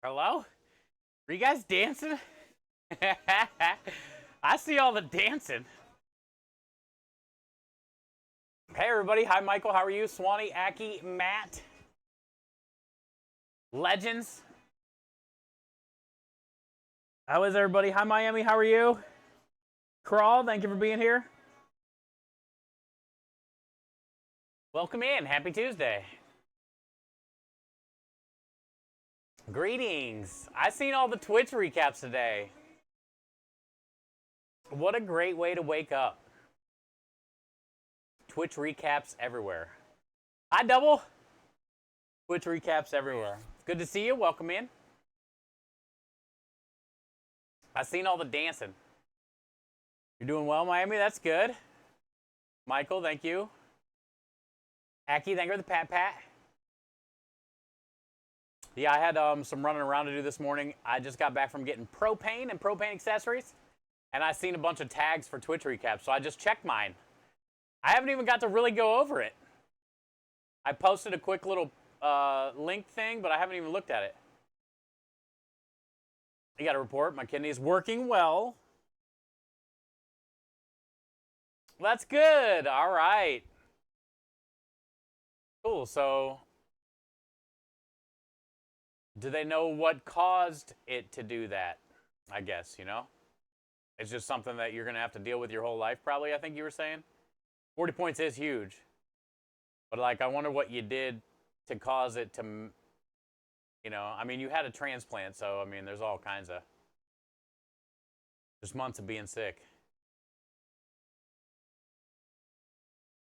Hello? Are you guys dancing? I see all the dancing. Hey, everybody. Hi, Michael. How are you? Swanee, Aki, Matt. Legends. How is everybody? Hi, Miami. How are you? Crawl, thank you for being here. Welcome in. Happy Tuesday. Greetings. I seen all the Twitch recaps today. What a great way to wake up. Twitch recaps everywhere. Hi, Double. Twitch recaps everywhere. Good to see you. Welcome in. I seen all the dancing. You're doing well, Miami. That's good. Michael, thank you. Aki, thank you for the pat. Yeah, I had some running around to do this morning. I just got back from getting propane and propane accessories, and I seen a bunch of tags for Twitch recaps, so I just checked mine. I haven't even got to really go over it. I posted a quick little link thing, but I haven't even looked at it. You got a report. My kidney is working well. That's good. All right. Cool. So, do they know what caused it to do that? I guess, you know? It's just something that you're going to have to deal with your whole life, probably, I think you were saying. 40 points is huge. But, like, I wonder what you did to cause it to, you know, I mean, you had a transplant, so, I mean, there's all kinds of, just months of being sick.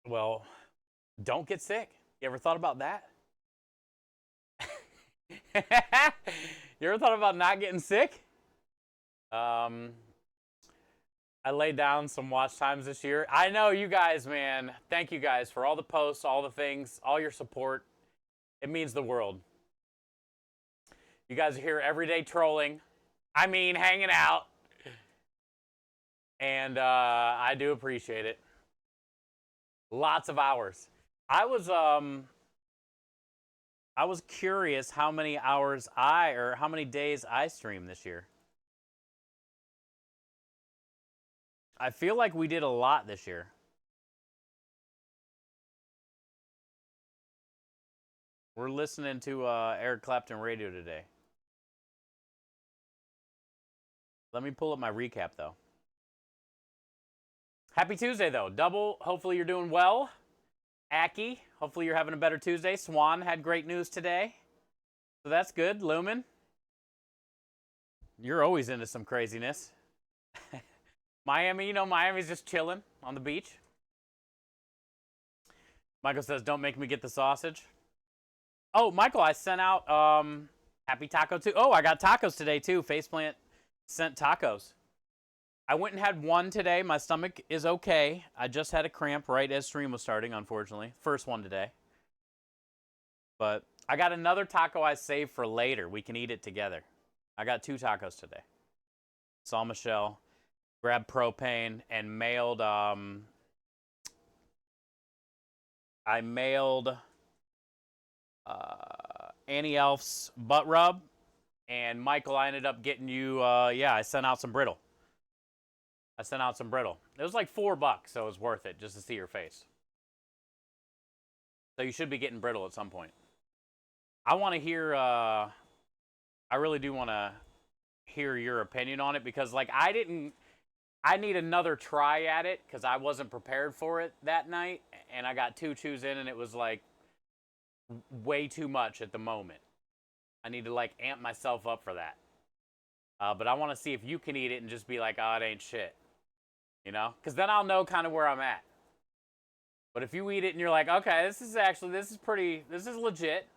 Well, don't get sick. You ever thought about that? You ever thought about not getting sick? I laid down some watch times this year. I know you guys, man. Thank you guys for all the posts, all the things, all your support. It means the world. You guys are here every day trolling. I mean, hanging out. And I do appreciate it. Lots of hours. I was curious how many hours how many days I streamed this year. I feel like we did a lot this year. We're listening to Eric Clapton radio today. Let me pull up my recap, though. Happy Tuesday, though. Double, hopefully you're doing well. Aki, hopefully you're having a better Tuesday. Swan had great news today. So that's good. Lumen, you're always into some craziness. Miami, you know, Miami's just chilling on the beach. Michael says, don't make me get the sausage. Oh, Michael, I sent out Happy Taco too. Oh, I got tacos today too. Faceplant sent tacos. I went and had one today. My stomach is okay. I just had a cramp right as stream was starting, unfortunately. First one today. But I got another taco I saved for later. We can eat it together. I got 2 tacos today. Saw Michelle, grabbed propane, and mailed... I mailed Annie Elf's butt rub, and Michael, I ended up getting you, I sent out some brittle. It was like $4, so it was worth it just to see your face. So you should be getting brittle at some point. I want to hear, I really do want to hear your opinion on it because, like, I need another try at it because I wasn't prepared for it that night, and I got 2 chews in, and it was, like, way too much at the moment. I need to, like, amp myself up for that. But I want to see if you can eat it and just be like, oh, it ain't shit. You know? Because then I'll know kind of where I'm at. But if you eat it and you're like, okay, this is legit,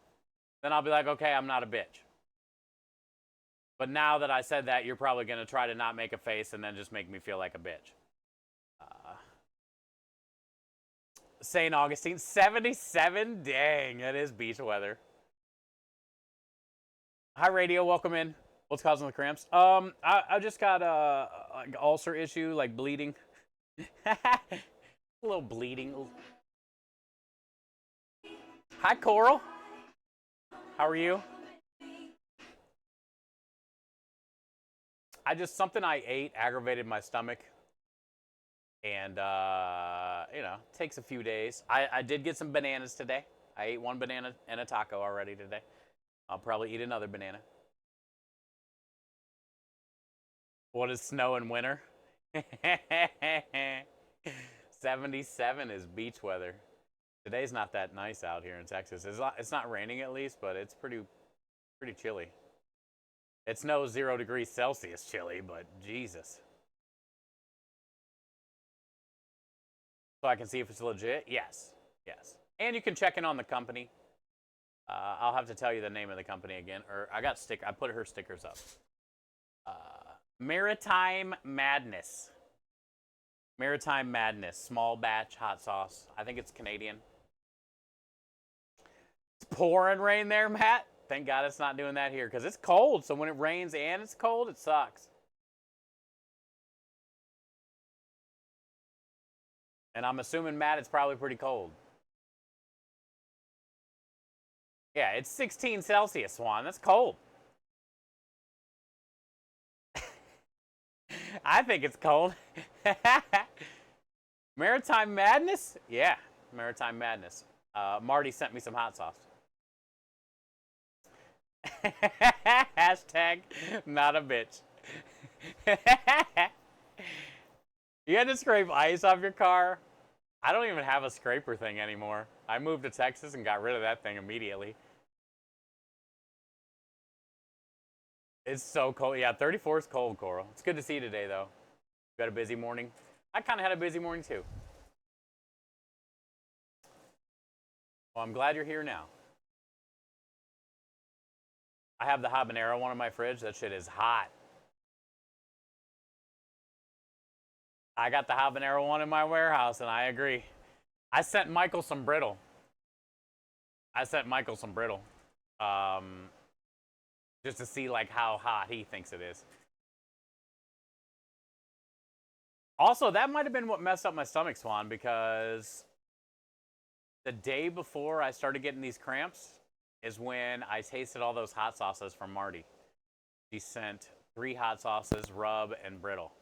then I'll be like, okay, I'm not a bitch. But now that I said that, you're probably going to try to not make a face and then just make me feel like a bitch. St. Augustine, 77? Dang, that is beach weather. Hi, radio, welcome in. What's causing the cramps? I just got a like ulcer issue, like bleeding. A little bleeding. Hi, Coral. How are you? something I ate aggravated my stomach. And, takes a few days. I did get some bananas today. I ate one banana and a taco already today. I'll probably eat another banana. What is snow in winter? 77 is beach weather. Today's not that nice out here in Texas. It's not raining at least, but it's pretty chilly. It's no 0 degrees Celsius chilly, but Jesus. So I can see if it's legit? Yes. Yes. And you can check in on the company. I'll have to tell you the name of the company again. Or I put her stickers up. Maritime Madness. Maritime Madness. Small batch hot sauce. I think it's Canadian. It's pouring rain there, Matt. Thank God it's not doing that here. Because it's cold. So when it rains and it's cold, it sucks. And I'm assuming, Matt, it's probably pretty cold. Yeah, it's 16 Celsius, Swan. That's cold. I think it's cold. Maritime Madness? Yeah, Maritime Madness. Marty sent me some hot sauce. Hashtag not a bitch. You had to scrape ice off your car? I don't even have a scraper thing anymore. I moved to Texas and got rid of that thing immediately. It's so cold. Yeah, 34 is cold, Coral. It's good to see you today, though. You had a busy morning? I kind of had a busy morning, too. Well, I'm glad you're here now. I have the habanero one in my fridge. That shit is hot. I got the habanero one in my warehouse, and I agree. I sent Michael some brittle. Just to see like how hot he thinks it is. Also, that might have been what messed up my stomach, Swan, because the day before I started getting these cramps is when I tasted all those hot sauces from Marty. She sent 3 hot sauces, rub, and brittle.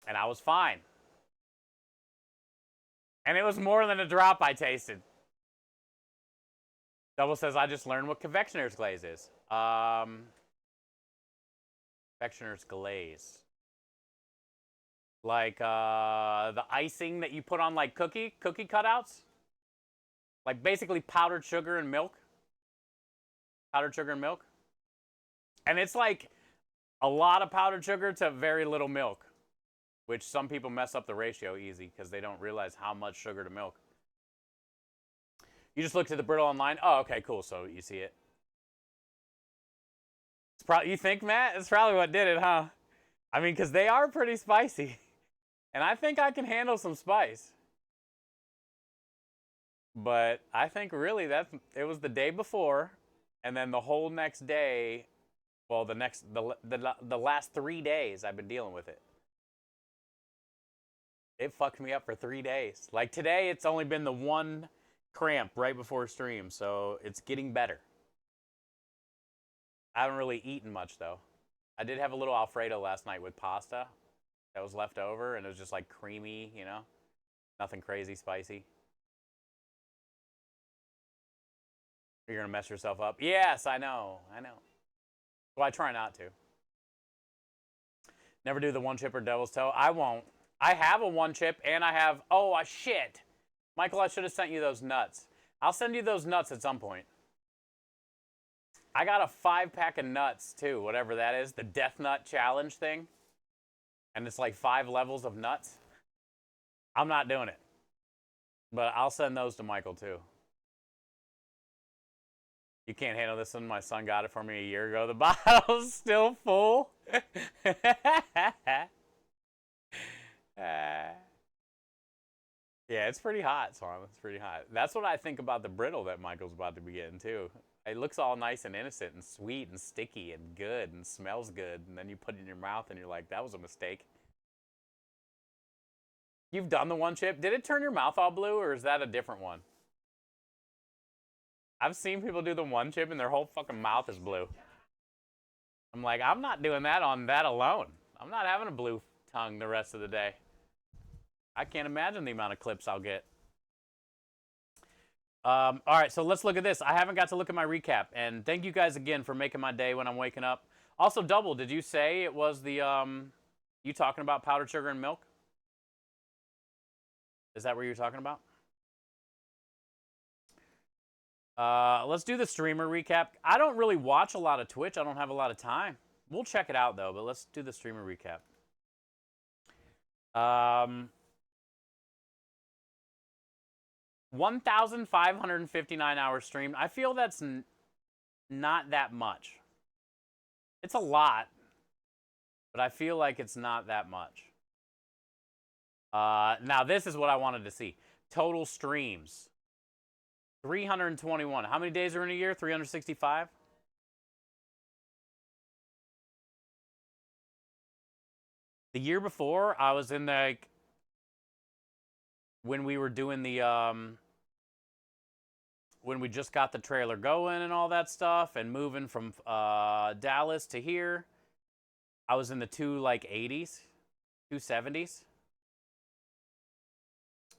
And I was fine. And it was more than a drop I tasted. Double says, I just learned what confectioner's glaze is. Confectioner's glaze. Like the icing that you put on like cookie cutouts. Like basically powdered sugar and milk. Powdered sugar and milk. And it's like a lot of powdered sugar to very little milk. Which some people mess up the ratio easy because they don't realize how much sugar to milk. You just looked at the brittle online? Oh, okay, cool. So you see it. It's probably, you think, Matt? It's probably what did it, huh? I mean, because they are pretty spicy. And I think I can handle some spice. But I think really it was the day before. And then the whole next day, well, the last 3 days I've been dealing with it. It fucked me up for 3 days. Like today, it's only been the one cramp right before stream, so it's getting better. I haven't really eaten much, though. I did have a little Alfredo last night with pasta that was left over, and it was just like creamy, you know? Nothing crazy spicy. You're going to mess yourself up? Yes, I know. Well, I try not to. Never do the one chip or devil's toe. I won't. I have a one chip, and I have... Oh, shit. Michael, I should have sent you those nuts. I'll send you those nuts at some point. I got a 5-pack of nuts, too, whatever that is. The Death Nut Challenge thing. And it's like 5 levels of nuts. I'm not doing it. But I'll send those to Michael, too. You can't handle this one. My son got it for me a year ago. The bottle's still full. Yeah, it's pretty hot, Swan. It's pretty hot. That's what I think about the brittle that Michael's about to be getting, too. It looks all nice and innocent and sweet and sticky and good and smells good. And then you put it in your mouth and you're like, that was a mistake. You've done the one chip. Did it turn your mouth all blue, or is that a different one? I've seen people do the one chip and their whole fucking mouth is blue. I'm like, I'm not doing that on that alone. I'm not having a blue tongue the rest of the day. I can't imagine the amount of clips I'll get. All right, so let's look at this. I haven't got to look at my recap, and thank you guys again for making my day when I'm waking up. Also, Double, did you say it was the, you talking about powdered sugar and milk? Is that what you're talking about? Let's do the streamer recap. I don't really watch a lot of Twitch. I don't have a lot of time. We'll check it out, though, but let's do the streamer recap. 1,559 hours streamed. I feel that's not that much. It's a lot, but I feel like it's not that much. Now, this is what I wanted to see. Total streams. 321. How many days are in a year? 365? The year before, I was in like when we were doing the when we just got the trailer going and all that stuff and moving from Dallas to here, I was in the 280s, 270s.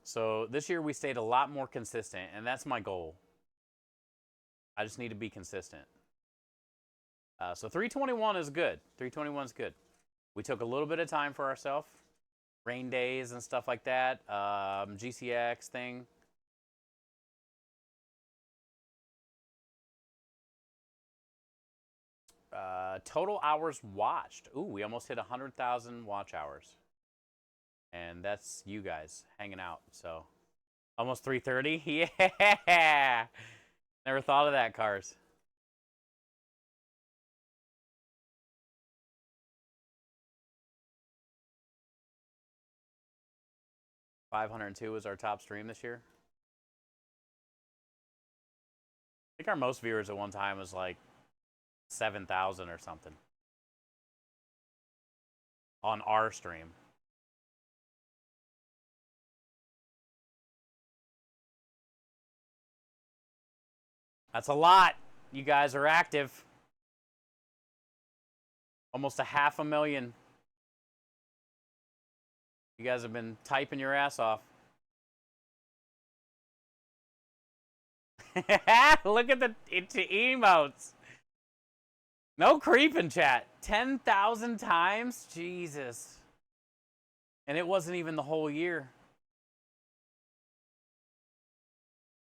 So this year we stayed a lot more consistent, and that's my goal. I just need to be consistent. So 321 is good. 321 is good. We took a little bit of time for ourselves. Rain days and stuff like that. GCX thing. Total hours watched. Ooh, we almost hit 100,000 watch hours. And that's you guys hanging out. So almost 330. Yeah. Never thought of that, Cars. $502 was our top stream this year. I think our most viewers at one time was like 7,000 or something on our stream. That's a lot. You guys are active. Almost 500,000. You guys have been typing your ass off. Look at the emotes. No creeping, chat. 10,000 times? Jesus. And it wasn't even the whole year.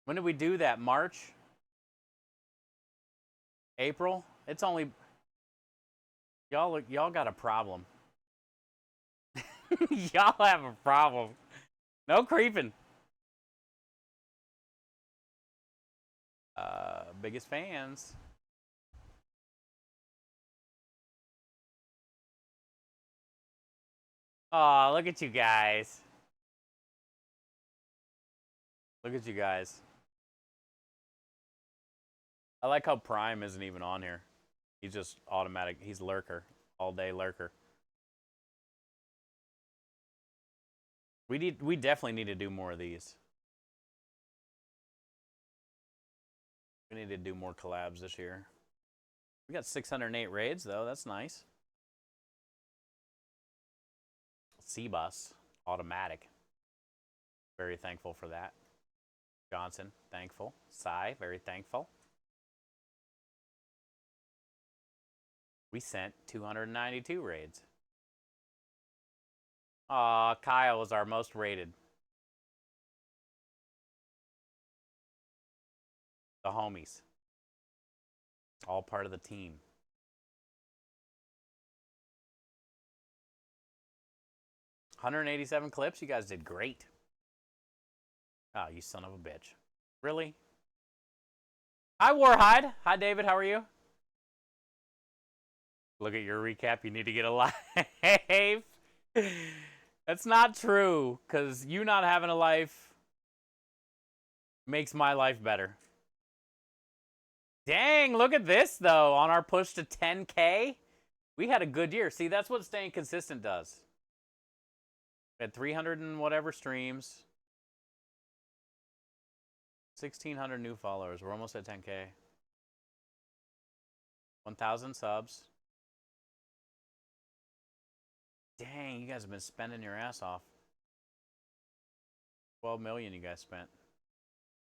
When did we do that? March? April? It's only... Y'all got a problem. Y'all have a problem. No creeping. Biggest fans. Aw, look at you guys. Look at you guys. I like how Prime isn't even on here. He's just automatic. He's lurker. All day lurker. We definitely need to do more of these. We need to do more collabs this year. We got 608 raids though. That's nice. C-Bus, automatic. Very thankful for that. Johnson, thankful. Sai, very thankful. We sent 292 raids. Aw, Kyle was our most rated. The homies. All part of the team. $187 clips. You guys did great. Oh, you son of a bitch. Really? Hi, Warhide. Hi, David. How are you? Look at your recap. You need to get a life. That's not true, because you not having a life makes my life better. Dang, look at this, though. On our push to 10K, we had a good year. See, that's what staying consistent does. We had 300 and whatever streams. 1,600 new followers. We're almost at 10K. 1,000 subs. Dang, you guys have been spending your ass off. 12 million you guys spent.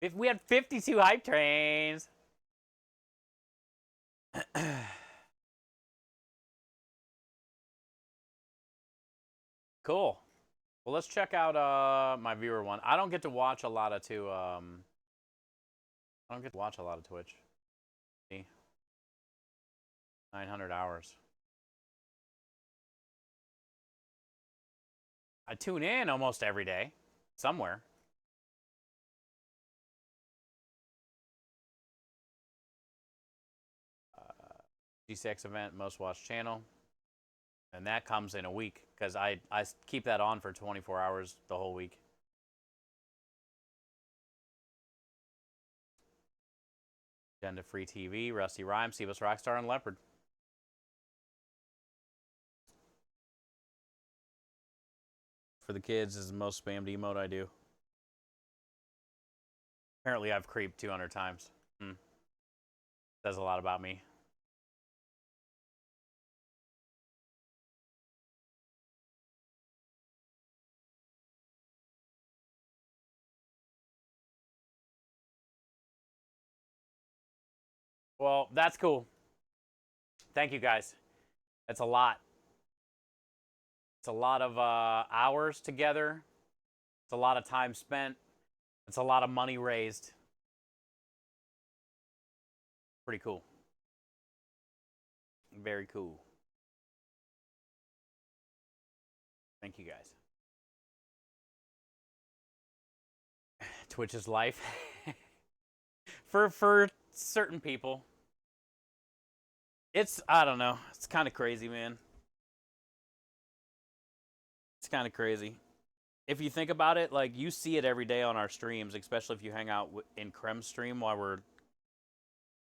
If we had 52 hype trains. Cool. Well, let's check out my viewer one. I don't get to watch a lot of Twitch. See? 900 hours. I tune in almost every day, somewhere. G6 event, most watched channel. And that comes in a week because I keep that on for 24 hours the whole week. Agenda Free TV, Rusty Rhyme, Cebus Rockstar, and Leopard. For the kids is the most spammed emote I do. Apparently I've creeped 200 times. Says a lot about me. Well, that's cool. Thank you, guys. That's a lot. It's a lot of hours together. It's a lot of time spent. It's a lot of money raised. Pretty cool. Very cool. Thank you, guys. Twitch is life. For certain people. I don't know. It's kind of crazy, man. It's kind of crazy. If you think about it, like, you see it every day on our streams, especially if you hang out in Krem's stream while we're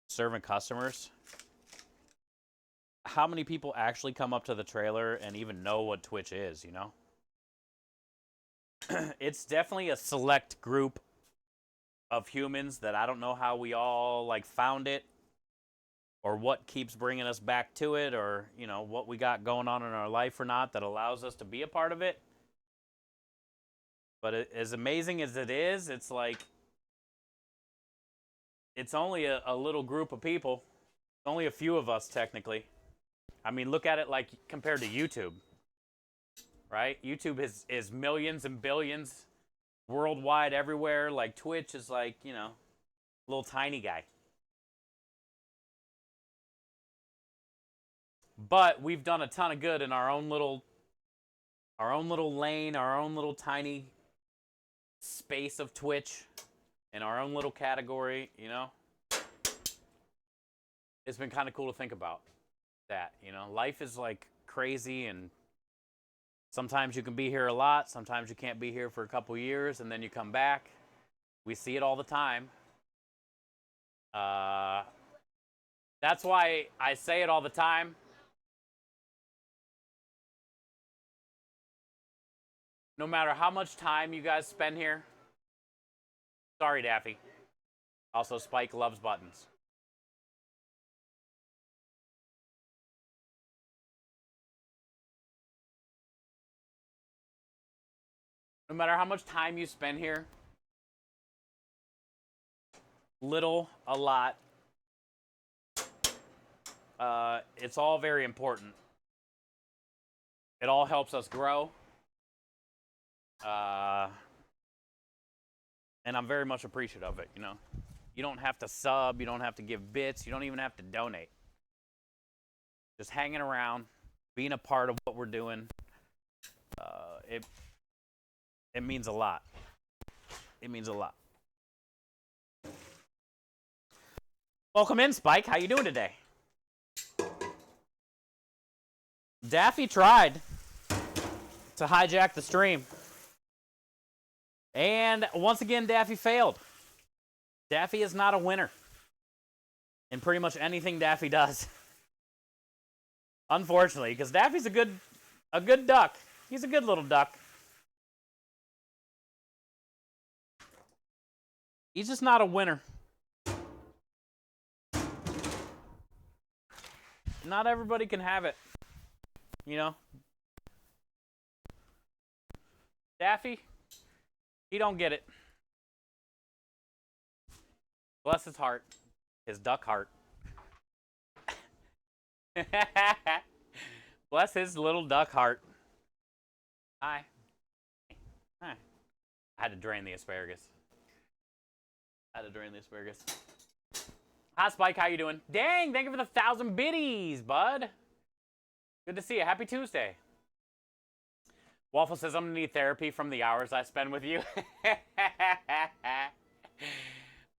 serving customers. How many people actually come up to the trailer and even know what Twitch is, you know? It's definitely a select group of humans that I don't know how we all, like, found it, or what keeps bringing us back to it, or, you know, what we got going on in our life or not that allows us to be a part of it. But as amazing as it is, it's like, it's only a little group of people. Only a few of us, technically. I mean, look at it like compared to YouTube, right? YouTube is millions and billions worldwide, everywhere. Like, Twitch is like, you know, a little tiny guy. But we've done a ton of good in our own little lane, our own little tiny space of Twitch, in our own little category, you know? It's been kind of cool to think about that, you know? Life is, like, crazy, and sometimes you can be here a lot, sometimes you can't be here for a couple years, and then you come back. We see it all the time. That's why I say it all the time. No matter how much time you guys spend here. Sorry, Daffy. Also, Spike loves buttons. No matter how much time you spend here, little, a lot, it's all very important. It all helps us grow. And I'm very much appreciative of it, you know. You don't have to sub, you don't have to give bits, you don't even have to donate. Just hanging around, being a part of what we're doing, it means a lot. It means a lot. Welcome in, Spike. How you doing today? Daffy tried to hijack the stream. And once again, Daffy failed. Daffy is not a winner in pretty much anything Daffy does. Unfortunately, because Daffy's a good duck. He's a good little duck. He's just not a winner. Not everybody can have it. You know? Daffy, he don't get it. Bless his heart. His duck heart. Bless his little duck heart. Hi. Hi. I had to drain the asparagus. Hi, Spike. How you doing? Dang, thank you for the 1,000 biddies, bud. Good to see you. Happy Tuesday. Waffle says, I'm going to need therapy from the hours I spend with you.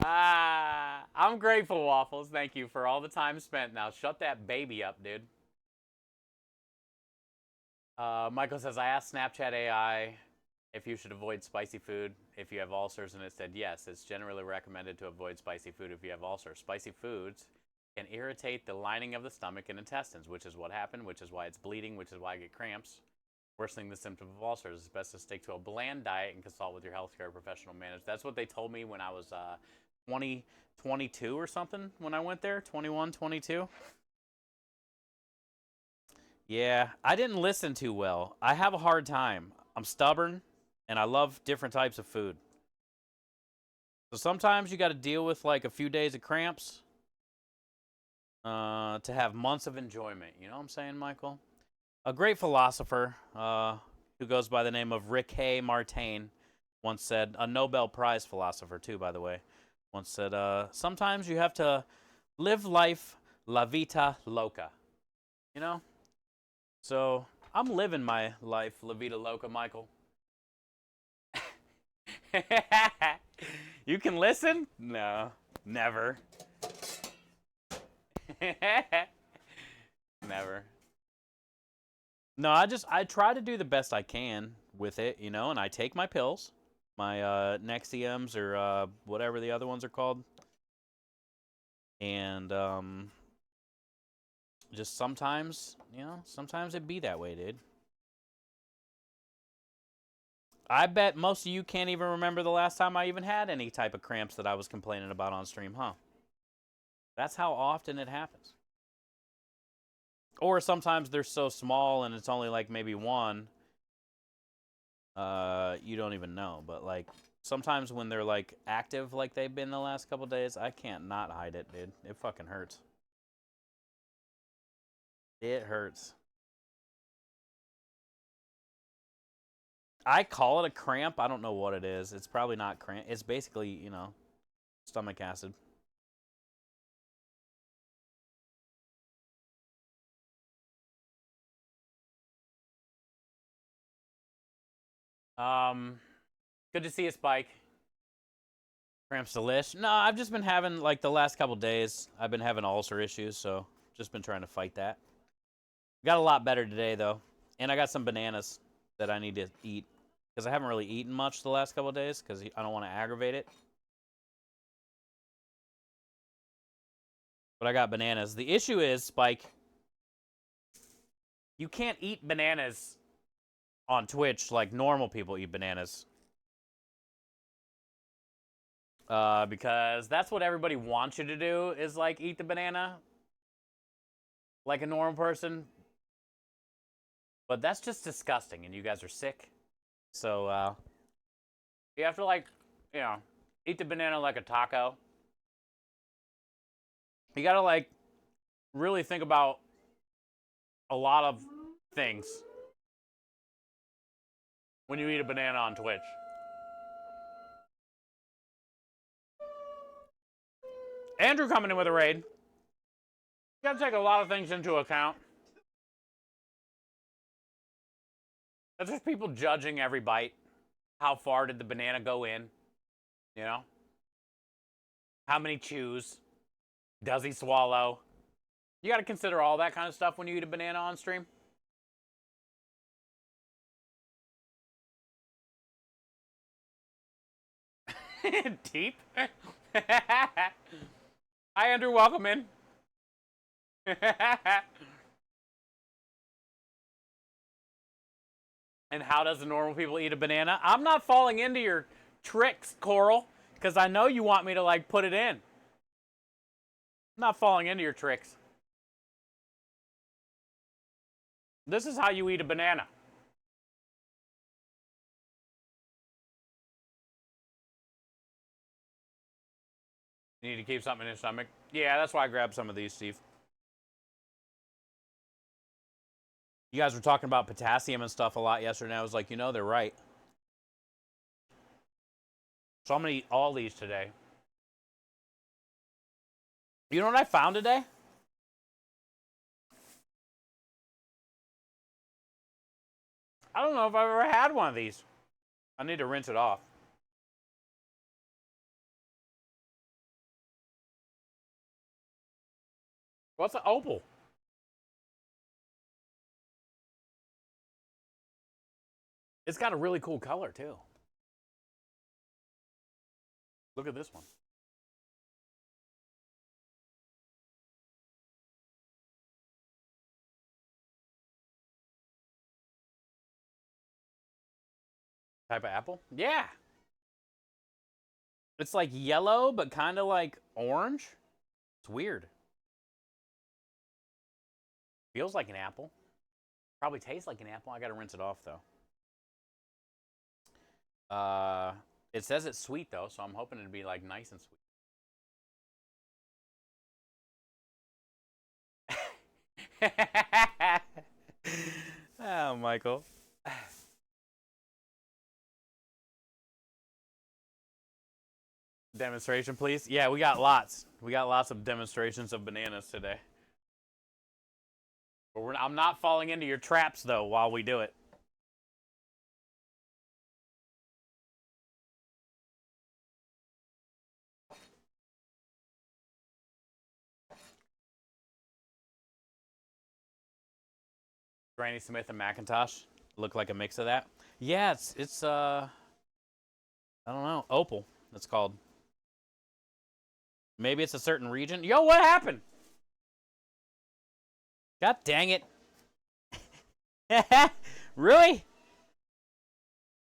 I'm grateful, Waffles. Thank you for all the time spent. Now, shut that baby up, dude. Michael says, I asked Snapchat AI if you should avoid spicy food if you have ulcers, and it said yes. It's generally recommended to avoid spicy food if you have ulcers. Spicy foods can irritate the lining of the stomach and intestines, which is what happened, which is why it's bleeding, which is why I get cramps. Worsening the symptom of ulcers. It's best to stick to a bland diet and consult with your healthcare professional manager. That's what they told me when I was 22 or something when I went there. 21, 22. Yeah, I didn't listen too well. I have a hard time. I'm stubborn, and I love different types of food. So sometimes you got to deal with like a few days of cramps to have months of enjoyment. You know what I'm saying, Michael? A great philosopher who goes by the name of Rick Martin once said, a Nobel Prize philosopher too, by the way, once said, sometimes you have to live life la vita loca. You know? So I'm living my life la vida loca, Michael. You can listen? No, never. Never. No, I try to do the best I can with it, you know, and I take my pills, my Nexiums or whatever the other ones are called, and just sometimes, you know, sometimes it be that way, dude. I bet most of you can't even remember the last time I even had any type of cramps that I was complaining about on stream, huh? That's how often it happens. Or sometimes they're so small and it's only like maybe one. You don't even know. But like sometimes when they're like active like they've been the last couple days, I can't not hide it, dude. It fucking hurts. It hurts. I call it a cramp. I don't know what it is. It's probably not cramp. It's basically, you know, stomach acid. Good to see you, Spike. Cramps delish. No, I've just been having, like, the last couple days, I've been having ulcer issues, so just been trying to fight that. Got a lot better today, though. And I got some bananas that I need to eat, because I haven't really eaten much the last couple days, because I don't want to aggravate it. But I got bananas. The issue is, Spike, you can't eat bananas on Twitch like normal people eat bananas. Because that's what everybody wants you to do, is like eat the banana like a normal person. But that's just disgusting, and you guys are sick. So you have to, like, you know, eat the banana like a taco. You gotta, like, really think about a lot of things when you eat a banana on Twitch. Andrew coming in with a raid. You gotta take a lot of things into account. That's just people judging every bite. How far did the banana go in? You know? How many chews? Does he swallow? You gotta consider all that kind of stuff when you eat a banana on stream. Deep? Hi, Andrew. Welcome in. And how does the normal people eat a banana? I'm not falling into your tricks, Coral, because I know you want me to, like, put it in. I'm not falling into your tricks. This is how you eat a banana. You need to keep something in your stomach. Yeah, that's why I grabbed some of these, Steve. You guys were talking about potassium and stuff a lot yesterday. I was like, you know, they're right. So I'm going to eat all these today. You know what I found today? I don't know if I've ever had one of these. I need to rinse it off. What's an opal? It's got a really cool color, too. Look at this one. Type of apple? Yeah. It's like yellow, but kind of like orange. It's weird. Feels like an apple. Probably tastes like an apple. I gotta rinse it off, though. It says it's sweet, though, so I'm hoping it'd be like nice and sweet. Oh, Michael. Demonstration, please. Yeah, we got lots. We got lots of demonstrations of bananas today. But I'm not falling into your traps, though, while we do it. Granny Smith and Macintosh look like a mix of that. Yeah, it's I don't know, opal. It's called. Maybe it's a certain region. Yo, what happened? God dang it! Really?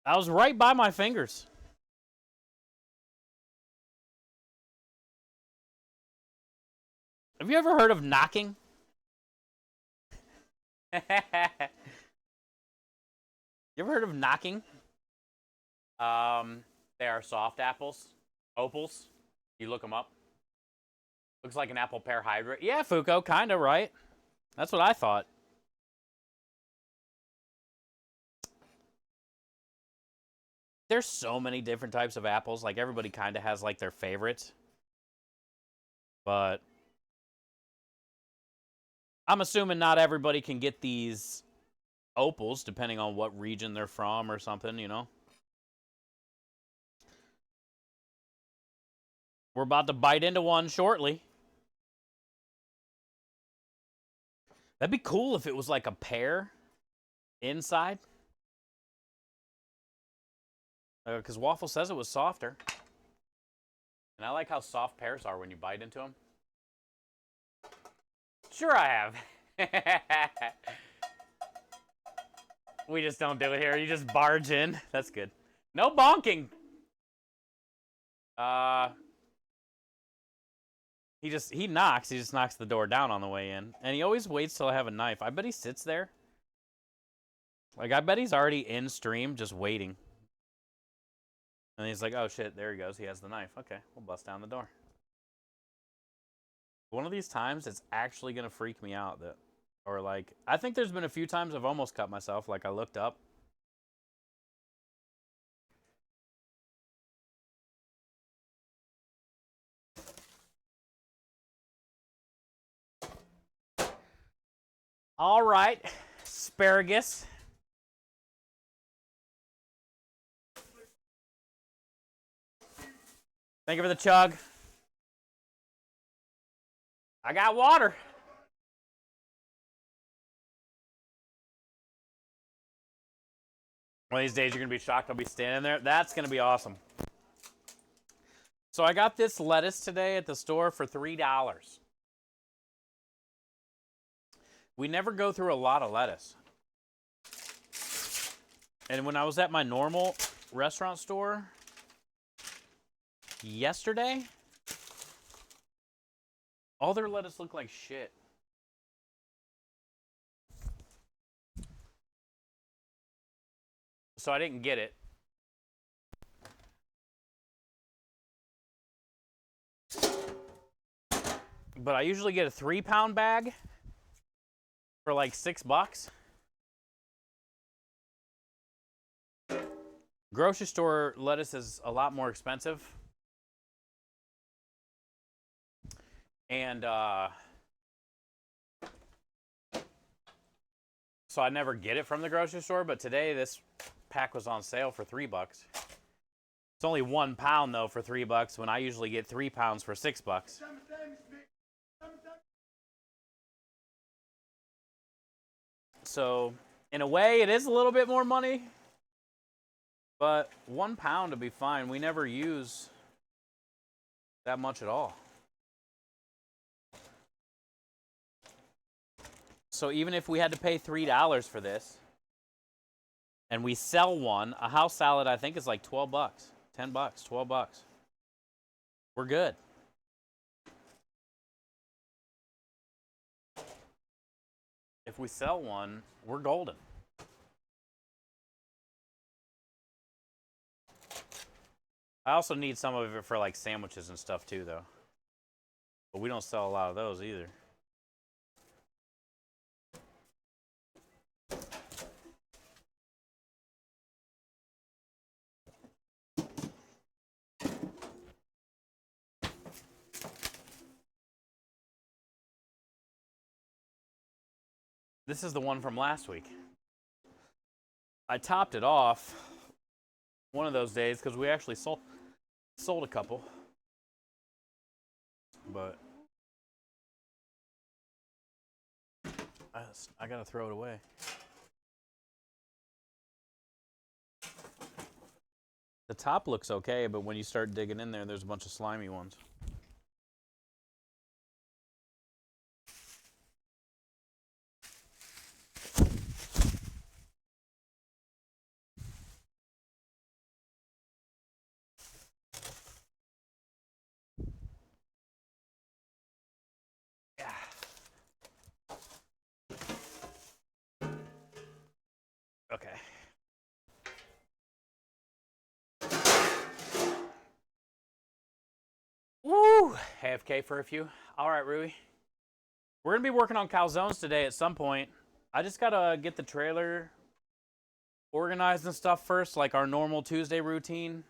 I was right by my fingers. Have you ever heard of knocking? You ever heard of knocking? They are soft apples, opals. You look them up. Looks like an apple pear hybrid. Yeah, Fuko, kind of, right? That's what I thought. There's so many different types of apples. Like, everybody kind of has, like, their favorites. But I'm assuming not everybody can get these opals, depending on what region they're from or something, you know? We're about to bite into one shortly. That'd be cool if it was like a pear inside. Because Waffle says it was softer. And I like how soft pears are when you bite into them. Sure I have. We just don't do it here. You just barge in. That's good. No bonking. He knocks. He just knocks the door down on the way in. And he always waits till I have a knife. I bet he sits there. Like, I bet he's already in stream just waiting. And he's like, oh shit, there he goes. He has the knife. Okay, we'll bust down the door. One of these times, it's actually going to freak me out. Or like, I think there's been a few times I've almost cut myself. Like, I looked up. All right, asparagus. Thank you for the chug. I got water. One of these days you're going to be shocked I'll be standing there. That's going to be awesome. So I got this lettuce today at the store for $3. We never go through a lot of lettuce. And when I was at my normal restaurant store yesterday, all their lettuce looked like shit. So I didn't get it. but I usually get a 3-pound bag for like $6. Grocery store lettuce is a lot more expensive. And so I never get it from the grocery store, but today this pack was on sale for $3. It's only 1 pound though for $3 when I usually get 3 pounds for $6. So in a way it is a little bit more money, but 1 pound would be fine. We never use that much at all. So even if we had to pay $3 for this, and we sell one, a house salad I think is like $12, $10, $12. We're good. If we sell one, we're golden. I also need some of it for like sandwiches and stuff too, though. But we don't sell a lot of those either. This is the one from last week. I topped it off one of those days because we actually sold a couple. But I gotta throw it away. The top looks okay, but when you start digging in there, there's a bunch of slimy ones. Yeah. Okay. Woo! AFK for a few. All right, Rui. We're going to be working on calzones today at some point. I just got to get the trailer organized and stuff first, like our normal Tuesday routine.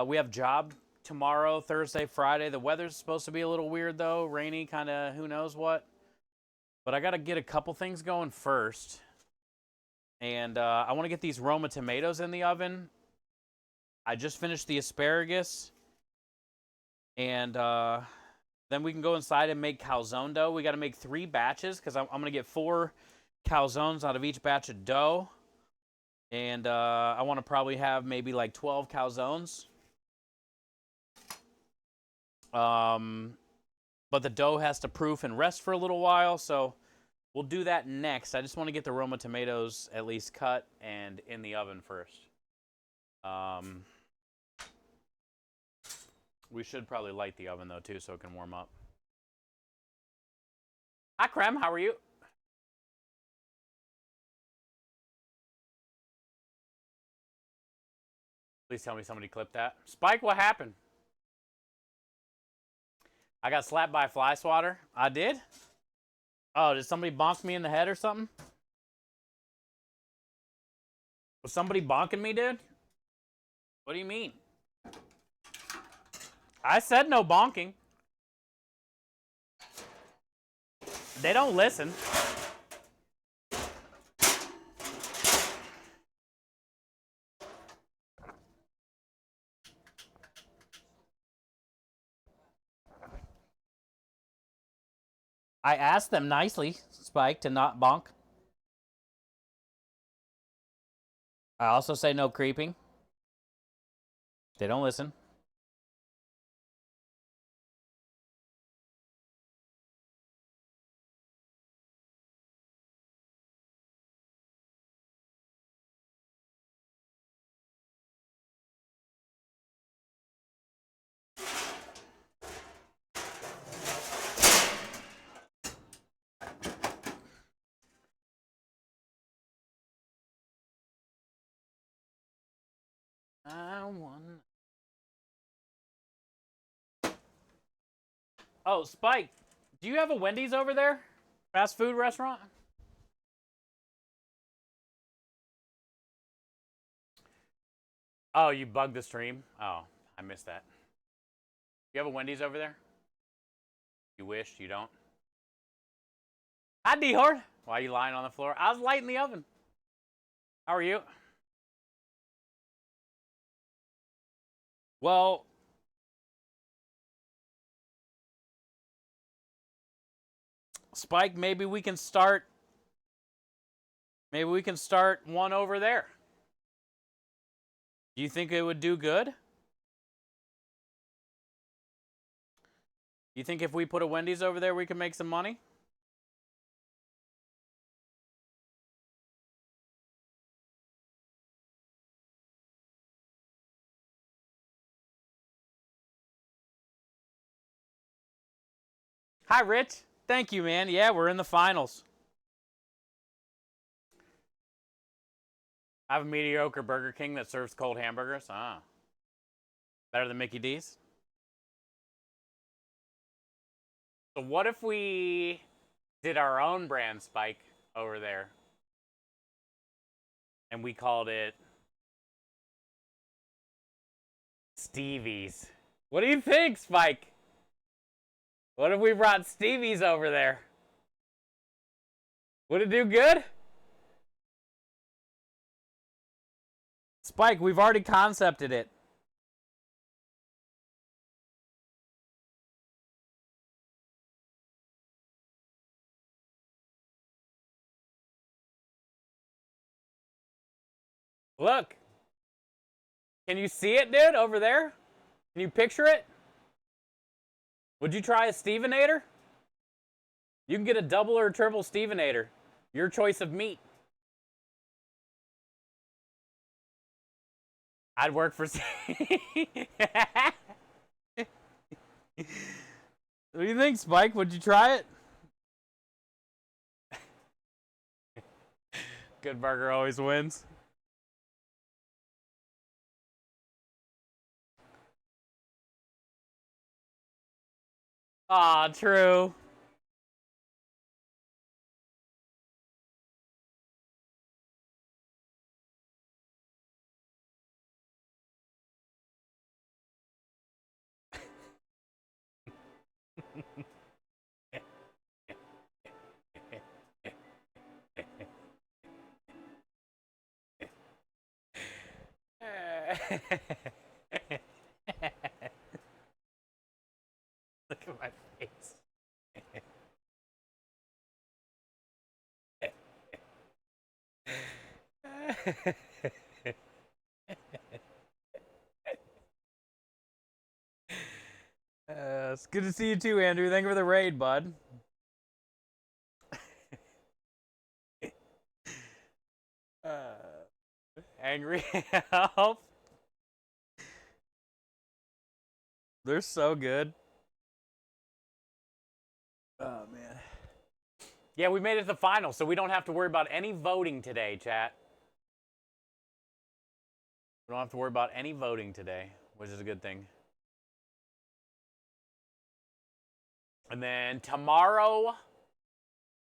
We have job tomorrow, Thursday, Friday. The weather's supposed to be a little weird, though. Rainy, kind of who knows what. But I got to get a couple things going first. And I want to get these Roma tomatoes in the oven. I just finished the asparagus. And then we can go inside and make calzone dough. We got to make 3 batches because I'm going to get 4 calzones out of each batch of dough. And I want to probably have maybe like 12 calzones. But the dough has to proof and rest for a little while, so we'll do that next. I just want to get the Roma tomatoes at least cut and in the oven first. We should probably light the oven, though, too, so it can warm up. Hi, Krem. How are you? Please tell me somebody clipped that. Spike, what happened? I got slapped by a fly swatter. I did? Oh, did somebody bonk me in the head or something? Was somebody bonking me, dude? What do you mean? I said no bonking. They don't listen. I asked them nicely, Spike, to not bonk. I also say no creeping. They don't listen. I want. Oh, Spike, Do you have a Wendy's over there? Fast food restaurant? Oh, you bugged the stream? Oh, I missed that. You have a Wendy's over there? You wish, you don't? Hi, D-Horde. Why are you lying on the floor? I was lighting the oven. How are you? Well, Spike, maybe we can start one over there. Do you think it would do good? You think if we put a Wendy's over there, we can make some money? Hi, Rich. Thank you, man. Yeah, we're in the finals. I have a mediocre Burger King that serves cold hamburgers. Ah. Better than Mickey D's? So what if we did our own brand, Spike, over there? And we called it Stevie's. What do you think, Spike? What if we brought Stevie's over there? Would it do good? Spike, we've already concepted it. Look. Can you see it, dude, over there? Can you picture it? Would you try a Stevenator? You can get a double or a triple Stevenator. Your choice of meat. I'd work for... What do you think, Spike? Would you try it? Good burger always wins. Ah, true. Look at my face. It's good to see you too, Andrew. Thank you for the raid, bud. Angry Elf. They're so good. Oh, man. Yeah, we made it to the final, so we don't have to worry about any voting today, chat. We don't have to worry about any voting today, which is a good thing. And then tomorrow,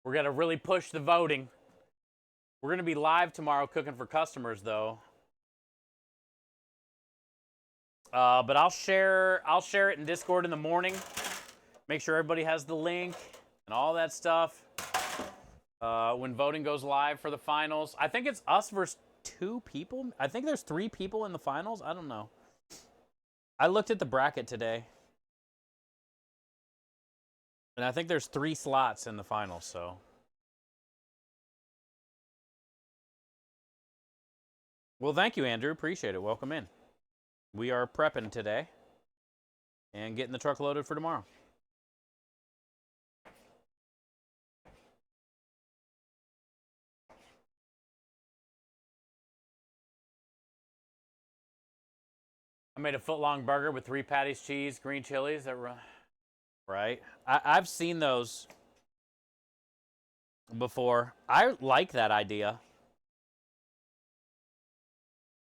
we're going to really push the voting. We're going to be live tomorrow cooking for customers, though. But I'll share it in Discord in the morning. Make sure everybody has the link and all that stuff. When voting goes live for the finals. I think it's us versus 2 people. I think there's 3 people in the finals. I don't know. I looked at the bracket today. And I think there's 3 slots in the finals, so. Well, thank you, Andrew. Appreciate it. Welcome in. We are prepping today and getting the truck loaded for tomorrow. I made a foot-long burger with 3 patties, cheese, green chilies. Right? I've seen those before. I like that idea.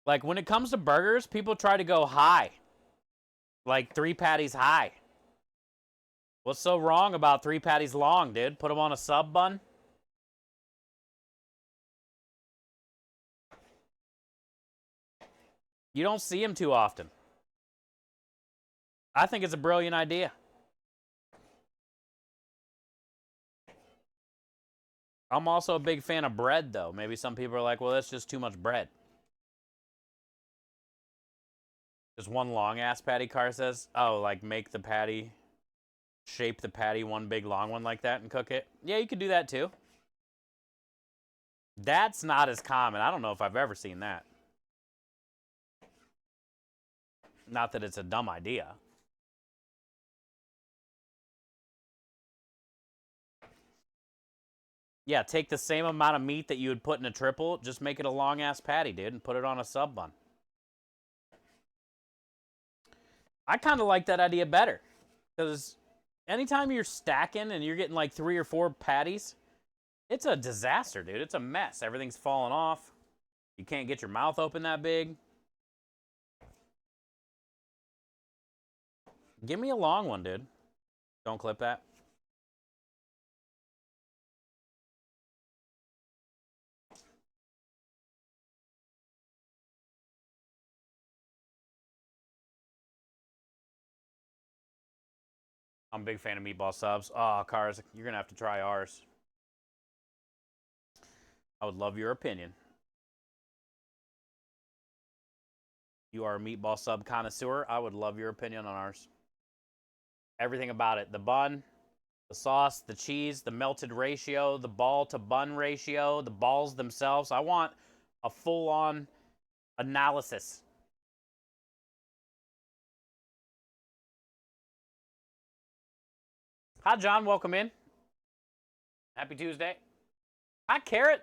Like, when it comes to burgers, people try to go high. Like, 3 patties high. What's so wrong about 3 patties long, dude? Put them on a sub bun. You don't see them too often. I think it's a brilliant idea. I'm also a big fan of bread, though. Maybe some people are like, well, that's just too much bread. Just one long-ass patty, Car says. Oh, like make the patty, shape the patty one big long one like that and cook it? Yeah, you could do that, too. That's not as common. I don't know if I've ever seen that. Not that it's a dumb idea. Yeah, take the same amount of meat that you would put in a triple, just make it a long-ass patty, dude, and put it on a sub bun. I kind of like that idea better. Because anytime you're stacking and you're getting like 3 or 4 patties, it's a disaster, dude. It's a mess. Everything's falling off. You can't get your mouth open that big. Give me a long one, dude. Don't clip that. I'm a big fan of meatball subs. Oh, Cars, you're going to have to try ours. I would love your opinion. You are a meatball sub connoisseur. I would love your opinion on ours. Everything about it. The bun, the sauce, the cheese, the melted ratio, the ball to bun ratio, the balls themselves. I want a full-on analysis. Hi, John. Welcome in. Happy Tuesday. Hi, Carrot.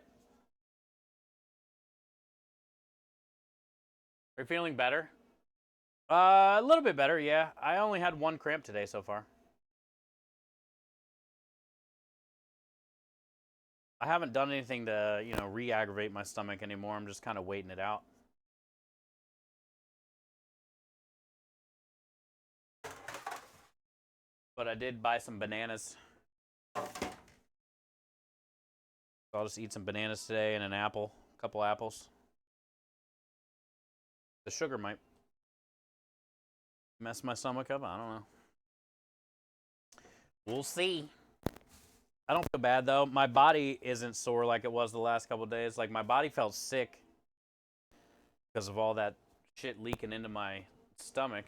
Are you feeling better? A little bit better, yeah. I only had 1 cramp today so far. I haven't done anything to, re-aggravate my stomach anymore. I'm just kind of waiting it out. But I did buy some bananas. So I'll just eat some bananas today and an apple. A couple apples. The sugar might mess my stomach up. I don't know. We'll see. I don't feel bad, though. My body isn't sore like it was the last couple of days. Like, my body felt sick because of all that shit leaking into my stomach.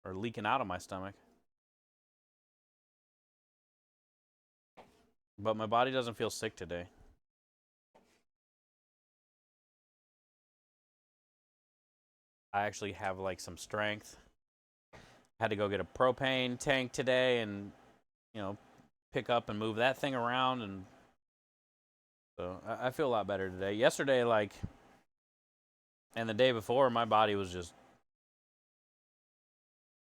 Or leaking out of my stomach. But my body doesn't feel sick today. I actually have, like, some strength. I had to go get a propane tank today and, pick up and move that thing around. And so I feel a lot better today. Yesterday, like, and the day before, my body was just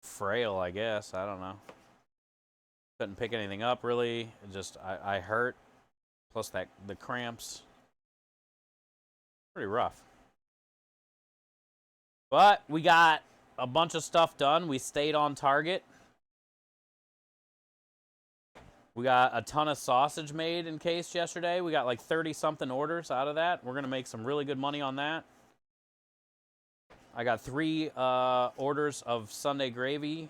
frail, I guess. I don't know. Couldn't pick anything up, really. It just, I hurt. Plus the cramps. Pretty rough. But we got a bunch of stuff done. We stayed on target. We got a ton of sausage made in case yesterday. We got like 30-something orders out of that. We're going to make some really good money on that. I got 3 orders of Sunday gravy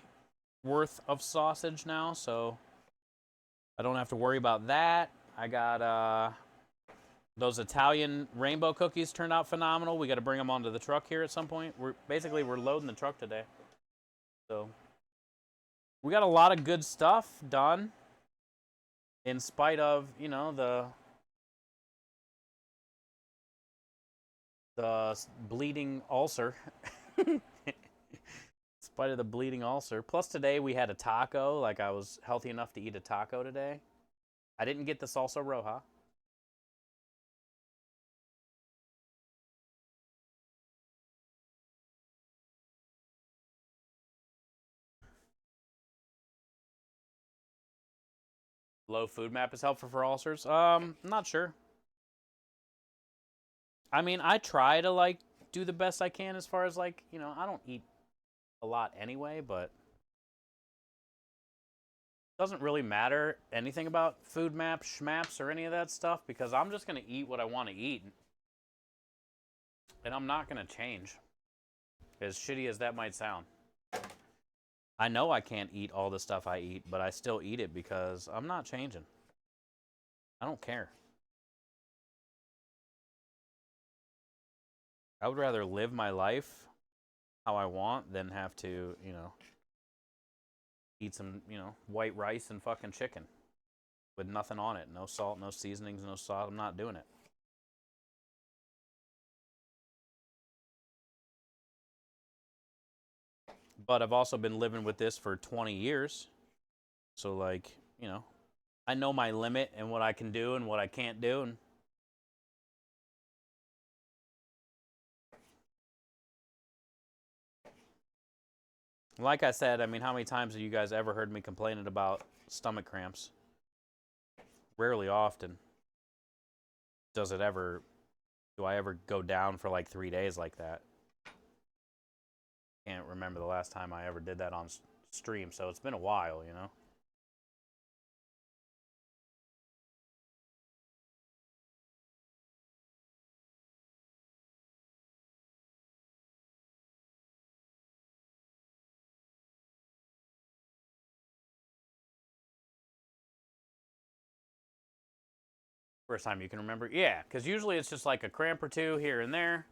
worth of sausage now, so I don't have to worry about that. I got those Italian rainbow cookies turned out phenomenal. We got to bring them onto the truck here at some point. We're loading the truck today. So we got a lot of good stuff done in spite of, the bleeding ulcer. In spite of the bleeding ulcer. Plus today we had a taco. Like, I was healthy enough to eat a taco today. I didn't get the salsa roja. Low food map is helpful for ulcers. Not sure. I mean, I try to, like, do the best I can as far as, like, I don't eat a lot anyway, but Doesn't really matter anything about food maps, schmaps, or any of that stuff because I'm just going to eat what I want to eat. And I'm not going to change. As shitty as that might sound. I know I can't eat all the stuff I eat, but I still eat it because I'm not changing. I don't care. I would rather live my life how I want than have to, you know, eat some, you know, white rice and fucking chicken with nothing on it. No salt, no seasonings, no salt. I'm not doing it. But I've also been living with this for 20 years. So, like, you know, I know my limit and what I can do and what I can't do. And like I said, I mean, how many times have you guys ever heard me complaining about stomach cramps? Rarely often. Do I ever go down for like 3 days like that? Can't remember the last time I ever did that on stream, so it's been a while, you know? First time you can remember? Yeah, because usually it's just like a cramp or two here and there.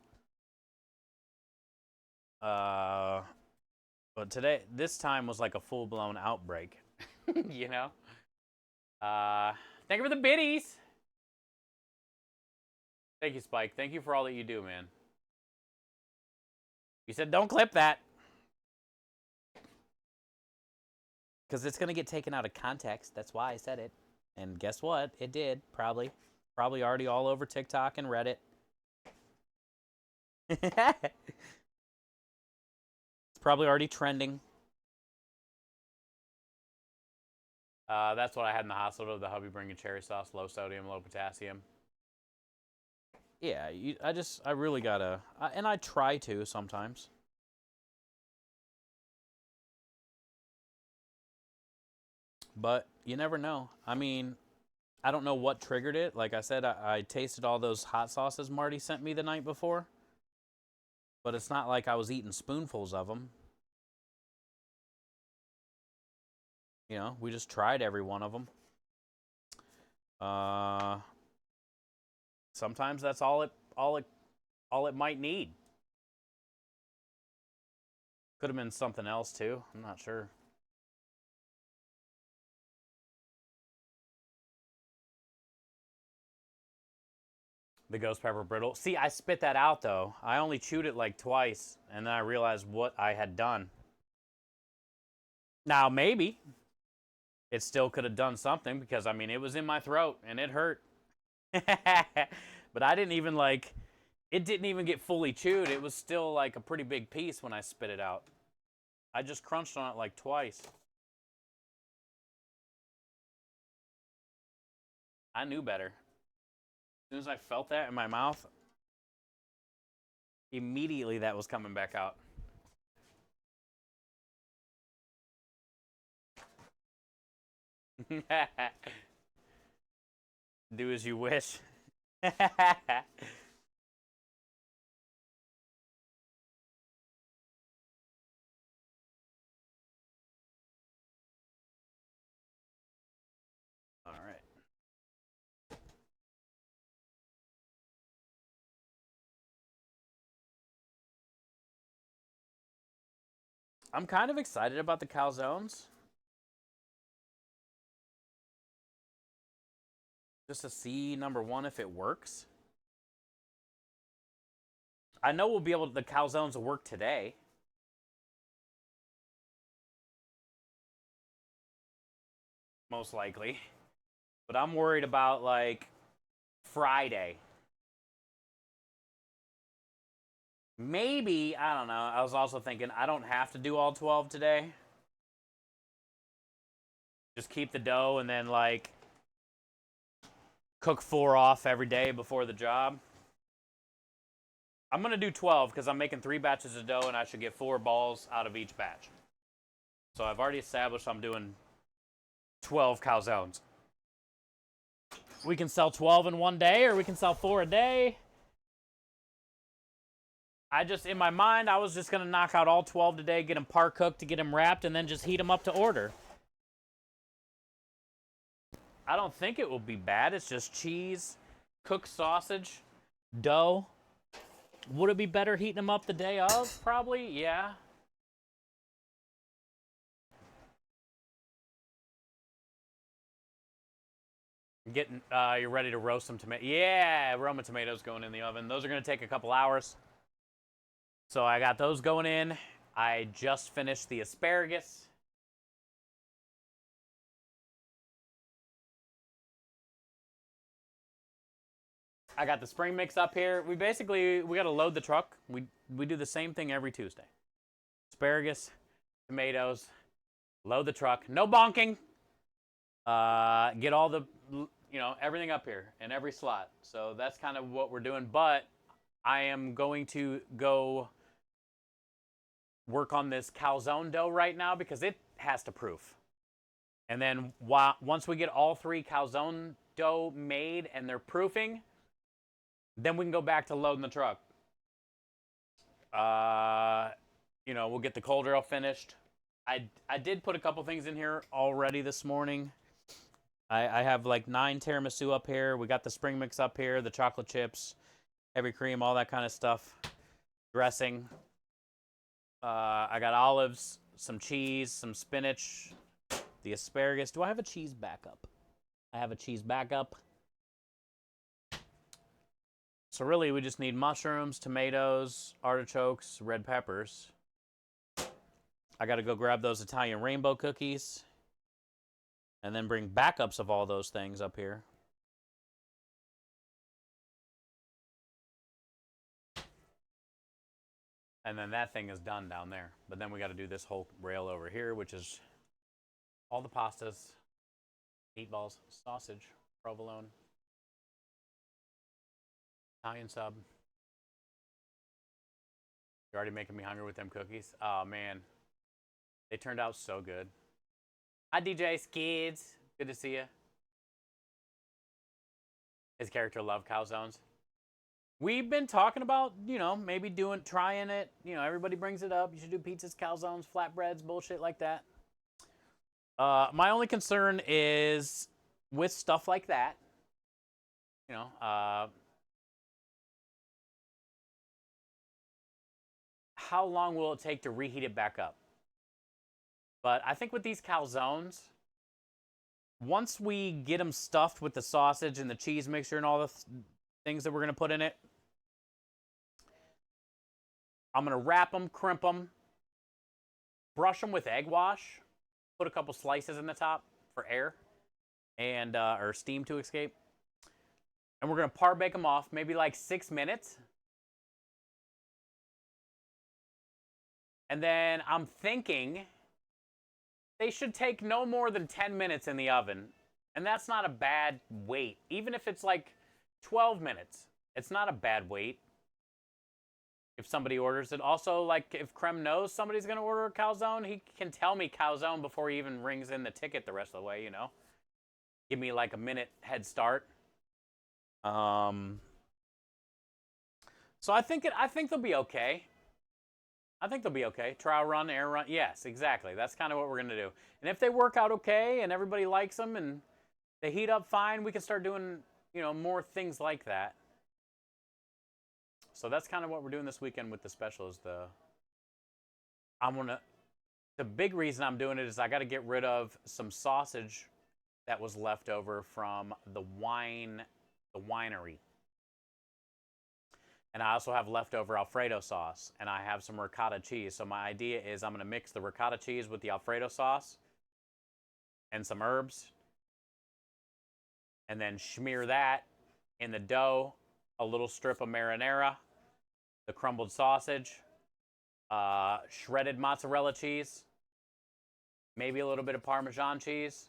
But this time was like a full-blown outbreak, you know? Thank you for the biddies. Thank you, Spike. Thank you for all that you do, man. You said don't clip that. Because it's going to get taken out of context. That's why I said it. And guess what? It did, probably. Probably already all over TikTok and Reddit. It's probably already trending. That's what I had in the hospital. The hubby bringing cherry sauce, low sodium, low potassium. Yeah, I really gotta, and I try to sometimes. But you never know. I mean, I don't know what triggered it. Like I said, I tasted all those hot sauces Marty sent me the night before. But it's not like I was eating spoonfuls of them. You know, we just tried every one of them. Sometimes that's all it might need. Could have been something else too. I'm not sure. The ghost pepper brittle. See, I spit that out though. I only chewed it like twice, and then I realized what I had done. Now maybe it still could have done something because I mean it was in my throat and it hurt. But I didn't even like. It didn't even get fully chewed. It was still like a pretty big piece when I spit it out. I just crunched on it like twice. I knew better. As soon as I felt that in my mouth, immediately that was coming back out. Do as you wish. All right. I'm kind of excited about the calzones. Just to see, number one, if it works. I know we'll be able to, the calzones will work today. Most likely. But I'm worried about, like, Friday. Maybe, I don't know. I was also thinking I don't have to do all 12 today. Just keep the dough and then, like, cook 4 off every day before the job. I'm going to do 12 because I'm making 3 batches of dough and I should get 4 balls out of each batch. So I've already established I'm doing 12 calzones. We can sell 12 in one day, or we can sell 4 a day. In my mind, I was just going to knock out all 12 today, get them par cooked to get them wrapped, and then just heat them up to order. I don't think it will be bad. It's just cheese, cooked sausage, dough. Would it be better heating them up the day of? Probably, yeah. You're ready to roast some tomatoes. Yeah, Roma tomatoes going in the oven. Those are going to take a couple hours. So I got those going in. I just finished the asparagus. I got the spring mix up here. We got to load the truck. We do the same thing every Tuesday. Asparagus, tomatoes, load the truck. No bonking. Get all the, everything up here in every slot. So that's kind of what we're doing. But I am going to go work on this calzone dough right now because it has to proof. And then once we get all 3 calzone dough made and they're proofing, then we can go back to loading the truck. We'll get the cold rail finished. I did put a couple things in here already this morning. I have like 9 tiramisu up here. We got the spring mix up here, the chocolate chips, heavy cream, all that kind of stuff. Dressing. I got olives, some cheese, some spinach, the asparagus. Do I have a cheese backup? I have a cheese backup. So really, we just need mushrooms, tomatoes, artichokes, red peppers. I got to go grab those Italian rainbow cookies and then bring backups of all those things up here. And then that thing is done down there. But then we got to do this whole rail over here, which is all the pastas, meatballs, sausage, provolone, Italian sub. You're already making me hungry with them cookies. Oh, man. They turned out so good. Hi, DJ Skids. Good to see you. His character loved calzones. We've been talking about, maybe trying it. Everybody brings it up. You should do pizzas, calzones, flatbreads, bullshit like that. My only concern is with stuff like that, how long will it take to reheat it back up? But I think with these calzones, once we get them stuffed with the sausage and the cheese mixture and all the things that we're going to put in it, I'm going to wrap them, crimp them, brush them with egg wash, put a couple slices in the top for air and or steam to escape. And we're going to par bake them off, maybe like 6 minutes. And then I'm thinking they should take no more than 10 minutes in the oven. And that's not a bad wait. Even if it's like 12 minutes, it's not a bad wait. If somebody orders it. Also, like, if Krem knows somebody's going to order a calzone, he can tell me calzone before he even rings in the ticket the rest of the way, Give me like a minute head start. So I think they'll be okay. Trial run, air run. Yes, exactly. That's kind of what we're going to do. And if they work out okay and everybody likes them and they heat up fine, we can start doing, more things like that. So that's kind of what we're doing this weekend with the specials. The big reason I'm doing it is I got to get rid of some sausage that was left over from the winery. And I also have leftover Alfredo sauce, and I have some ricotta cheese. So my idea is I'm going to mix the ricotta cheese with the Alfredo sauce and some herbs, and then smear that in the dough, a little strip of marinara, the crumbled sausage, shredded mozzarella cheese, maybe a little bit of Parmesan cheese,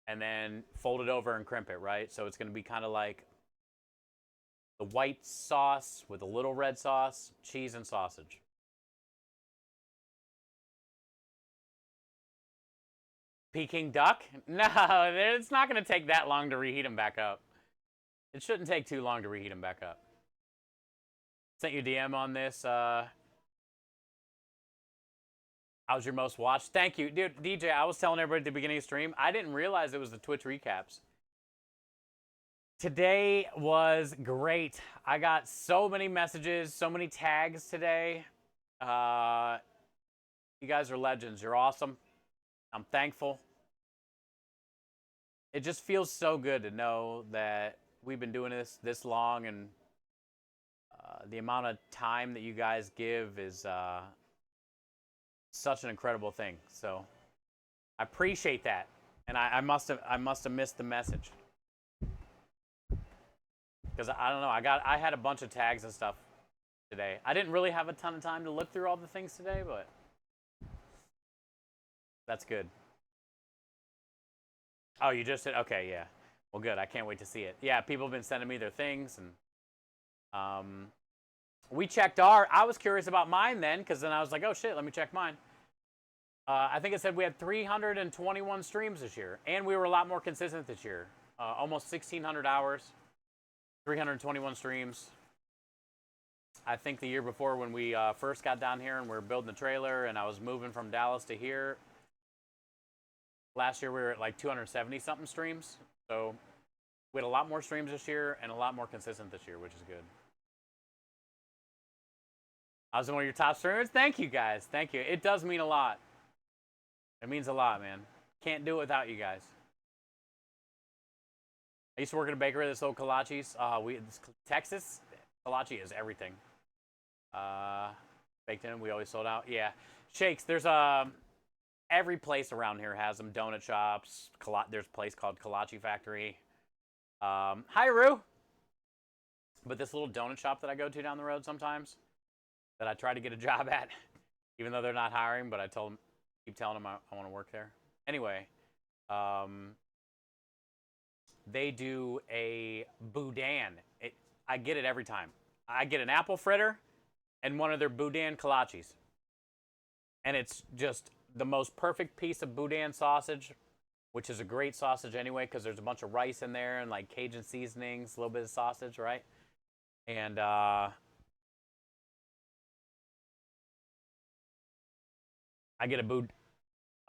and then fold it over and crimp it, right? So it's going to be kind of like the white sauce with a little red sauce, cheese, and sausage. Peking duck? No, it's not going to take that long to reheat them back up. It shouldn't take too long to reheat them back up. Sent you a DM on this. How's your most watched? Thank you. Dude, DJ, I was telling everybody at the beginning of the stream, I didn't realize it was the Twitch recaps. Today was great. I got so many messages, so many tags today. You guys are legends. You're awesome. I'm thankful. It just feels so good to know that we've been doing this long, and the amount of time that you guys give is such an incredible thing. So I appreciate that, and I must have missed the message, because I don't know. I had a bunch of tags and stuff today. I didn't really have a ton of time to look through all the things today, but that's good. Oh, you just said, okay, yeah. Well, good. I can't wait to see it. Yeah, people have been sending me their things, and we checked I was curious about mine then, because then I was like, oh shit, let me check mine. I think it said we had 321 streams this year, and we were a lot more consistent this year. Almost 1,600 hours, 321 streams. I think the year before, when we first got down here and we were building the trailer, and I was moving from Dallas to here, last year we were at like 270 something streams. So we had a lot more streams this year and a lot more consistent this year, which is good. I was one of your top streamers. Thank you guys. Thank you. It does mean a lot. It means a lot, man. Can't do it without you guys. I used to work at a bakery that sold kolaches. Texas, kolache is everything. Baked in, we always sold out. Yeah. Shakes, there's every place around here has them. Donut shops. There's a place called Kolache Factory. Hi, Rue. But this little donut shop that I go to down the road sometimes, that I try to get a job at, even though they're not hiring, but I keep telling them I want to work there. Anyway, they do a boudin. I get it every time. I get an apple fritter and one of their boudin kolaches. And it's just the most perfect piece of boudin sausage, which is a great sausage anyway, because there's a bunch of rice in there and like Cajun seasonings, a little bit of sausage, right? And I get a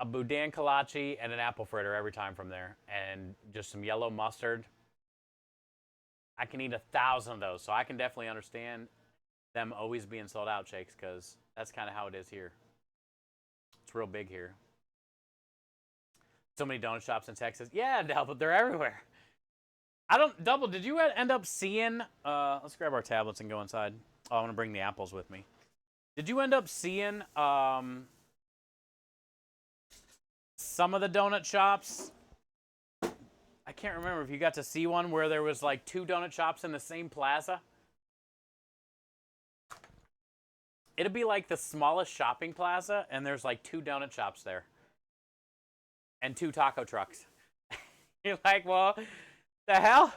boudin kolache and an apple fritter every time from there, and just some yellow mustard. I can eat 1,000 of those, so I can definitely understand them always being sold out, Shakes, because that's kind of how it is here. It's real big here. So many donut shops in Texas. Yeah, Double, they're everywhere. Double, did you end up seeing, let's grab our tablets and go inside. Oh, I want to bring the apples with me. Did you end up seeing some of the donut shops? I can't remember if you got to see one where there was like 2 donut shops in the same plaza. It'd be like the smallest shopping plaza, and there's like 2 donut shops there. And 2 taco trucks. You're like, well, the hell?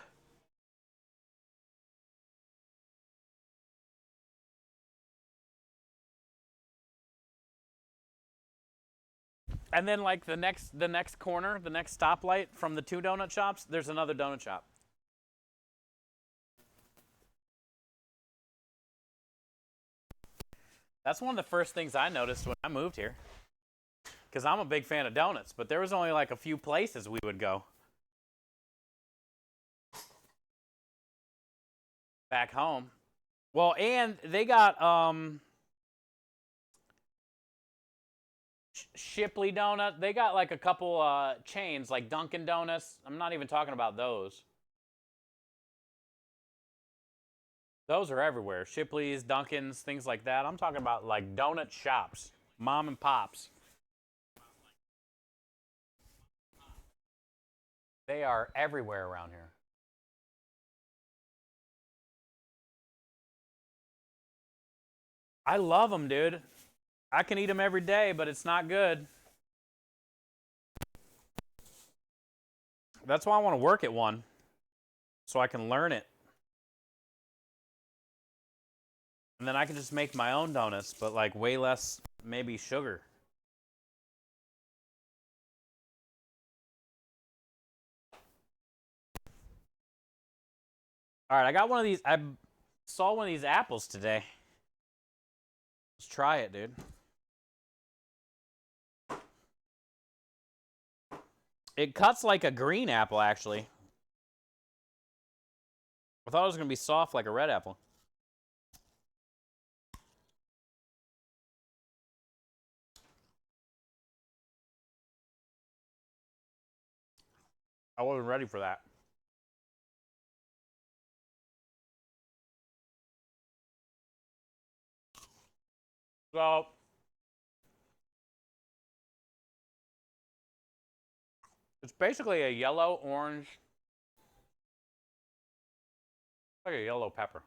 And then like the next corner, the next stoplight from the 2 donut shops, there's another donut shop. That's one of the first things I noticed when I moved here. Because I'm a big fan of donuts, but there was only like a few places we would go. Back home. Well, and they got Shipley Donut. They got like a couple chains, like Dunkin' Donuts. I'm not even talking about those. Those are everywhere. Shipley's, Dunkin's, things like that. I'm talking about like donut shops, mom and pops. They are everywhere around here. I love them, dude. I can eat them every day, but it's not good. That's why I want to work at one, so I can learn it. And then I can just make my own donuts, but like way less, maybe sugar. All right, I got one of these. I saw one of these apples today. Let's try it, dude. It cuts like a green apple, actually. I thought it was going to be soft like a red apple. I wasn't ready for that. So, it's basically a yellow, orange, like a yellow pepper.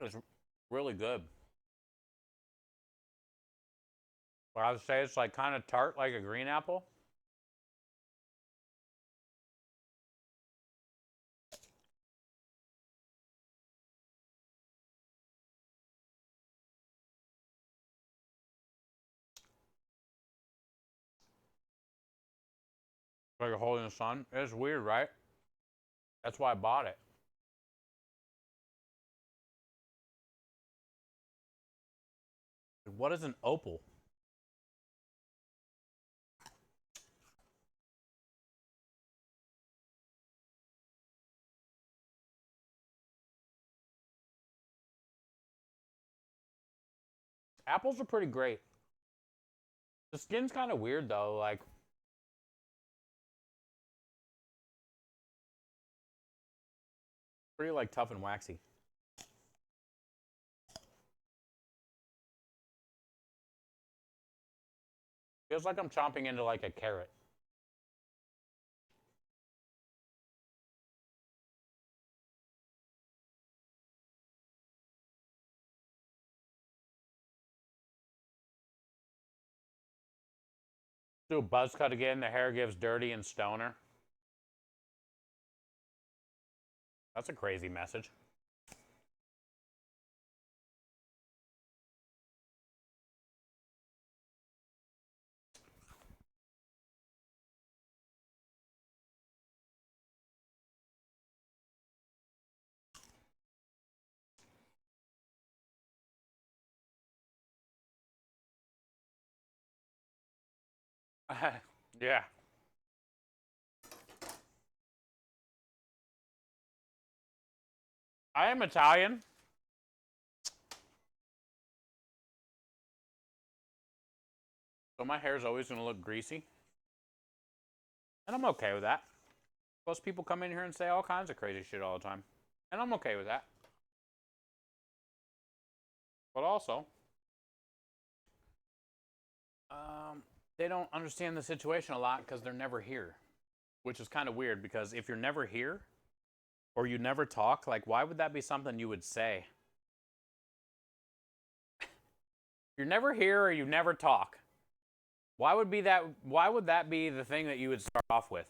It's really good. But I would say it's like kind of tart like a green apple. Like a hole in the sun. It's weird, right? That's why I bought it. What is an opal? Apples are pretty great. The skin's kind of weird though, like pretty like tough and waxy. Feels like I'm chomping into like a carrot. Do a buzz cut again. The hair gives dirty and stoner. That's a crazy message. Yeah. I am Italian. So my hair is always going to look greasy. And I'm okay with that. Most people come in here and say all kinds of crazy shit all the time. And I'm okay with that. But also, they don't understand the situation a lot because they're never here. Which is kind of weird because if you're never here or you never talk, like why would that be something you would say? You're never here or you never talk. Why would that be the thing that you would start off with?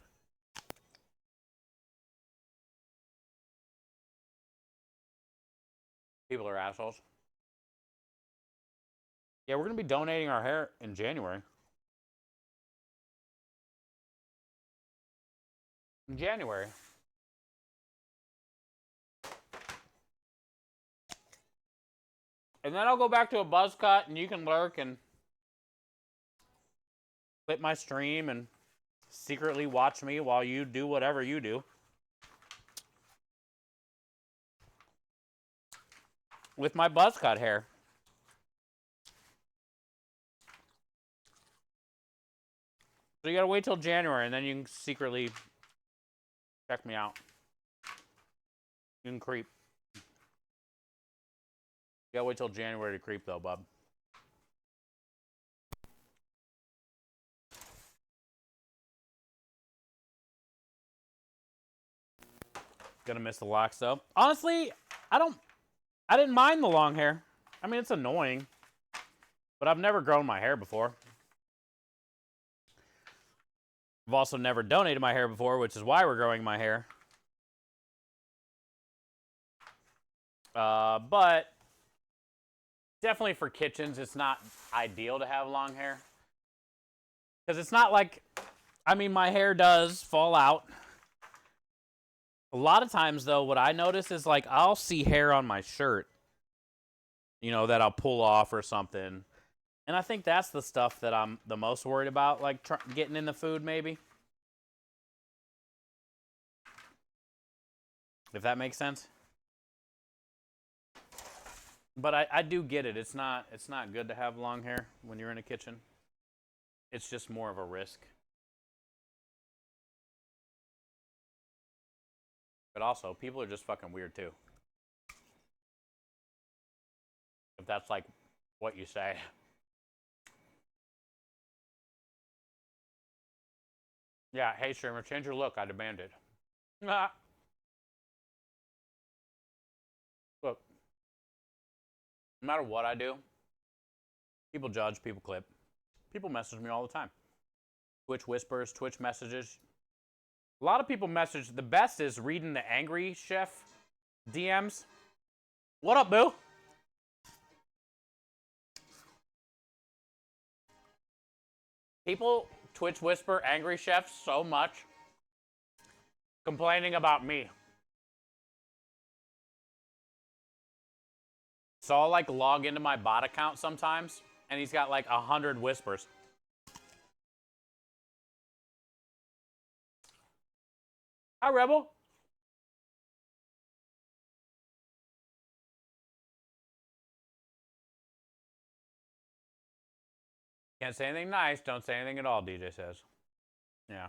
People are assholes. Yeah, we're going to be donating our hair in January. In January. And then I'll go back to a buzz cut and you can lurk and clip my stream and secretly watch me while you do whatever you do. With my buzz cut hair. So you gotta wait till January and then you can secretly check me out. You can creep. You gotta wait till January to creep though, bub. Gonna miss the locks though. Honestly, I didn't mind the long hair. I mean, it's annoying. But I've never grown my hair before. I've also never donated my hair before, which is why we're growing my hair. But Definitely for kitchens, it's not ideal to have long hair. Because it's not like, I mean, my hair does fall out. A lot of times, though, what I notice is like I'll see hair on my shirt, you know, that I'll pull off or something. And I think that's the stuff that I'm the most worried about, like getting in the food, maybe. If that makes sense. But I do get it. It's not good to have long hair when you're in a kitchen. It's just more of a risk. But also, people are just fucking weird too. If that's like what you say. Yeah, hey streamer, change your look. I demand it. Look, no matter what I do, people judge, people clip. People message me all the time. Twitch whispers, Twitch messages. A lot of people message. The best is reading the angry chef DMs. What up, boo? People Twitch whisper angry chefs so much, complaining about me. So I'll like log into my bot account sometimes, and he's got like 100 whispers. Hi, Rebel. Can't say anything nice, don't say anything at all, DJ says. Yeah.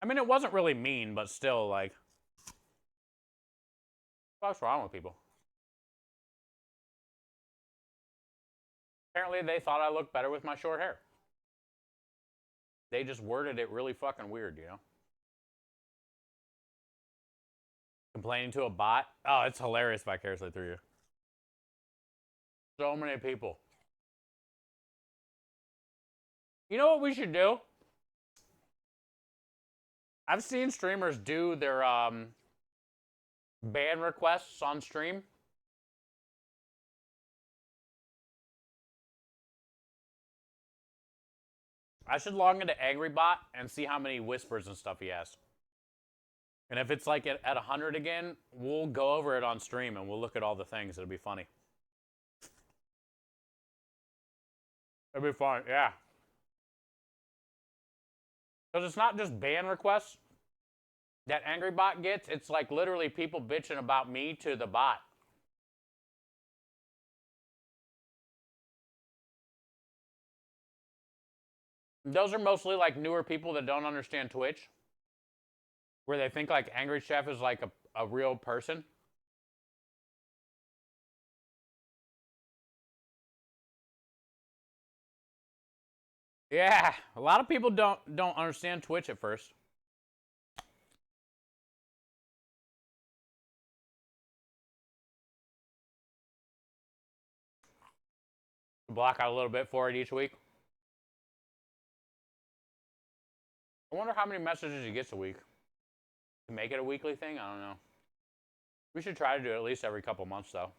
I mean, it wasn't really mean, but still, like, what's wrong with people? Apparently, they thought I looked better with my short hair. They just worded it really fucking weird, you know? Complaining to a bot? Oh, it's hilarious vicariously through you. So many people. You know what we should do? I've seen streamers do their ban requests on stream. I should log into AngryBot and see how many whispers and stuff he has. And if it's like at 100 again, we'll go over it on stream and we'll look at all the things. It'll be funny. It'll be fun, yeah. Because it's not just ban requests that AngryBot gets. It's like literally people bitching about me to the bot. Those are mostly like newer people that don't understand Twitch, where they think like Angry Chef is like a real person. Yeah, a lot of people don't understand Twitch at first. Block out a little bit for it each week. I wonder how many messages he gets a week. To make it a weekly thing, I don't know. We should try to do it at least every couple months, though.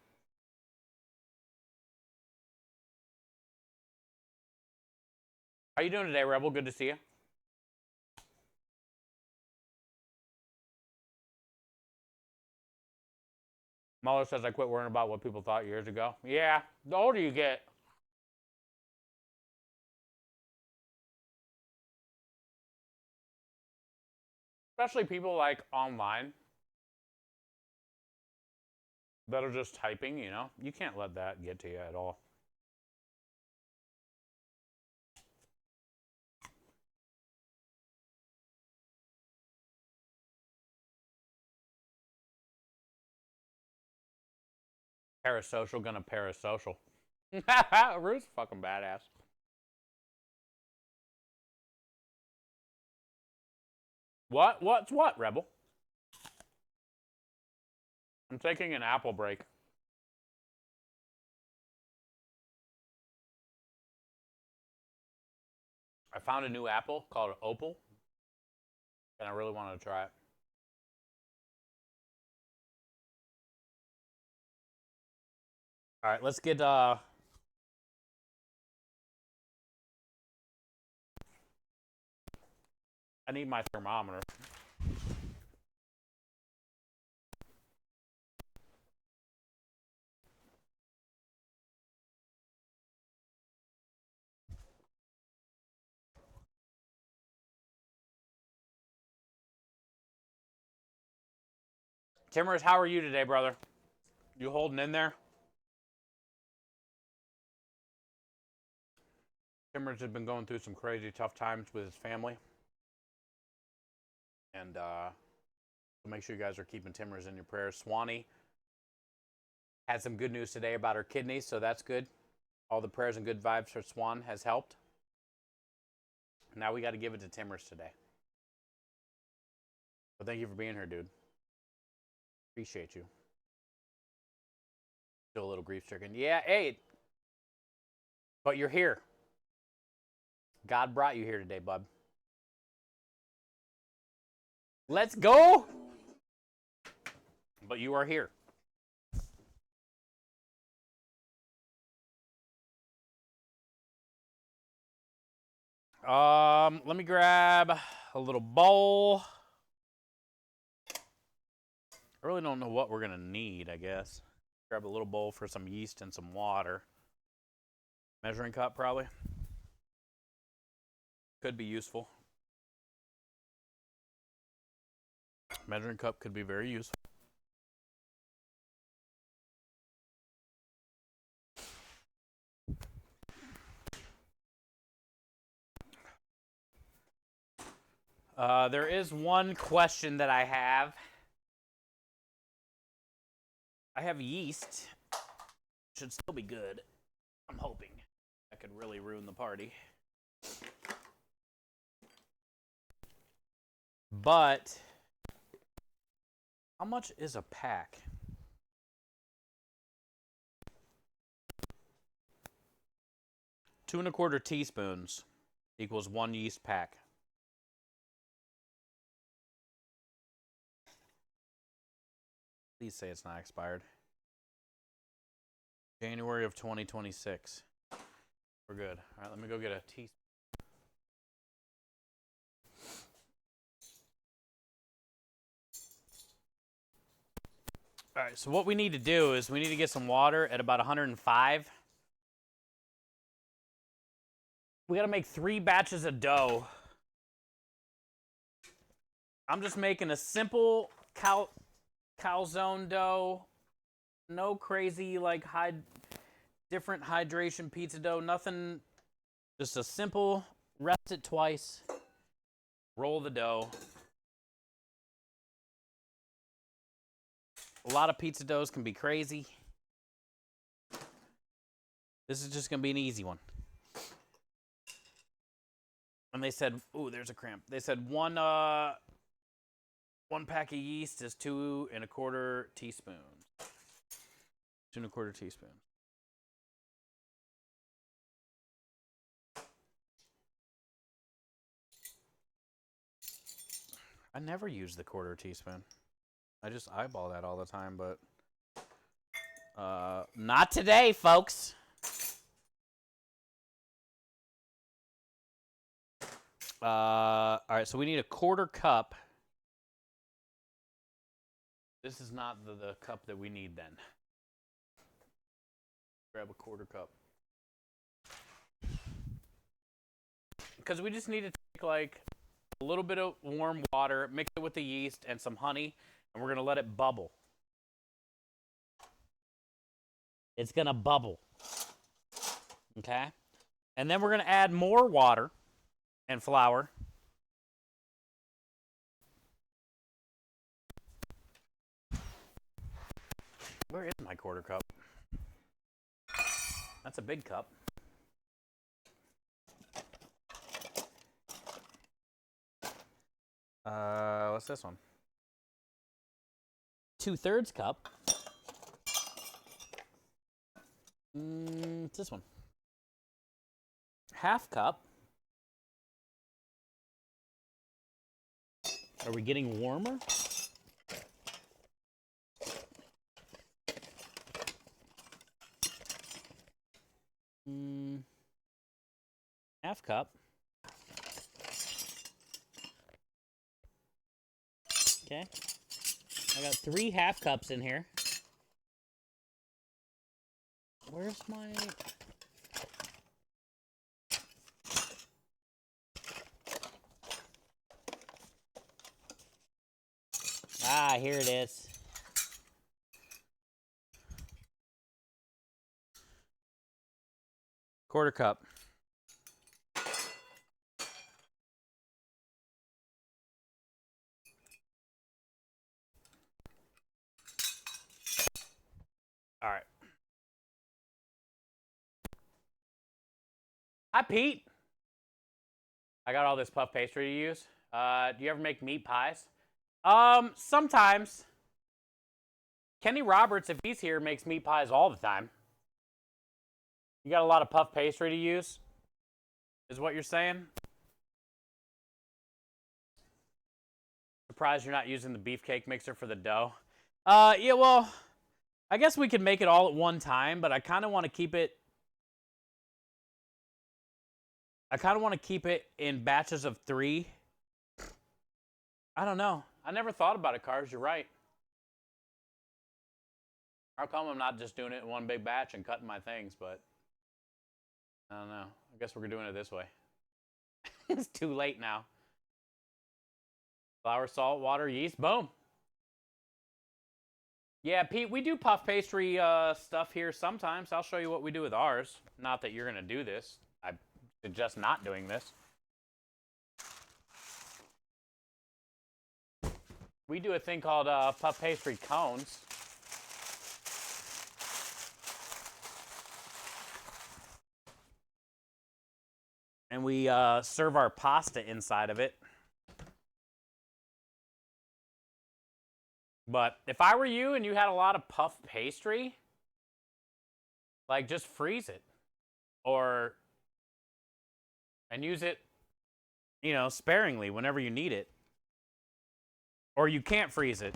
How you doing today, Rebel? Good to see you. Mueller says I quit worrying about what people thought years ago. Yeah, the older you get. Especially people like online that are just typing, you know? You can't let that get to you at all. Parasocial gonna parasocial. Ruth's fucking badass. What? What's what, Rebel? I'm taking an apple break. I found a new apple called Opal, and I really wanted to try it. All right, let's get I need my thermometer. Timbers, how are you today, brother? You holding in there? Timbers has been going through some crazy tough times with his family. And so make sure you guys are keeping Timbers in your prayers. Swanee had some good news today about her kidneys, so that's good. All the prayers and good vibes for Swan has helped. Now we got to give it to Timbers today. But thank you for being here, dude. Appreciate you. Still a little grief-stricken. Yeah, hey. But you're here. God brought you here today, bub. Let's go. But you are here. Let me grab a little bowl. I really don't know what we're going to need, I guess. Grab a little bowl for some yeast and some water. Measuring cup, probably. Could be useful. Measuring cup could be very useful. There is one question that I have. I have yeast. Should still be good. I'm hoping. That could really ruin the party. But how much is a pack? Two and a quarter teaspoons equals one yeast pack. Please say it's not expired. January of 2026. We're good. All right, let me go get a teaspoon. All right, so what we need to do is we need to get some water at about 105. We got to make 3 batches of dough. I'm just making a simple calzone dough. No crazy like different hydration pizza dough. Nothing. Just a simple rest it twice. Roll the dough. A lot of pizza doughs can be crazy. This is just going to be an easy one. And they said, ooh, there's a cramp. They said one pack of yeast is 2 1/4 teaspoons. 2 1/4 teaspoons. I never use the 1/4 teaspoon. I just eyeball that all the time, but not today, folks. All right, so we need a 1/4 cup. This is not the cup that we need then. Grab a 1/4 cup. Because we just need to take like a little bit of warm water, mix it with the yeast and some honey, and we're going to let it bubble. It's going to bubble. Okay? And then we're going to add more water and flour. Where is my 1/4 cup? That's a big cup. What's this one? 2/3 cup. It's this one. 1/2 cup. Are we getting warmer? Half cup. Okay. I got 3 half cups in here. Where's my... Ah, here it is. Quarter cup. All right. Hi, Pete. I got all this puff pastry to use. Do you ever make meat pies? Sometimes. Kenny Roberts, if he's here, makes meat pies all the time. You got a lot of puff pastry to use, is what you're saying? Surprised you're not using the beefcake mixer for the dough. Yeah, well, I guess we could make it all at one time, but I kind of want to keep it... in batches of 3. I don't know. I never thought about it, Cars. You're right. How come I'm not just doing it in one big batch and cutting my things, but... I don't know. I guess we're doing it this way. It's too late now. Flour, salt, water, yeast. Boom. Yeah, Pete, we do puff pastry stuff here sometimes. I'll show you what we do with ours. Not that you're going to do this. I suggest not doing this. We do a thing called puff pastry cones. And we serve our pasta inside of it. But if I were you and you had a lot of puff pastry, like just freeze it. And use it, you know, sparingly whenever you need it. Or you can't freeze it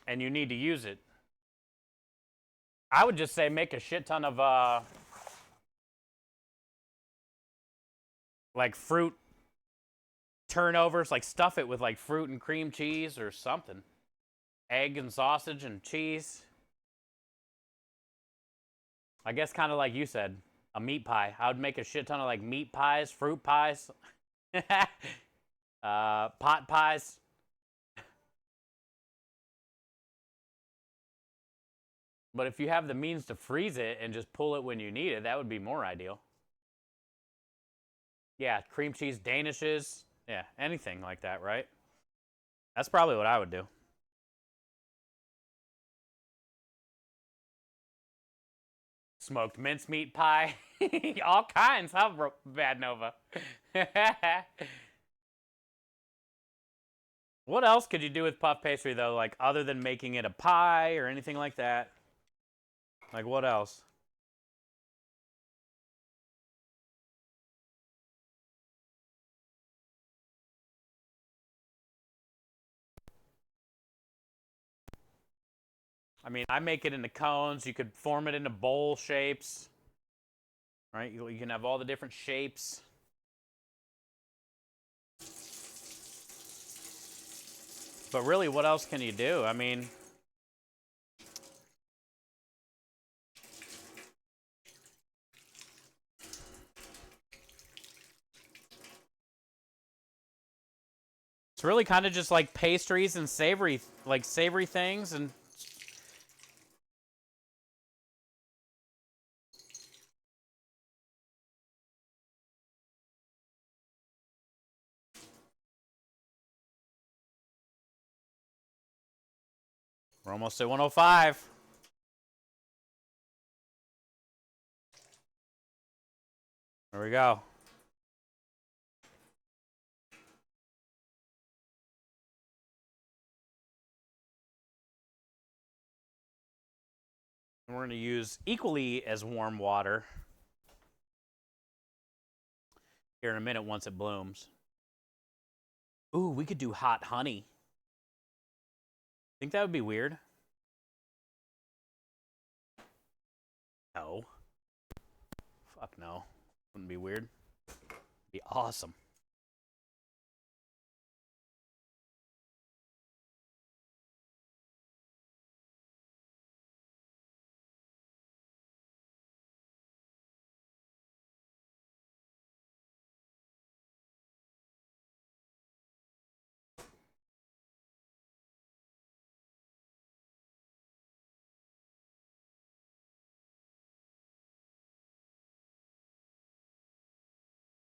and you need to use it. I would just say make a shit ton of like fruit turnovers, like stuff it with like fruit and cream cheese or something. Egg and sausage and cheese. I guess kind of like you said, a meat pie. I would make a shit ton of like meat pies, fruit pies, pot pies. But if you have the means to freeze it and just pull it when you need it, that would be more ideal. Yeah, cream cheese danishes. Yeah, anything like that, right? That's probably what I would do. Smoked mincemeat pie. All kinds, huh, Bad Nova? What else could you do with puff pastry, though, like other than making it a pie or anything like that? Like, what else? I mean, I make it into cones. You could form it into bowl shapes. Right? You can have all the different shapes. But really, what else can you do? I mean... It's really kind of just like pastries and savory things and... We're almost at 105. There we go. And we're going to use equally as warm water here in a minute once it blooms. Ooh, we could do hot honey. Think that would be weird? No. Fuck no. Wouldn't be weird. Be awesome.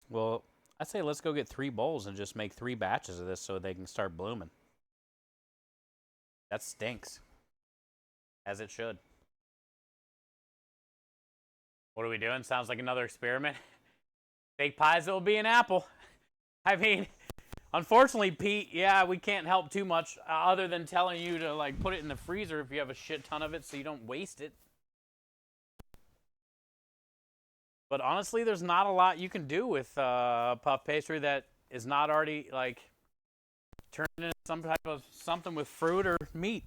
Well, I say let's go get 3 bowls and just make 3 batches of this so they can start blooming. That stinks. As it should. What are we doing? Sounds like another experiment. Fake pies that will be an apple. I mean, unfortunately, Pete, yeah, we can't help too much other than telling you to like put it in the freezer if you have a shit ton of it so you don't waste it. But honestly, there's not a lot you can do with puff pastry that is not already like turned into some type of something with fruit or meat.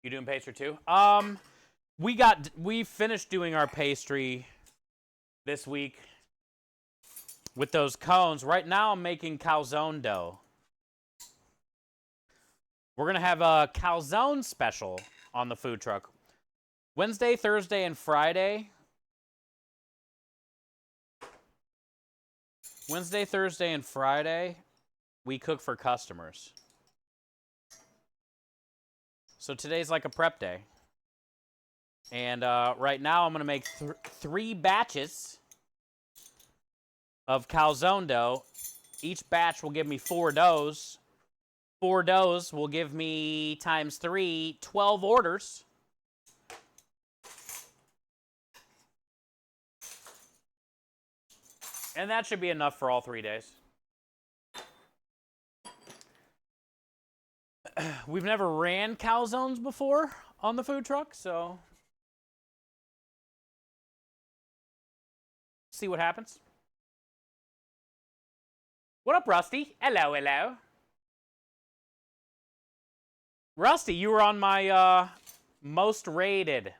You doing pastry too? We finished doing our pastry this week with those cones. Right now I'm making calzone dough. We're going to have a calzone special on the food truck. Wednesday, Thursday, and Friday. Wednesday, Thursday, and Friday, we cook for customers. So today's like a prep day. And right now I'm going to make 3 batches of calzone dough. Each batch will give me 4 doughs. 4 doughs will give me times 3, 12 orders. And that should be enough for all 3 days. We've never ran calzones before on the food truck, so see what happens. What up, Rusty? Hello, hello. Rusty, you were on my most rated.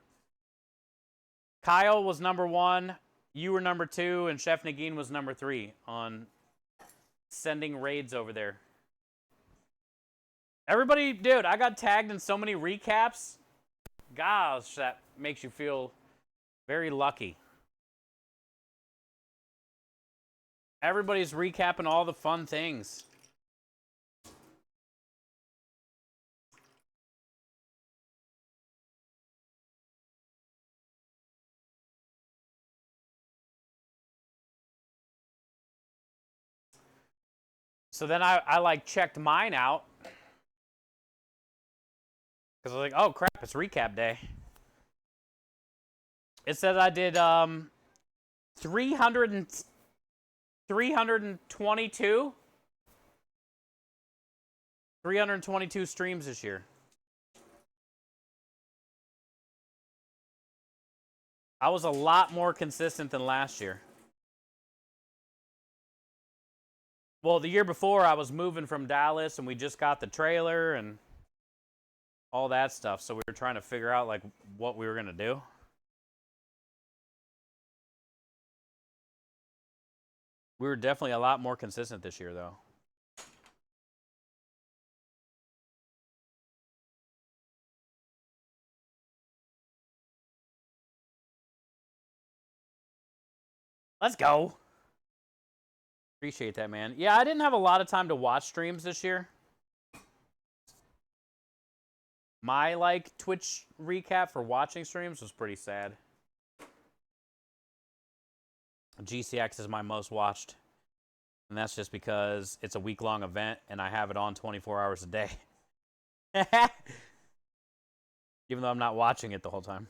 Kyle was number 1, you were number 2, and Chef Nagin was number 3 on sending raids over there. Everybody, dude, I got tagged in so many recaps. Gosh, that makes you feel very lucky. Everybody's recapping all the fun things. So then I like checked mine out. Because I was like, oh crap, it's recap day. It said I did 322 streams this year. I was a lot more consistent than last year. Well, the year before I was moving from Dallas and we just got the trailer and all that stuff. So we were trying to figure out like what we were going to do. We were definitely a lot more consistent this year though. Let's go. Appreciate that, man. Yeah, I didn't have a lot of time to watch streams this year. My like Twitch recap for watching streams was pretty sad. GCX is my most watched. And that's just because it's a week-long event and I have it on 24 hours a day. Even though I'm not watching it the whole time.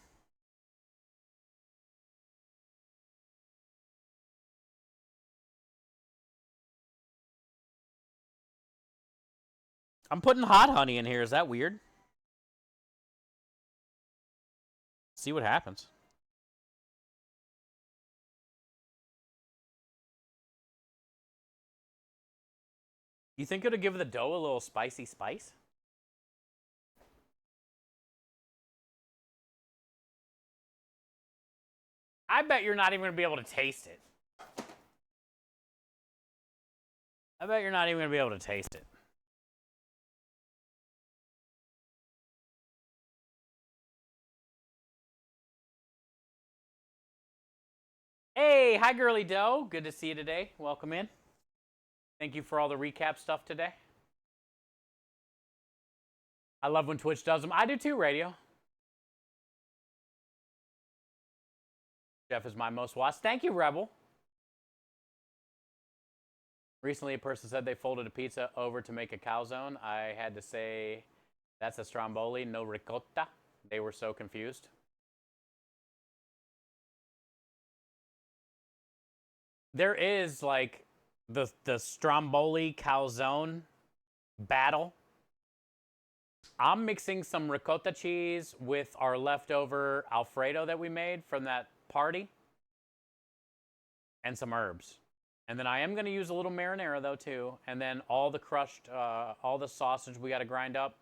I'm putting hot honey in here. Is that weird? See what happens. You think it'll give the dough a little spicy spice? I bet you're not even going to be able to taste it. I bet you're not even going to be able to taste it. Hey, hi, Girly Doe. Good to see you today. Welcome in. Thank you for all the recap stuff today. I love when Twitch does them. I do too, Radio. Jeff is my most watched. Thank you, Rebel. Recently, a person said they folded a pizza over to make a calzone. I had to say, that's a stromboli, no ricotta. They were so confused. There is like the stromboli calzone battle. I'm mixing some ricotta cheese with our leftover Alfredo that we made from that party and some herbs. And then I am going to use a little marinara though too. And then all the crushed, all the sausage we got to grind up.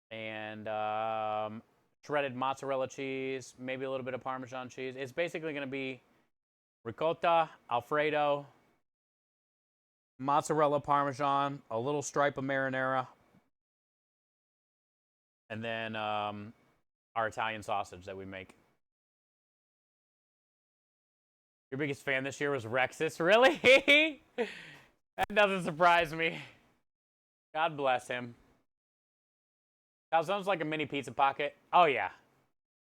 And shredded mozzarella cheese, maybe a little bit of Parmesan cheese. It's basically going to be ricotta, Alfredo, mozzarella, Parmesan, a little stripe of marinara, and then our Italian sausage that we make. Your biggest fan this year was Rexus? Really? That doesn't surprise me. God bless him. Calzone's like a mini pizza pocket. Oh, yeah.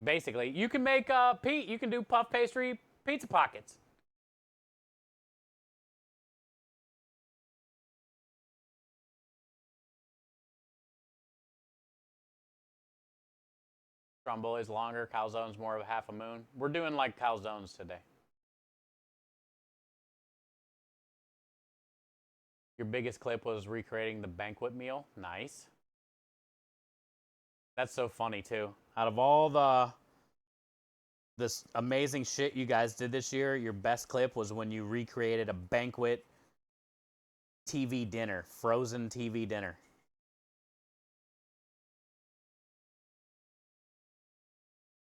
Basically. You can make, Pete, you can do puff pastry pizza pockets. Stromboli's longer. Calzone's more of a half a moon. We're doing like calzones today. Your biggest clip was recreating the banquet meal. Nice. That's so funny too. Out of all this amazing shit you guys did this year, your best clip was when you recreated a banquet TV dinner, frozen TV dinner.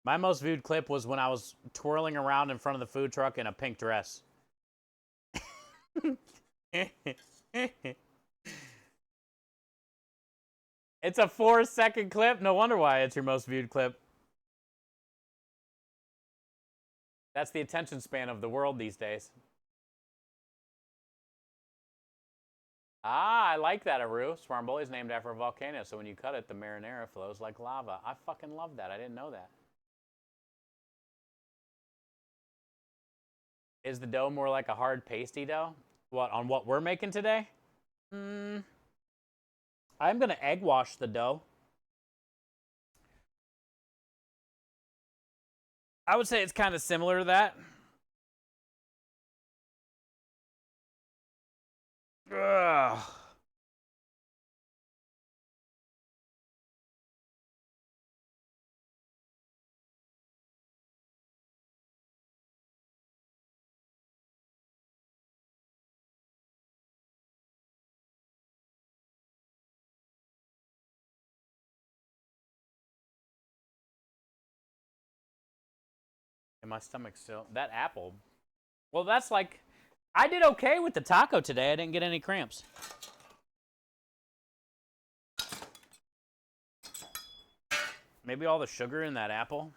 My most viewed clip was when I was twirling around in front of the food truck in a pink dress. It's a 4-second clip. No wonder why it's your most viewed clip. That's the attention span of the world these days. Ah, I like that, Aru. Stromboli is named after a volcano, so when you cut it, the marinara flows like lava. I fucking love that. I didn't know that. Is the dough more like a hard pasty dough? What, on what we're making today? I'm going to egg wash the dough. I would say it's kind of similar to that. Ugh. And my stomach's still... That apple... Well, that's like... I did okay with the taco today. I didn't get any cramps. Maybe all the sugar in that apple.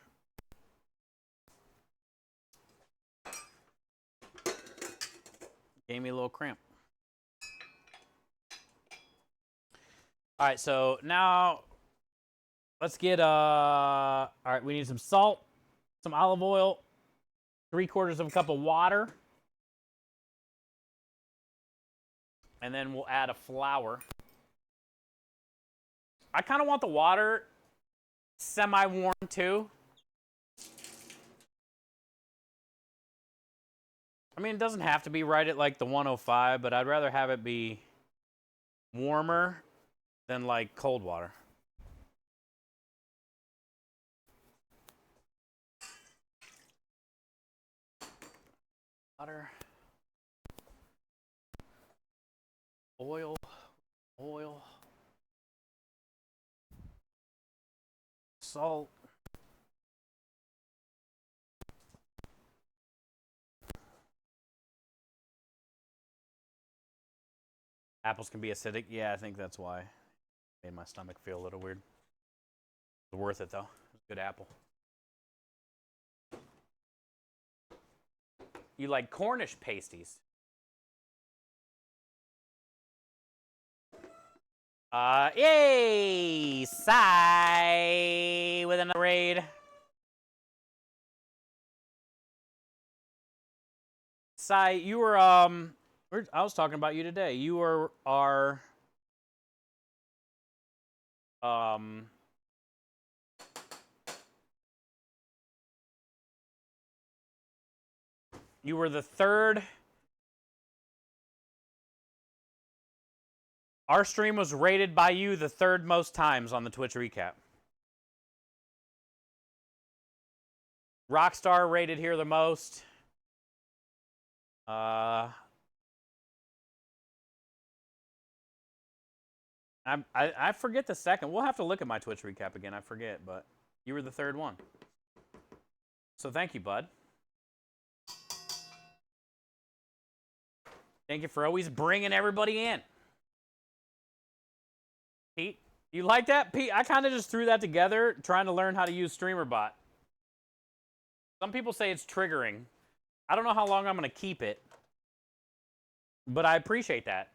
Gave me a little cramp. All right, so now let's get... All right, we need some salt, some olive oil, 3/4 of a cup of water. And then we'll add a flour. I kind of want the water semi-warm too. I mean, it doesn't have to be right at like the 105, but I'd rather have it be warmer than like cold water. Water. Oil. Oil. Salt. Apples can be acidic. Yeah, I think that's why. Made my stomach feel a little weird. It's worth it though. It's a good apple. You like Cornish pasties? Yay! Sai with another raid. Sai, you were I was talking about you today. You were our you were the third. Our stream was rated by you the third most times on the Twitch recap. Rockstar rated here the most. I forget the second. We'll have to look at my Twitch recap again. I forget, but you were the third one. So thank you, bud. Thank you for always bringing everybody in. Pete, you like that? Pete, I kind of just threw that together trying to learn how to use StreamerBot. Some people say it's triggering. I don't know how long I'm going to keep it, but I appreciate that.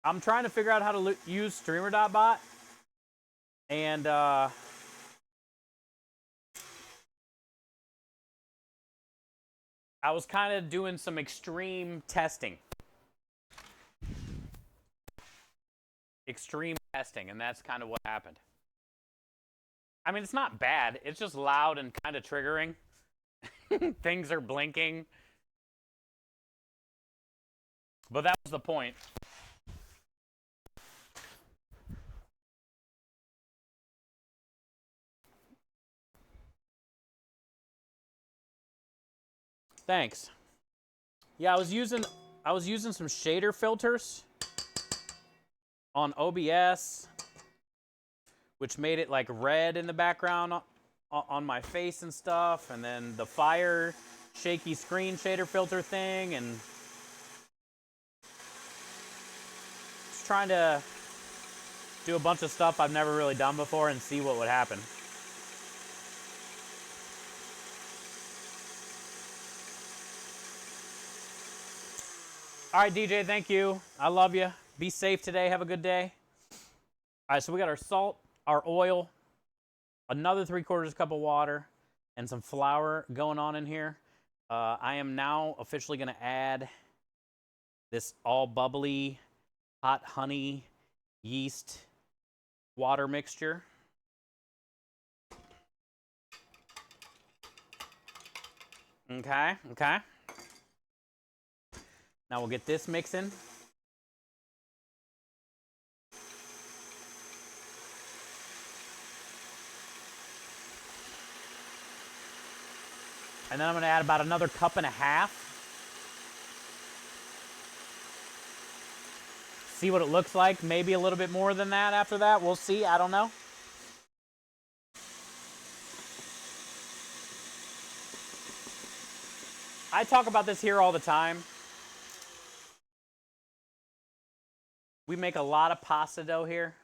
I'm trying to figure out how to use StreamerBot, and I was kind of doing some extreme testing. And that's kind of what happened. I mean, it's not bad. It's just loud and kind of triggering. Things are blinking. But that was the point. Thanks. Yeah, I was using some shader filters on OBS, which made it like red in the background on my face and stuff, and then the fire shaky screen shader filter thing, and just trying to do a bunch of stuff I've never really done before and see what would happen. All right, DJ, thank you. I love you. Be safe today. Have a good day. All right, so we got our salt, our oil, another 3/4 cup of water, and some flour going on in here. I am now officially going to add this all bubbly, hot honey, yeast, water mixture. Okay. Now we'll get this mixing. And then I'm going to add about another 1.5 cups. See what it looks like. Maybe a little bit more than that after that. We'll see. I don't know. I talk about this here all the time. We make a lot of pasta dough here.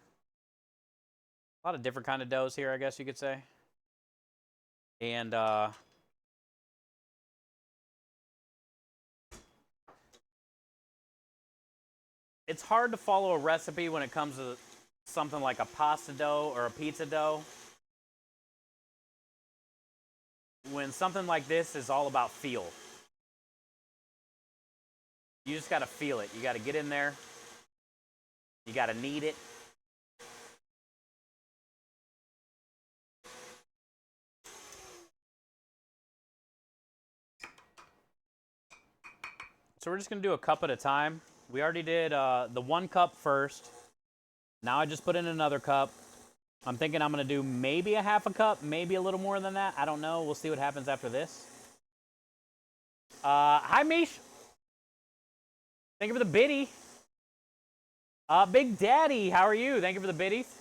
A lot of different kind of doughs here, I guess you could say. And it's hard to follow a recipe when it comes to something like a pasta dough or a pizza dough. When something like this is all about feel. You just got to feel it. You got to get in there. You got to knead it. So we're just going to do a cup at a time. We already did the 1 cup first. Now I just put in another cup. I'm thinking I'm going to do maybe a 1/2 cup, maybe a little more than that. I don't know. We'll see what happens after this. Hi, Mish. Thank you for the biddy. Big Daddy, how are you? Thank you for the biddies.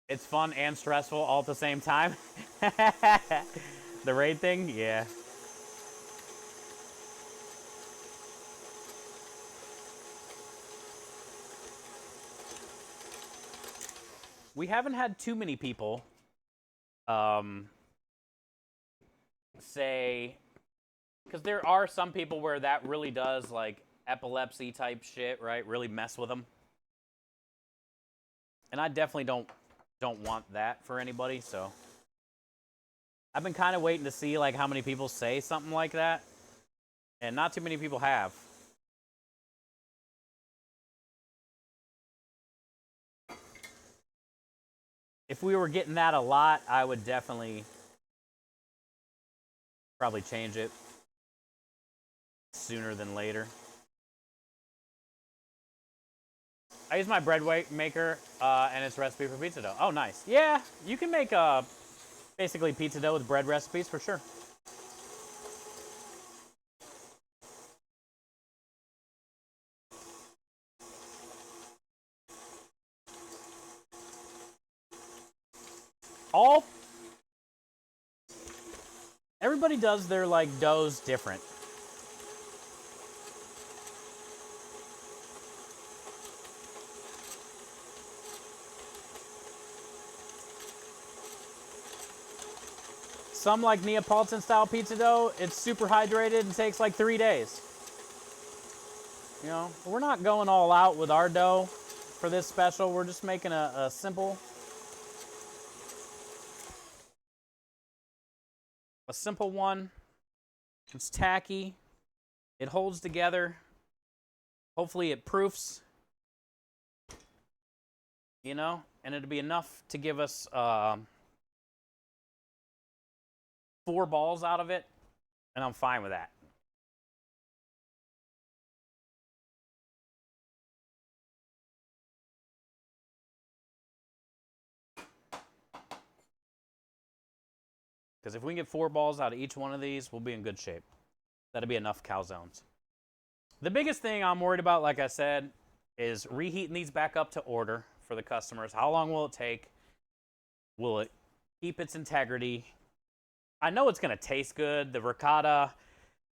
It's fun and stressful all at the same time. The raid thing? Yeah. We haven't had too many people say, because there are some people where that really does like epilepsy type shit, right? Really mess with them. And I definitely don't want that for anybody, so I've been kind of waiting to see like how many people say something like that. And not too many people have. If we were getting that a lot, I would definitely probably change it sooner than later. I use my bread maker and its recipe for pizza dough. Oh, nice. Yeah, you can make basically pizza dough with bread recipes for sure. Everybody does their like doughs different. Some like Neapolitan style pizza dough, it's super hydrated and takes like 3 days. You know, we're not going all out with our dough for this special. We're just making a simple one. It's tacky. It holds together. Hopefully it proofs. You know, and it'll be enough to give us 4 balls out of it, and I'm fine with that. Because if we can get 4 balls out of each one of these, we'll be in good shape. That'll be enough calzones. The biggest thing I'm worried about, like I said, is reheating these back up to order for the customers. How long will it take? Will it keep its integrity? I know it's going to taste good. The ricotta,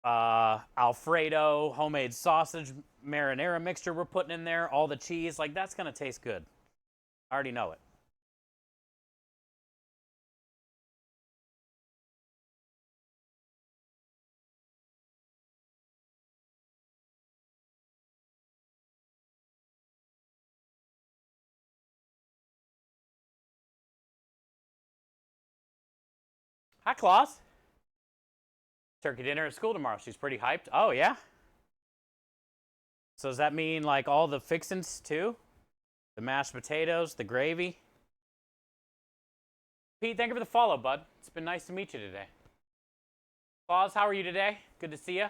Alfredo, homemade sausage, marinara mixture we're putting in there, all the cheese, like that's going to taste good. I already know it. Hi, Claus. Turkey dinner at school tomorrow. She's pretty hyped. Oh, yeah? So does that mean like all the fixins too? The mashed potatoes, the gravy? Pete, thank you for the follow, bud. It's been nice to meet you today. Claus, how are you today? Good to see you.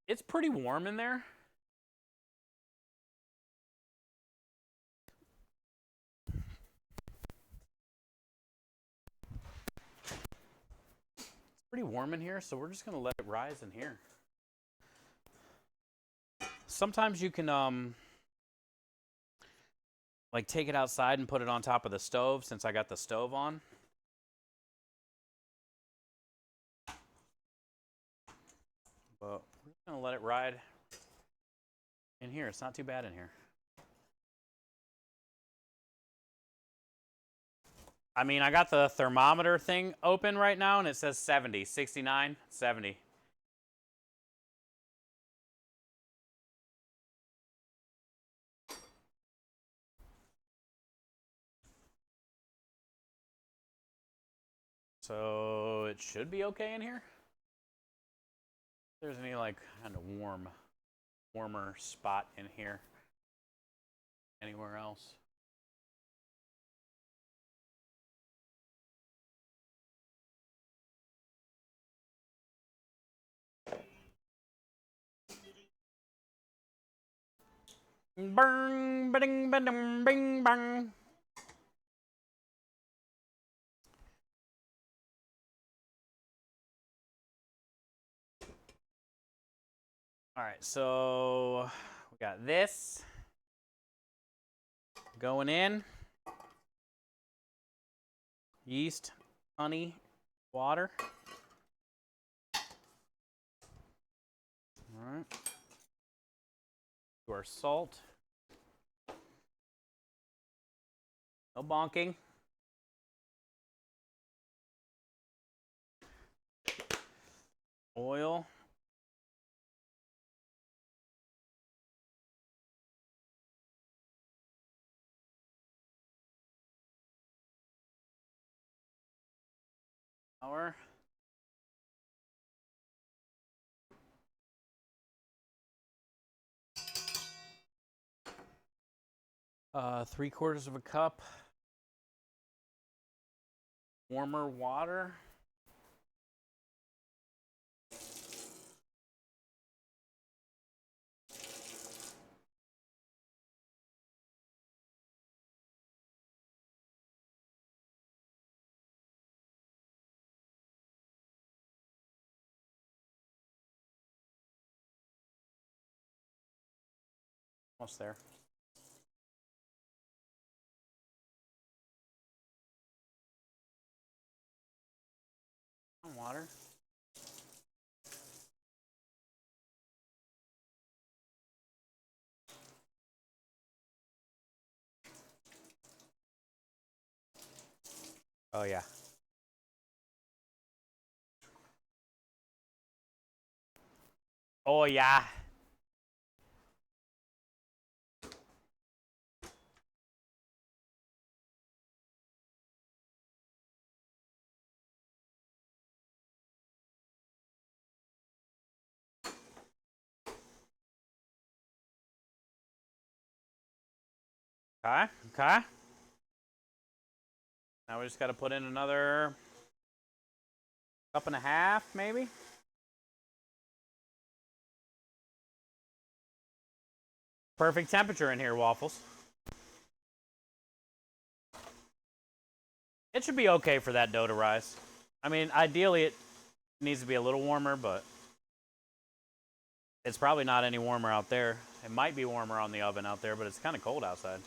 It's pretty warm in there. It's pretty warm in here, so we're just gonna let it rise in here. Sometimes you can like take it outside and put it on top of the stove since I got the stove on. But we're just gonna let it ride in here. It's not too bad in here. I mean, I got the thermometer thing open right now and it says 70, 69, 70. So it should be okay in here. If there's any like kind of warmer spot in here anywhere else. Bang, bing, bing, bing, bang. All right, so we got this going in. Yeast, honey, water. All right. To our salt. No bonking. Oil. Flour. 3/4 of a cup. Warmer water. Almost there. Water. Oh yeah. Oh yeah. Okay, okay. Now we just got to put in another 1.5 cups, maybe. Perfect temperature in here, Waffles. It should be okay for that dough to rise. I mean, ideally it needs to be a little warmer, but it's probably not any warmer out there. It might be warmer on the oven out there, but it's kind of cold outside.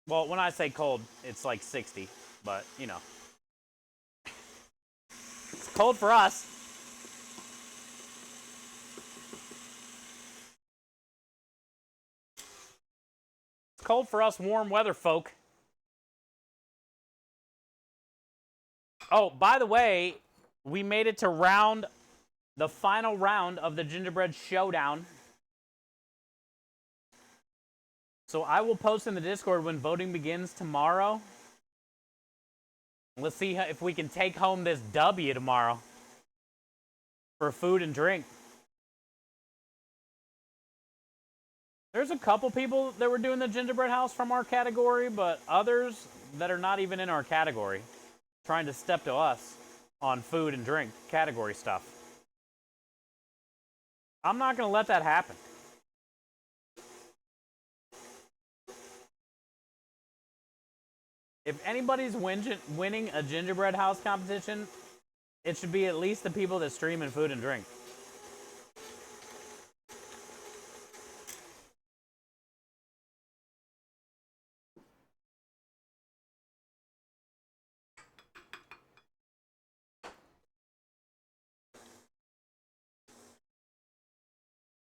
Well, when I say cold, it's like 60, but you know. It's cold for us. It's cold for us warm weather folk. Oh, by the way, we made it to the final round of the gingerbread showdown. So I will post in the Discord when voting begins tomorrow. Let's see if we can take home this W tomorrow for food and drink. There's a couple people that were doing the gingerbread house from our category, but others that are not even in our category trying to step to us on food and drink category stuff. I'm not going to let that happen. If anybody's winning a gingerbread house competition, it should be at least the people that stream in food and drink.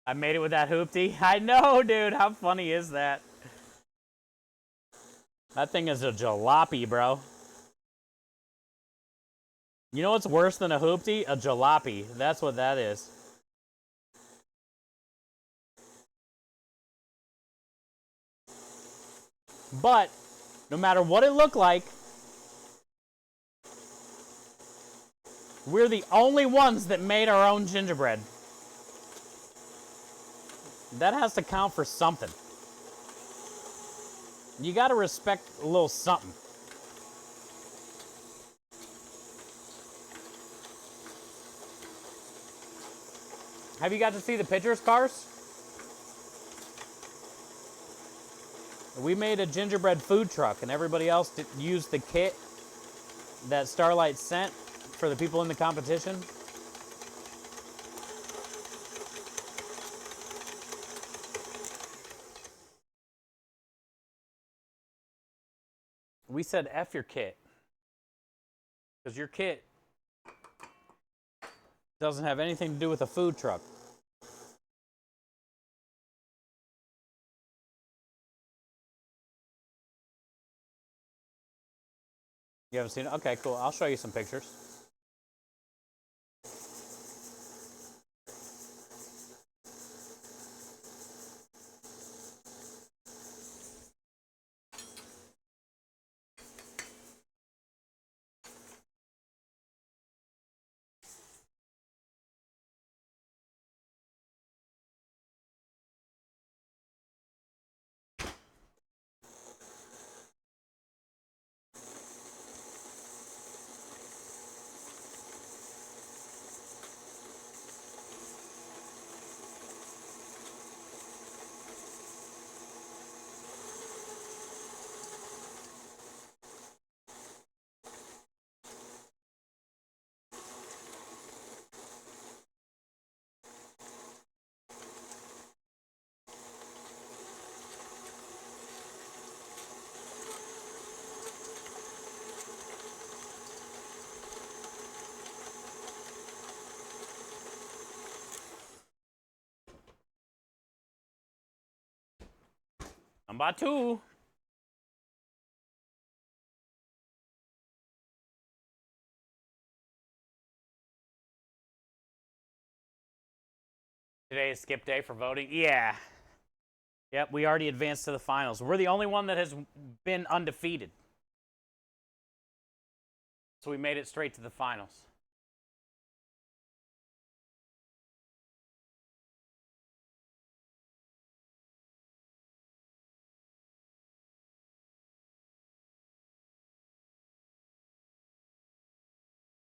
I made it with that hoopty. I know, dude. How funny is that? That thing is a jalopy, bro. You know what's worse than a hoopty? A jalopy. That's what that is. But no matter what it looked like, we're the only ones that made our own gingerbread. That has to count for something. You gotta respect a little something. Have you got to see the pictures, Cars? We made a gingerbread food truck, and everybody else used the kit that Starlight sent for the people in the competition. We said F your kit. Because your kit doesn't have anything to do with a food truck. You haven't seen it? Okay, cool. I'll show you some pictures. Number 2. Today is skip day for voting? Yeah. Yep, we already advanced to the finals. We're the only one that has been undefeated. So we made it straight to the finals.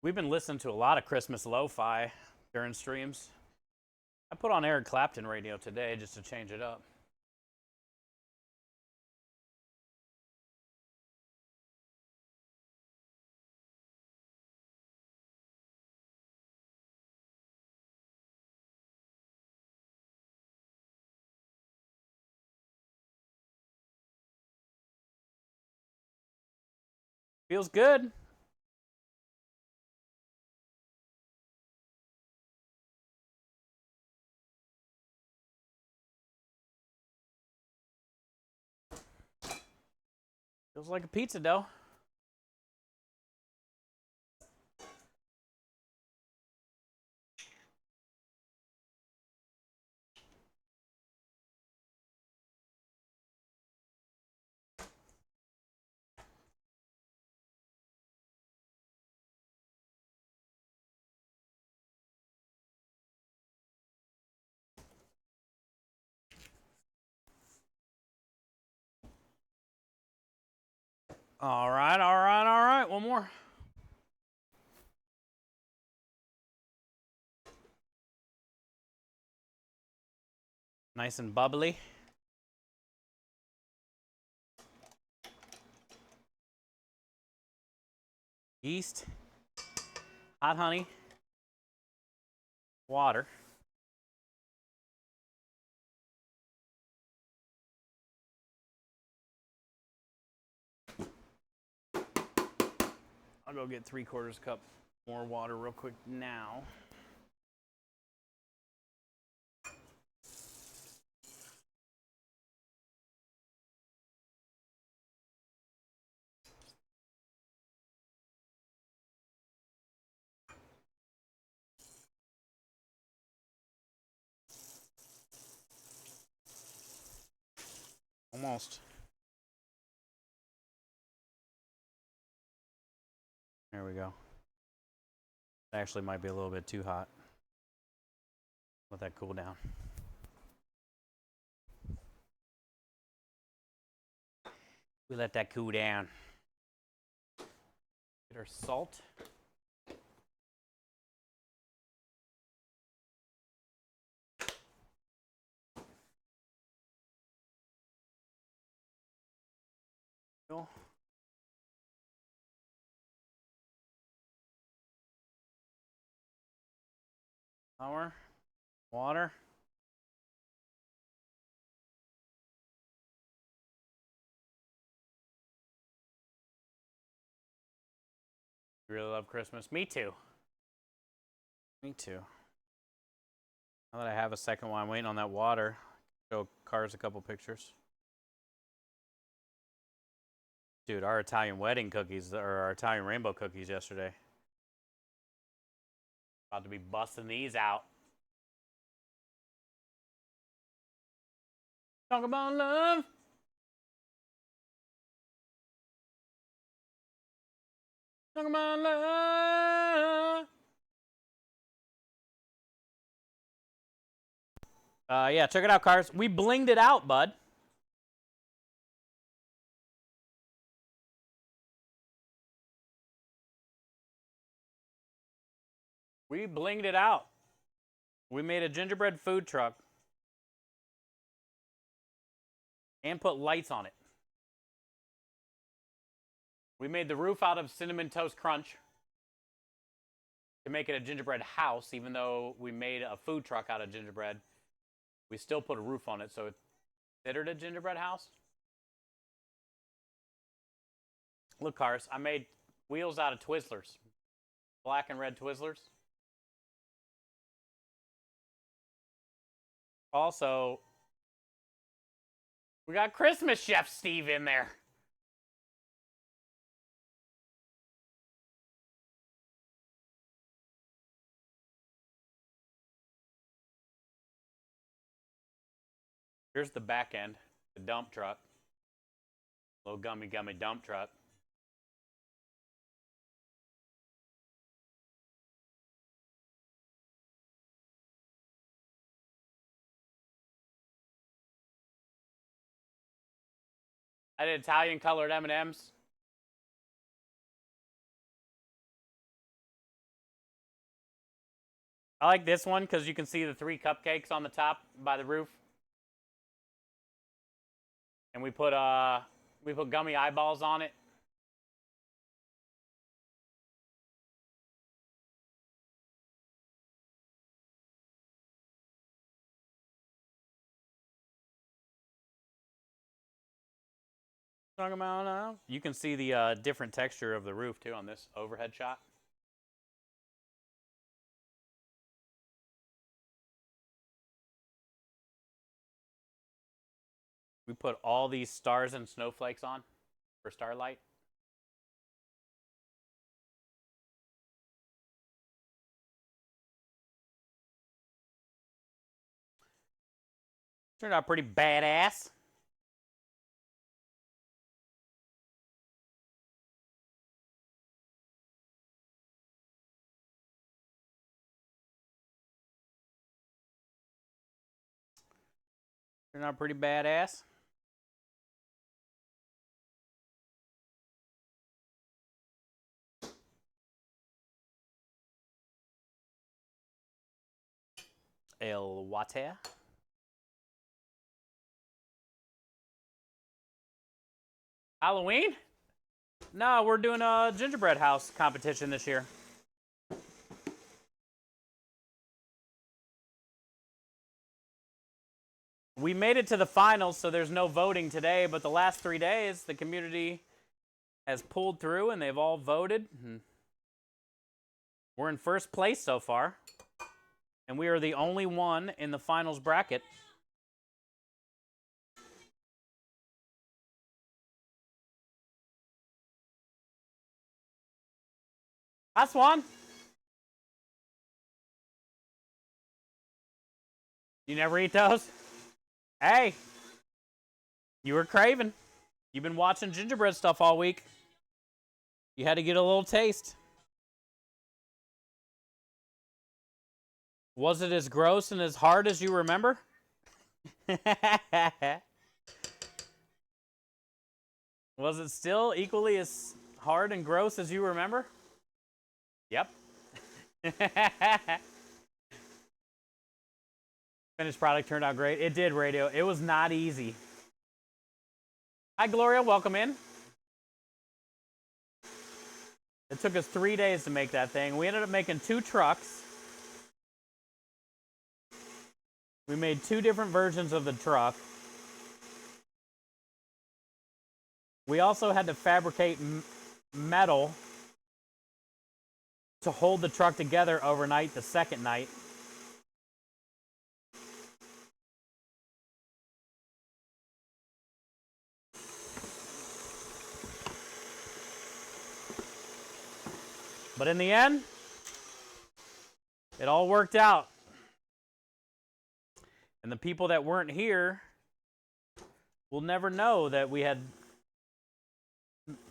We've been listening to a lot of Christmas lo-fi during streams. I put on Eric Clapton radio today just to change it up. Feels good. Feels like a pizza dough. All right, all right, all right. One more. Nice and bubbly. Yeast, hot honey, water. I'll go get 3/4 cup more water real quick now. Almost. There we go. It actually might be a little bit too hot. Let that cool down. We let that cool down. Get our salt. Flour, water. You really love Christmas? Me too. Me too. Now that I have a second one, I'm waiting on that water. Show Cars a couple pictures. Dude, our Italian wedding cookies, or our Italian rainbow cookies yesterday. About to be busting these out. Talk about love. Talk about love. Yeah, check it out, Cars. We blinged it out, bud. We blinged it out. We made a gingerbread food truck and put lights on it. We made the roof out of Cinnamon Toast Crunch to make it a gingerbread house, even though we made a food truck out of gingerbread. We still put a roof on it, so it's considered a gingerbread house. Look, Cars, I made wheels out of Twizzlers. Black and red Twizzlers. Also, we got Christmas Chef Steve in there. Here's the back end, the dump truck. Little gummy dump truck. I did Italian colored M&Ms. I like this one because you can see the 3 cupcakes on the top by the roof. And we put gummy eyeballs on it. Talking about now. You can see the different texture of the roof too on this overhead shot. We put all these stars and snowflakes on for starlight. Turned out pretty badass. Turned out pretty badass. El water. Halloween? No, we're doing a gingerbread house competition this year. We made it to the finals, so there's no voting today, but the last 3 days, the community has pulled through and they've all voted. We're in first place so far, and we are the only one in the finals bracket. Hi, Swan. You never eat those? Hey, you were craving. You've been watching gingerbread stuff all week. You had to get a little taste. Was it as gross and as hard as you remember? Was it still equally as hard and gross as you remember? Yep. Finished product turned out great. It did, Radio. It was not easy. Hi, Gloria. Welcome in. It took us 3 days to make that thing. We ended up making 2 trucks. We made 2 different versions of the truck. We also had to fabricate metal to hold the truck together overnight the second night. But in the end, it all worked out. And the people that weren't here will never know that we had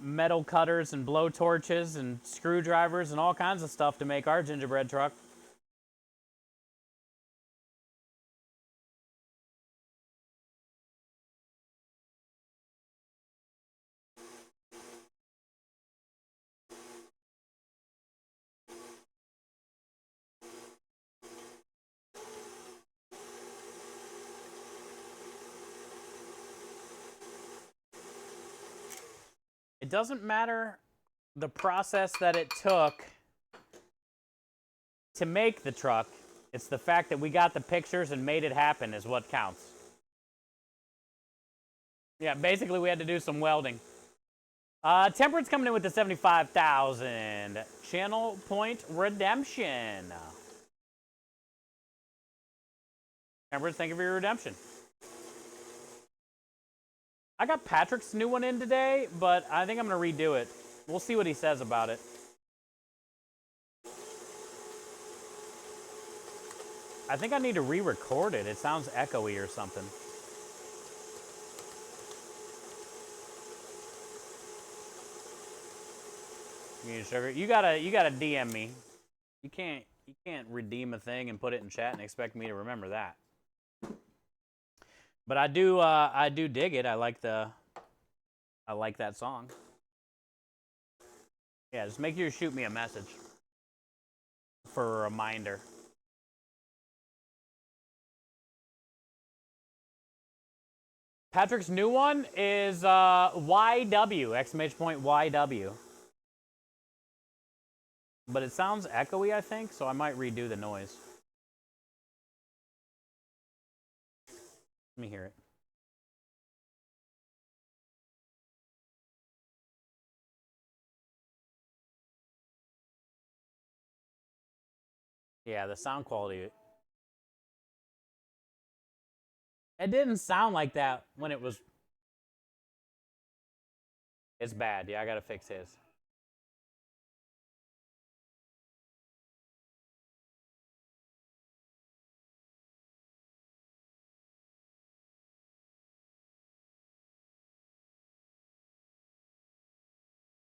metal cutters and blow torches and screwdrivers and all kinds of stuff to make our gingerbread truck. It doesn't matter the process that it took to make the truck. It's the fact that we got the pictures and made it happen is what counts. Yeah, basically we had to do some welding. Temperance coming in with the 75,000. Channel point redemption. Temperance, thank you for your redemption. I got Patrick's new one in today, but I think I'm going to redo it. We'll see what he says about it. I think I need to re-record it. It sounds echoey or something. Sugar, you gotta DM me. You can't redeem a thing and put it in chat and expect me to remember that. But I do dig it. I like that song. Yeah, just make sure you shoot me a message for a reminder. Patrick's new one is YW, exclamation point YW. But it sounds echoey, I think, so I might redo the noise. Let me hear it. Yeah, the sound quality. It didn't sound like that when it was. It's bad. Yeah, I gotta fix his.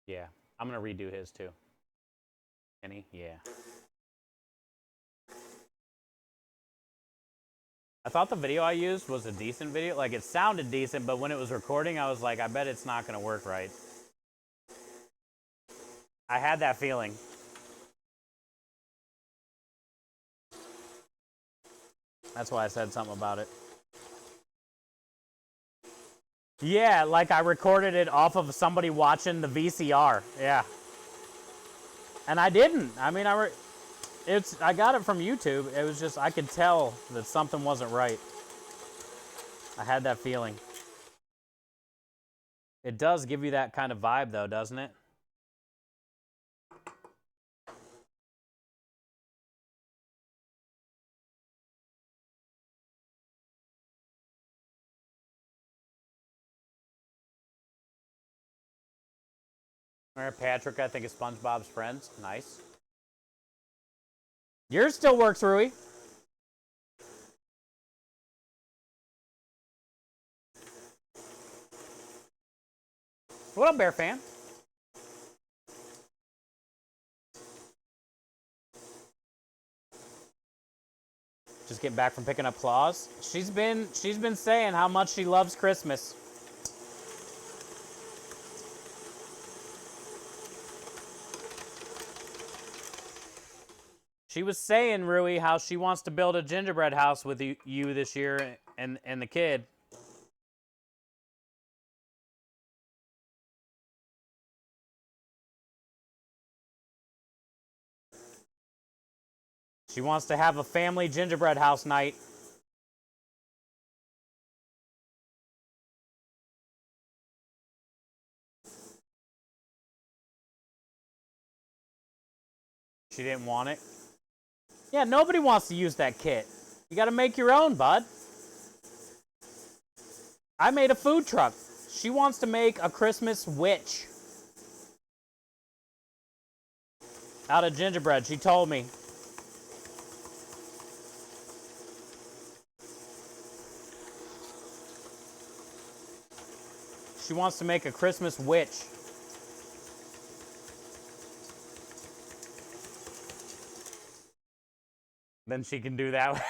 Yeah, I'm gonna redo his too. Kenny, yeah. I thought the video I used was a decent video. Like, it sounded decent, but when it was recording, I was like, I bet it's not gonna work right. I had that feeling. That's why I said something about it. Yeah, like I recorded it off of somebody watching the VCR. Yeah. And I didn't. I mean, I got it from YouTube. It was just, I could tell that something wasn't right. I had that feeling. It does give you that kind of vibe, though, doesn't it? All right, Patrick, I think is SpongeBob's friends. Nice. Yours still works, Rui. What up, Bear fan? Just getting back from picking up claws. She's been saying how much she loves Christmas. She was saying, Rui, how she wants to build a gingerbread house with you this year and the kid. She wants to have a family gingerbread house night. She didn't want it. Yeah, nobody wants to use that kit. You got to make your own, bud. I made a food truck. She wants to make a Christmas witch out of gingerbread. She told me. She wants to make a Christmas witch. Then she can do that.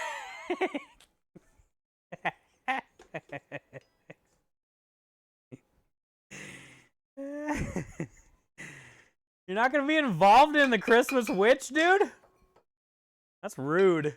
You're not going to be involved in the Christmas witch, dude? That's rude.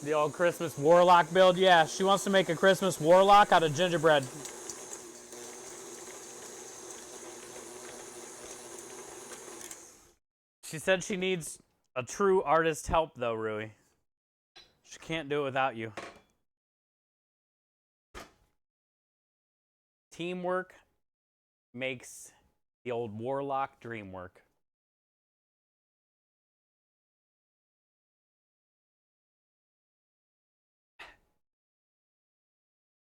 The old Christmas warlock build? Yeah, she wants to make a Christmas warlock out of gingerbread. She said she needs a true artist help, though, Rui. She can't do it without you. Teamwork makes the old warlock dream work.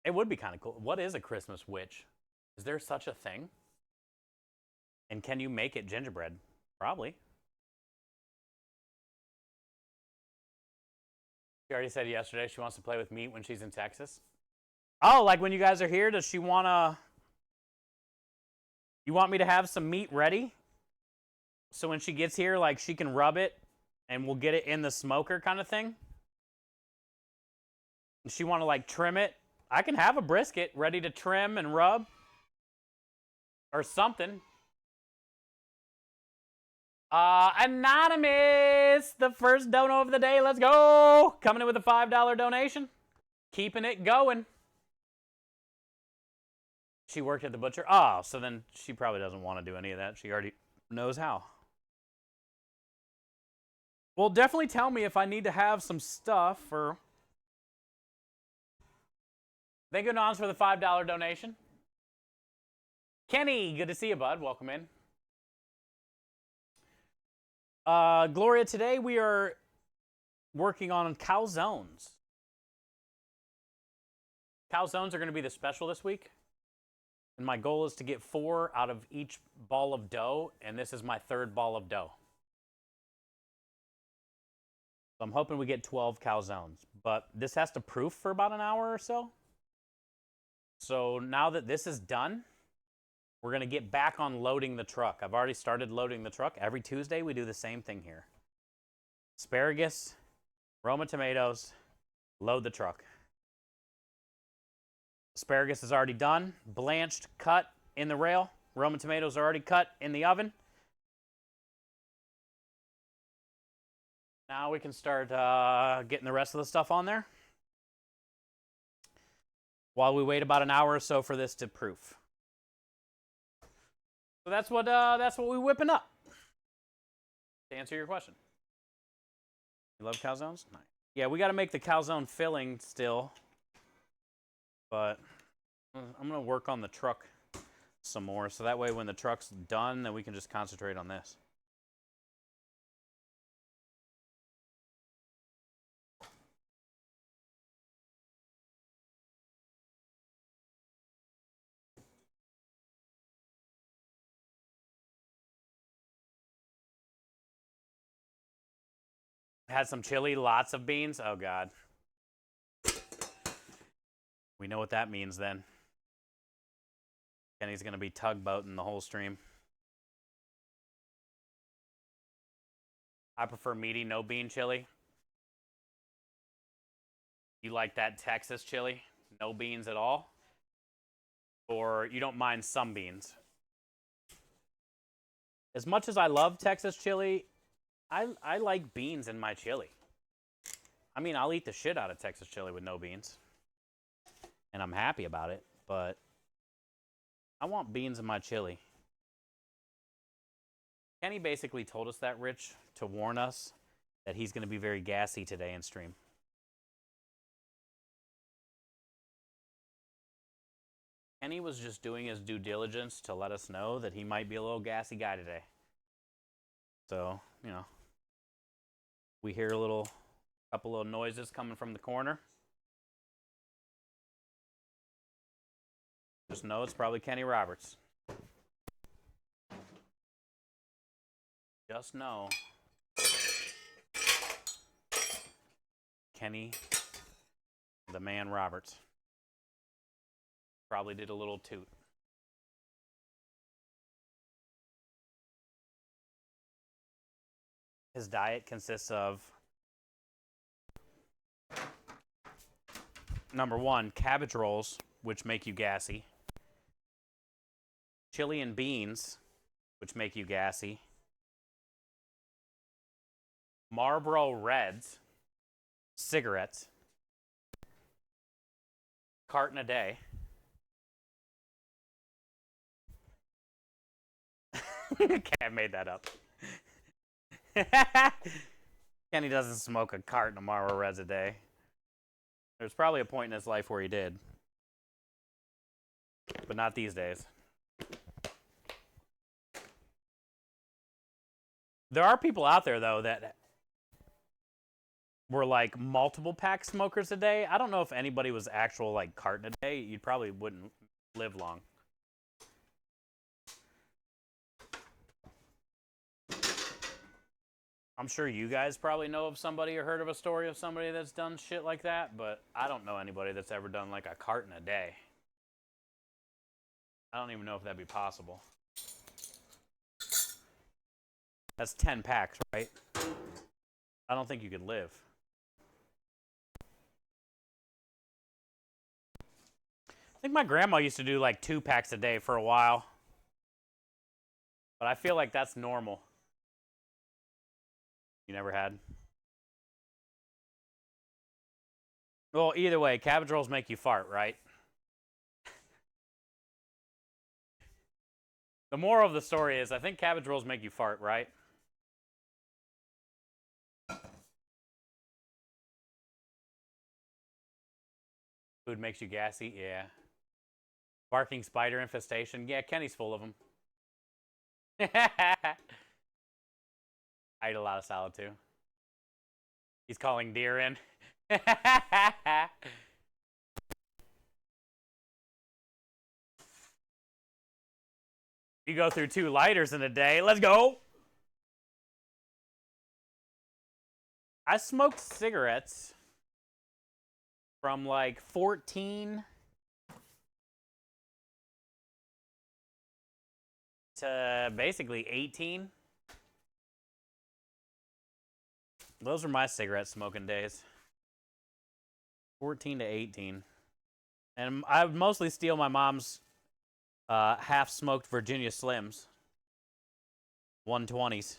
It would be kind of cool. What is a Christmas witch? Is there such a thing? And can you make it gingerbread? Probably. She already said yesterday she wants to play with meat when she's in Texas. Oh, like when you guys are here, does she want to... You want me to have some meat ready? So when she gets here, like, she can rub it and we'll get it in the smoker kind of thing? Does she want to, like, trim it? I can have a brisket ready to trim and rub. Or something. Anonymous! The first dono of the day. Let's go! Coming in with a $5 donation. Keeping it going. She worked at the butcher. Oh, so then she probably doesn't want to do any of that. She already knows how. Well, definitely tell me if I need to have some stuff or... Thank you, Nons, for the $5 donation. Kenny, good to see you, bud. Welcome in. Gloria, today we are working on calzones. Calzones are going to be the special this week. And my goal is to get 4 out of each ball of dough, and this is my 3rd ball of dough. So I'm hoping we get 12 calzones. But this has to proof for about an hour or so. So now that this is done, we're going to get back on loading the truck. I've already started loading the truck. Every Tuesday, we do the same thing here. Asparagus, Roma tomatoes, load the truck. Asparagus is already done, blanched, cut in the rail. Roma tomatoes are already cut in the oven. Now we can start getting the rest of the stuff on there while we wait about an hour or so for this to proof. So that's what we're whipping up. To answer your question. You love calzones? Nice. Yeah, we got to make the calzone filling still. But I'm going to work on the truck some more. So that way when the truck's done, then we can just concentrate on this. Had some chili, lots of beans. Oh, God. We know what that means then. Kenny's going to be tugboating the whole stream. I prefer meaty, no bean chili. You like that Texas chili? No beans at all? Or you don't mind some beans? As much as I love Texas chili, I like beans in my chili. I mean, I'll eat the shit out of Texas chili with no beans. and I'm happy about it, but I want beans in my chili. Kenny basically told us that, Rich, to warn us that he's going to be very gassy today in stream. Kenny was just doing his due diligence to let us know that he might be a little gassy guy today. So, you know, we hear a couple of noises coming from the corner. Just know it's probably Kenny Roberts. Just know Kenny, the man Roberts, probably did a little toot. His diet consists of, number one, cabbage rolls, which make you gassy. Chili and beans, which make you gassy. Marlboro Reds, cigarettes, carton a day. I made that up. Kenny doesn't smoke a carton of Marlboro Reds a day. There's probably a point in his life where he did, but not these days. There are people out there, though, that were like multiple pack smokers a day. I don't know if anybody was actual like carton a day. You probably wouldn't live long. I'm sure you guys probably know of somebody or heard of a story of somebody that's done shit like that, but I don't know anybody that's ever done like a carton a day. I don't even know if that'd be possible. That's 10 packs, right? I don't think you could live. I think my grandma used to do like 2 packs a day for a while. But I feel like that's normal. You never had? Well, either way, cabbage rolls make you fart, right? The moral of the story is I think cabbage rolls make you fart, right? Food makes you gassy? Yeah. Barking spider infestation? Yeah, Kenny's full of them. I eat a lot of salad too. He's calling deer in. You go through 2 lighters in a day. Let's go. I smoked cigarettes from like 14 to basically 18. Those are my cigarette smoking days. 14 to 18. And I would mostly steal my mom's half-smoked Virginia Slims. 120s.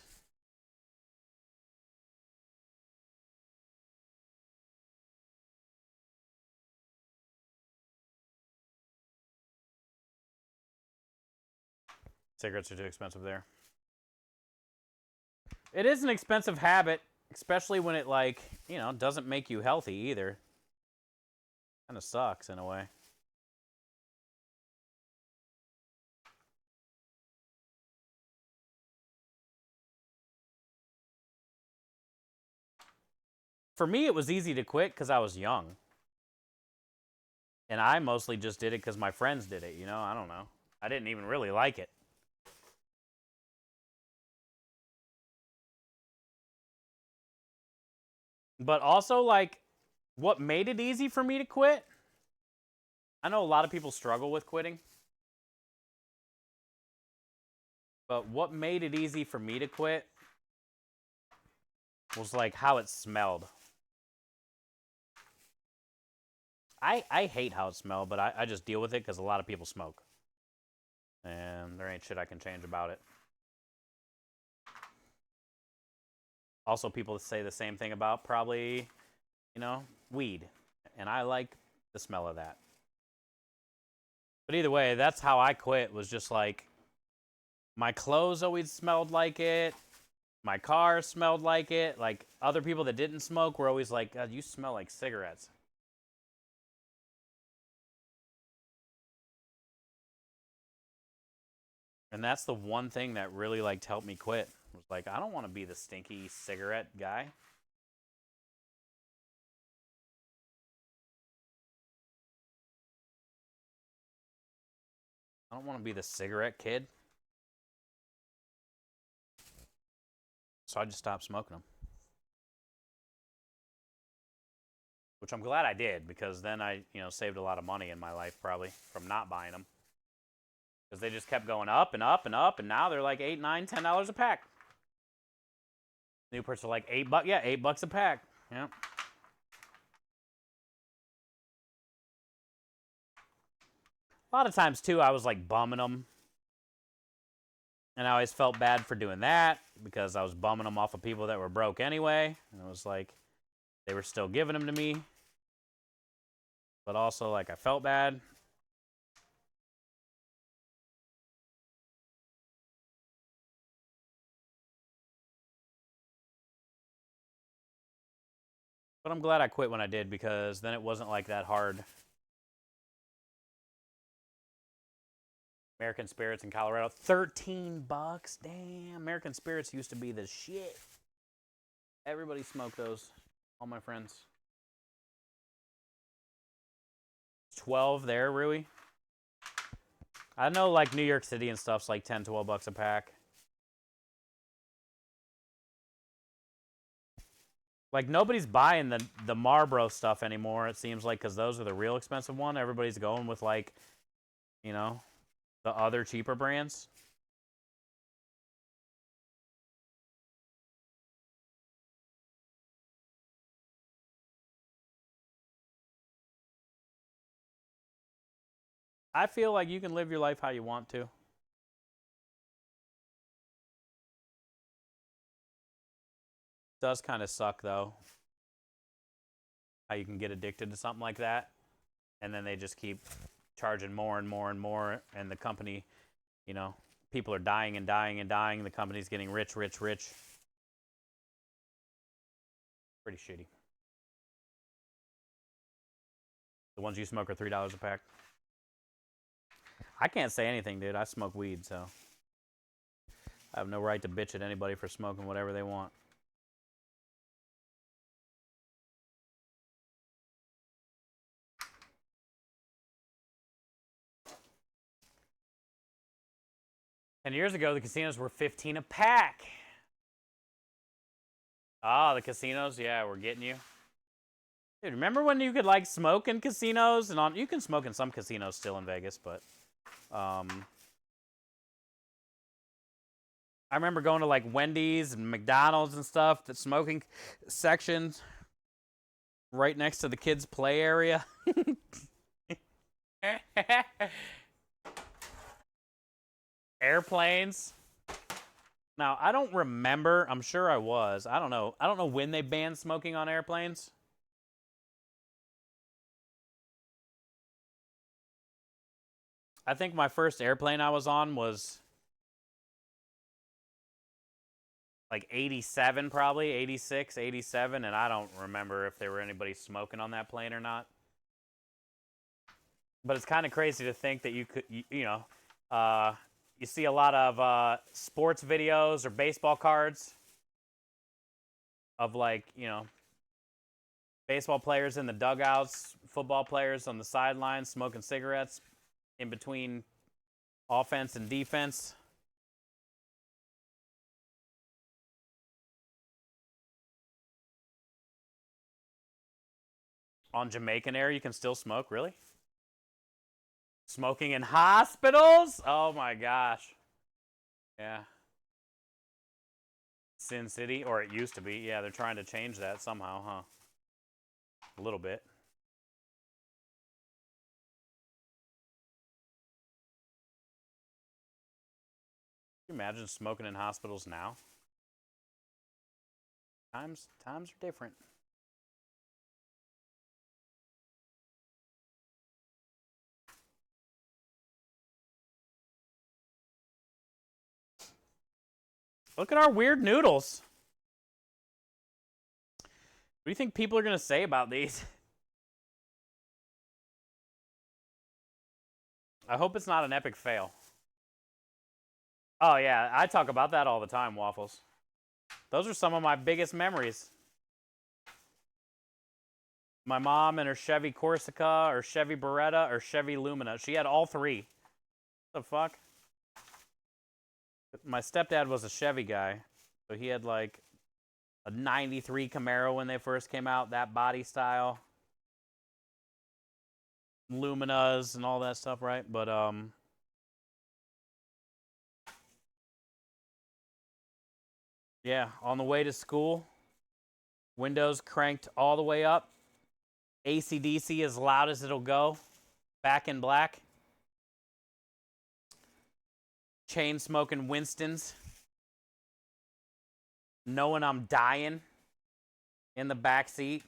Cigarettes are too expensive there. It is an expensive habit, especially when it, like, you know, doesn't make you healthy either. Kind of sucks in a way. For me, it was easy to quit because I was young. And I mostly just did it because my friends did it, you know? I don't know. I didn't even really like it. But also, like, what made it easy for me to quit? I know a lot of people struggle with quitting. But what made it easy for me to quit was, like, how it smelled. I hate how it smelled, but I just deal with it because a lot of people smoke. And there ain't shit I can change about it. Also, people say the same thing about probably, you know, weed. And I like the smell of that. But either way, that's how I quit, was just like, my clothes always smelled like it. My car smelled like it. Like, other people that didn't smoke were always like, God, you smell like cigarettes. And that's the one thing that really, like, helped me quit. Was like, I don't want to be the stinky cigarette guy. I don't want to be the cigarette kid. So I just stopped smoking them. Which I'm glad I did, because then I, saved a lot of money in my life probably from not buying them. Because they just kept going up and up and up, and now they're like $8, $9, $10 a pack. Newports are like $8. Yeah, $8 a pack. Yeah. A lot of times too, I was like bumming them, and I always felt bad for doing that because I was bumming them off of people that were broke anyway. And it was like they were still giving them to me, but also like I felt bad. But I'm glad I quit when I did, because then it wasn't like that hard. American Spirits in Colorado, $13. Damn, American Spirits used to be the shit. Everybody smoked those. All my friends. 12 there, Rui. I know, like, New York City and stuff's like $10, $12 a pack. Like, nobody's buying the Marlboro stuff anymore, it seems like, because those are the real expensive one. Everybody's going with, like, the other cheaper brands. I feel like you can live your life how you want to. Does kind of suck, though, how you can get addicted to something like that, and then they just keep charging more and more and more, and the company, people are dying and dying and dying. The company's getting rich, rich, rich. Pretty shitty. The ones you smoke are $3 a pack. I can't say anything, dude. I smoke weed, so I have no right to bitch at anybody for smoking whatever they want. And years ago, the casinos were 15 a pack. Ah, the casinos, yeah, we're getting you. Dude, remember when you could, like, smoke in casinos? And you can smoke in some casinos still in Vegas, but I remember going to, like, Wendy's and McDonald's and stuff, the smoking sections right next to the kids' play area. Airplanes. Now, I don't remember. I'm sure I was. I don't know. I don't know when they banned smoking on airplanes. I think my first airplane I was on was like 87, probably 86, 87, and I don't remember if there were anybody smoking on that plane or not. But it's kind of crazy to think that you could, you see a lot of sports videos or baseball cards of, like, baseball players in the dugouts, football players on the sidelines smoking cigarettes in between offense and defense. On Jamaican Air, you can still smoke, really? Smoking in hospitals? Oh my gosh. Yeah. Sin City, or it used to be. Yeah, they're trying to change that somehow, huh? A little bit. Can you imagine smoking in hospitals now? Times are different. Look at our weird noodles. What do you think people are going to say about these? I hope it's not an epic fail. Oh, yeah. I talk about that all the time, waffles. Those are some of my biggest memories. My mom and her Chevy Corsica or Chevy Beretta or Chevy Lumina. She had all three. What the fuck? My stepdad was a Chevy guy. So he had like a 93 Camaro when they first came out. That body style. Luminas and all that stuff, right? But, yeah, on the way to school, windows cranked all the way up. AC/DC as loud as it'll go. Back in black. Chain smoking Winstons. Knowing I'm dying in the back seat.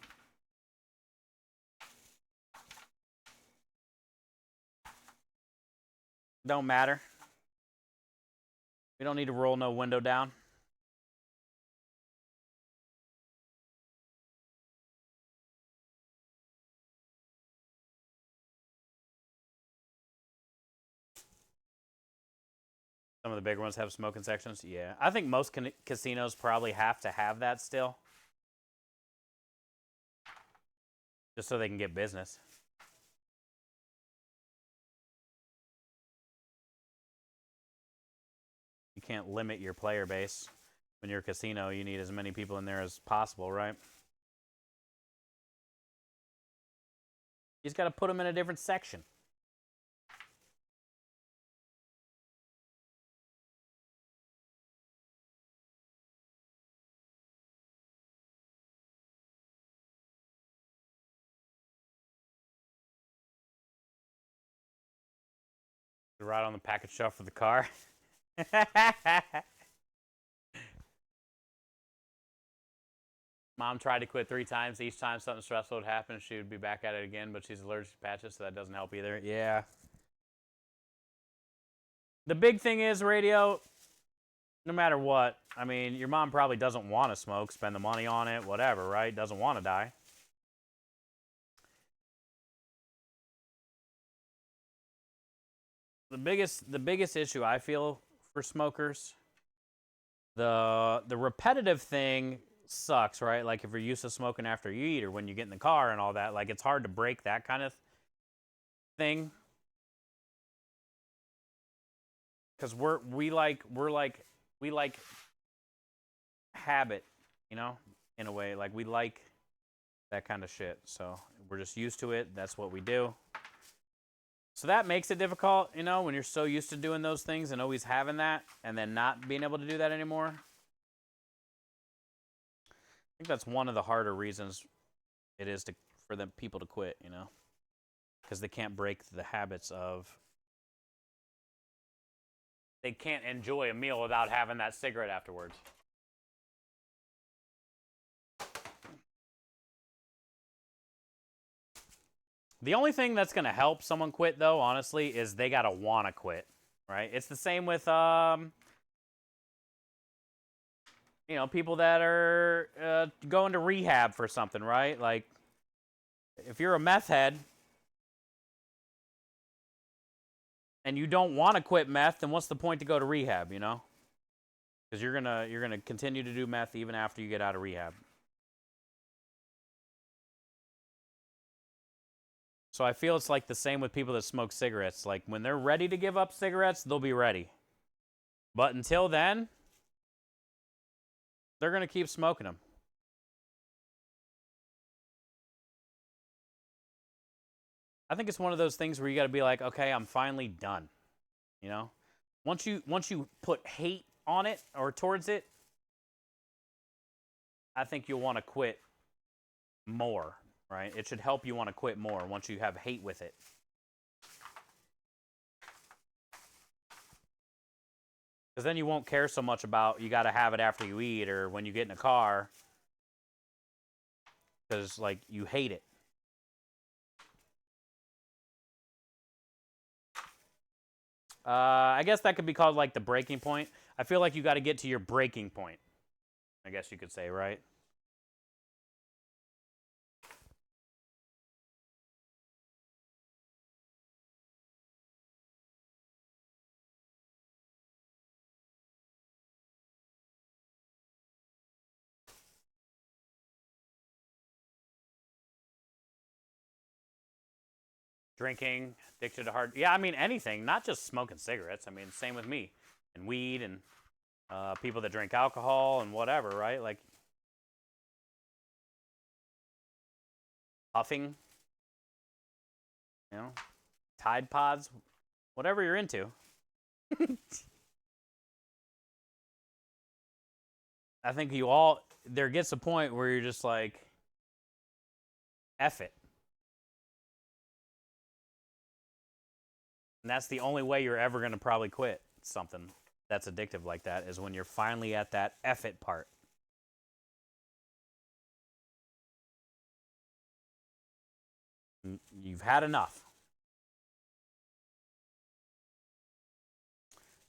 Don't matter. We don't need to roll no window down. Some of the bigger ones have smoking sections. Yeah. I think most casinos probably have to have that still. Just so they can get business. You can't limit your player base. When you're a casino, you need as many people in there as possible, right? You just got to put them in a different section. Right on the package shelf for the car. Mom tried to quit 3 times. Each time something stressful would happen, she would be back at it again, but she's allergic to patches, so that doesn't help either. Yeah. The big thing is, radio, no matter what, I mean, your mom probably doesn't want to smoke, spend the money on it, whatever, right? Doesn't want to die. The biggest issue I feel for smokers, the repetitive thing sucks, right? Like if you're used to smoking after you eat or when you get in the car and all that, like it's hard to break that kind of thing. Because we like habit, you know, in a way. Like we like that kind of shit. So we're just used to it. That's what we do. So that makes it difficult, you know, when you're so used to doing those things and always having that and then not being able to do that anymore. I think that's one of the harder reasons it is for the people to quit, you know, because they can't break the habits of. They can't enjoy a meal without having that cigarette afterwards. The only thing that's going to help someone quit, though, honestly, is they got to want to quit, right? It's the same with, you know, people that are going to rehab for something, right? Like, if you're a meth head and you don't want to quit meth, then what's the point to go to rehab, you know? Because you're gonna continue to do meth even after you get out of rehab. So I feel it's like the same with people that smoke cigarettes. Like when they're ready to give up cigarettes, they'll be ready. But until then, they're going to keep smoking them. I think it's one of those things where you got to be like, okay, I'm finally done. You know? Once you put hate on it or towards it, I think you'll want to quit more, right? It should help you want to quit more once you have hate with it. Because then you won't care so much about you got to have it after you eat or when you get in a car. Because, like, you hate it. I guess that could be called, like, the breaking point. I feel like you got to get to your breaking point, I guess you could say, right? Drinking, addicted to hard. Yeah, I mean, anything, not just smoking cigarettes. I mean, same with me. And weed and people that drink alcohol and whatever, right? Like puffing, you know, Tide Pods, whatever you're into. I think there gets a point where you're just like, F it. And that's the only way you're ever going to probably quit something that's addictive like that, is when you're finally at that F it part. You've had enough.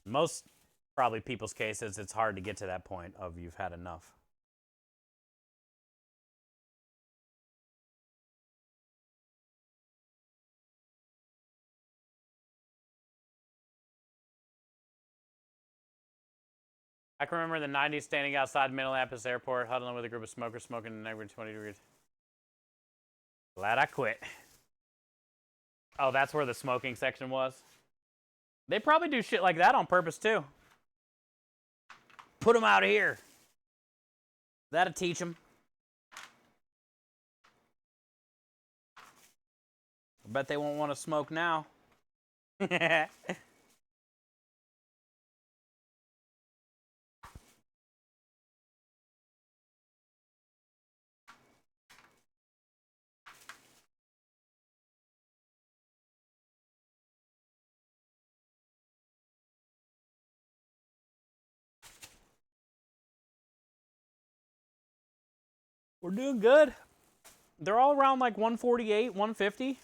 Most probably people's cases, it's hard to get to that point of you've had enough. I can remember the 90s standing outside Minneapolis Airport, huddling with a group of smokers, smoking in over 20 degrees. Glad I quit. Oh, that's where the smoking section was? They probably do shit like that on purpose, too. Put them out here. That'll teach them. I bet they won't want to smoke now. We're doing good. They're all around like 148, 150.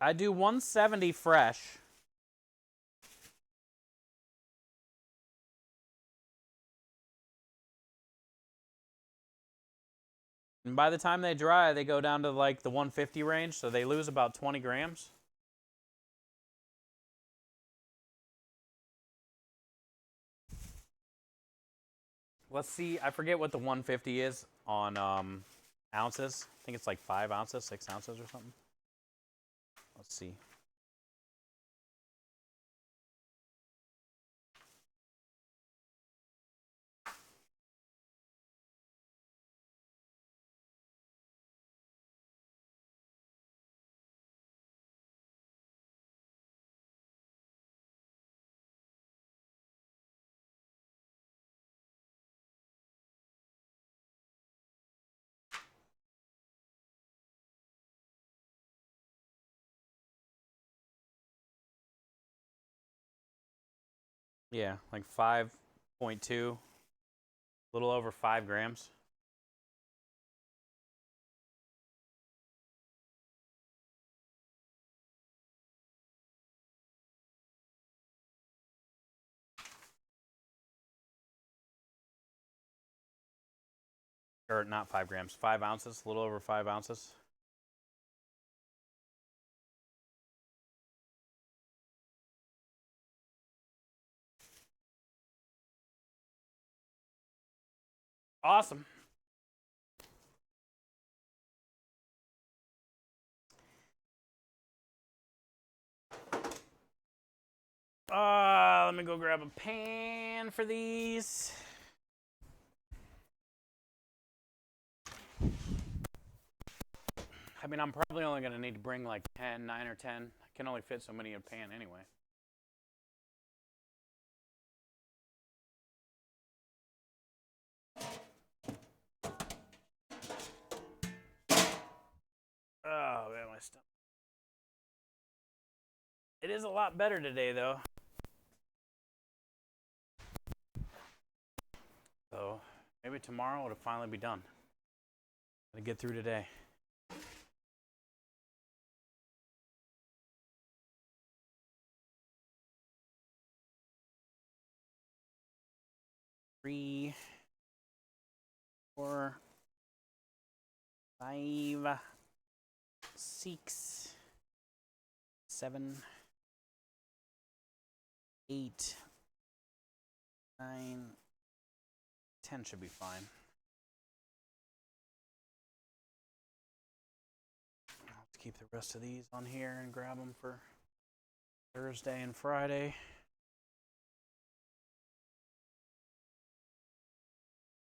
I do 170 fresh. And by the time they dry, they go down to like the 150 range, so they lose about 20 grams. Let's see. I forget what the 150 is on ounces. I think it's like 5 ounces, 6 ounces or something. Let's see. Yeah, like 5.2, a little over 5 grams. Or not 5 grams, 5 ounces, a little over 5 ounces. Awesome. Let me go grab a pan for these. I mean, I'm probably only going to need to bring like 10, 9 or 10. I can only fit so many in a pan anyway. Oh, man, my stomach. It is a lot better today, though. So maybe tomorrow it'll finally be done. Gotta get through today. 3, 4, 5, 6, 7, 8, 9, 10 should be fine. Let's keep the rest of these on here and grab them for Thursday and Friday.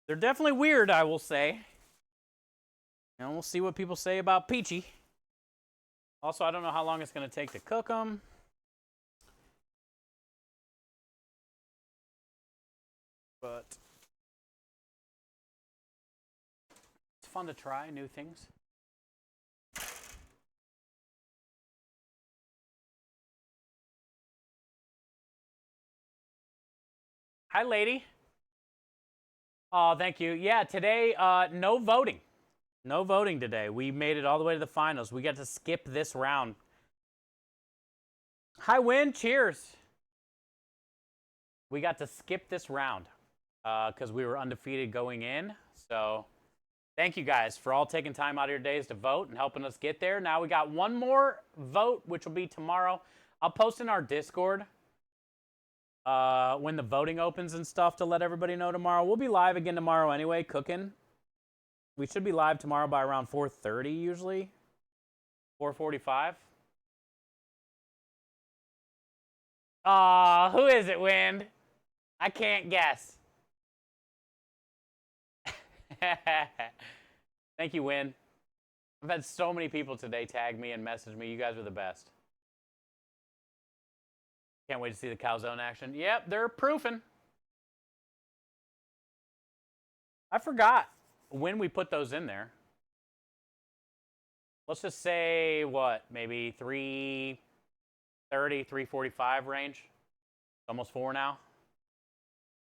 They're definitely weird, I will say. And we'll see what people say about Peachy. Also, I don't know how long it's going to take to cook them. But it's fun to try new things. Hi, lady. Oh, thank you. Yeah, today, no voting. No voting today. We made it all the way to the finals. We got to skip this round. Hi, Win. Cheers. We got to skip this round because we were undefeated going in. So thank you guys for all taking time out of your days to vote and helping us get there. Now we got one more vote, which will be tomorrow. I'll post in our Discord when the voting opens and stuff to let everybody know tomorrow. We'll be live again tomorrow anyway, cooking. We should be live tomorrow by around 4:30 usually. 4:45. Aw, who is it, Wind? I can't guess. Thank you, Wind. I've had so many people today tag me and message me. You guys are the best. Can't wait to see the Calzone action. Yep, they're proofing. I forgot when we put those in there. Let's just say, what, maybe 3:30, 3:45 range. Almost 4 now.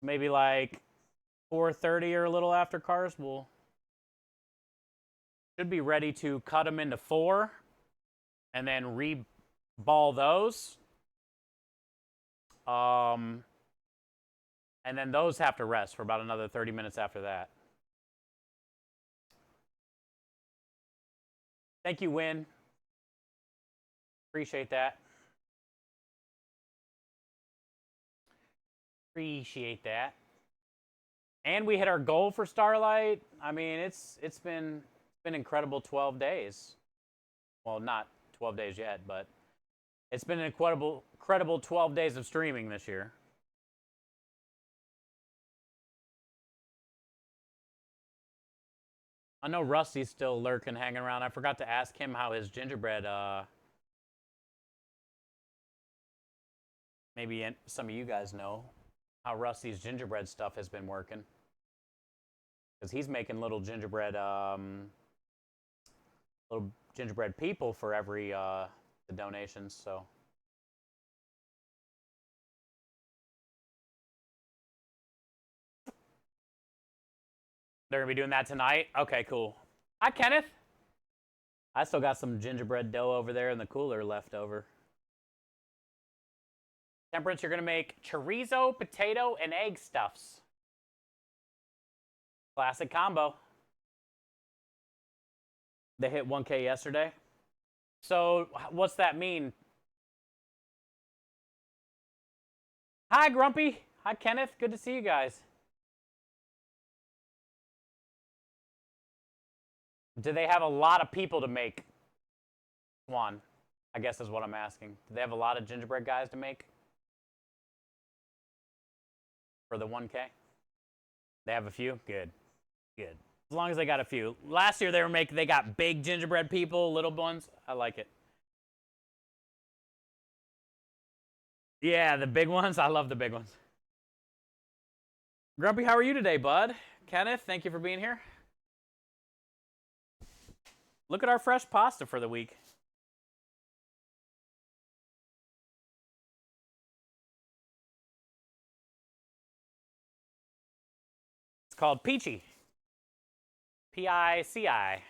Maybe like 4:30 or a little after cars. We'll should be ready to cut them into 4 and then re-ball those. And then those have to rest for about another 30 minutes after that. Thank you, Win. Appreciate that. Appreciate that. And we hit our goal for Starlight. I mean, it's been incredible 12 days. Well, not 12 days yet, but it's been an incredible 12 days of streaming this year. I know Rusty's still lurking, hanging around. I forgot to ask him how his gingerbread, maybe some of you guys know how Rusty's gingerbread stuff has been working. Because he's making little gingerbread people for every the donations, so. They're going to be doing that tonight? Okay, cool. Hi, Kenneth. I still got some gingerbread dough over there in the cooler left over. Temperance, you're going to make chorizo, potato, and egg stuffs. Classic combo. They hit 1K yesterday. So what's that mean? Hi, Grumpy. Hi, Kenneth. Good to see you guys. Do they have a lot of people to make one? I guess is what I'm asking. Do they have a lot of gingerbread guys to make for the 1K? They have a few? Good. Good. As long as they got a few. Last year they got big gingerbread people, little ones. I like it. Yeah, the big ones. I love the big ones. Grumpy, how are you today, bud? Kenneth, thank you for being here. Look at our fresh pasta for the week. It's called Peachy. P-I-C-I.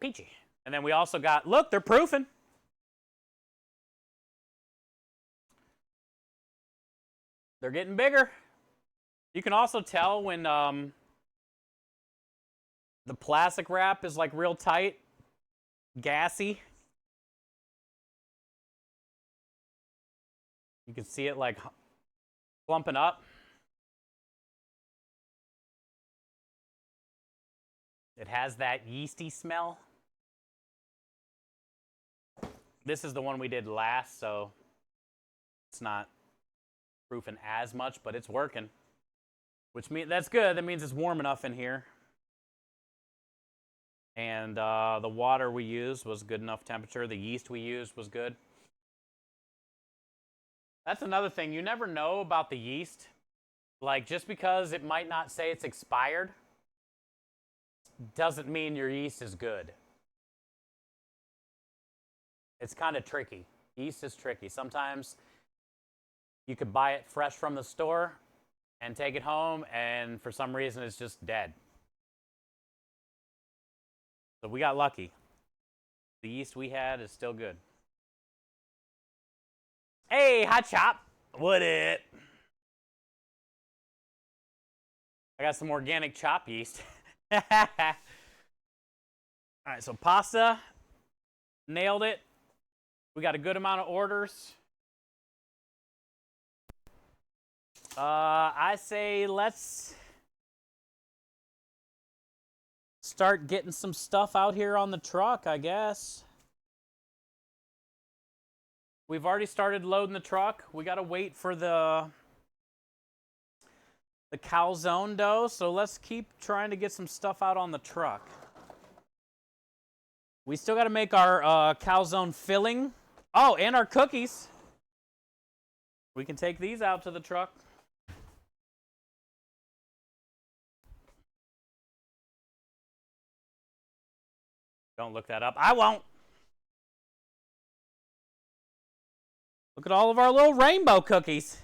Peachy. And then we also got, look, they're proofing. They're getting bigger. You can also tell when the plastic wrap is like real tight, gassy. You can see it like clumping up. It has that yeasty smell. This is the one we did last, so it's not proofing as much, but it's working. Which means that's good. That means it's warm enough in here. And the water we used was good enough temperature. The yeast we used was good. That's another thing. You never know about the yeast. Like, just because it might not say it's expired doesn't mean your yeast is good. It's kind of tricky. Yeast is tricky. Sometimes you could buy it fresh from the store and take it home, and for some reason it's just dead. So we got lucky. The yeast we had is still good. Hey, Hot Chop. What it? I got some organic chop yeast. All right, so pasta. Nailed it. We got a good amount of orders. I say let's start getting some stuff out here on the truck, I guess. We've already started loading the truck. We got to wait for the calzone dough, so let's keep trying to get some stuff out on the truck. We still got to make our calzone filling. Oh, and our cookies. We can take these out to the truck. Don't look that up. I won't. Look at all of our little rainbow cookies.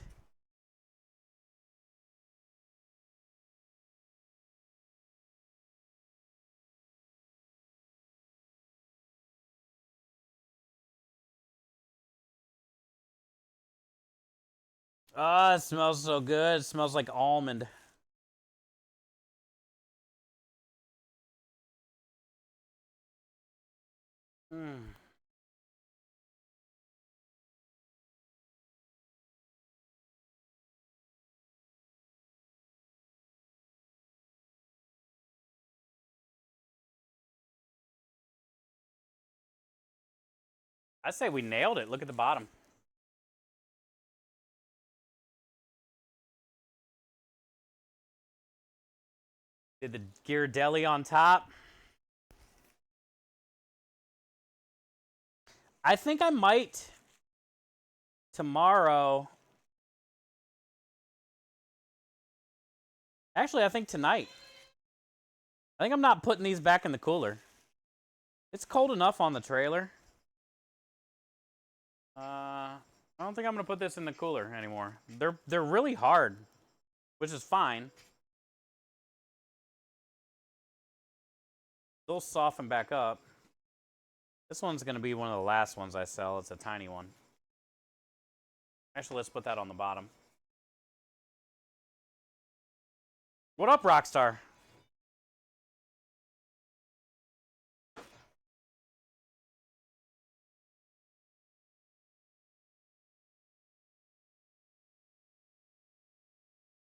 Oh, it smells so good. It smells like almond. Mm. I say we nailed it. Look at the bottom. Did the Ghirardelli on top. I think I might tomorrow. Actually, I think tonight. I think I'm not putting these back in the cooler. It's cold enough on the trailer. I don't think I'm gonna put this in the cooler anymore. They're really hard, which is fine. They'll soften back up. This one's gonna be one of the last ones I sell. It's a tiny one. Actually, let's put that on the bottom. What up, Rockstar?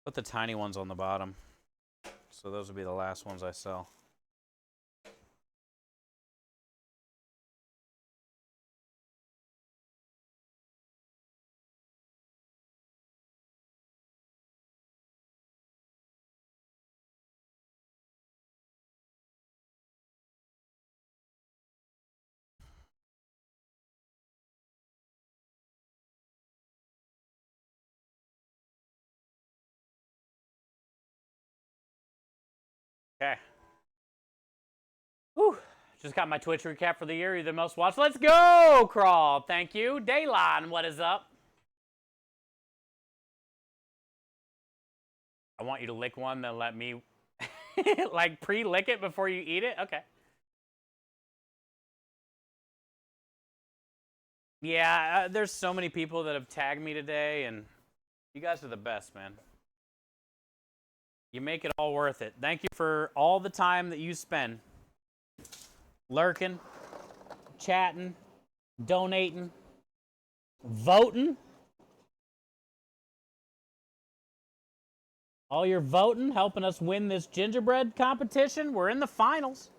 Put the tiny ones on the bottom. So those will be the last ones I sell. Okay. Whew. Just got my Twitch recap for the year. You're the most watched. Let's go, Crawl. Thank you. Daylon, what is up? I want you to lick one, then let me like pre-lick it before you eat it? Okay. Yeah, there's so many people that have tagged me today, and You guys are the best, man. You make it all worth it. Thank you for all the time that you spend lurking, chatting, donating, voting. All your voting, helping us win this gingerbread competition. We're in the finals.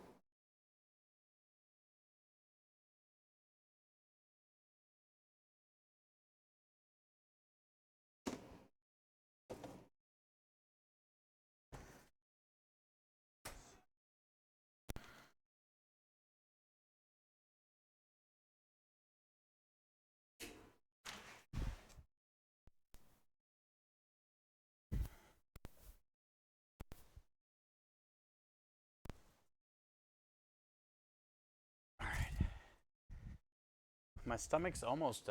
My stomach's almost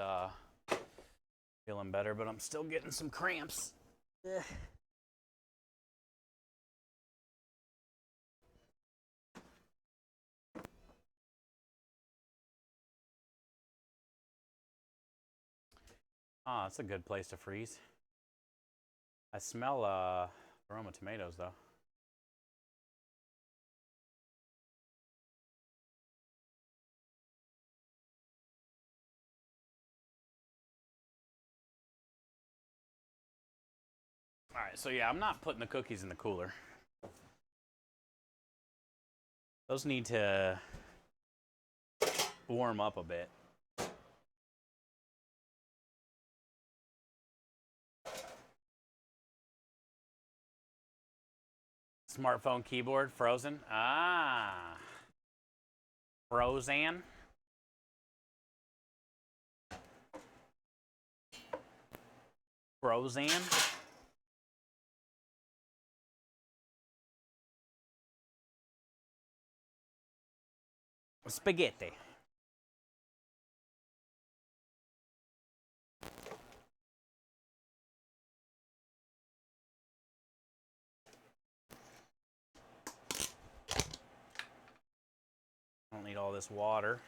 feeling better, but I'm still getting some cramps. Ugh. Ah, that's a good place to freeze. I smell aroma tomatoes though. All right, so yeah, I'm not putting the cookies in the cooler. Those need to warm up a bit. Smartphone keyboard frozen. Ah. Frozen. Frozen. Spaghetti. I don't need all this water.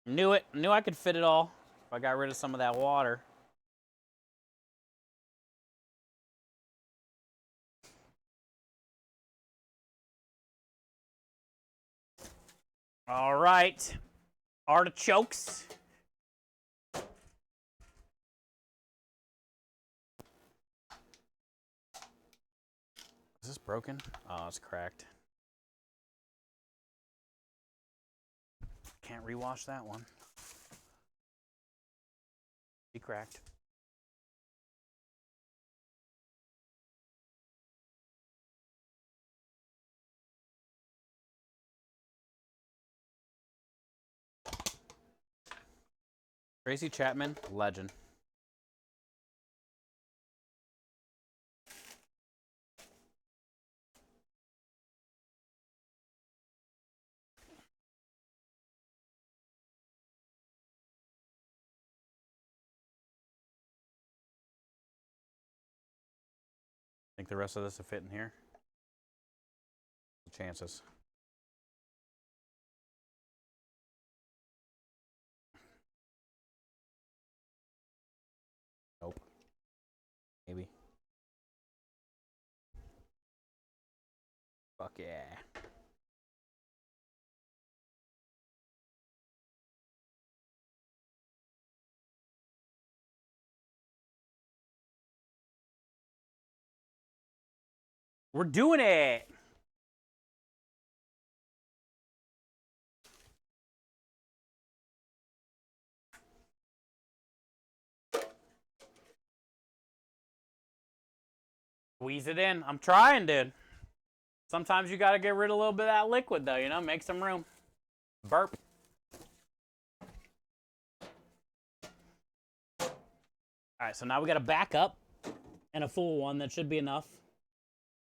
Knew it. Knew I could fit it all if I got rid of some of that water. All right. Artichokes. Is this broken? Oh, it's cracked. Can't rewash that one. Be cracked. Tracy Chapman, legend. Think the rest of this will fit in here? The chances. Nope. Maybe. Fuck yeah. We're doing it. Squeeze it in. I'm trying, dude. Sometimes you gotta get rid of a little bit of that liquid, though, you know? Make some room. Burp. All right, so now we got a backup and a full one. That should be enough.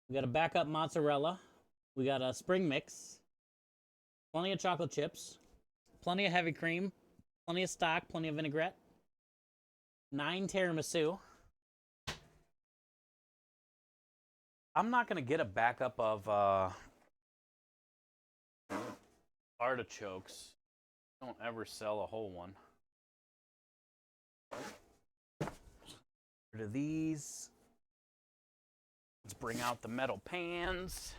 We got a backup mozzarella. We got a spring mix. Plenty of chocolate chips. Plenty of heavy cream. Plenty of stock. Plenty of vinaigrette. 9 tiramisu. I'm not going to get a backup of artichokes. Don't ever sell a whole one. Rid of these. Let's bring out the metal pans.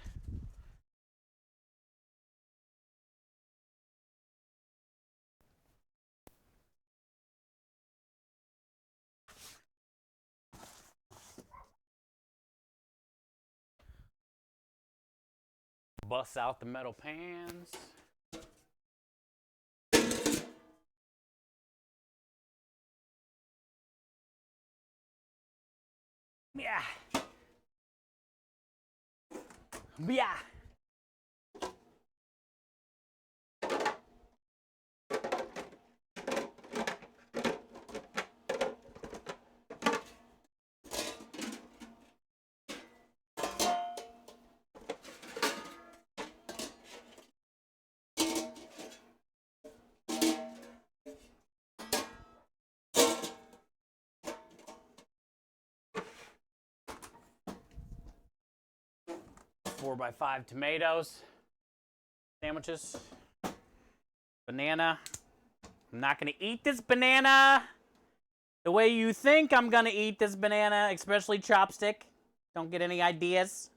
Bust out the metal pans. Yeah. Yeah. 4x5 tomatoes. Sandwiches. Banana. I'm not going to eat this banana the way you think I'm going to eat this banana, especially chopstick. Don't get any ideas.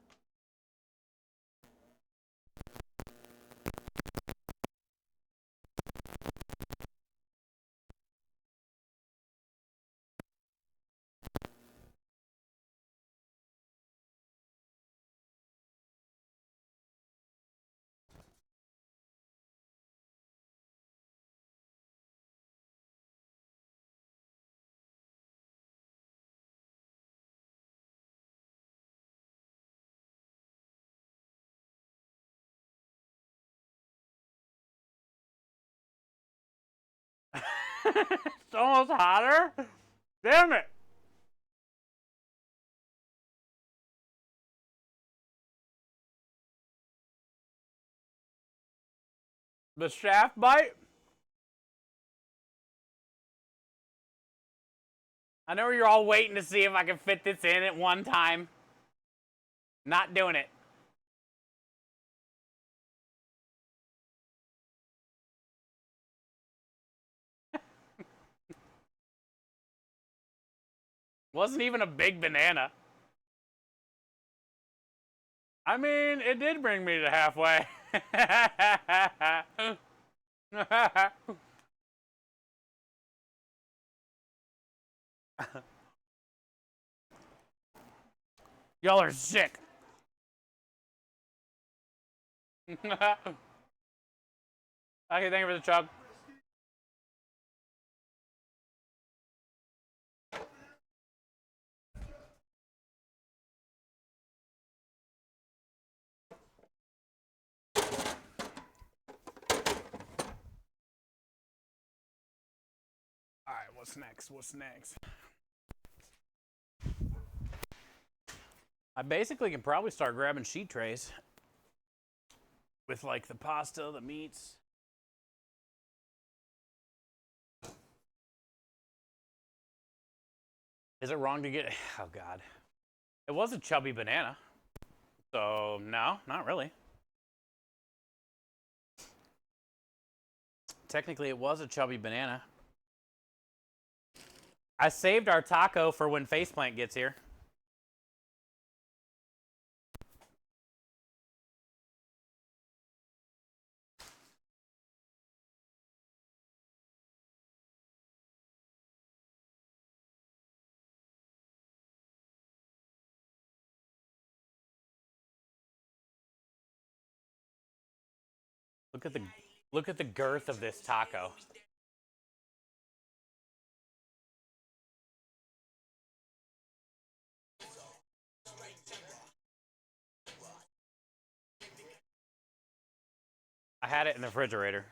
It's almost hotter. Damn it. The shaft bite. I know you're all waiting to see if I can fit this in at one time. Not doing it. Wasn't even a big banana. I mean, it did bring me to halfway. Y'all are sick. Okay, thank you for the chug. All right, what's next? What's next? I basically can probably start grabbing sheet trays with like the pasta, the meats. Is it wrong to get? Oh God, it was a chubby banana. So no, not really. Technically, it was a chubby banana. I saved our taco for when Faceplant gets here. Look at the girth of this taco. I had it in the refrigerator.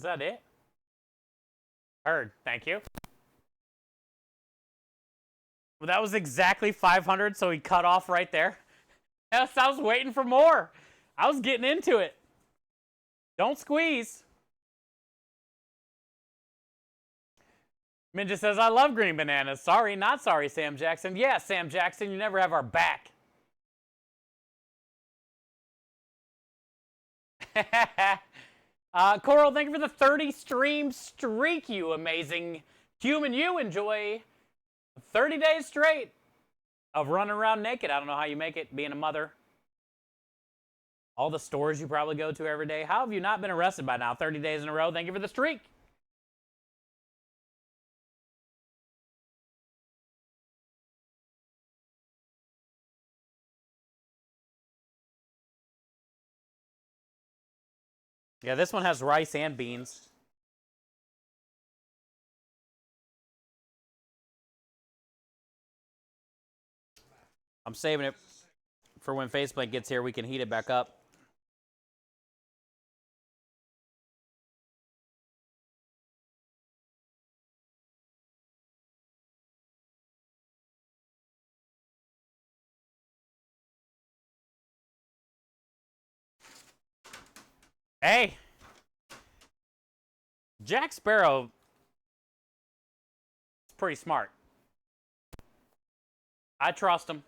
Was that it? Heard. Thank you. Well, that was exactly 500, so he cut off right there. Yes, I was waiting for more. I was getting into it. Don't squeeze. Minja says, I love green bananas. Sorry, not sorry, Sam Jackson. Yeah, Sam Jackson, you never have our back. Coral, thank you for the 30 stream streak, you amazing human. You enjoy 30 days straight of running around naked. I don't know how you make it, being a mother. All the stores you probably go to every day. How have you not been arrested by now? 30 days in a row. Thank you for the streak. Yeah, this one has rice and beans. I'm saving it for when Faceplate gets here. We can heat it back up. Hey! Jack Sparrow is pretty smart. I trust him.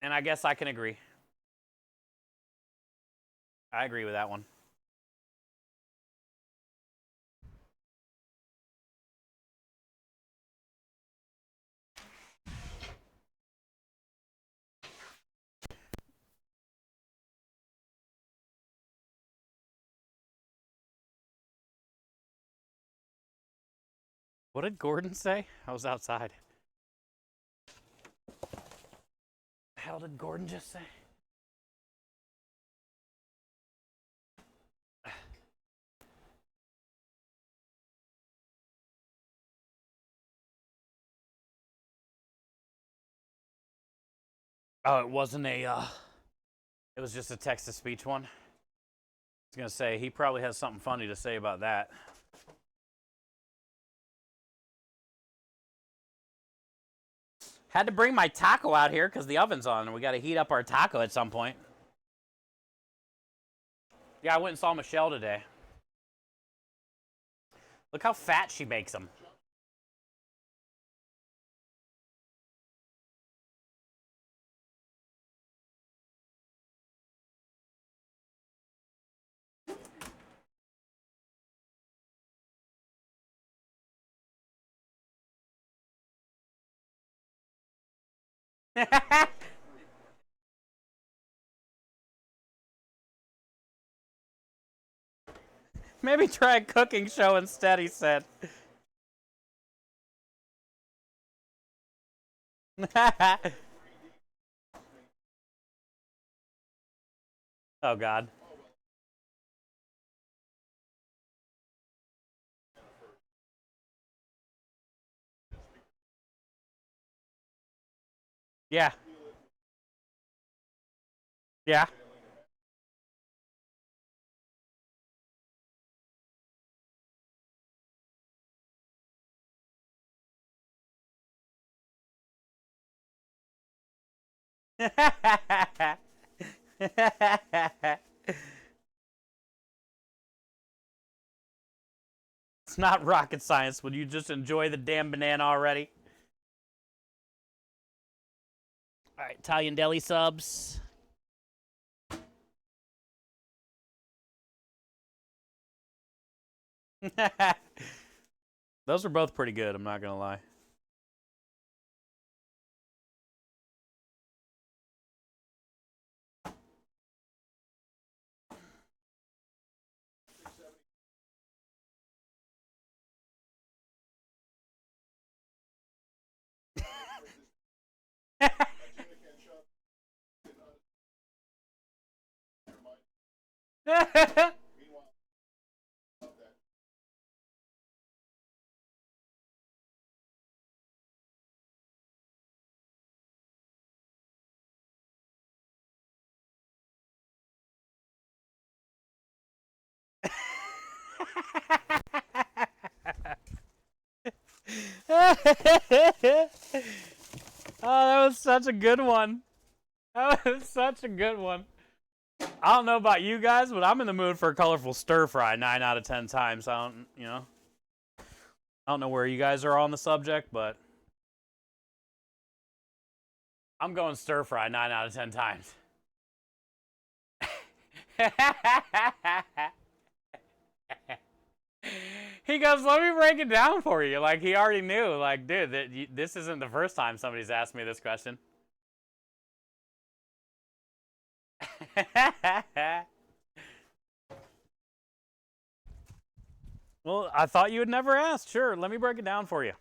And I guess I can agree. I agree with that one. What did Gordon say? I was outside. What the hell did Gordon just say? Oh, it wasn't a, it was just a text-to-speech one. I was going to say, he probably has something funny to say about that. Had to bring my taco out here because the oven's on, and we got to heat up our taco at some point. Yeah, I went and saw Michelle today. Look how fat she makes them. Maybe try a cooking show instead, he said. Oh, God. Yeah. Yeah. It's not rocket science. Would you just enjoy the damn banana already? All right, Italian deli subs. Those were both pretty good, I'm not going to lie. Oh, that was such a good one. That was such a good one. I don't know about you guys, but I'm in the mood for a colorful stir fry 9 out of 10 times. I don't know where you guys are on the subject, but I'm going stir fry 9 out of 10 times. He goes, let me break it down for you. Like, he already knew. Like, dude, this isn't the first time somebody's asked me this question. Well, I thought you had never asked. Sure, let me break it down for you.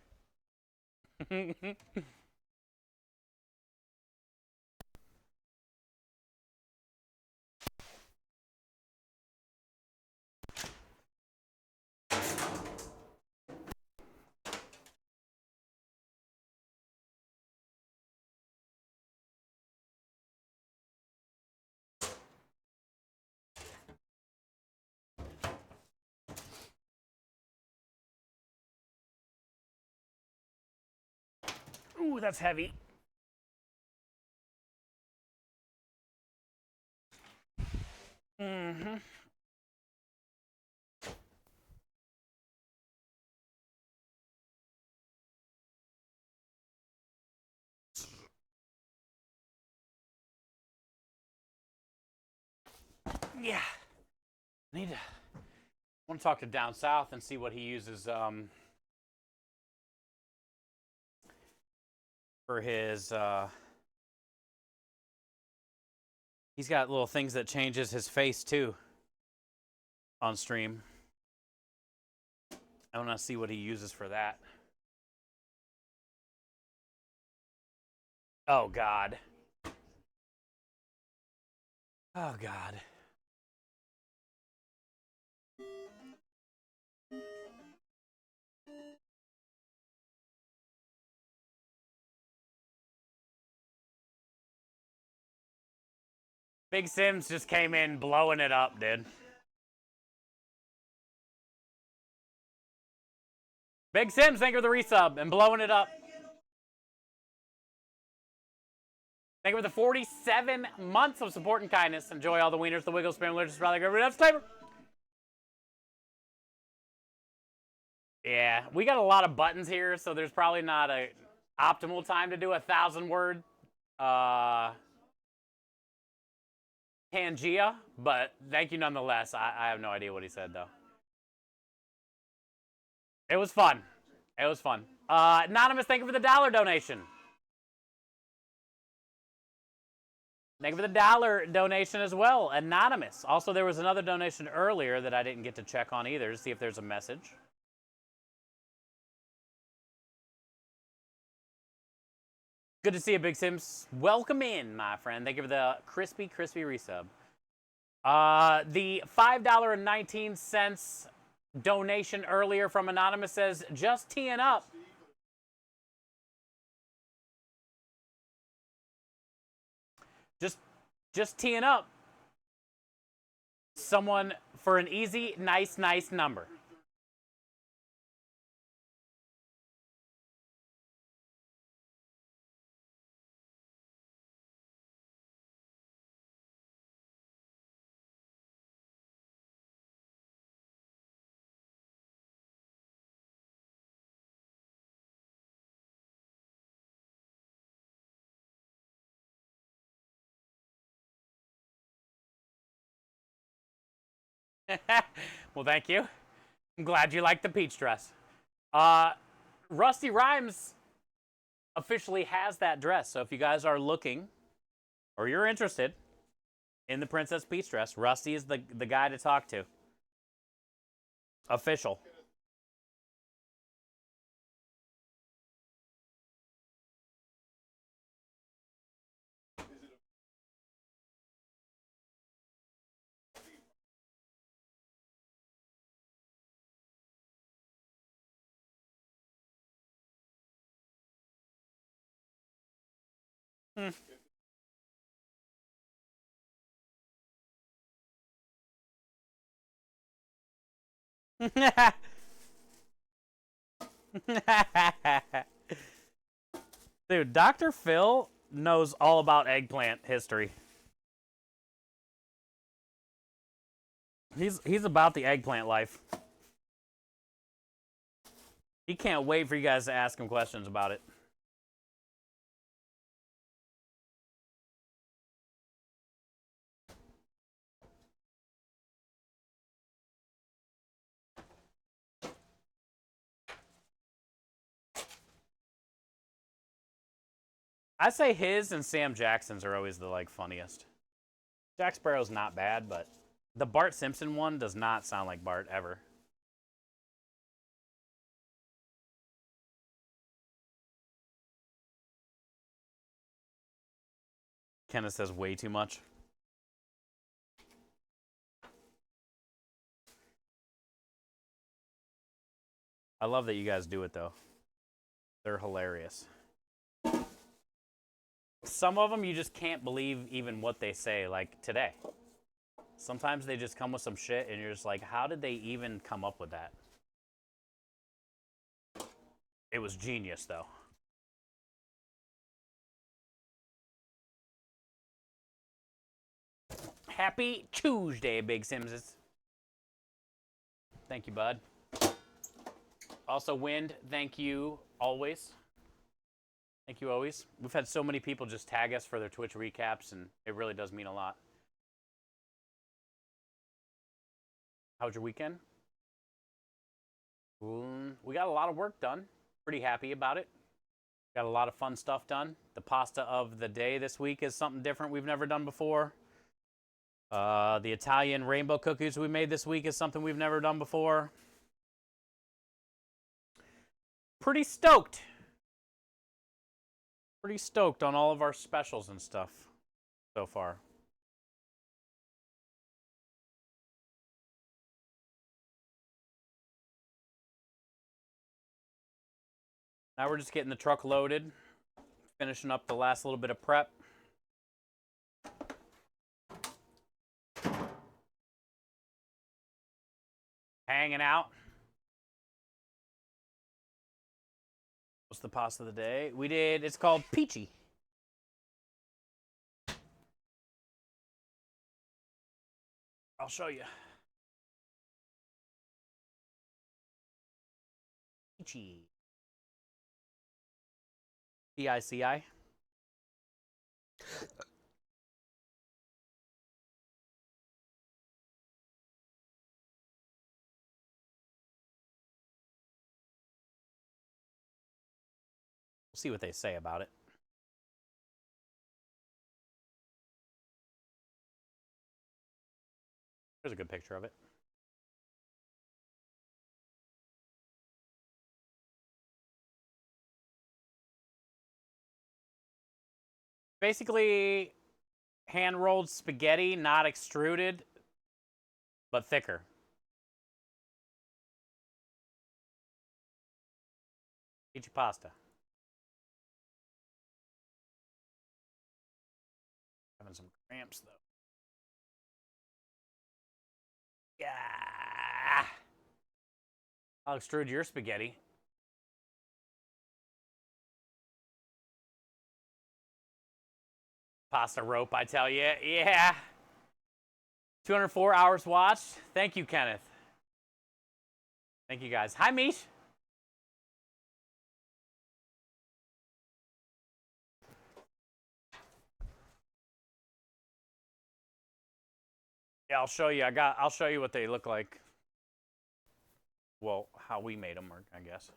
Ooh, that's heavy. Mm-hmm. Yeah. I want to talk to down south and see what he uses for his he's got little things that changes his face too on stream. I want to see what he uses for that. Oh God. Oh God. Big Sims just came in blowing it up, dude. Big Sims, thank you for the resub and blowing it up. Thank you for the 47 months of support and kindness. Enjoy all the wieners, the wiggles, spam, allergies, rather good. That's flavor. Yeah, we got a lot of buttons here, so there's probably not a optimal time to do a 1,000-word Pangea, but thank you nonetheless. I have no idea what he said, though. It was fun. It was fun. Anonymous, thank you for the $1 donation. Thank you for the $1 donation as well. Anonymous. Also, there was another donation earlier that I didn't get to check on either to see if there's a message. Good to see you, Big Sims. Welcome in, my friend. Thank you for the crispy resub. The $5.19 donation earlier from Anonymous says, just teeing up. Just teeing up someone for an easy, nice number. Well, thank you. I'm glad you like the peach dress. Rusty Rhymes officially has that dress. So if you guys are looking or you're interested in the Princess Peach dress, Rusty is the guy to talk to. Official. Dude, Dr. Phil knows all about eggplant history. He's about the eggplant life. He can't wait for you guys to ask him questions about it. I say his and Sam Jackson's are always the like funniest. Jack Sparrow's not bad, but the Bart Simpson one does not sound like Bart ever. Kenneth says way too much. I love that you guys do it though. They're hilarious. Some of them you just can't believe even what they say, like today. Sometimes they just come with some shit and you're just like, how did they even come up with that? It was genius though. Happy Tuesday, Big Simses. Thank you, bud. Also, Wind, thank you always. Thank you always. We've had so many people just tag us for their Twitch recaps, and it really does mean a lot. How was your weekend? We got a lot of work done. Pretty happy about it. Got a lot of fun stuff done. The pasta of the day this week is something different we've never done before. The Italian rainbow cookies we made this week is something we've never done before. Pretty stoked. Pretty stoked on all of our specials and stuff so far. Now we're just getting the truck loaded, finishing up the last little bit of prep. Hanging out. What's the pasta of the day? It's called Peachy. I'll show you. Peachy. P-I-C-I. We'll see what they say about it. There's a good picture of it. Basically, hand-rolled spaghetti, not extruded, but thicker. Eat your pasta. Having some cramps, though. Yeah. I'll extrude your spaghetti. Pasta rope, I tell you. Yeah. 204 hours watched. Thank you, Kenneth. Thank you, guys. Hi, Mish. Yeah, I'll show you. I'll show you what they look like. Well, how we made them, I guess.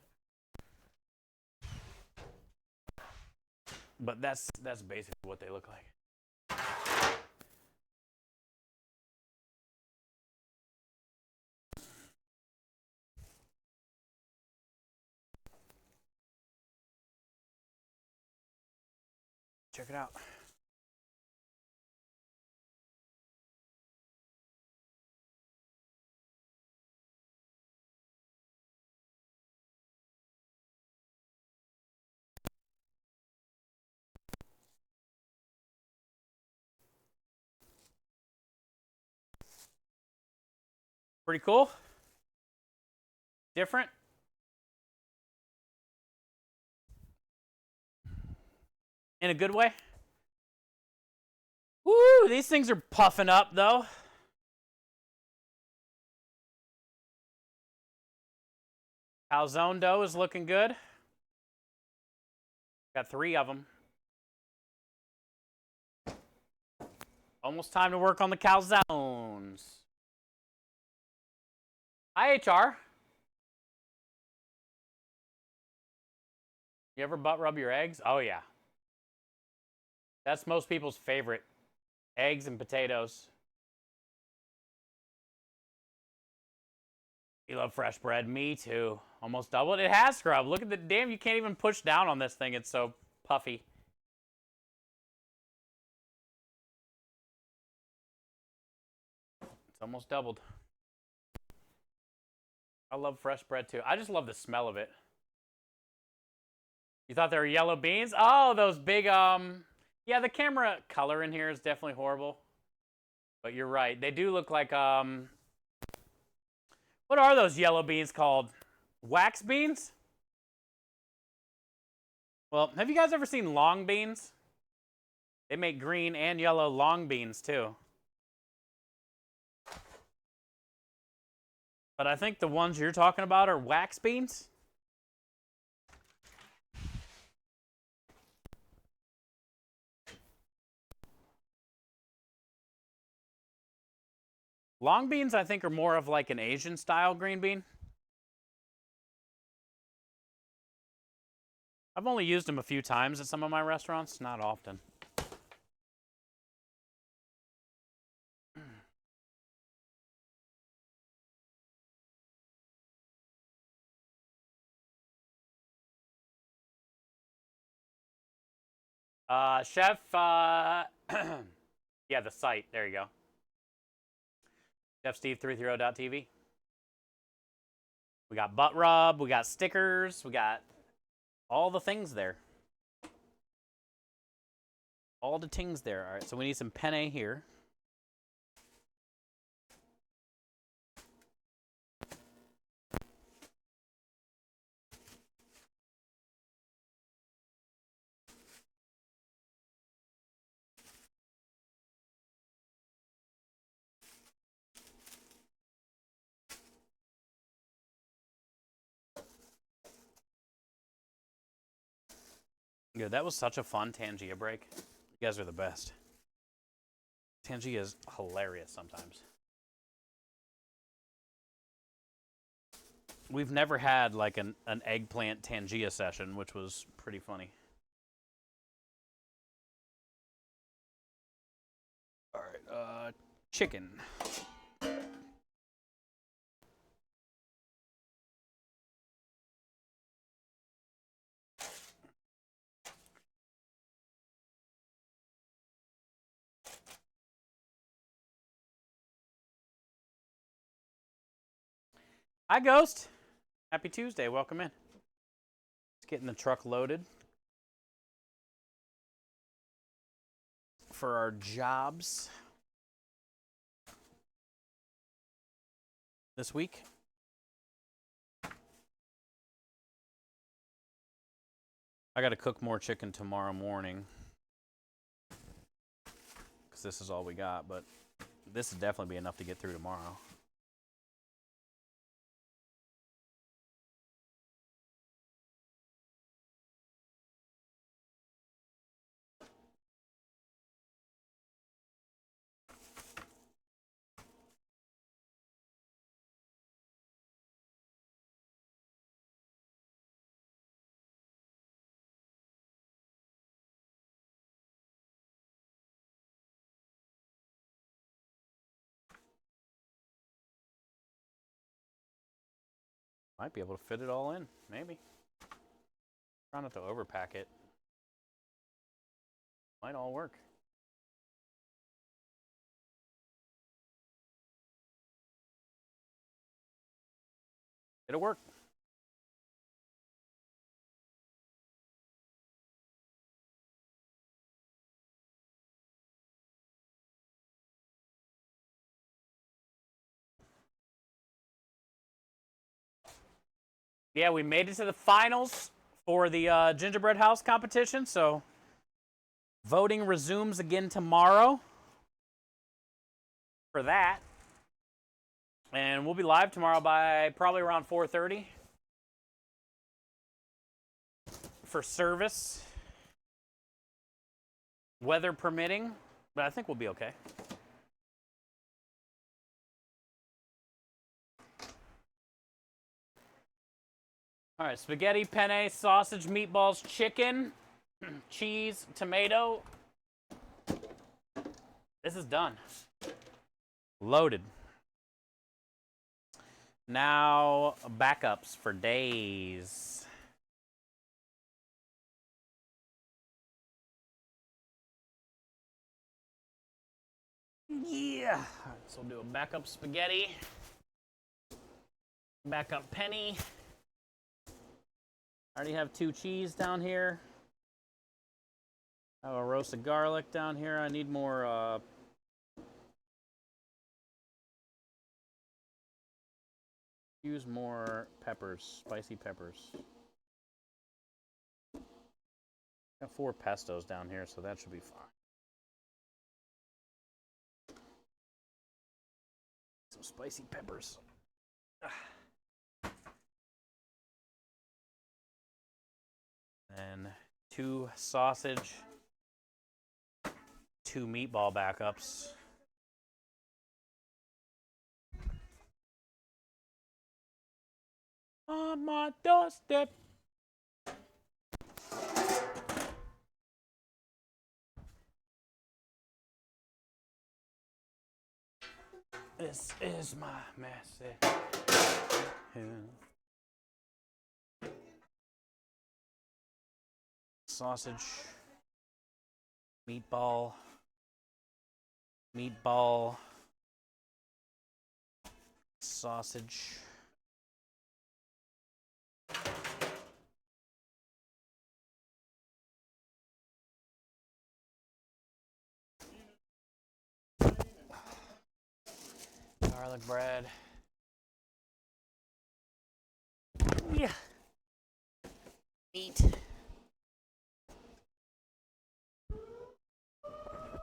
But that's basically what they look like. Check it out. Pretty cool. Different? In a good way? Woo, these things are puffing up, though. Calzone dough is looking good. Got 3 of them. Almost time to work on the calzones. Hi, HR. You ever butt rub your eggs? Oh, yeah. That's most people's favorite. Eggs and potatoes. You love fresh bread? Me too. Almost doubled. It has scrub. Look at the damn. You can't even push down on this thing. It's so puffy. It's almost doubled. I love fresh bread too. I just love the smell of it. You thought they were yellow beans? Oh, those big, yeah, the camera color in here is definitely horrible. But you're right. They do look like, what are those yellow beans called? Wax beans? Well, have you guys ever seen long beans? They make green and yellow long beans too. But I think the ones you're talking about are wax beans. Long beans, I think, are more of like an Asian style green bean. I've only used them a few times at some of my restaurants, not often. Chef, yeah, the site. There you go. ChefSteve330.tv. We got butt rub, we got stickers, we got all the things there. All the things there. All right, so we need some penne here. Good, that was such a fun Tangia break. You guys are the best. Tangia is hilarious sometimes. We've never had like an eggplant Tangia session, which was pretty funny. All right, chicken. Hi, Ghost. Happy Tuesday. Welcome in. Let's get in the truck loaded for our jobs this week. I got to cook more chicken tomorrow morning because this is all we got, but this will definitely be enough to get through tomorrow. Might be able to fit it all in, maybe. Try not to overpack it. Might all work. It'll work. Yeah, we made it to the finals for the gingerbread house competition, so voting resumes again tomorrow for that. And we'll be live tomorrow by probably around 4:30 for service, weather permitting, but I think we'll be okay. All right, spaghetti, penne, sausage, meatballs, chicken, cheese, tomato. This is done. Loaded. Now, backups for days. Yeah. All right, so we'll do a backup spaghetti, backup penny. I already have 2 cheese down here. I have a roasted garlic down here. I need more use more peppers, spicy peppers. I have 4 pestos down here, so that should be fine. Some spicy peppers. And 2 sausage, 2 meatball backups. On my doorstep. This is my message. Sausage, meatball, sausage. Garlic bread. Yeah. Meat.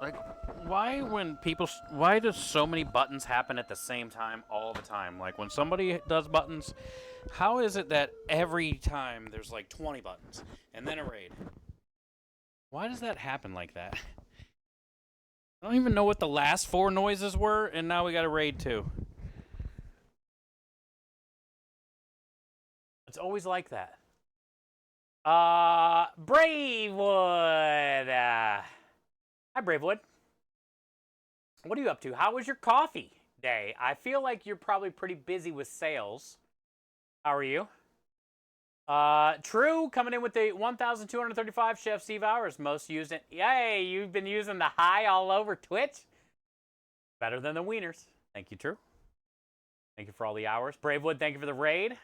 Like, why does so many buttons happen at the same time all the time? Like, when somebody does buttons, how is it that every time there's like 20 buttons and then a raid? Why does that happen like that? I don't even know what the last 4 noises were, and now we got a raid too. It's always like that. Bravewood. Hi, Bravewood. What are you up to? How was your coffee day? I feel like you're probably pretty busy with sales. How are you? True, coming in with the 1,235 Chef Steve hours. Most used it. Yay, you've been using the high all over Twitch. Better than the wieners. Thank you, True. Thank you for all the hours. Bravewood, thank you for the raid.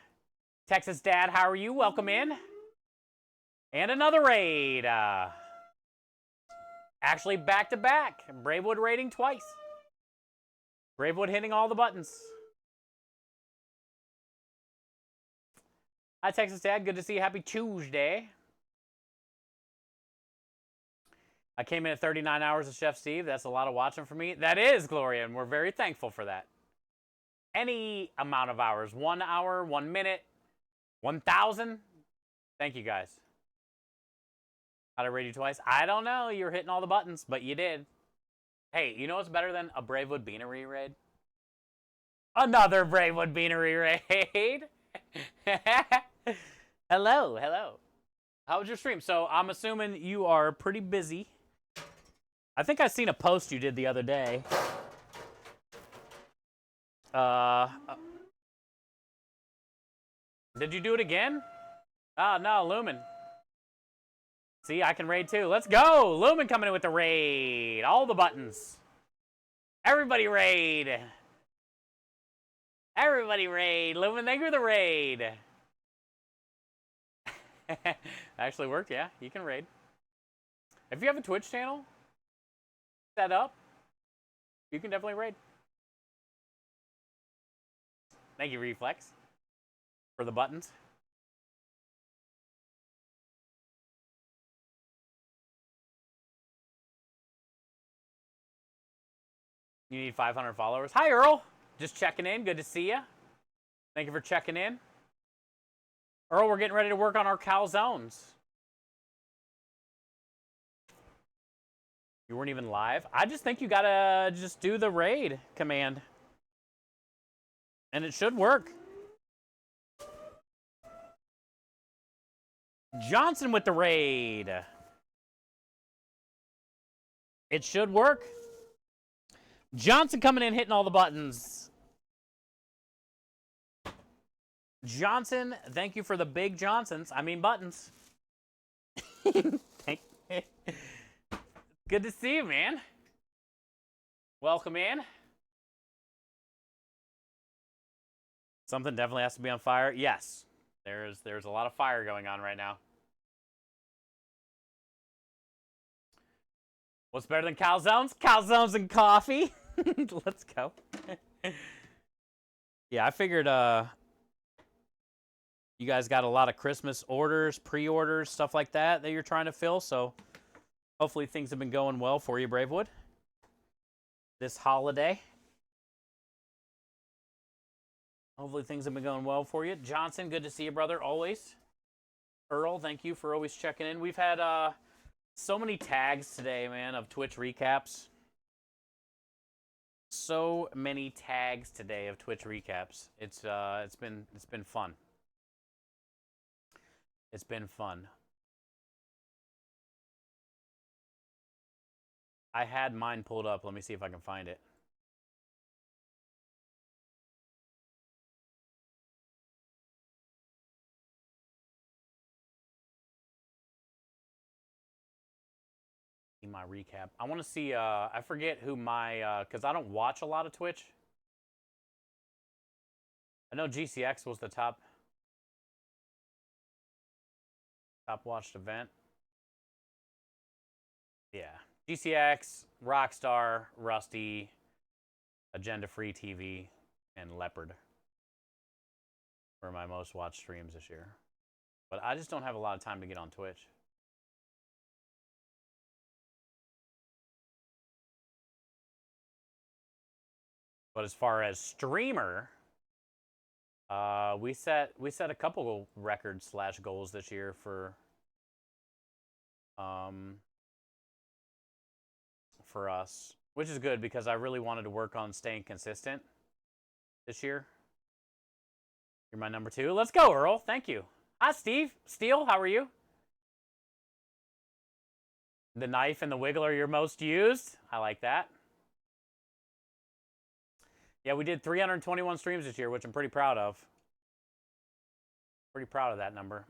Texas Dad, how are you? Welcome in. And another raid. Actually, back to back. Bravewood raiding twice. Bravewood hitting all the buttons. Hi, Texas Dad. Good to see you. Happy Tuesday. I came in at 39 hours of Chef Steve. That's a lot of watching for me. That is, Gloria, and we're very thankful for that. Any amount of hours. 1 hour, 1 minute, 1,000. Thank you, guys. How'd I raid you twice? I don't know. You were hitting all the buttons, but you did. Hey, you know what's better than a Bravewood Beanery raid? Another Bravewood Beanery raid. Hello, hello. How was your stream? So I'm assuming you are pretty busy. I think I seen a post you did the other day. Did you do it again? Oh, no, Lumen. See, I can raid too. Let's go. Lumen coming in with the raid. All the buttons. Everybody raid. Everybody raid. Lumen, thank you for the raid. Actually worked, yeah. You can raid. If you have a Twitch channel set up, you can definitely raid. Thank you, Reflex, for the buttons. You need 500 followers. Hi, Earl. Just checking in. Good to see you. Thank you for checking in. Earl, we're getting ready to work on our calzones. You weren't even live? I just think you gotta just do the raid command. And it should work. Johnson with the raid. It should work. Johnson coming in, hitting all the buttons. Johnson, thank you for the big Johnsons. I mean buttons. Good to see you, man. Welcome in. Something definitely has to be on fire. Yes, there's a lot of fire going on right now. What's better than calzones? Calzones and coffee. Let's go. Yeah, I figured you guys got a lot of Christmas orders, pre-orders, stuff like that you're trying to fill, so hopefully things have been going well for you, Bravewood, this holiday. Hopefully things have been going well for you. Johnson, good to see you, brother, always. Earl, thank you for always checking in. We've had so many tags today, man, of Twitch recaps. So many tags today of Twitch recaps. It's been fun. It's been fun. I had mine pulled up. Let me see if I can find it. My recap. I want to see, I forget who my, because I don't watch a lot of Twitch. I know GCX was the top watched event. Yeah. GCX, Rockstar, Rusty, Agenda Free TV, and Leopard were my most watched streams this year. But I just don't have a lot of time to get on Twitch. But as far as streamer, we set a couple records / goals this year for us, which is good because I really wanted to work on staying consistent this year. You're my number 2. Let's go, Earl. Thank you. Hi, Steve. Steele, how are you? The knife and the wiggle are your most used. I like that. Yeah, we did 321 streams this year, which I'm pretty proud of. Pretty proud of that number.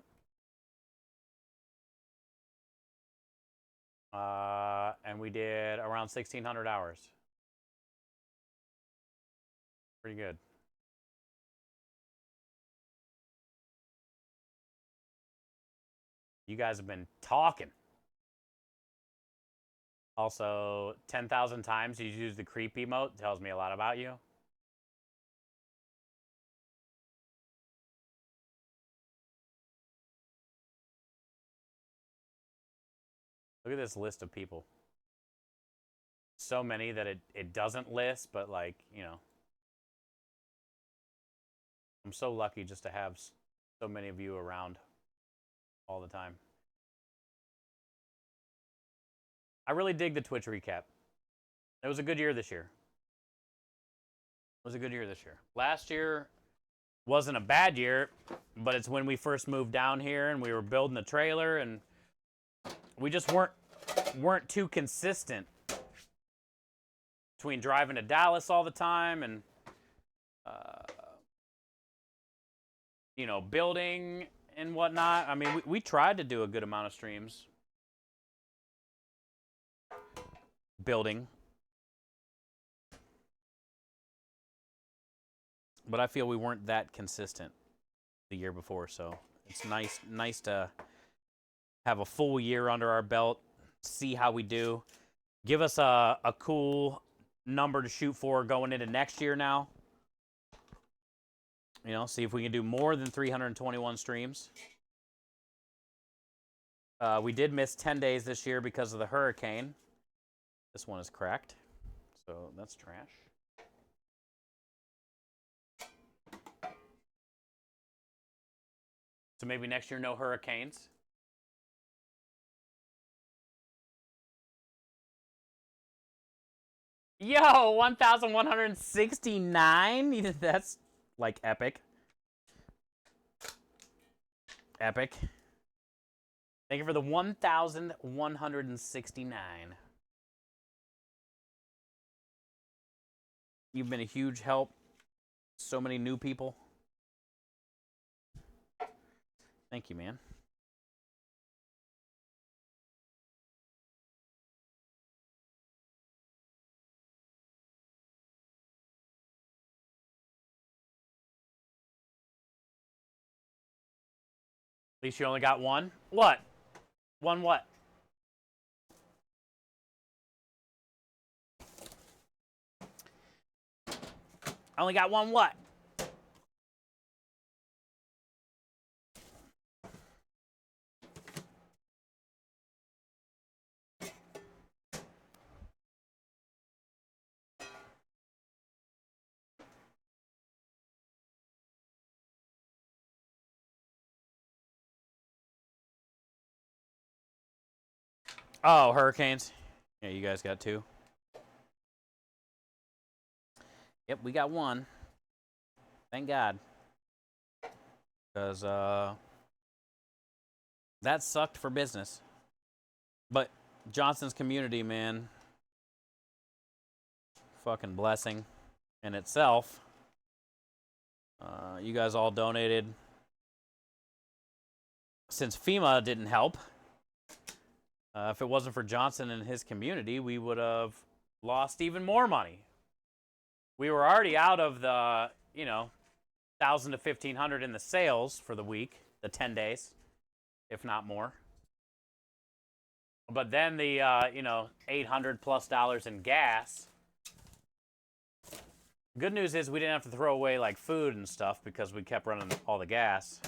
And we did around 1,600 hours. Pretty good. You guys have been talking. Also, 10,000 times you use the creep emote. Tells me a lot about you. Look at this list of people. So many that it doesn't list, but like, you know. I'm so lucky just to have so many of you around all the time. I really dig the Twitch recap. It was a good year this year. It was a good year this year. Last year wasn't a bad year, but it's when we first moved down here and we were building the trailer and we just weren't too consistent between driving to Dallas all the time and you know, building and whatnot. I mean, we tried to do a good amount of streams building, but I feel we weren't that consistent the year before, so it's nice to have a full year under our belt, see how we do, give us a cool number to shoot for going into next year now. You know, see if we can do more than 321 streams. We did miss 10 days this year because of the hurricane. This one is cracked. So that's trash. So maybe next year, no hurricanes. Yo, 1,169? That's like epic. Epic. Thank you for the 1,169. You've been a huge help. So many new people. Thank you, man. At least you only got one. What? One what? I only got one what? Oh, hurricanes. Yeah, you guys got two. Yep, we got one. Thank God. Because that sucked for business. But Johnson's community, man, fucking blessing in itself. You guys all donated. Since FEMA didn't help, if it wasn't for Johnson and his community, we would have lost even more money. We were already out of the, 1,000 to 1,500 in the sales for the week, the 10 days, if not more. But then the, $800+ in gas. Good news is we didn't have to throw away like food and stuff because we kept running all the gas.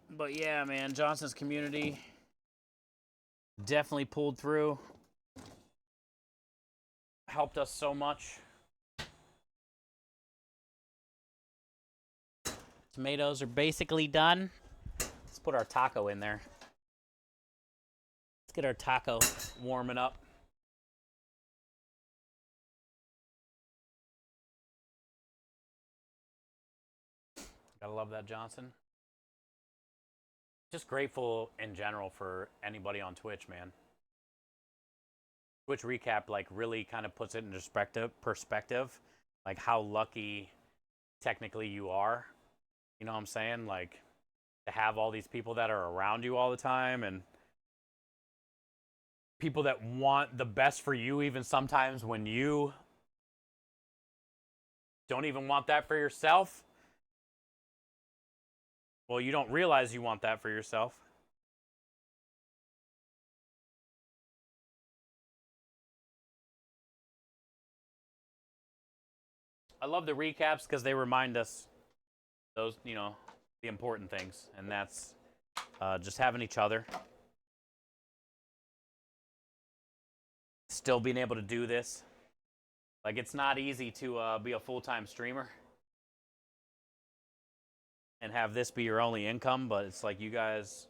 But yeah, man, Johnson's community definitely pulled through. Helped us so much. Tomatoes are basically done. Let's put our taco in there. Let's get our taco warming up. Gotta love that Johnson. Just grateful in general for anybody on Twitch, man. Twitch recap like really kind of puts it in perspective, like how lucky technically you are. You know what I'm saying? Like to have all these people that are around you all the time and people that want the best for you even sometimes when you don't even want that for yourself. Well, you don't realize you want that for yourself. I love the recaps because they remind us those, the important things. And that's just having each other. Still being able to do this. Like, it's not easy to be a full-time streamer and have this be your only income, but it's like you guys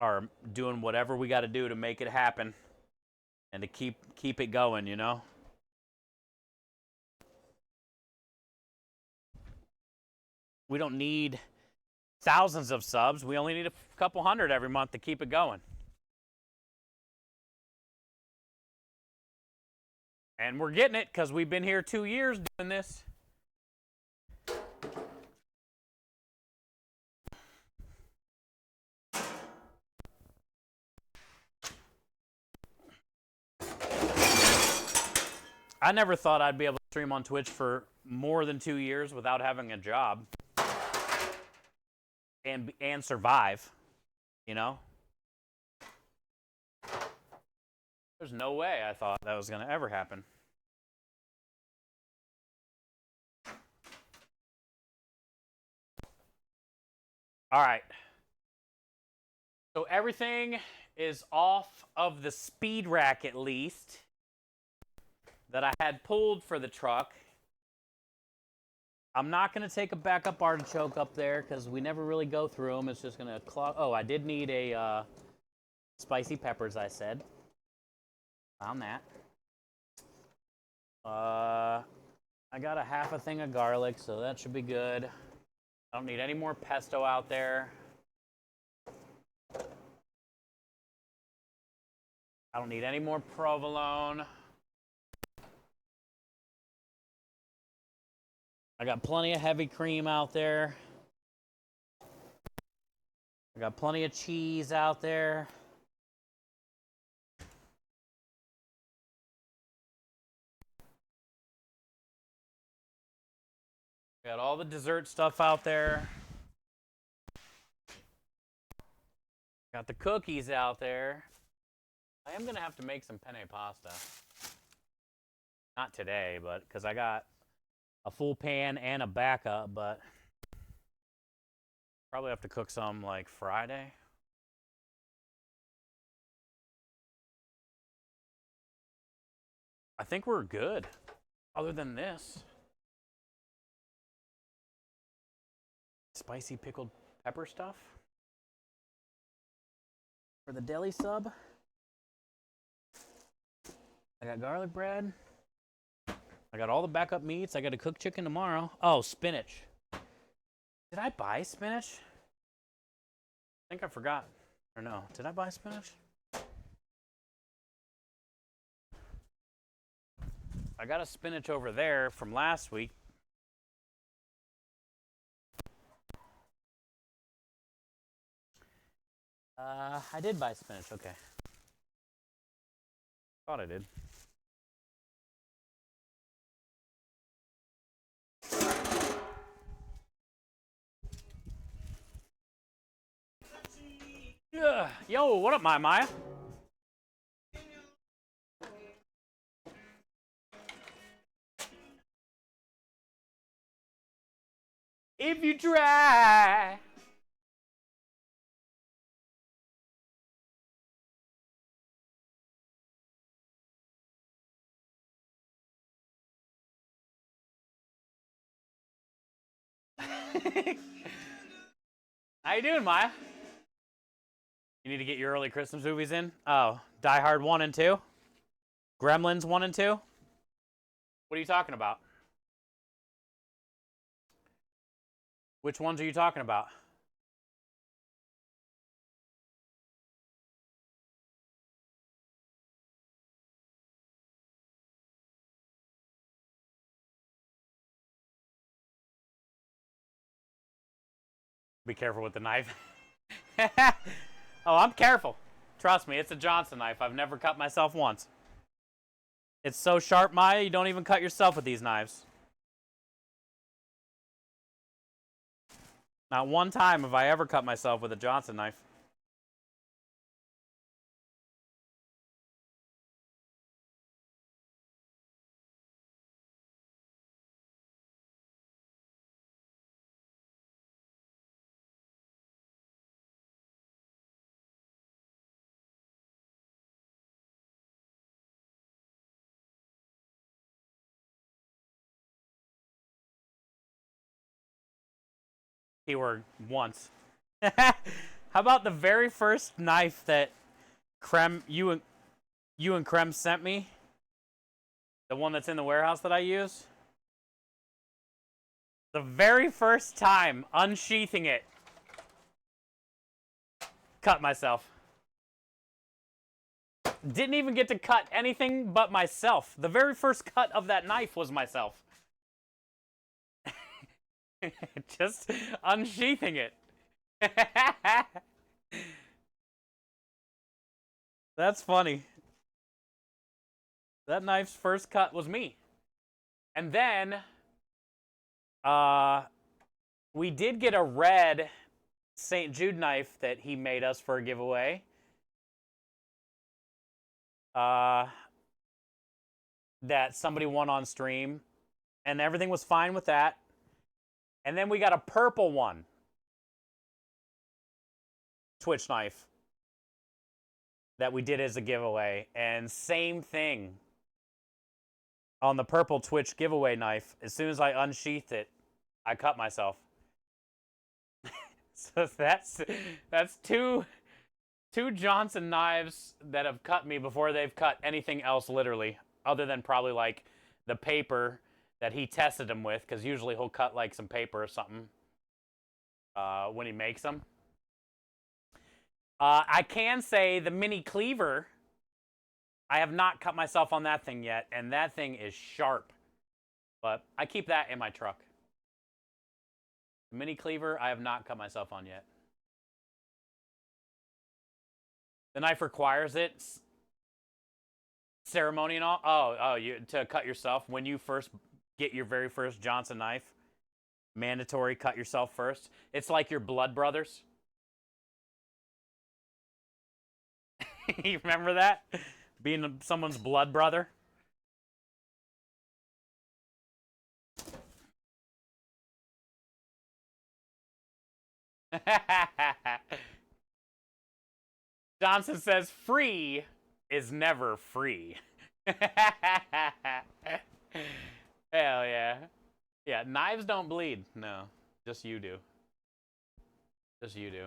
are doing whatever we got to do to make it happen and to keep it going, We don't need thousands of subs. We only need a couple hundred every month to keep it going. And we're getting it because we've been here 2 years doing this. I never thought I'd be able to stream on Twitch for more than 2 years without having a job and survive, There's no way I thought that was going to ever happen. All right. So everything is off of the speed rack at least that I had pulled for the truck. I'm not going to take a backup artichoke up there because we never really go through them. It's just going to clog. Oh, I did need a spicy peppers, I said. Found that. I got a half a thing of garlic, so that should be good. I don't need any more pesto out there. I don't need any more provolone. I got plenty of heavy cream out there. I got plenty of cheese out there. Got all the dessert stuff out there. Got the cookies out there. I am going to have to make some penne pasta. Not today, but because I got a full pan and a backup, but probably have to cook some like Friday. I think we're good, other than this. Spicy pickled pepper stuff for the deli sub. I got garlic bread. I got all the backup meats. I got to cook chicken tomorrow. Oh, spinach. Did I buy spinach? I think I forgot. Or no, did I buy spinach? I got a spinach over there from last week. I did buy spinach, okay. Thought I did. Yeah. Yo, what up, Maya? If you try. How you doing, Maya? You need to get your early Christmas movies in? Oh, Die Hard 1 and 2? Gremlins 1 and 2? What are you talking about? Which ones are you talking about? Be careful with the knife. Oh, I'm careful. Trust me, it's a Johnson knife. I've never cut myself once. It's so sharp, Maya, you don't even cut yourself with these knives. Not one time have I ever cut myself with a Johnson knife. Keyword once. How about the very first knife that you and Krem sent me? The one that's in the warehouse that I use? The very first time unsheathing it, cut myself. Didn't even get to cut anything but myself. The very first cut of that knife was myself. Just unsheathing it. That's funny. That knife's first cut was me. And then we did get a red St. Jude knife that he made us for a giveaway. That somebody won on stream. And everything was fine with that. And then we got a purple one. Twitch knife. that we did as a giveaway. And same thing on the purple Twitch giveaway knife. As soon as I unsheathed it, I cut myself. So that's two Johnson knives that have cut me before they've cut anything else, literally, other than probably like the paper that he tested them with, because usually he'll cut like some paper or something when he makes them. I can say the mini cleaver, I have not cut myself on that thing yet, and that thing is sharp. But I keep that in my truck. The mini cleaver, I have not cut myself on yet. The knife requires it. Ceremony and all. Oh, you to cut yourself when you first get your very first Johnson knife. Mandatory, cut yourself first. It's like your blood brothers. You remember that? Being someone's blood brother. Johnson says free is never free. Hell yeah. Yeah, knives don't bleed. No, just you do. Just you do.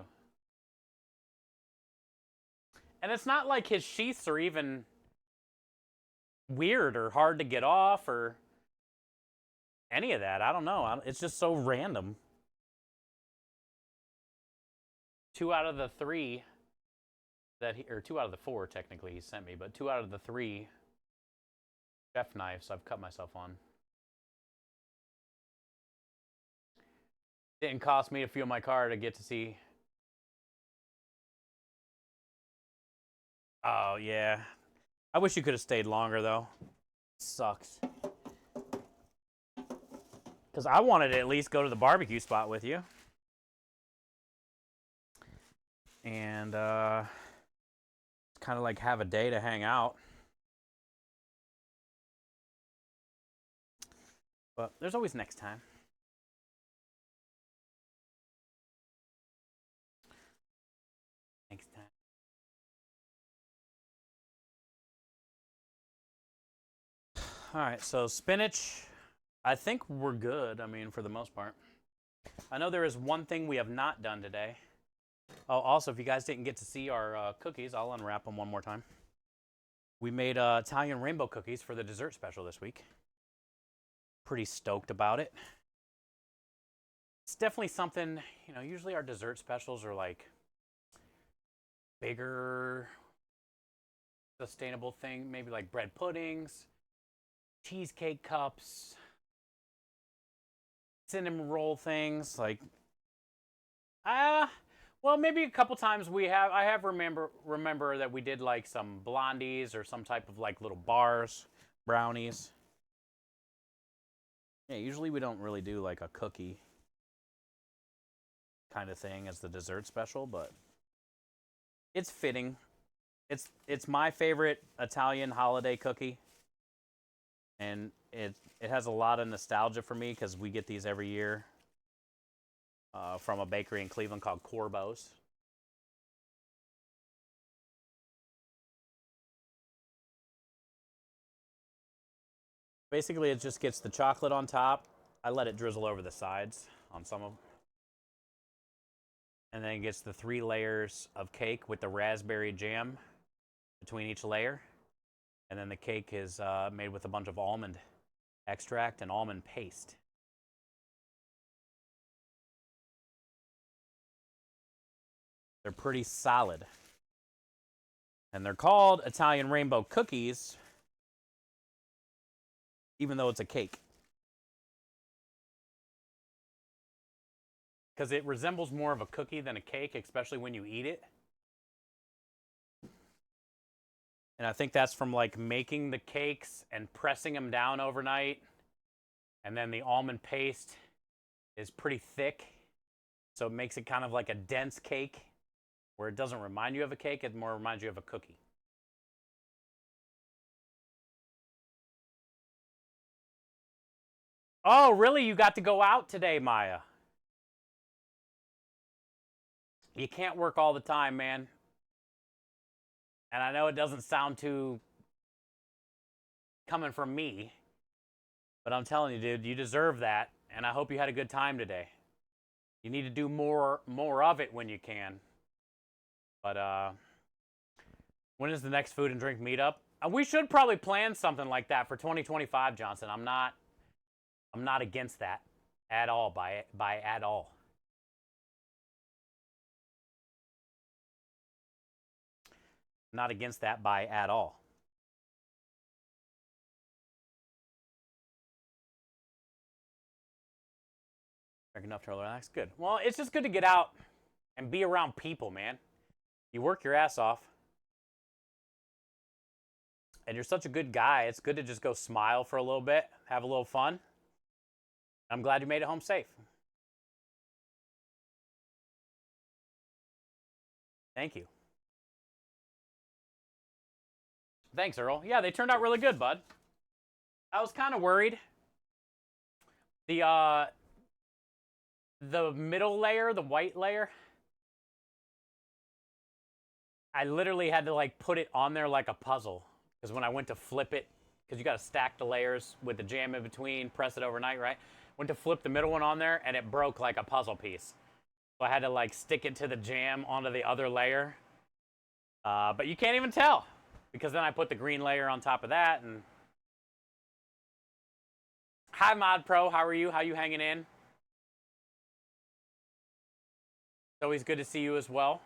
And it's not like his sheaths are even weird or hard to get off or any of that. I don't know. It's just so random. 2 out of the 3 that or 2 out of the 4 technically he sent me, but 2 out of the 3 chef knives I've cut myself on. Didn't cost me to fuel my car to get to see. Oh yeah, I wish you could have stayed longer though. Sucks. Because I wanted to at least go to the barbecue spot with you. And kind of like have a day to hang out. But there's always next time. Next time. All right, so spinach, I think we're good. I mean, for the most part. I know there is one thing we have not done today. Oh, also, if you guys didn't get to see our cookies, I'll unwrap them one more time. We made Italian rainbow cookies for the dessert special this week. Pretty stoked about it. It's definitely something, you know, usually our dessert specials are like bigger, sustainable thing, maybe like bread puddings, cheesecake cups, cinnamon roll things, like well, maybe a couple times I have remember that we did like some blondies or some type of like little bars, brownies. Yeah, usually we don't really do like a cookie kind of thing as the dessert special, but it's fitting. It's my favorite Italian holiday cookie. And it has a lot of nostalgia for me because we get these every year from a bakery in Cleveland called Corbo's. Basically, it just gets the chocolate on top. I let it drizzle over the sides on some of them. And then it gets the 3 layers of cake with the raspberry jam between each layer. And then the cake is made with a bunch of almond extract and almond paste. They're pretty solid. And they're called Italian rainbow cookies, even though it's a cake. Because it resembles more of a cookie than a cake, especially when you eat it. And I think that's from like making the cakes and pressing them down overnight. And then the almond paste is pretty thick. So it makes it kind of like a dense cake where it doesn't remind you of a cake. It more reminds you of a cookie. Oh, really? You got to go out today, Maya? You can't work all the time, man. And I know it doesn't sound too coming from me, but I'm telling you, dude, you deserve that. And I hope you had a good time today. You need to do more of it when you can. But when is the next food and drink meetup? We should probably plan something like that for 2025, Johnson. I'm not against that at all by at all. Not against that by at all. Drink enough to relax. Good. Well, it's just good to get out and be around people, man. You work your ass off. And you're such a good guy. It's good to just go smile for a little bit, have a little fun. I'm glad you made it home safe. Thank you. Thanks, Earl. Yeah, they turned out really good, bud. I was kind of worried. The middle layer, the white layer, I literally had to like put it on there like a puzzle. Because when I went to flip it, because you got to stack the layers with the jam in between, press it overnight, right? Went to flip the middle one on there, and it broke like a puzzle piece. So I had to like stick it to the jam onto the other layer. But you can't even tell, because then I put the green layer on top of that. And hi, Mod Pro. How are you? How you hanging in? It's always good to see you as well.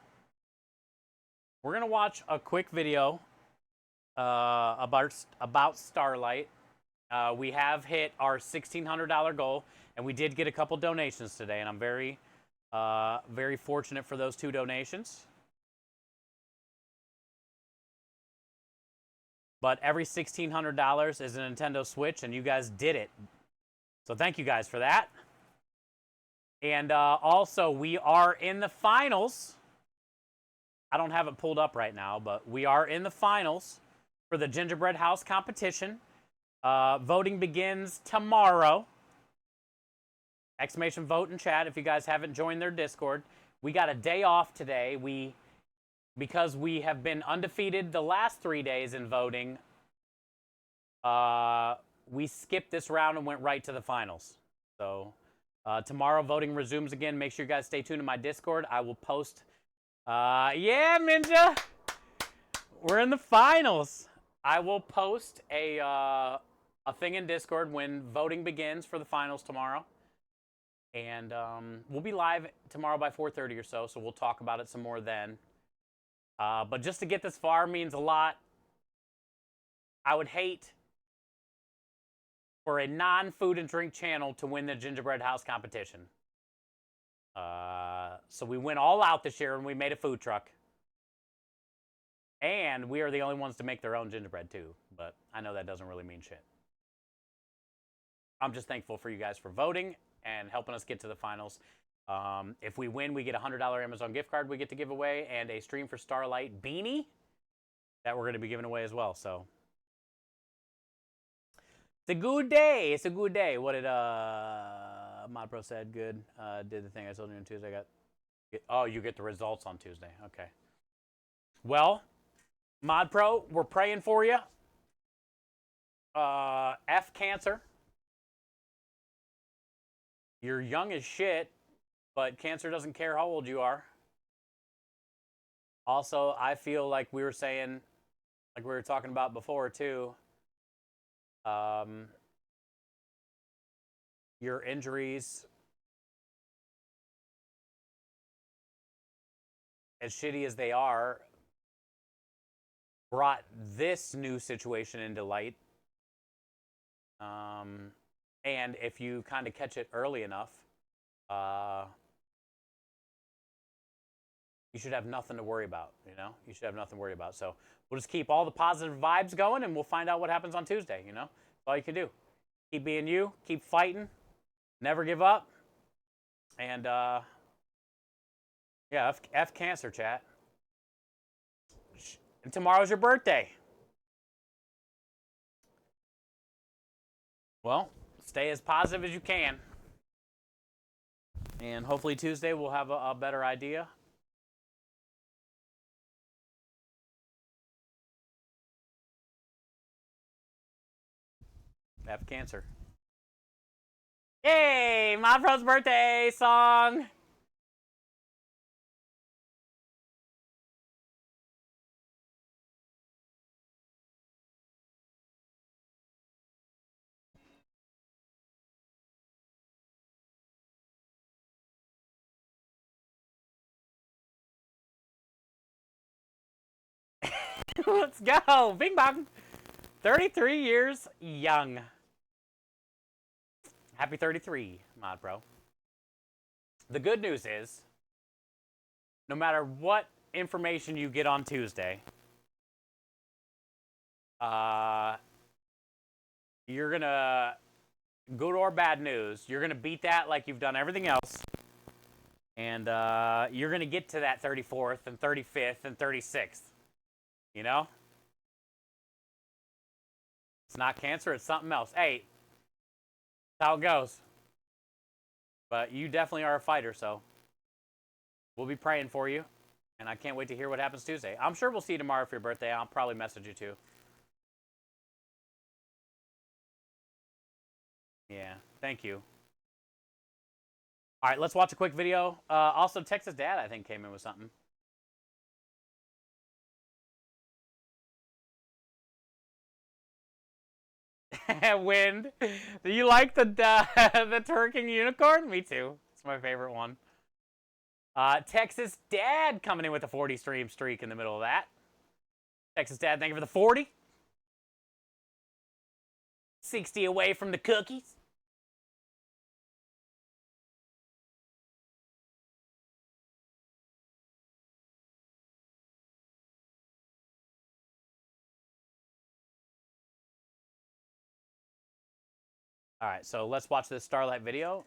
We're gonna watch a quick video about Starlight. We have hit our $1,600 goal, and we did get a couple donations today, and I'm very, very fortunate for those 2 donations. But every $1,600 is a Nintendo Switch, and you guys did it. So thank you guys for that. And also, we are in the finals. I don't have it pulled up right now, but we are in the finals for the Gingerbread House competition. Voting begins tomorrow. Exclamation vote in chat if you guys haven't joined their Discord. We got a day off today. Because we have been undefeated the last 3 days in voting, we skipped this round and went right to the finals. So tomorrow voting resumes again. Make sure you guys stay tuned to my Discord. I will post. Yeah, Minja, we're in the finals. I will post a thing in Discord when voting begins for the finals tomorrow. And we'll be live tomorrow by 4:30 or so we'll talk about it some more then. But just to get this far means a lot. I would hate for a non-food and drink channel to win the Gingerbread House competition. So we went all out this year and we made a food truck. And we are the only ones to make their own gingerbread too. But I know that doesn't really mean shit. I'm just thankful for you guys for voting and helping us get to the finals. If we win, we get a $100 Amazon gift card we get to give away and a Stream for Starlight beanie that we're going to be giving away as well. So it's a good day. It's a good day. What did Mod Pro said? Good. Did the thing I told you on Tuesday. Oh, you get the results on Tuesday. Okay. Well, Mod Pro, we're praying for you. F cancer. You're young as shit, but cancer doesn't care how old you are. Also, I feel like we were saying, like we were talking about before too, your injuries, as shitty as they are, brought this new situation into light. And if you kind of catch it early enough, you should have nothing to worry about, you know? You should have nothing to worry about. So we'll just keep all the positive vibes going, and we'll find out what happens on Tuesday, you know? That's all you can do. Keep being you, keep fighting, never give up. And, yeah, F cancer, chat. And tomorrow's your birthday. Well, stay as positive as you can. And hopefully Tuesday we'll have a better idea. have cancer. Yay! Mod Pro's birthday song! Let's go! Bing bong! 33 years young. Happy 33, Mod Pro. The good news is, no matter what information you get on Tuesday, you're going to, good or bad news, you're going to beat that like you've done everything else. And you're going to get to that 34th and 35th and 36th. You know? It's not cancer, it's something else. Hey, that's how it goes. But you definitely are a fighter, so we'll be praying for you. And I can't wait to hear what happens Tuesday. I'm sure we'll see you tomorrow for your birthday. I'll probably message you too. Yeah, thank you. All right, let's watch a quick video. Also, Texas Dad, I think, came in with something. Wind. Do you like the twerking unicorn? Me too. It's my favorite one. Texas Dad coming in with a 40 stream streak in the middle of that. Texas Dad, thank you for the 40. 60 away from the cookies. All right, so let's watch this Starlight video.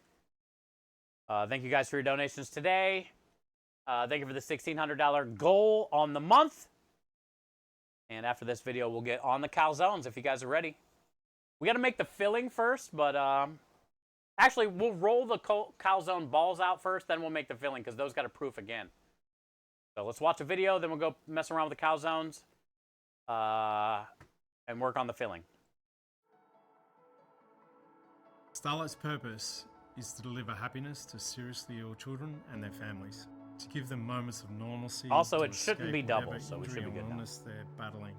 Thank you guys for your donations today. Thank you for the $1,600 goal on the month. And after this video, we'll get on the calzones if you guys are ready. We got to make the filling first, but actually, we'll roll the calzone balls out first, then we'll make the filling because those got to proof again. So let's watch a video, then we'll go mess around with the calzones and work on the filling. Starlight's purpose is to deliver happiness to seriously ill children and their families, to give them moments of normalcy. Also, it shouldn't be double, so we should be good now. They're battling.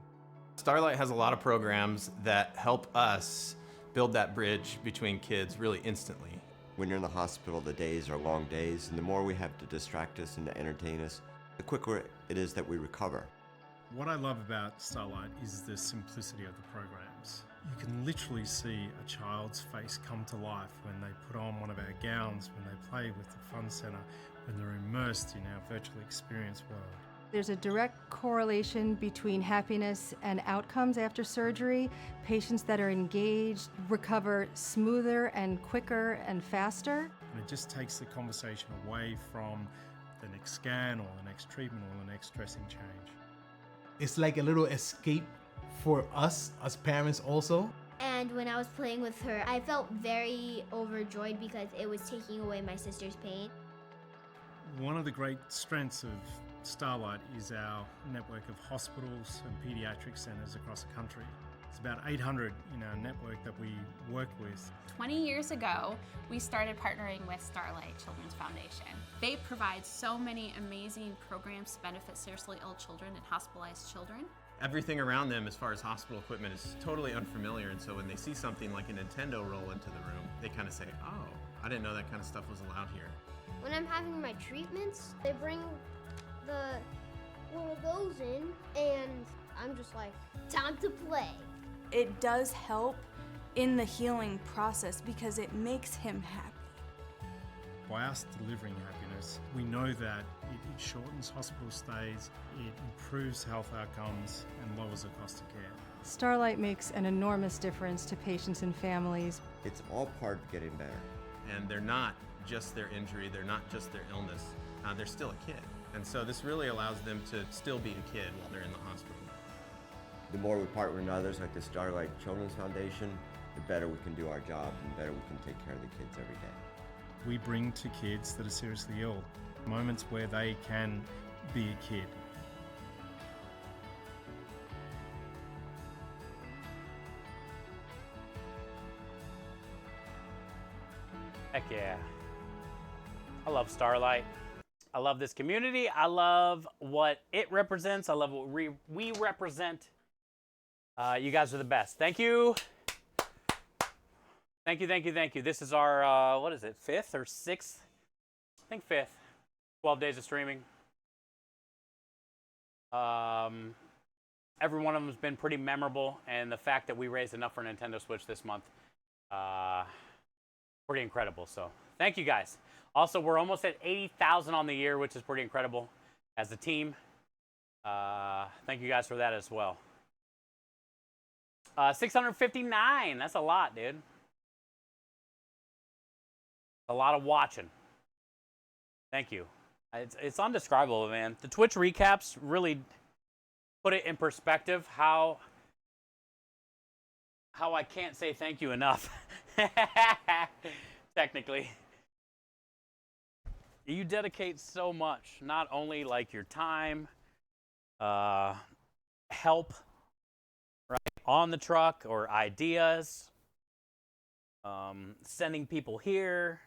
Starlight has a lot of programs that help us build that bridge between kids really instantly. When you're in the hospital, the days are long days, and the more we have to distract us and to entertain us, the quicker it is that we recover. What I love about Starlight is the simplicity of the programs. You can literally see a child's face come to life when they put on one of our gowns, when they play with the fun center, when they're immersed in our virtual experience world. There's a direct correlation between happiness and outcomes after surgery. Patients that are engaged recover smoother and quicker and faster. And it just takes the conversation away from the next scan or the next treatment or the next dressing change. It's like a little escape for us as parents also. And when I was playing with her, I felt very overjoyed because it was taking away my sister's pain. One of the great strengths of Starlight is our network of hospitals and pediatric centers across the country. It's about 800 in our network that we work with. 20 years ago, we started partnering with Starlight Children's Foundation. They provide so many amazing programs to benefit seriously ill children and hospitalized children. Everything around them as far as hospital equipment is totally unfamiliar, and so when they see something like a Nintendo roll into the room, they kind of say, oh, I didn't know that kind of stuff was allowed here. When I'm having my treatments, they bring one of those in, and I'm just like, time to play. It does help in the healing process because it makes him happy. By us delivering happiness, we know that it shortens hospital stays, it improves health outcomes, and lowers the cost of care. Starlight makes an enormous difference to patients and families. It's all part of getting better. And they're not just their injury, they're not just their illness, they're still a kid. And so this really allows them to still be a kid while they're in the hospital. The more we partner with others like the Starlight Children's Foundation, the better we can do our job and the better we can take care of the kids every day. We bring to kids that are seriously ill moments where they can be a kid. Heck yeah. I love Starlight. I love this community. I love what it represents. I love what we represent. You guys are the best. Thank you. Thank you, thank you, thank you. This is our, what is it, 5th or 6th? I think 5th. 12 days of streaming. Every one of them has been pretty memorable, and the fact that we raised enough for Nintendo Switch this month, pretty incredible. So thank you guys. Also, we're almost at 80,000 on the year, which is pretty incredible as a team. Thank you guys for that as well. 659. That's a lot, dude. A lot of watching. Thank you. It's undescribable, man. The Twitch recaps really put it in perspective how I can't say thank you enough. Technically. You dedicate so much, not only like your time, help, right, on the truck, or ideas, sending people here,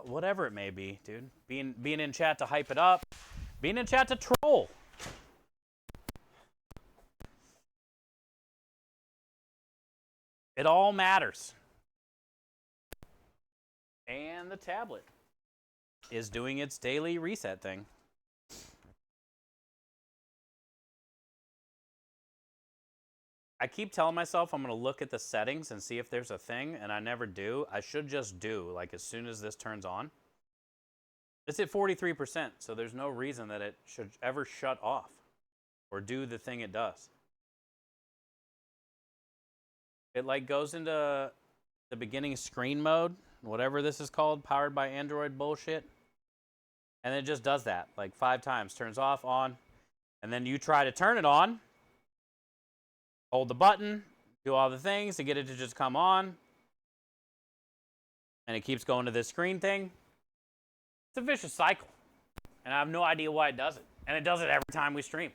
whatever it may be, dude. Being in chat to hype it up, being in chat to troll. It all matters. And the tablet is doing its daily reset thing. I keep telling myself I'm going to look at the settings and see if there's a thing, and I never do. I should just do, like, as soon as this turns on. It's at 43%, so there's no reason that it should ever shut off or do the thing it does. It, like, goes into the beginning screen mode, whatever this is called, powered by Android bullshit. And it just does that, like 5 times. Turns off, on, and then you try to turn it on. Hold the button, do all the things to get it to just come on. And it keeps going to this screen thing. It's a vicious cycle. And I have no idea why it does it. And it does it every time we stream.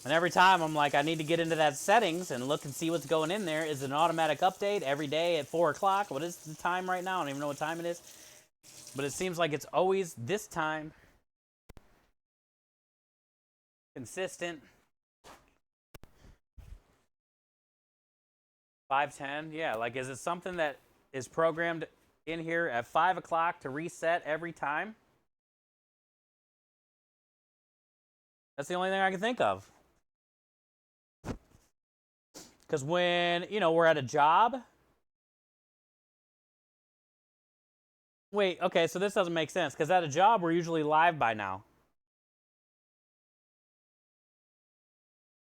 And every time I'm like, I need to get into that settings and look and see what's going in there. Is it an automatic update every day at 4 o'clock? What is the time right now? I don't even know what time it is. But it seems like it's always this time. Consistent. 5:10. Yeah, like, is it something that is programmed in here at 5 o'clock to reset every time? That's the only thing I can think of. Because when, we're at a job. Wait, okay, so this doesn't make sense. Because at a job, we're usually live by now.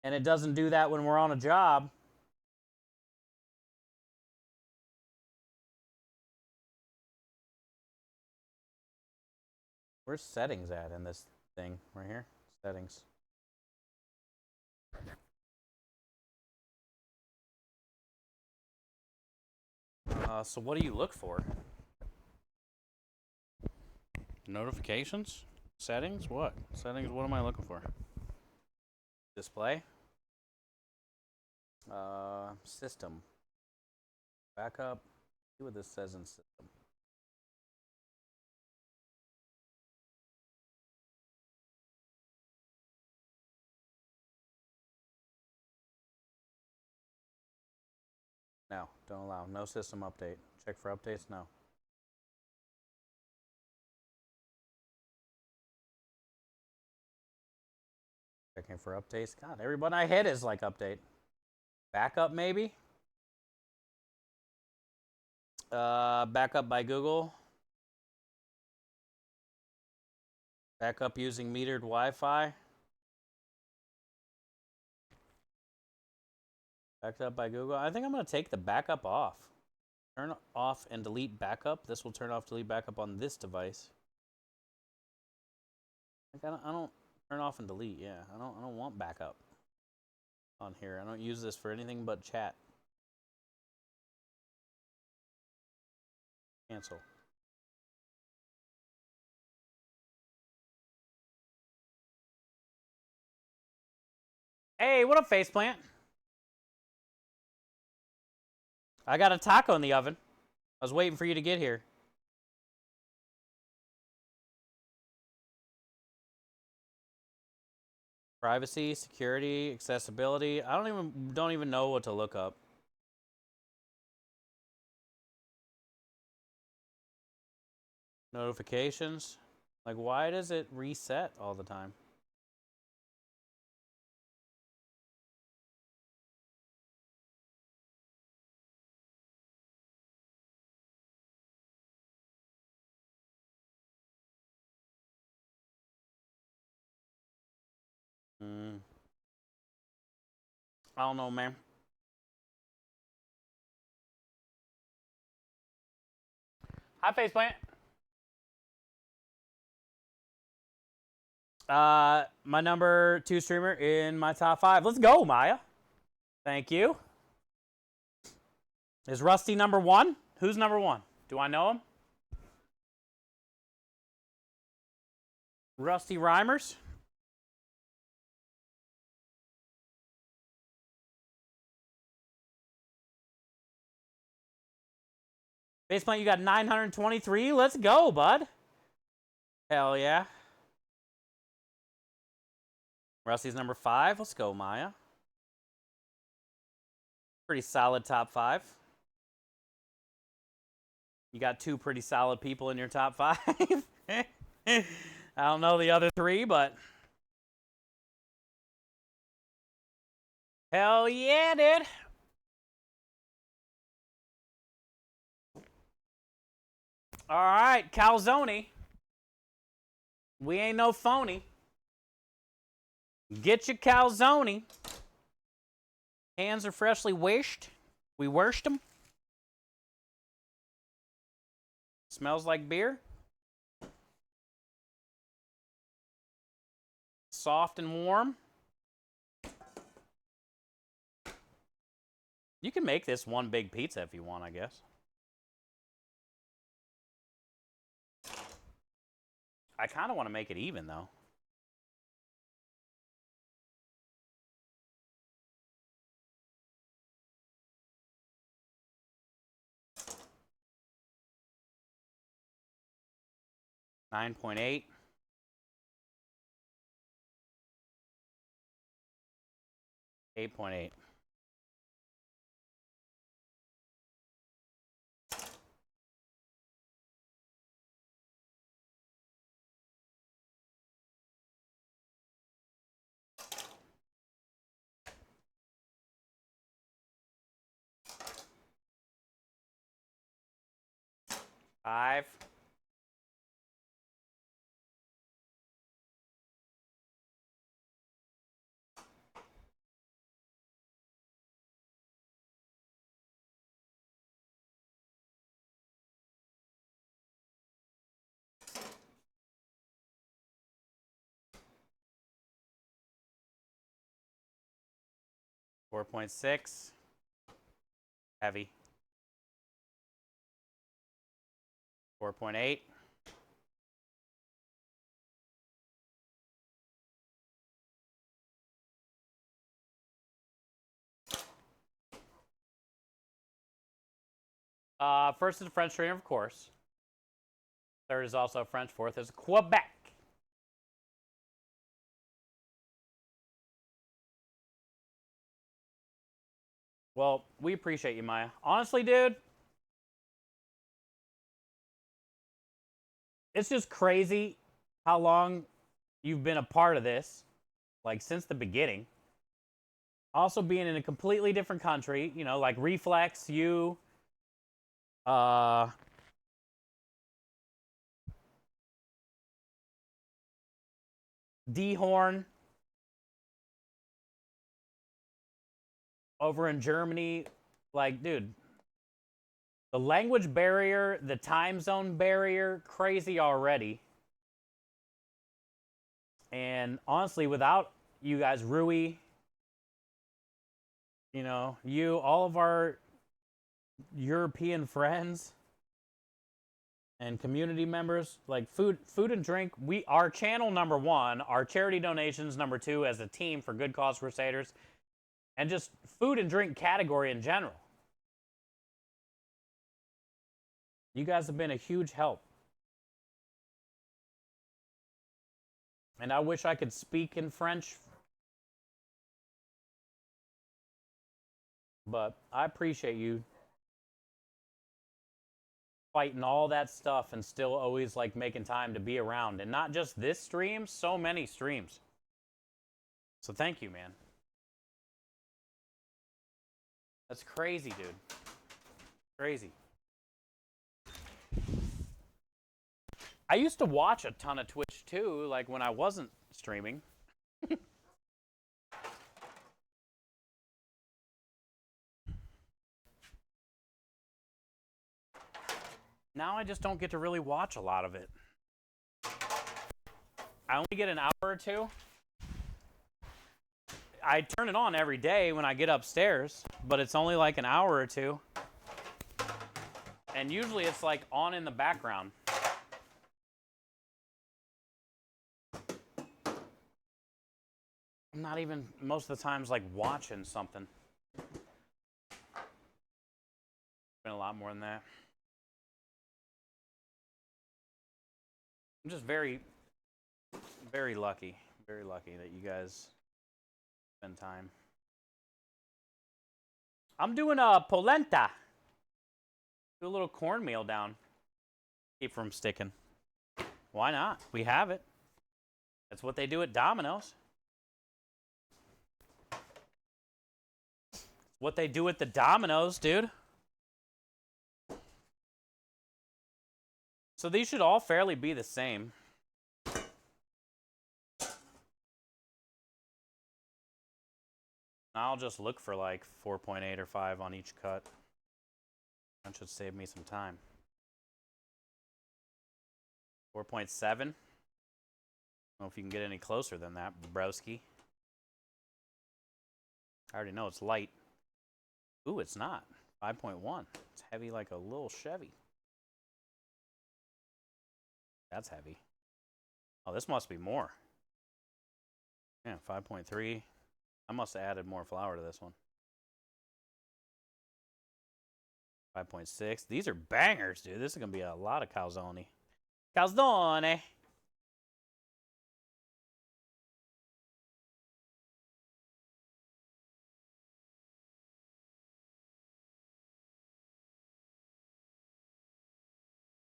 And it doesn't do that when we're on a job. Where's settings at in this thing right here? Settings. So what do you look for? Notifications? Settings? What? Settings, what am I looking for? Display? System. Backup. See what this says in system. No, don't allow. No system update. Check for updates? No. Checking for updates. God, everybody I hit is like update. Backup maybe? Backup by Google. Backup using metered Wi-Fi. Backed up by Google. I think I'm going to take the backup off. Turn off and delete backup. This will turn off, delete backup on this device. Like, I don't turn off and delete. Yeah, I don't want backup on here. I don't use this for anything but chat. Cancel. Hey, what up, faceplant? I got a taco in the oven. I was waiting for you to get here. Privacy, security, accessibility. I don't even know what to look up. Notifications. Like, why does it reset all the time? I don't know, man. Hi, faceplant. My number 2 streamer in my top 5. Let's go, Maya. Thank you. Is Rusty number 1? Who's number 1? Do I know him? Rusty Rhymers? Faceplant, you got 923. Let's go, bud. Hell yeah. Rusty's number 5. Let's go, Maya. Pretty solid top 5. You got 2 pretty solid people in your top 5. I don't know the other 3, but hell yeah, dude. All right, Calzone. We ain't no phony. Get your calzone. Hands are freshly washed. We washed them. Smells like beer. Soft and warm. You can make this one big pizza if you want, I guess. I kind of want to make it even, though. $9.8. $8.8. $5. $4.6. Heavy. 4.8. First is a French trainer, of course. Third is also French. Fourth is Quebec. Well, we appreciate you, Maya. Honestly, dude, it's just crazy how long you've been a part of this, like since the beginning. Also being in a completely different country, you know, like Reflex, you, D-Horn over in Germany. Like, dude, the language barrier, the time zone barrier, crazy already. And honestly, without you guys, Rui, you know, you, all of our European friends, and community members, like food and drink. Our channel number 1, our charity donations number 2 as a team for Good Cause Crusaders, and just food and drink category in general. You guys have been a huge help. And I wish I could speak in French, but I appreciate you fighting all that stuff and still always like making time to be around. And not just this stream, so many streams. So thank you, man. That's crazy, dude. Crazy. I used to watch a ton of Twitch too, like when I wasn't streaming. Now I just don't get to really watch a lot of it. I only get an hour or two. I turn it on every day when I get upstairs, but it's only like an hour or two. And usually it's like on in the background. I'm not even most of the times like watching something. Been a lot more than that. I'm just very, very lucky that you guys spend time. I'm doing a polenta. Do a little cornmeal down. Keep from sticking. Why not? We have it. That's what they do at Domino's. What they do at the Domino's, dude. So these should all fairly be the same. I'll just look for like 4.8 or 5 on each cut. That should save me some time. 4.7. I don't know if you can get any closer than that, broski. I already know it's light. Ooh, it's not. 5.1. It's heavy like a little Chevy. That's heavy. Oh, this must be more. Yeah, 5.3. I must have added more flour to this one. 5.6. These are bangers, dude. This is going to be a lot of calzone. Calzone!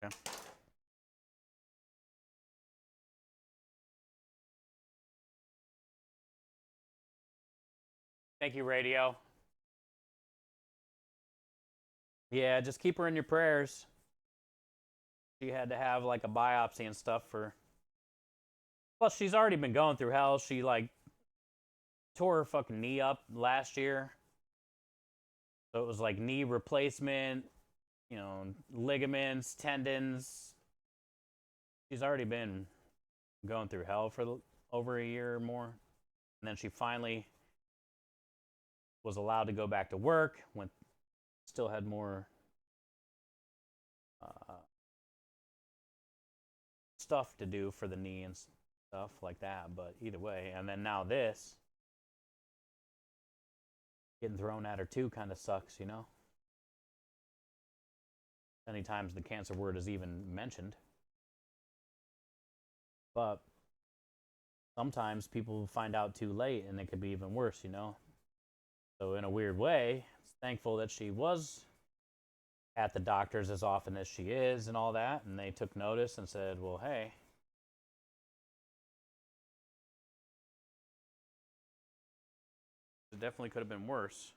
Okay. Thank you, Radio. Yeah, just keep her in your prayers. She had to have like a biopsy and stuff for... Plus, she's already been going through hell. She like tore her fucking knee up last year. So it was like knee replacement, you know, ligaments, tendons. She's already been going through hell for over a year or more. And then she finally was allowed to go back to work, still had more stuff to do for the knee and stuff like that, but either way. And then now this, getting thrown at her too kind of sucks, you know? Many times the cancer word is even mentioned. But sometimes people find out too late and it could be even worse, you know? So in a weird way, it's thankful that she was at the doctors as often as she is and all that, and they took notice and said, well, hey, it definitely could have been worse.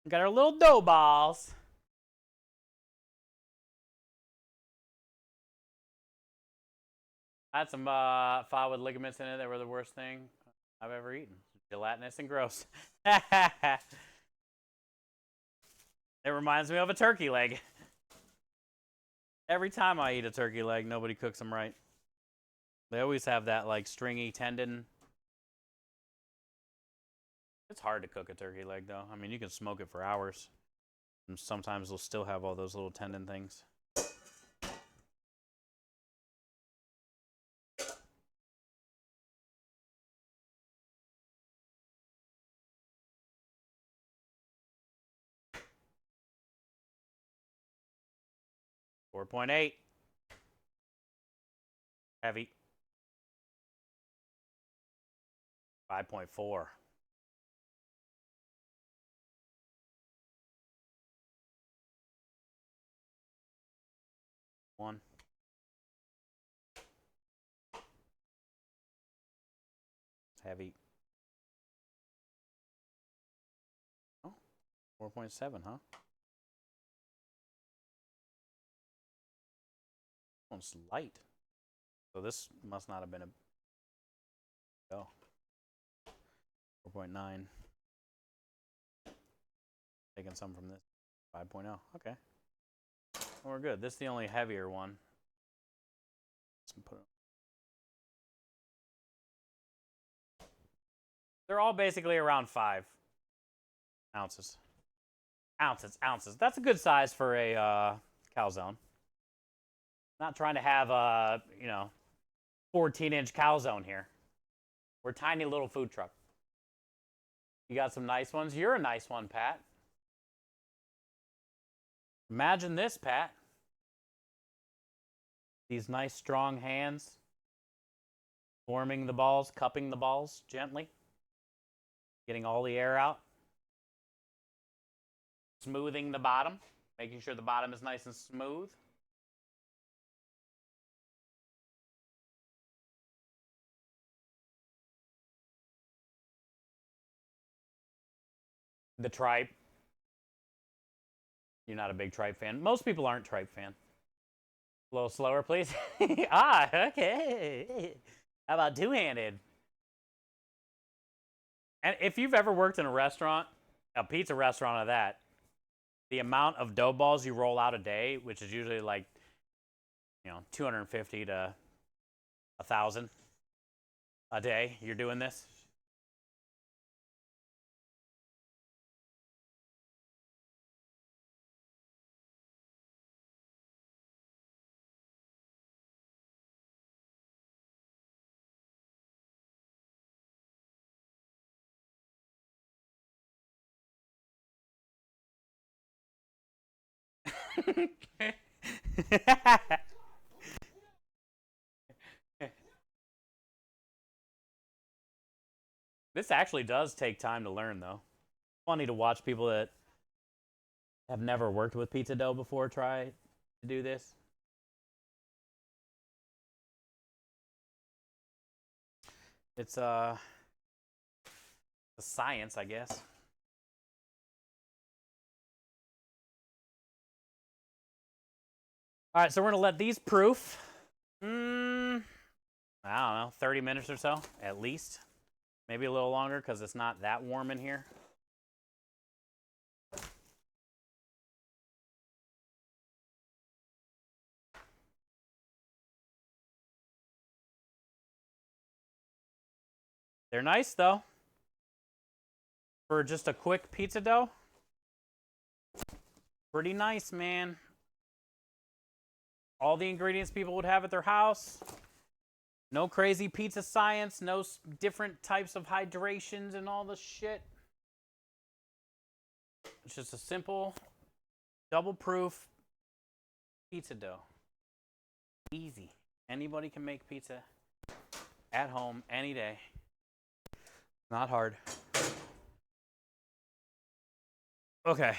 Got our little dough balls. I had some file with ligaments in it that were the worst thing I've ever eaten. Gelatinous and gross. It reminds me of a turkey leg. Every time I eat a turkey leg, nobody cooks them right. They always have that like stringy tendon. It's hard to cook a turkey leg though. I mean, you can smoke it for hours. And sometimes they'll still have all those little tendon things. .8. Heavy. 5.4. One. Heavy. Oh, 4.7, huh? One's light. So this must not have been a go. 4.9. Taking some from this. 5.0. Okay. Well, we're good. This is the only heavier one. Let's put it. They're all basically around 5 ounces. Ounces. That's a good size for a calzone. Not trying to have a, 14-inch calzone here. We're a tiny little food truck. You got some nice ones. You're a nice one, Pat. Imagine this, Pat. These nice, strong hands. Forming the balls, cupping the balls gently. Getting all the air out. Smoothing the bottom. Making sure the bottom is nice and smooth. The tripe. You're not a big tripe fan. Most people aren't tripe fan. A little slower, please. Okay. How about two-handed? And if you've ever worked in a restaurant, a pizza restaurant of that, the amount of dough balls you roll out a day, which is usually like, 250 to 1,000 a day, you're doing this. This actually does take time to learn, though. Funny to watch people that have never worked with pizza dough before try to do this. It's a science, I guess. All right, so we're going to let these proof, I don't know, 30 minutes or so, at least. Maybe a little longer because it's not that warm in here. They're nice, though. For just a quick pizza dough. Pretty nice, man. All the ingredients people would have at their house. No crazy pizza science. No different types of hydrations and all the shit. It's just a simple, double-proof pizza dough. Easy. Anybody can make pizza at home any day. Not hard. Okay.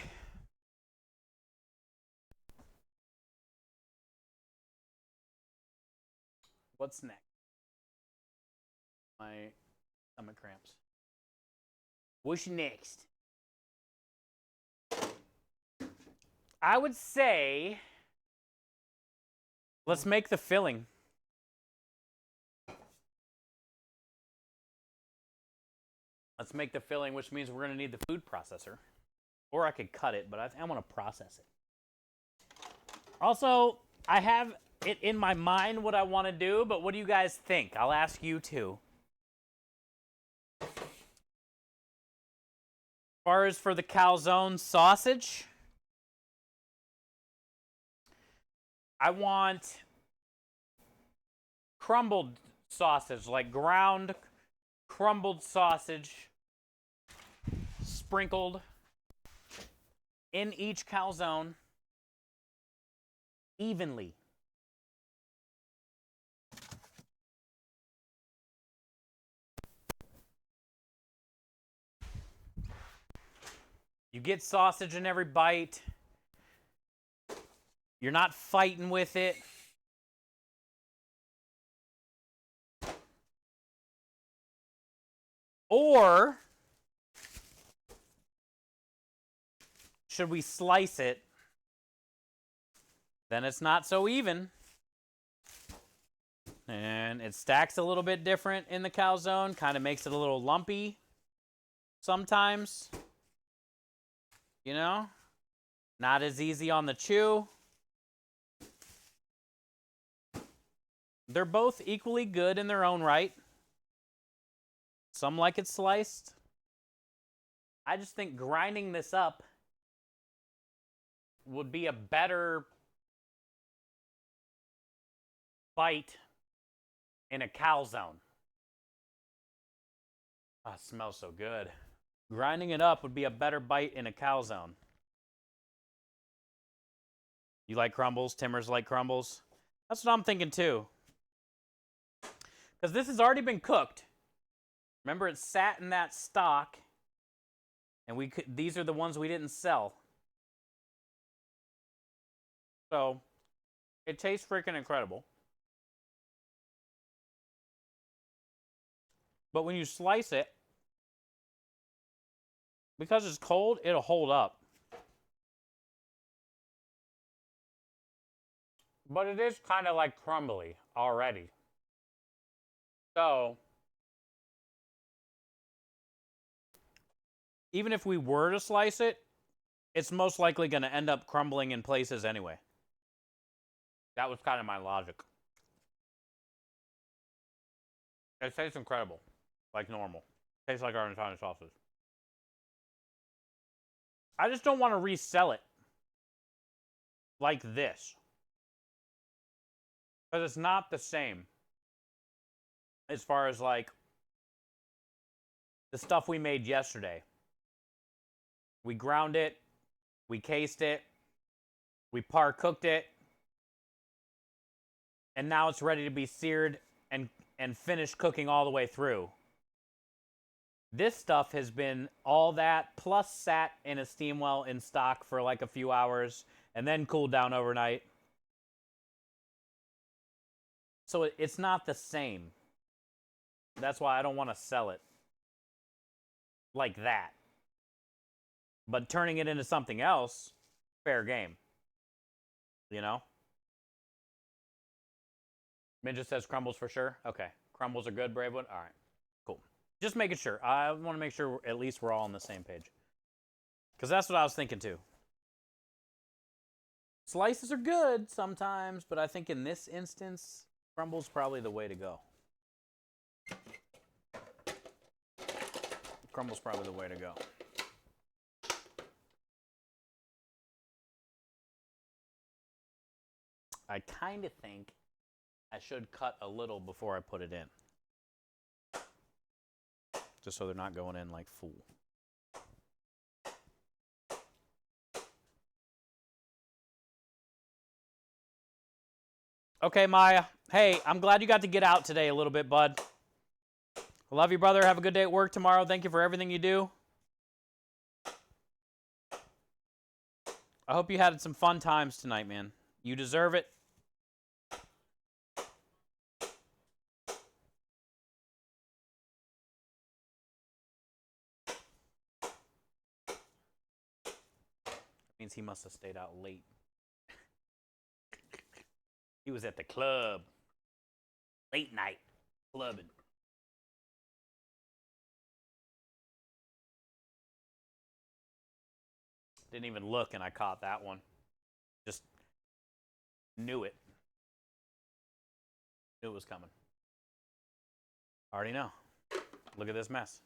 What's next? My stomach cramps. What's next? I would say let's make the filling. Let's make the filling, which means we're going to need the food processor. Or I could cut it, but I want to process it. Also, I have it in my mind what I want to do, but what do you guys think? I'll ask you too. As far as for the calzone sausage, I want crumbled sausage, like ground crumbled sausage sprinkled in each calzone evenly. You get sausage in every bite. You're not fighting with it. Or should we slice it? Then it's not so even. And it stacks a little bit different in the calzone, kind of makes it a little lumpy sometimes. You know? Not as easy on the chew. They're both equally good in their own right. Some like it sliced. I just think grinding this up would be a better bite in a calzone. Oh, it smells so good. Grinding it up would be a better bite in a calzone. You like crumbles? Timmers like crumbles? That's what I'm thinking too. Because this has already been cooked. Remember, it sat in that stock, and these are the ones we didn't sell. So, it tastes freaking incredible. But when you slice it, because it's cold, it'll hold up. But it is kind of like crumbly already. So, even if we were to slice it, it's most likely going to end up crumbling in places anyway. That was kind of my logic. It tastes incredible, like normal. Tastes like our Italian sausage. I just don't want to resell it like this. Because it's not the same. As far as like the stuff we made yesterday. We ground it, we cased it, we par cooked it, and now it's ready to be seared and finished cooking all the way through. This stuff has been all that plus sat in a steam well in stock for like a few hours and then cooled down overnight. So it's not the same. That's why I don't want to sell it like that. But turning it into something else, fair game. You know? Midget says crumbles for sure. Okay. Crumbles are good, Bravewood? All right. Cool. Just making sure. I want to make sure at least we're all on the same page. Because that's what I was thinking too. Slices are good sometimes, but I think in this instance, crumbles probably the way to go. Crumble's probably the way to go. I kind of think I should cut a little before I put it in. Just so they're not going in like full. Okay, Maya. Hey, I'm glad you got to get out today a little bit, bud. I love you, brother. Have a good day at work tomorrow. Thank you for everything you do. I hope you had some fun times tonight, man. You deserve it. Means he must have stayed out late. He was at the club. Late night clubbing. Didn't even look, and I caught that one. Just knew it. Knew it was coming. Already know. Look at this mess.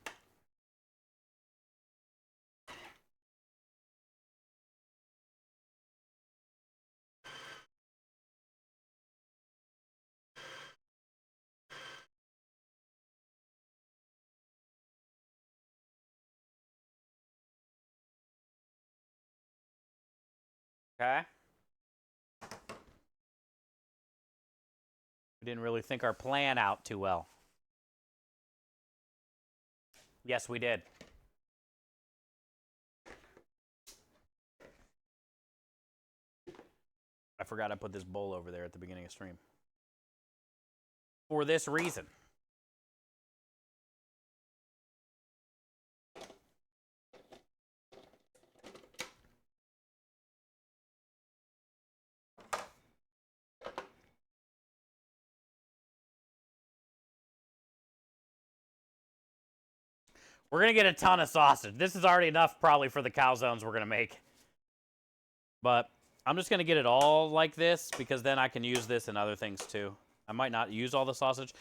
Okay. We didn't really think our plan out too well. Yes, we did. I forgot I put this bowl over there at the beginning of stream. For this reason. We're going to get a ton of sausage. This is already enough probably for the calzones we're going to make. But I'm just going to get it all like this because then I can use this in other things too. I might not use all the sausage.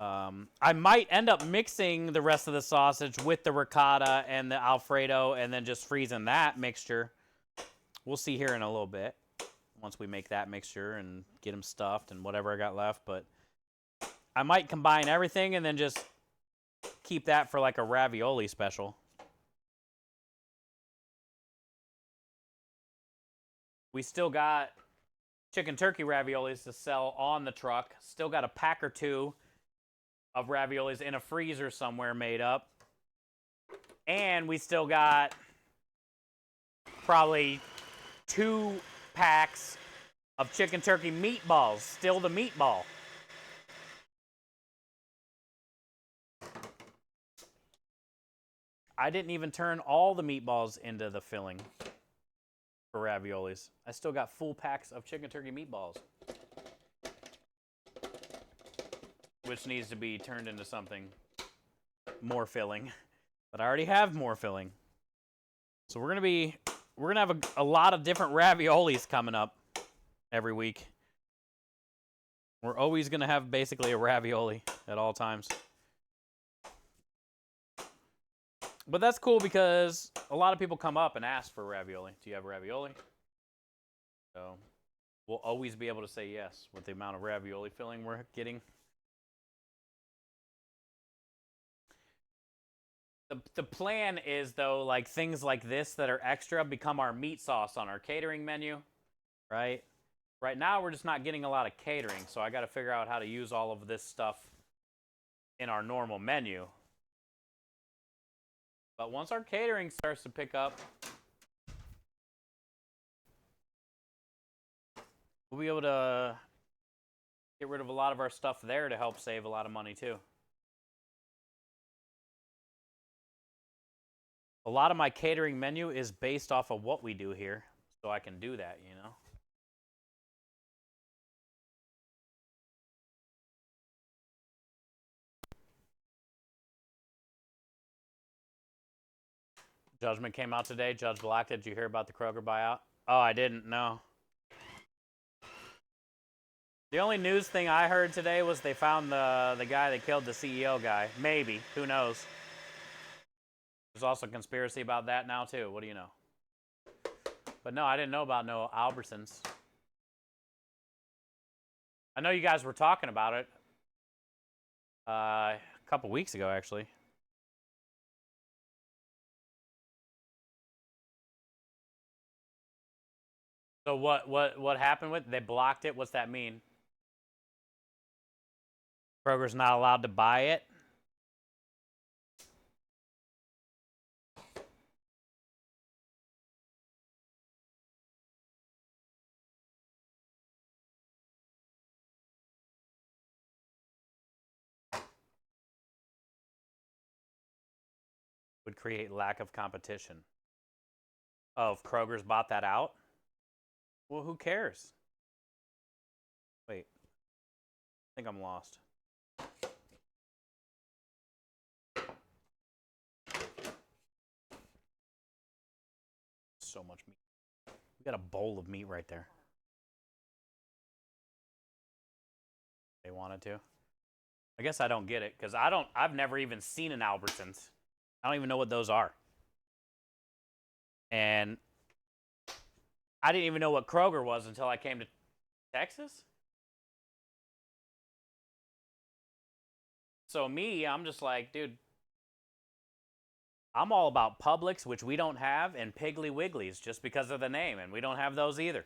I might end up mixing the rest of the sausage with the ricotta and the Alfredo and then just freezing that mixture. We'll see here in a little bit once we make that mixture and get them stuffed and whatever I got left. But I might combine everything and then just keep that for like a ravioli special. We still got chicken turkey raviolis to sell on the truck. Still got a pack or two of raviolis in a freezer somewhere made up. And we still got probably 2 packs of chicken turkey meatballs. Still the meatball. I didn't even turn all the meatballs into the filling for raviolis. I still got full packs of chicken turkey meatballs, which needs to be turned into something more filling. But I already have more filling. So we're gonna have a lot of different raviolis coming up every week. We're always gonna have basically a ravioli at all times. But that's cool because a lot of people come up and ask for ravioli. Do you have ravioli? So we'll always be able to say yes with the amount of ravioli filling we're getting. The plan is, though, like things like this that are extra become our meat sauce on our catering menu, right? Right now, we're just not getting a lot of catering, so I got to figure out how to use all of this stuff in our normal menu. But once our catering starts to pick up, we'll be able to get rid of a lot of our stuff there to help save a lot of money, too. A lot of my catering menu is based off of what we do here, so I can do that, you know? Judgment came out today. Judge Black, did you hear about the Kroger buyout? Oh, I didn't, no. The only news thing I heard today was they found the guy that killed the CEO guy. Maybe. Who knows? There's also a conspiracy about that now, too. What do you know? But no, I didn't know about no Albertsons. I know you guys were talking about it a couple weeks ago, actually. So what happened with it? They blocked it? What's that mean? Kroger's not allowed to buy it? Would create lack of competition. Oh, if Kroger's bought that out? Well, who cares? Wait. I think I'm lost. so much meat. We got a bowl of meat right there. They wanted to. I guess I don't get it because I've never even seen an Albertsons. I don't even know what those are. And I didn't even know what Kroger was until I came to Texas. So I'm just like, dude, I'm all about Publix, which we don't have, and Piggly Wigglies just because of the name, and we don't have those either.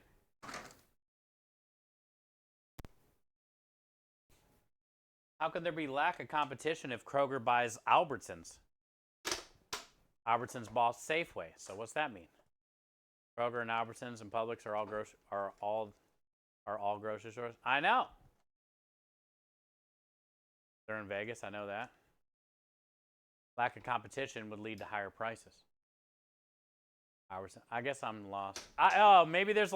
How could there be lack of competition if Kroger buys Albertsons? Albertsons bought Safeway, so what's that mean? Kroger and Albertsons and Publix are all grocery stores. I know. They're in Vegas. I know that. Lack of competition would lead to higher prices. I guess I'm lost. Maybe there's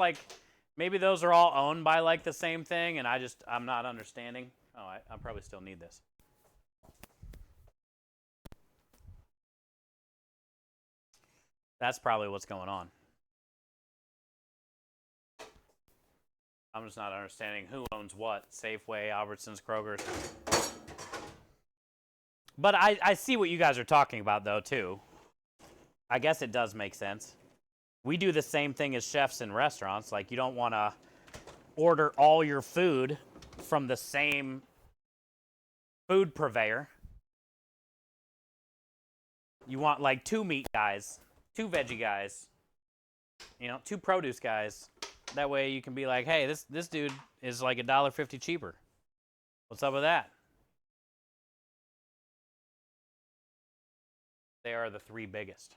maybe those are all owned by like the same thing, and I'm not understanding. Oh, I probably still need this. That's probably what's going on. I'm just not understanding who owns what. Safeway, Albertsons, Kroger. But I see what you guys are talking about, though, too. I guess it does make sense. We do the same thing as chefs in restaurants. Like, you don't want to order all your food from the same food purveyor. You want, like, 2 meat guys, 2 veggie guys, 2 produce guys. That way you can be like, hey, this dude is like $1.50 cheaper. What's up with that? They are the 3 biggest.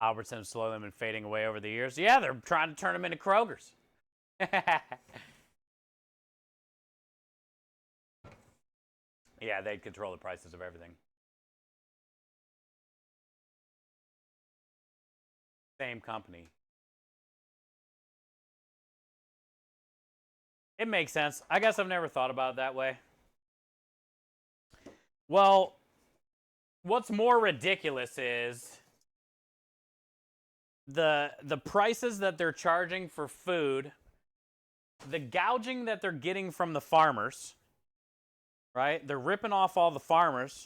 Albertsons slowly been fading away over the years. Yeah, they're trying to turn them into Kroger's. Yeah, they control the prices of everything. Same company. It makes sense. I guess I've never thought about it that way. Well, what's more ridiculous is the prices that they're charging for food, the gouging that they're getting from the farmers, right? They're ripping off all the farmers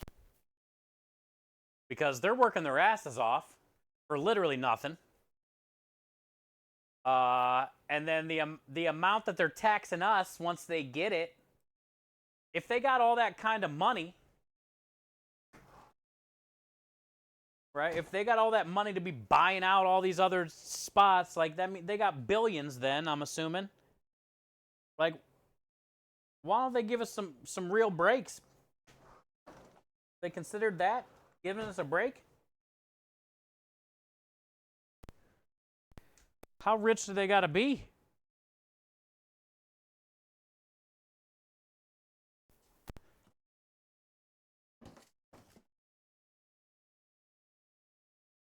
because they're working their asses off for literally nothing. And then the amount that they're taxing us once they get it, if they got all that kind of money, right? If they got all that money to be buying out all these other spots, like that, they got billions then, I'm assuming. Like, why don't they give us some real breaks? They considered that? Giving us a break? How rich do they got to be?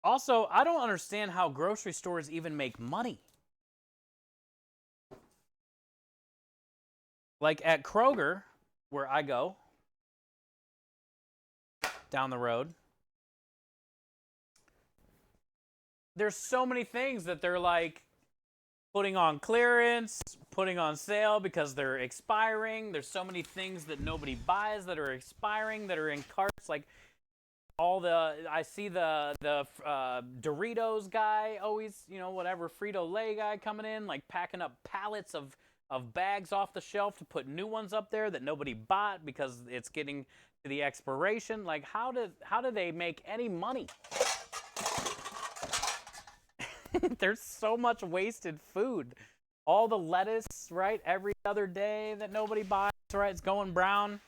Also, I don't understand how grocery stores even make money. Like at Kroger, where I go, down the road, there's so many things that they're like putting on clearance, putting on sale because they're expiring. There's so many things that nobody buys that are expiring, that are in carts. Like I see the Doritos guy always, whatever, Frito-Lay guy coming in, like packing up pallets of bags off the shelf to put new ones up there that nobody bought because it's getting to the expiration. Like, how do they make any money? There's so much wasted food. All the lettuce, right, every other day that nobody buys, right, it's going brown.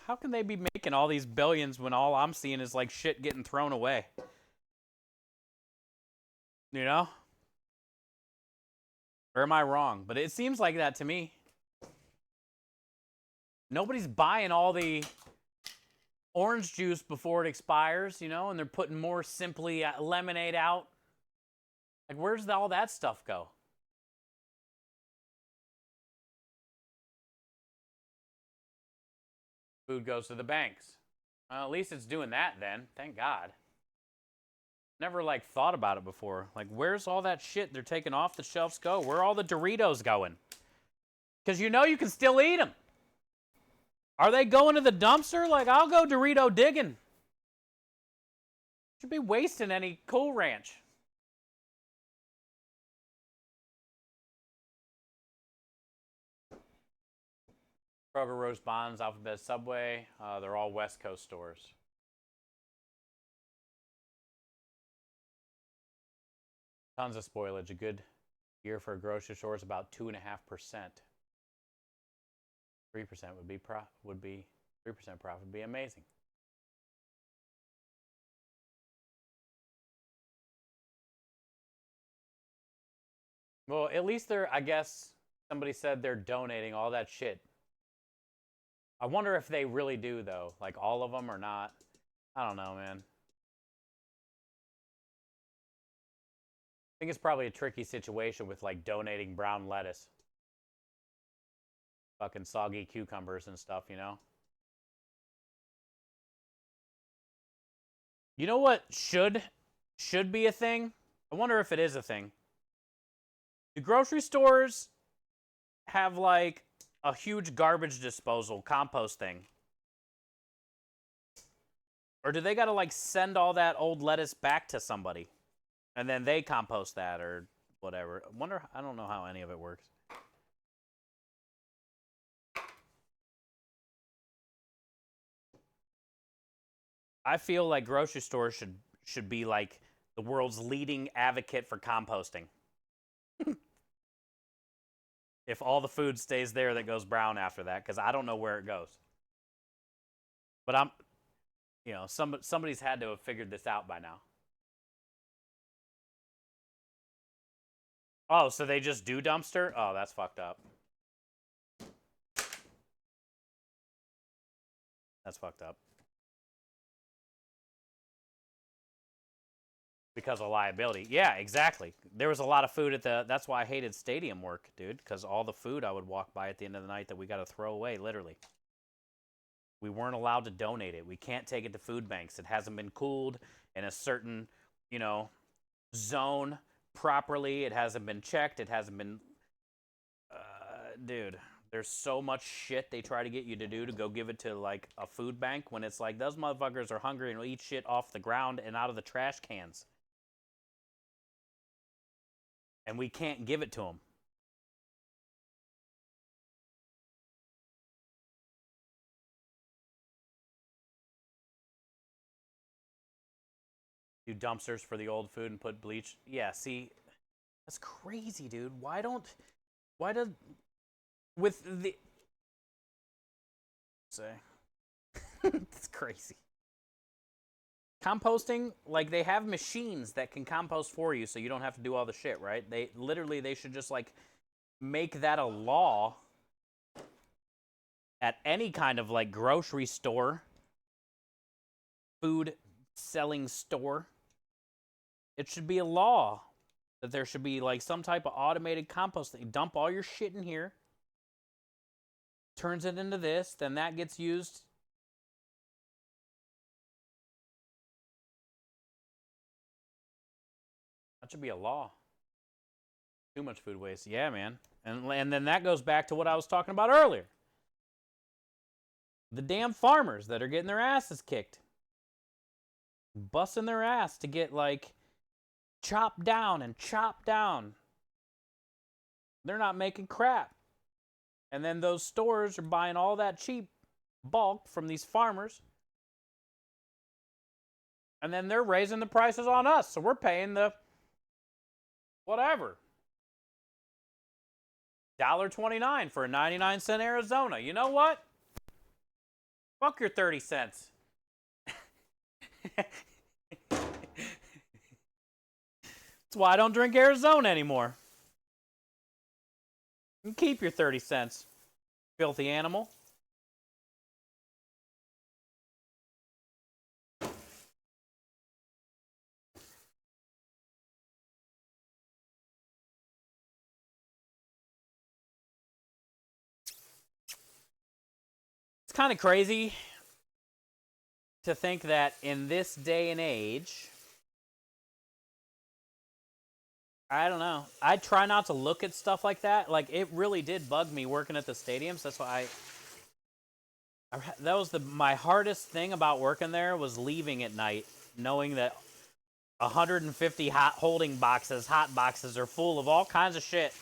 How can they be making all these billions when all I'm seeing is like shit getting thrown away? Or am I wrong? But it seems like that to me. Nobody's buying all the orange juice before it expires, and they're putting more Simply lemonade out. Like, where's all that stuff go? Food goes to the banks. Well, at least it's doing that then. Thank God. Never like thought about it before. Like, where's all that shit they're taking off the shelves go? Where are all the Doritos going? Because you know you can still eat them. Are they going to the dumpster? Like, I'll go Dorito digging. Should be wasting any Cool Ranch. Kroger, Roast Bonds, Alphabet, Subway. They're all West Coast stores. Tons of spoilage. A good year for a grocery store is about 2.5%. 3% would be 3% profit would be amazing. Well, at least I guess somebody said they're donating all that shit. I wonder if they really do though, like all of them or not. I don't know, man. I think it's probably a tricky situation with like donating brown lettuce. Fucking soggy cucumbers and stuff, you know? You know what should be a thing? I wonder if it is a thing. Do grocery stores have like a huge garbage disposal compost thing? Or do they gotta like send all that old lettuce back to somebody? And then they compost that or whatever. I don't know how any of it works. I feel like grocery stores should be like the world's leading advocate for composting. If all the food stays there that goes brown after that, because I don't know where it goes. But somebody's had to have figured this out by now. Oh, so they just do dumpster? Oh, that's fucked up. That's fucked up. Because of liability. Yeah, exactly. There was a lot of food that's why I hated stadium work, dude, because all the food I would walk by at the end of the night that we got to throw away, literally. We weren't allowed to donate it. We can't take it to food banks. It hasn't been cooled in a certain, zone properly. It hasn't been checked. It hasn't been... dude, there's so much shit they try to get you to do to go give it to, like, a food bank when it's like, those motherfuckers are hungry and will eat shit off the ground and out of the trash cans. And we can't give it to them. Do dumpsters for the old food and put bleach. Yeah, see, that's crazy, dude. With the... Say. It's crazy. Composting, like, they have machines that can compost for you so you don't have to do all the shit, right? They should just, like, make that a law at any kind of, like, grocery store, food selling store. It should be a law that there should be, like, some type of automated compost that you dump all your shit in here, turns it into this, then that gets used. That should be a law. Too much food waste. Yeah, man. And then that goes back to what I was talking about earlier. The damn farmers that are getting their asses kicked. Busting their ass to get, like, chopped down and chopped down. They're not making crap. And then those stores are buying all that cheap bulk from these farmers. And then they're raising the prices on us. So we're paying the whatever. $1.29 for a 99-cent Arizona. You know what? Fuck your 30 cents. That's why I don't drink Arizona anymore. You keep your 30 cents, filthy animal. It's kind of crazy to think that in this day and age, I don't know. I try not to look at stuff like that. Like, it really did bug me working at the stadiums. That's why that was my hardest thing about working there, was leaving at night, knowing that 150 hot boxes are full of all kinds of shit.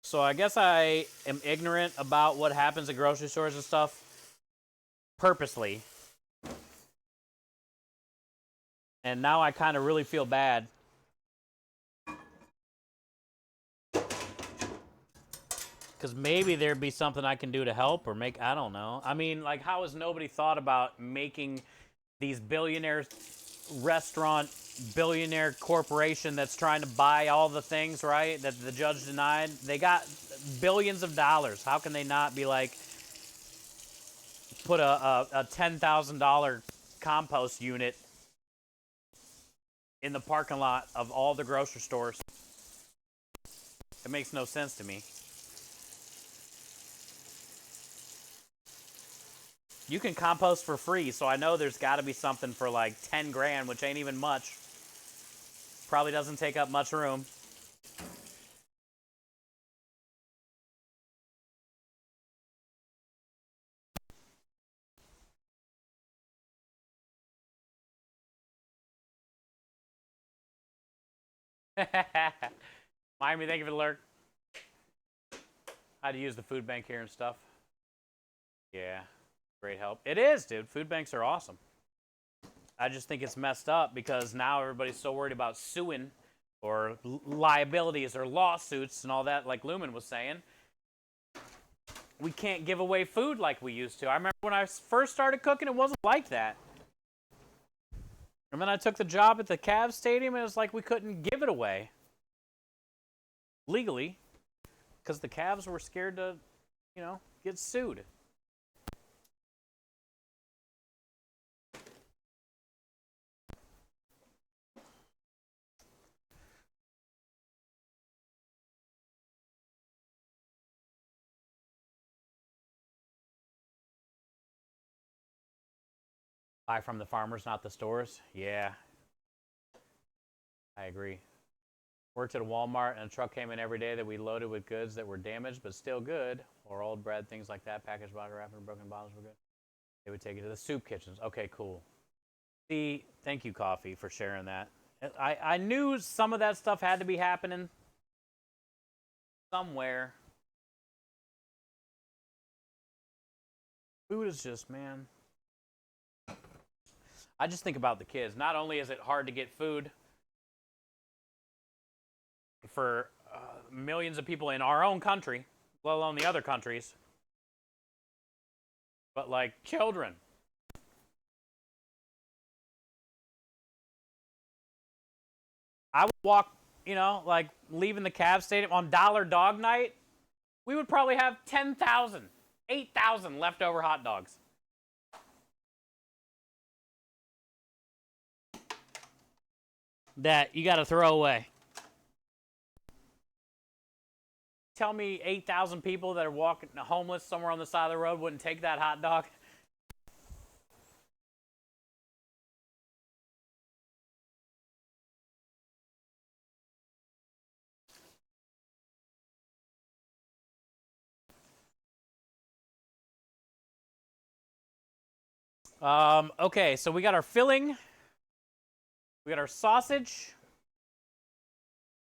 So I guess I am ignorant about what happens at grocery stores and stuff purposely. And now I kind of really feel bad. Because maybe there'd be something I can do to help or make, I don't know. I mean, like, how has nobody thought about making these billionaire corporation that's trying to buy all the things, right, that the judge denied? They got billions of dollars. How can they not be like, put a $10,000 compost unit in the parking lot of all the grocery stores? It makes no sense to me. You can compost for free, so I know there's got to be something for like 10 grand, which ain't even much. Probably doesn't take up much room. Miami, thank you for the alert. How to use the food bank here and stuff. Yeah, great help. It is, dude. Food banks are awesome. I just think it's messed up because now everybody's so worried about suing or liabilities or lawsuits and all that, like Lumen was saying. We can't give away food like we used to. I remember when I first started cooking, it wasn't like that. And then I took the job at the Cavs stadium, and it was like we couldn't give it away legally because the Cavs were scared to, get sued. Buy from the farmers, not the stores. Yeah, I agree. Worked at a Walmart, and a truck came in every day that we loaded with goods that were damaged but still good, or old bread, things like that. Packaged bottle wrap and broken bottles were good. They would take it to the soup kitchens. Okay, cool. See, thank you, Coffee, for sharing that. I knew some of that stuff had to be happening somewhere. Food is just, man. I just think about the kids. Not only is it hard to get food for millions of people in our own country, let alone the other countries, but like children. I would walk, like leaving the Cavs stadium on Dollar Dog Night, we would probably have 10,000, 8,000 leftover hot dogs. That you got to throw away. Tell me 8,000 people that are walking homeless somewhere on the side of the road wouldn't take that hot dog? Okay, so we got our filling. We got our sausage.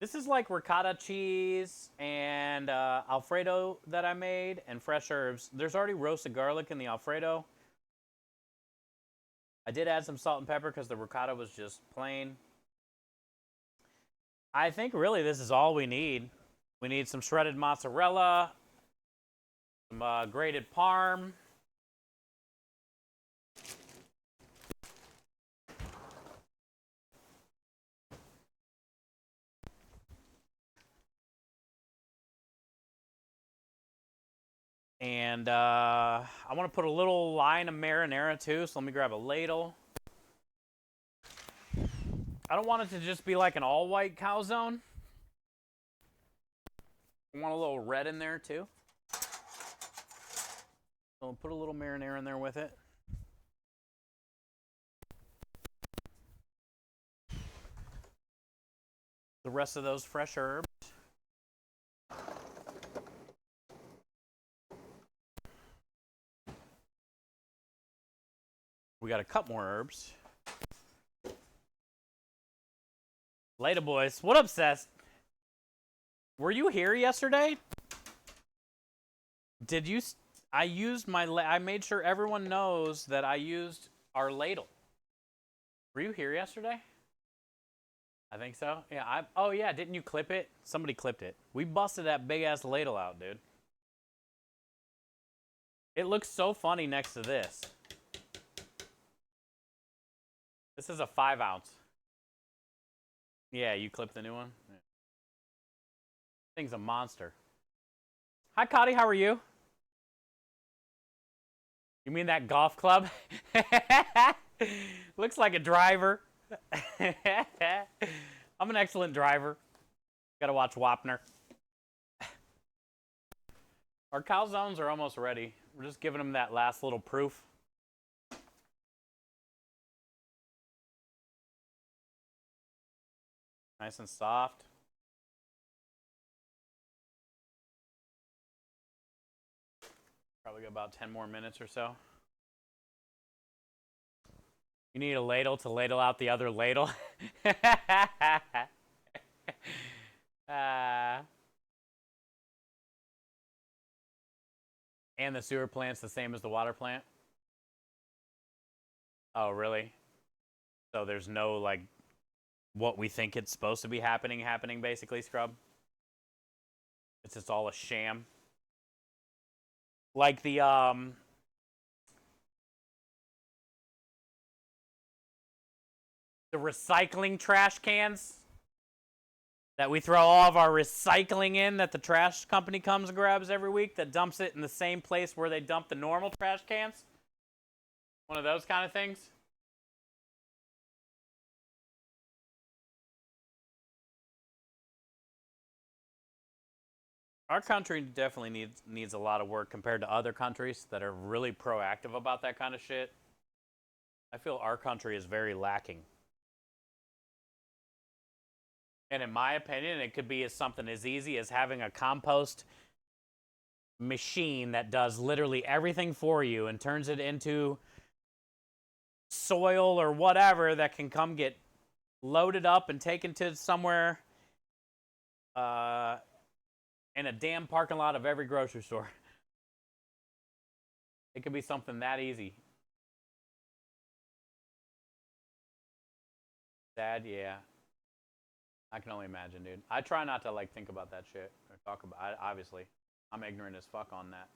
This is like ricotta cheese and Alfredo that I made and fresh herbs. There's already roasted garlic in the Alfredo. I did add some salt and pepper because the ricotta was just plain. I think really this is all we need. We need some shredded mozzarella, some grated parm. And I want to put a little line of marinara too, so let me grab a ladle. I don't want it to just be like an all-white calzone. I want a little red in there too. We'll put a little marinara in there with it. The rest of those fresh herbs. We got a couple more herbs. Later, boys. What up, Seth? Were you here yesterday? Did you? I used my. I made sure everyone knows that I used our ladle. Were you here yesterday? I think so. Yeah. Oh yeah. Didn't you clip it? Somebody clipped it. We busted that big ass ladle out, dude. It looks so funny next to this. This is a 5 ounce. Yeah, you clipped the new one? Yeah. Thing's a monster. Hi, Cotty, how are you? You mean that golf club? Looks like a driver. I'm an excellent driver. Gotta watch Wapner. Our calzones are almost ready. We're just giving them that last little proof. Nice and soft. Probably got about 10 more minutes or so. You need a ladle to ladle out the other ladle. And the sewer plant's the same as the water plant? Oh, really? So there's no, like, what we think it's supposed to be happening, basically, Scrub? It's just all a sham. Like the recycling trash cans that we throw all of our recycling in, that the trash company comes and grabs every week, that dumps it in the same place where they dump the normal trash cans. One of those kind of things. Our country definitely needs a lot of work compared to other countries that are really proactive about that kind of shit. I feel our country is very lacking. And in my opinion, it could be something as easy as having a compost machine that does literally everything for you and turns it into soil or whatever that can come get loaded up and taken to somewhere in a damn parking lot of every grocery store. It could be something that easy. Sad, yeah. I can only imagine, dude. I try not to, like, think about that shit or talk about it. Obviously, I'm ignorant as fuck on that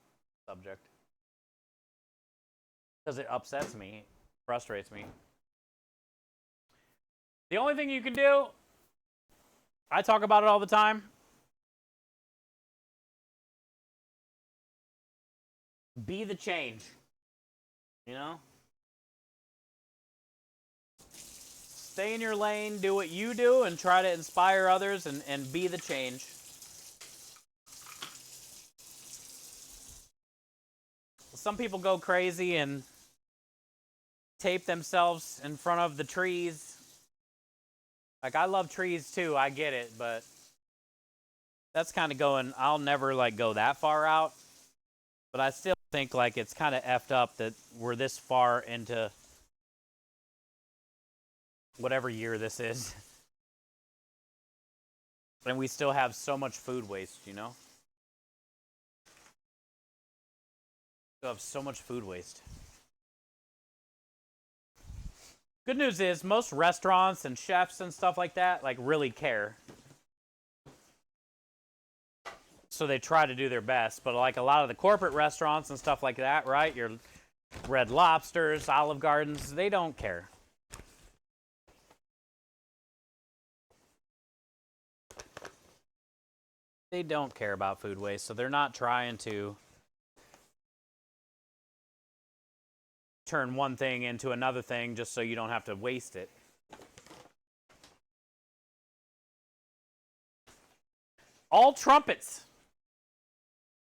subject. Because it upsets me, frustrates me. The only thing you can do, I talk about it all the time, be the change. You know? Stay in your lane, do what you do, and try to inspire others and be the change. Some people go crazy and tape themselves in front of the trees. Like, I love trees too, I get it, but that's kind of going, I'll never, like, go that far out. But I still think, like, it's kind of effed up that we're this far into whatever year this is. And we still have so much food waste, you know? Still have so much food waste. Good news is most restaurants and chefs and stuff like that, like, really care. So they try to do their best. But, like, a lot of the corporate restaurants and stuff like that, right? Your Red Lobsters, Olive Gardens, they don't care. They don't care about food waste, so they're not trying to turn one thing into another thing just so you don't have to waste it. All trumpets.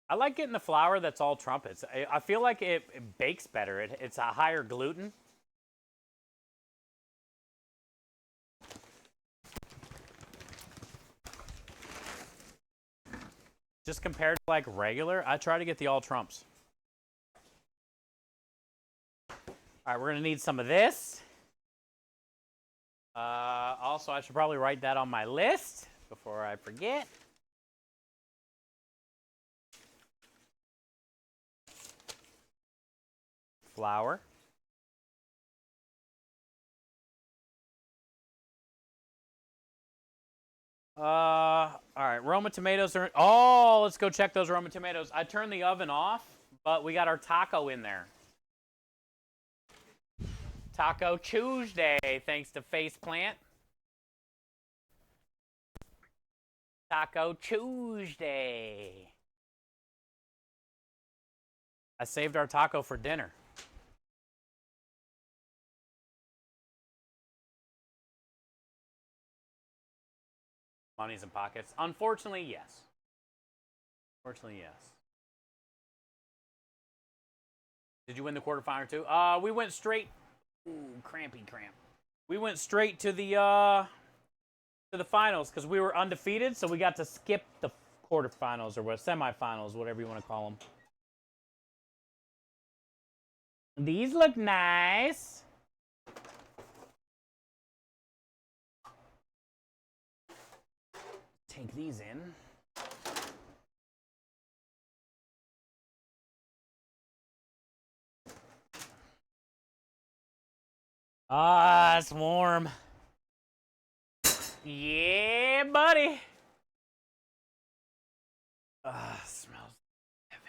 I like getting the flour that's all trumpets. I feel like it bakes better. It's a higher gluten. Just compared to like regular, I try to get the all trumps. All right, we're gonna need some of this. Also, I should probably write that on my list before I forget. Flour. All right, Roma tomatoes are, oh, let's go check those Roma tomatoes. I turned the oven off, but we got our taco in there. Taco Tuesday, thanks to Faceplant. Taco Tuesday. I saved our taco for dinner. Money's in pockets. Unfortunately, yes. Unfortunately, yes. Did you win the quarterfinal too? We went straight. Ooh, crampy cramp. We went straight to the finals because we were undefeated, so we got to skip the quarterfinals or what, semifinals, whatever you want to call them. These look nice. Take these in. Ah, it's warm. Yeah, buddy. Ah, smells heaven.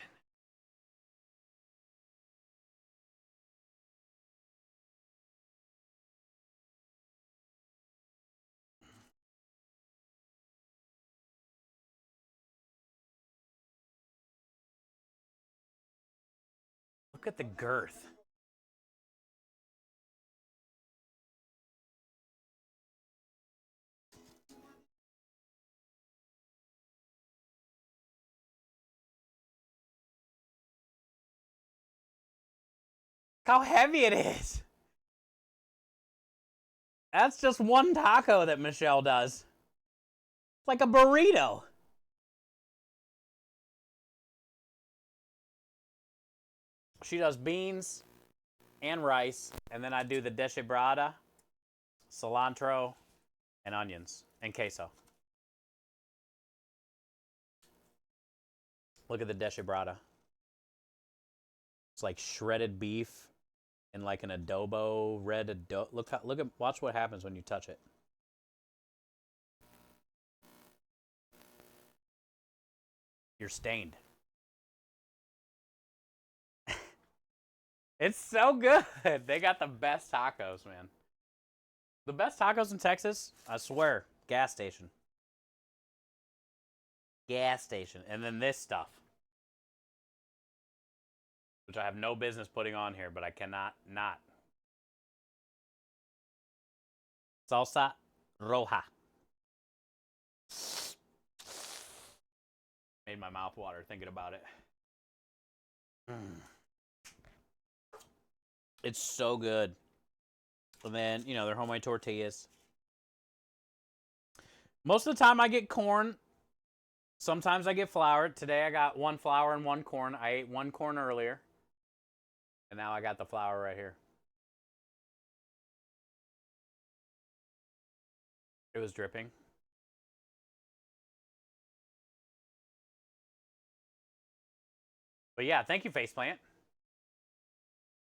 Look at the girth. How heavy it is. That's just one taco that Michelle does. It's like a burrito. She does beans and rice, and then I do the deshebrada, cilantro, and onions, and queso. Look at the deshebrada. It's like shredded beef in like an adobo, red adobo. Look at, watch what happens when you touch it. You're stained. It's so good. They got the best tacos, man. The best tacos in Texas, I swear, gas station. Gas station. And then this stuff, which I have no business putting on here, but I cannot not. Salsa roja. Made my mouth water thinking about it. It's so good. And then, you know, they're homemade tortillas. Most of the time I get corn. Sometimes I get flour. Today I got one flour and one corn. I ate one corn earlier. And now I got the flour right here. It was dripping. But yeah, thank you, Faceplant.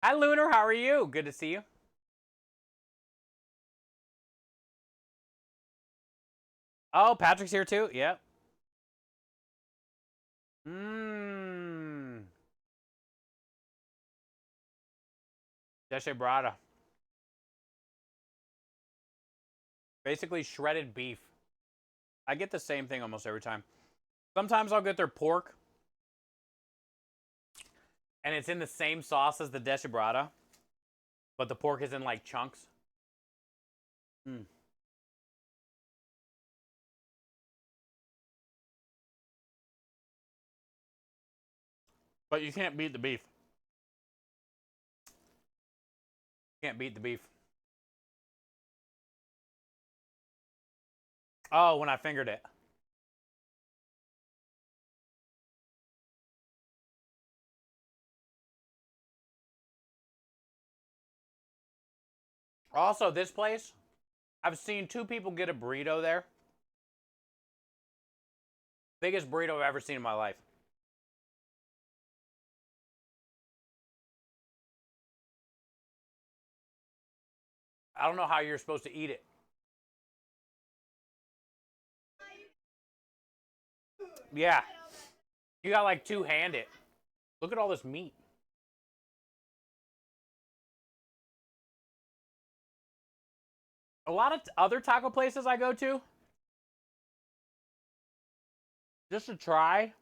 Hi, Lunar. How are you? Good to see you. Oh, Patrick's here too? Yep. Mmm. Deshebrada. Basically shredded beef. I get the same thing almost every time. Sometimes I'll get their pork. And it's in the same sauce as the deshebrada. But the pork is in like chunks. Mm. But you can't beat the beef. Can't beat the beef. Oh, when I fingered it. Also, this place, I've seen 2 people get a burrito there. Biggest burrito I've ever seen in my life. I don't know how you're supposed to eat it. Yeah. You got like 2-hand it. Look at all this meat. A lot of other taco places I go to, just to try,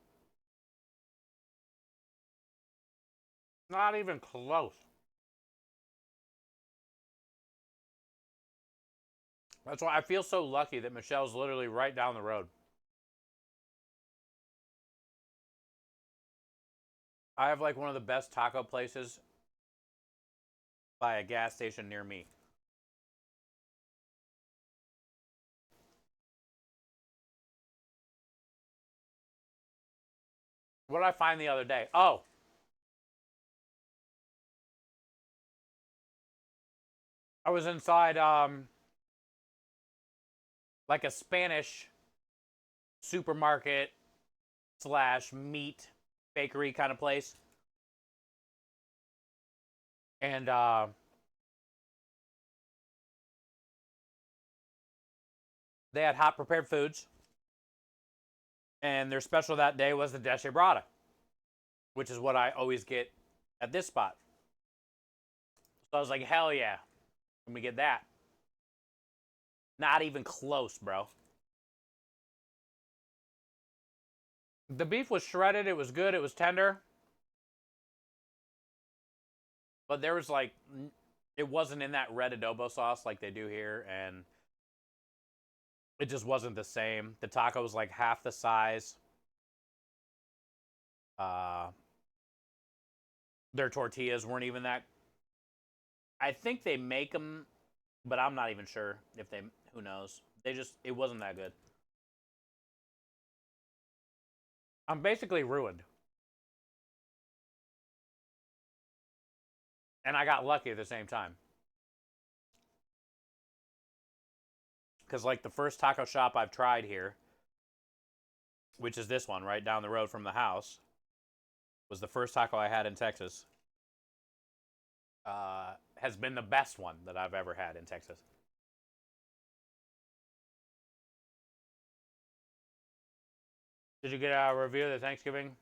not even close. That's why I feel so lucky that Michelle's literally right down the road. I have like one of the best taco places by a gas station near me. What did I find the other day? Oh. I was inside like a Spanish supermarket / meat bakery kind of place. And they had hot prepared foods. And their special that day was the deshebrada, which is what I always get at this spot. So I was like, hell yeah, let me get that. Not even close, bro. The beef was shredded. It was good. It was tender. But there was like, it wasn't in that red adobo sauce like they do here. And it just wasn't the same. The taco was like half the size. Their tortillas weren't even that. I think they make them, but I'm not even sure if they, who knows. It wasn't that good. I'm basically ruined. And I got lucky at the same time. Because like the first taco shop I've tried here, which is this one right down the road from the house, was the first taco I had in Texas. Has been the best one that I've ever had in Texas. Did you get a review of the Thanksgiving?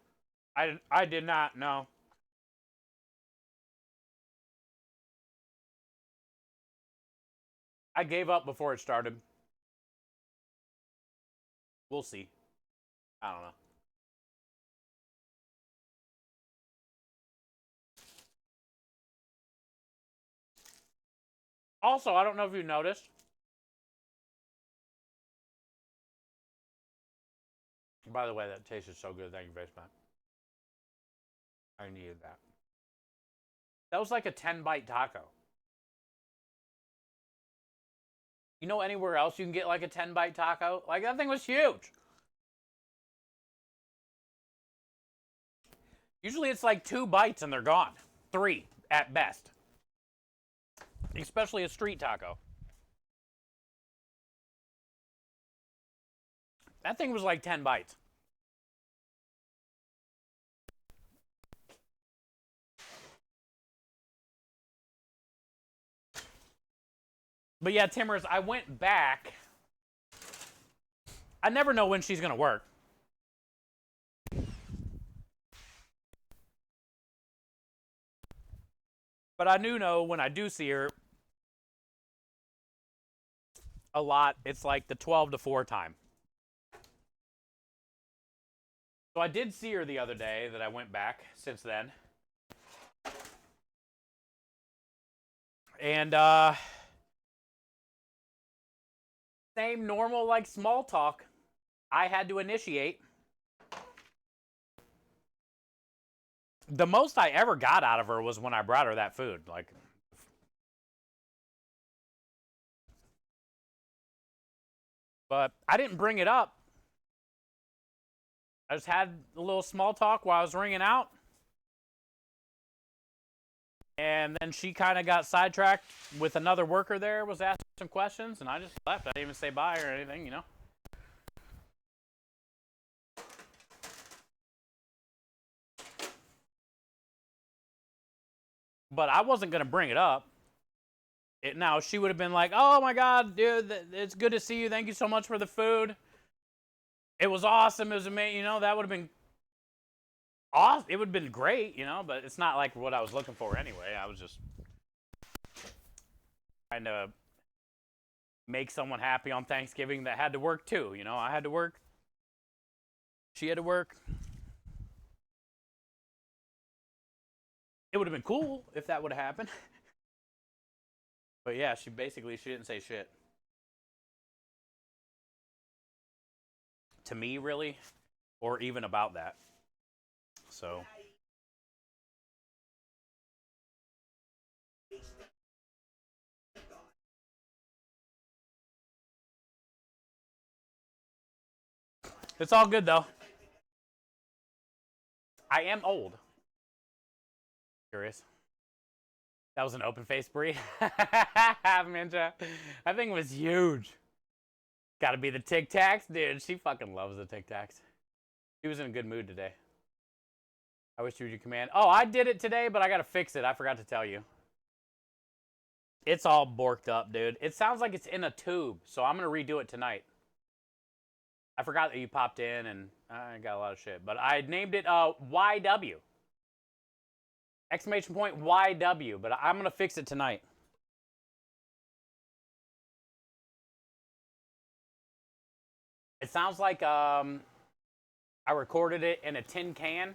I did not, no. I gave up before it started. We'll see. I don't know. Also, I don't know if you noticed. By the way, that tasted so good. Thank you, Faceman. I needed that. That was like a 10-bite taco. You know anywhere else you can get like a 10-bite taco? Like that thing was huge. Usually it's like 2 bites and they're gone. 3 at best. Especially a street taco. That thing was like 10 bites. But yeah, Timmers, I went back. I never know when she's going to work. But I do know when I do see her a lot, it's like the 12 to 4 time. So I did see her the other day that I went back since then. And same normal like small talk I had to initiate. The most I ever got out of her was when I brought her that food. Like, but I didn't bring it up. I just had a little small talk while I was ringing out. And then she kind of got sidetracked with another worker there, was asking some questions, and I just left. I didn't even say bye or anything, you know. But I wasn't going to bring it up. Now, she would have been like, oh my God, dude, it's good to see you. Thank you so much for the food. It was awesome. It was amazing. You know, that would have been awesome. It would have been great, you know, but it's not like what I was looking for anyway. I was just trying to make someone happy on Thanksgiving that had to work too. You know, I had to work. She had to work. It would have been cool if that would have happened. But yeah, she didn't say shit. To me, really, or even about that. So. It's all good, though. I am old. Curious. That was an open-faced breed. Minja. That thing was huge. Gotta be the Tic Tacs. Dude, she fucking loves the Tic Tacs. She was in a good mood today. I wish you would command. Oh, I did it today, but I gotta fix it. I forgot to tell you. It's all borked up, dude. It sounds like it's in a tube, so I'm gonna redo it tonight. I forgot that you popped in, and I got a lot of shit. But I named it YW. Exclamation point YW, but I'm going to fix it tonight. It sounds like I recorded it in a tin can.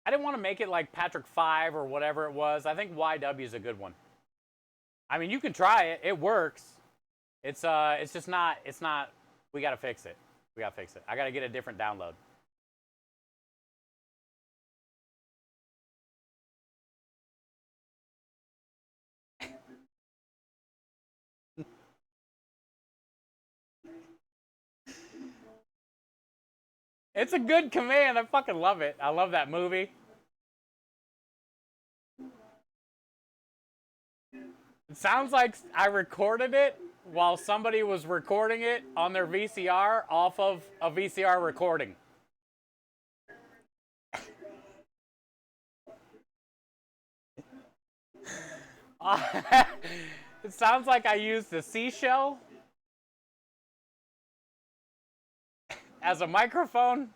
I didn't want to make it like Patrick 5 or whatever it was. I think YW is a good one. I mean, you can try it. It works. It's just not, we got to fix it. We got to fix it. I got to get a different download. It's a good command. I fucking love it. I love that movie. It sounds like I recorded it while somebody was recording it on their VCR off of a VCR recording. It sounds like I used the seashell as a microphone.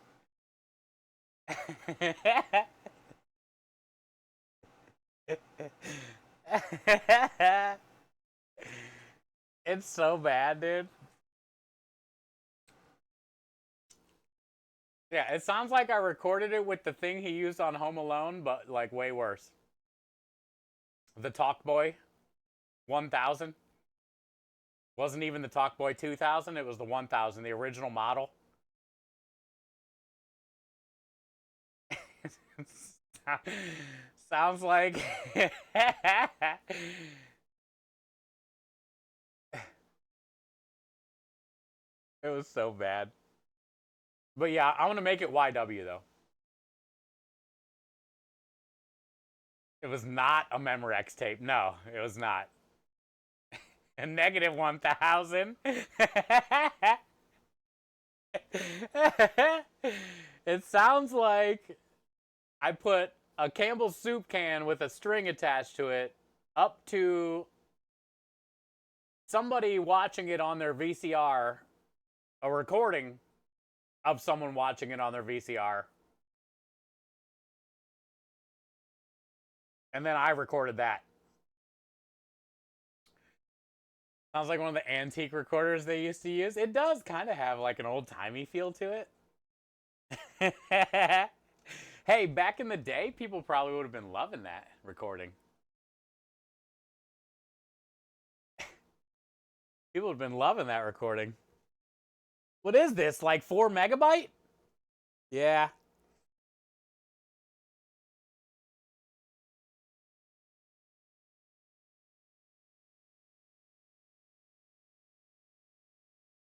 It's so bad, dude. Yeah, it sounds like I recorded it with the thing he used on Home Alone, but like way worse. The Talkboy 1000. Wasn't even the Talkboy 2000, it was the 1000, the original model. Sounds like it was so bad. But yeah, I want to make it YW though. It was not a Memorex tape. No, it was not. A negative 1000. It sounds like I put a Campbell's soup can with a string attached to it up to somebody watching it on their VCR, a recording of someone watching it on their VCR. And then I recorded that. Sounds like one of the antique recorders they used to use. It does kind of have like an old-timey feel to it. Hey, back in the day, people probably would have been loving that recording. People would have been loving that recording. What is this, like 4 megabyte? Yeah.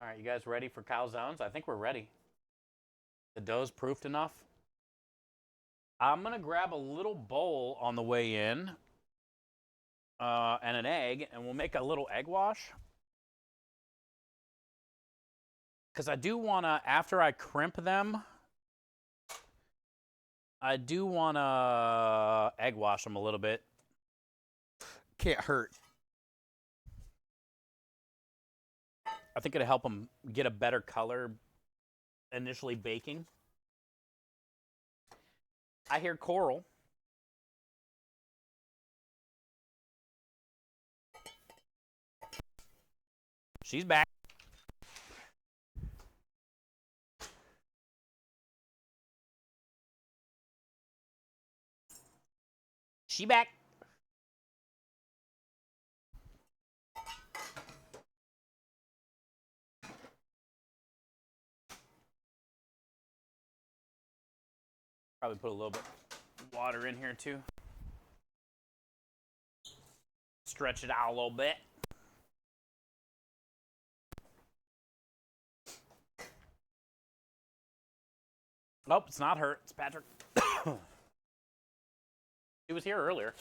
All right, you guys ready for calzones? I think we're ready. The dough's proofed enough. I'm going to grab a little bowl on the way in and an egg, and we'll make a little egg wash. Because I do want to, after I crimp them, I do want to egg wash them a little bit. Can't hurt. I think it'll help them get a better color initially baking. I hear Coral. She's back. She back. Probably put a little bit of water in here too. Stretch it out a little bit. Nope, it's not her. It's Patrick. He was here earlier.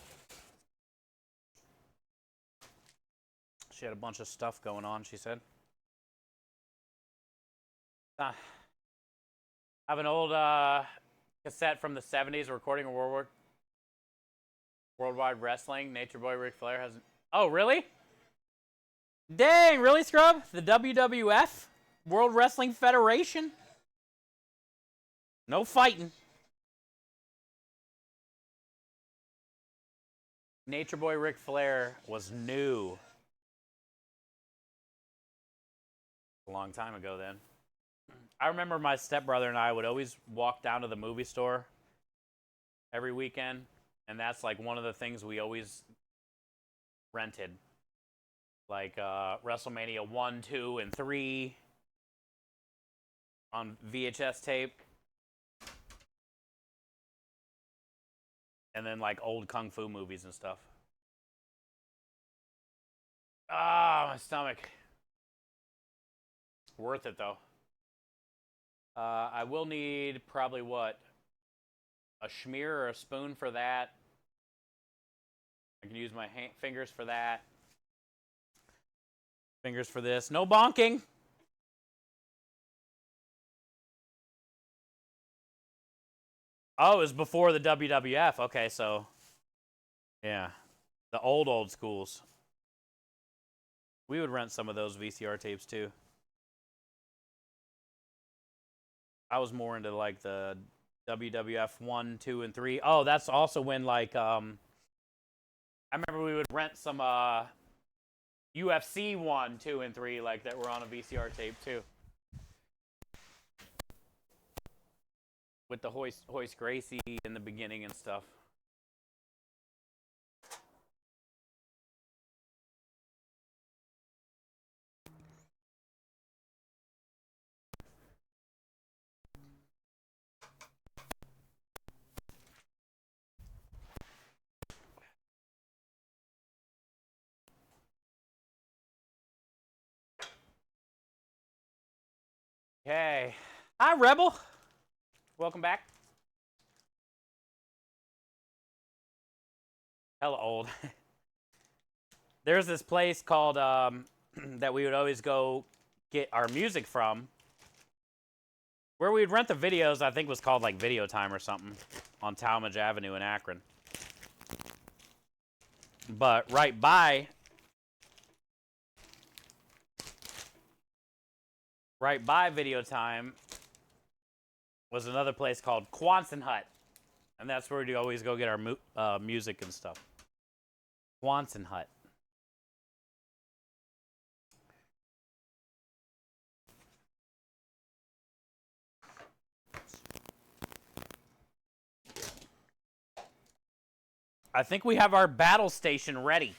She had a bunch of stuff going on, she said. I have an old cassette from the 70s recording a Worldwide Wrestling. Nature Boy Ric Flair has... Oh, really? Dang, really, Scrub? The WWF? World Wrestling Federation? No fighting. Nature Boy Ric Flair was new. A long time ago then. I remember my stepbrother and I would always walk down to the movie store every weekend, and that's like one of the things we always rented. Like WrestleMania 1, 2, and 3 on VHS tape. And then like old Kung Fu movies and stuff. Ah, my stomach. Worth it though. I will need probably what? A schmear or a spoon for that. I can use my fingers for that. Fingers for this. No bonking. Oh, it was before the WWF. Okay, so yeah, the old schools. We would rent some of those VCR tapes too. I was more into like the WWF 1, 2, and 3. Oh, that's also when like I remember we would rent some UFC 1, 2, and 3 like that were on a VCR tape too. With the Hoist Gracie in the beginning and stuff. Okay. Hi, Rebel. Welcome back. Hella old. There's this place called that we would always go get our music from. Where we'd rent the videos, I think was called like Video Time or something on Talmadge Avenue in Akron. But right by Video Time was another place called Quonset Hut. And that's where we always go get our music and stuff. Quonset Hut. I think we have our battle station ready.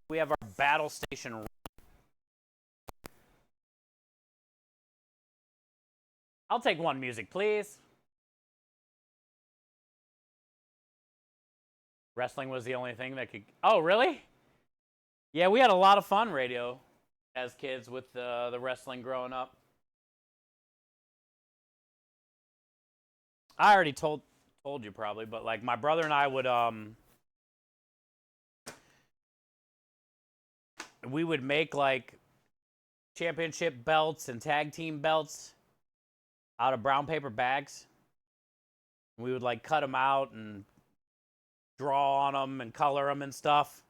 We have our battle station. I'll take one music, please. Wrestling was the only thing that could... Oh, really? Yeah, we had a lot of fun radio as kids with the wrestling growing up. I already told you probably, but like my brother and I would we would make like championship belts and tag team belts out of brown paper bags. We would like cut them out and draw on them and color them and stuff.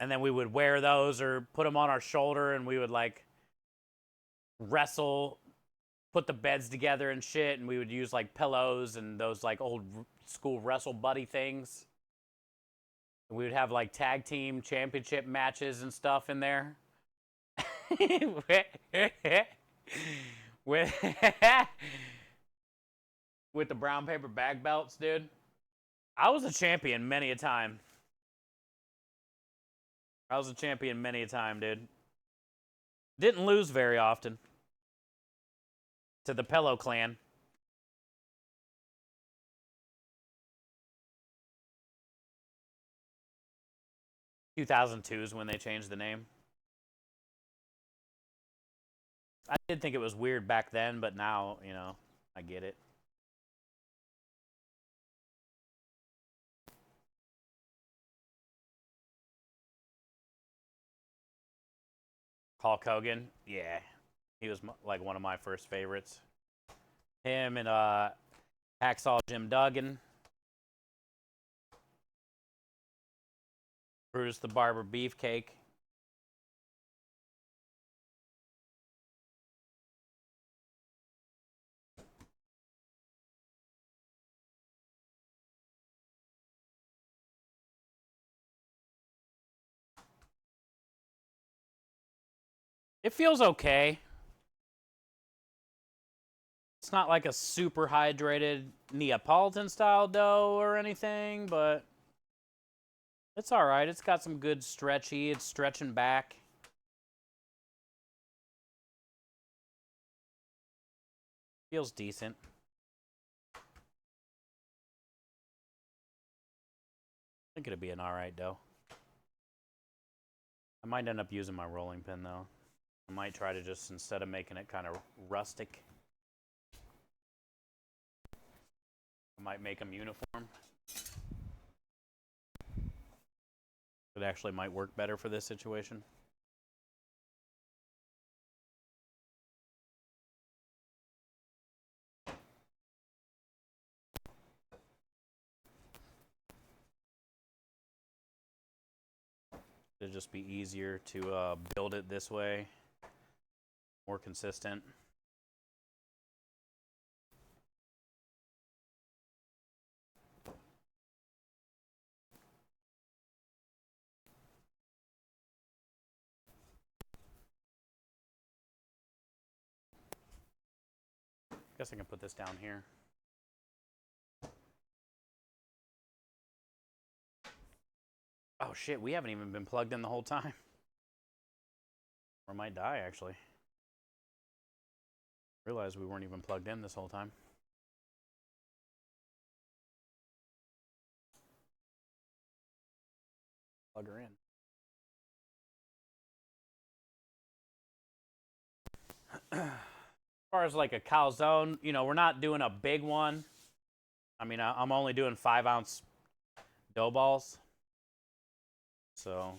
And then we would wear those or put them on our shoulder, and we would like wrestle, put the beds together and shit, and we would use like pillows and those like old school wrestle buddy things. We would have like tag team championship matches and stuff in there. with the brown paper bag belts, dude. I was a champion many a time. Dude. Didn't lose very often. To the Pillow Clan. 2002 is when they changed the name. I did think it was weird back then, but now, you know, I get it. Hulk Hogan, yeah. He was like one of my first favorites. Him and Hacksaw Jim Duggan. Brutus the Barber Beefcake. It feels okay. It's not like a super hydrated Neapolitan style dough or anything, but it's all right. It's got some good stretchy. It's stretching back. Feels decent. I think it'll be an all right dough. I might end up using my rolling pin though. I might try to just, instead of making it kind of rustic, I might make them uniform. It actually might work better for this situation. It'd just be easier to build it this way, more consistent. Guess I can put this down here. Oh shit, we haven't even been plugged in the whole time. Or might die, actually. Realized we weren't even plugged in this whole time. Plug her in. As far as like a calzone, you know, we're not doing a big one. I mean, I'm only doing 5-ounce dough balls. So I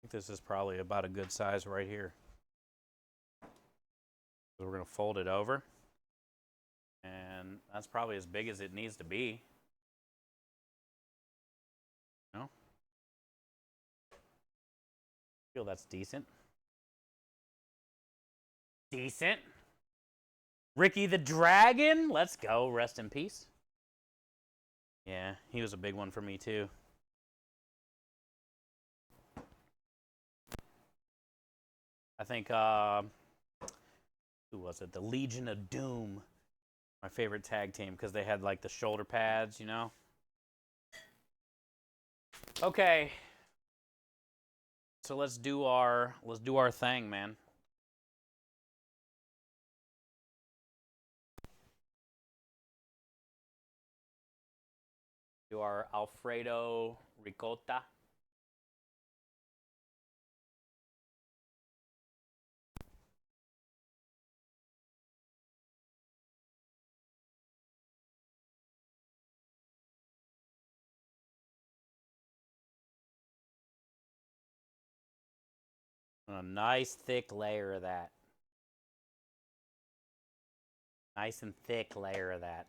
think this is probably about a good size right here. So we're going to fold it over. And that's probably as big as it needs to be. No? Feel that's decent. Decent. Ricky the Dragon. Let's go. Rest in peace. Yeah, he was a big one for me too. I think, who was it? The Legion of Doom. My favorite tag team because they had like the shoulder pads, you know? Okay. So let's do our thing, man. Do our Alfredo ricotta. A nice thick layer of that. Nice and thick layer of that.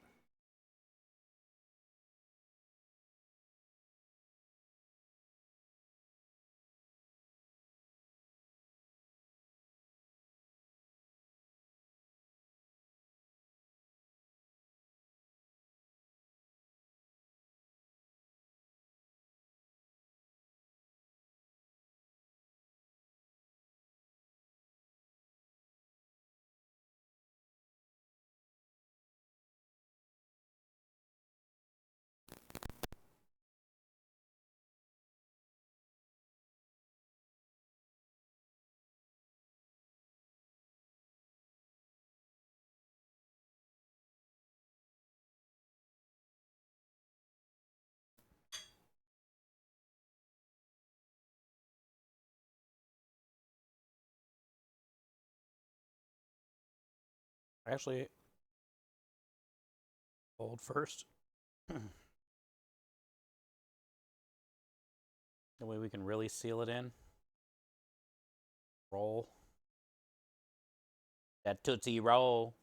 Actually, hold first. The way we can really seal it in. Roll. That Tootsie Roll.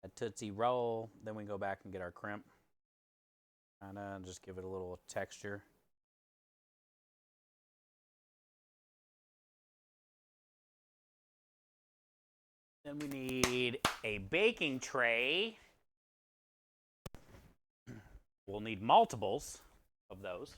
That Tootsie Roll. Then we go back and get our crimp. Kinda just give it a little texture. Then we need a baking tray. We'll need multiples of those.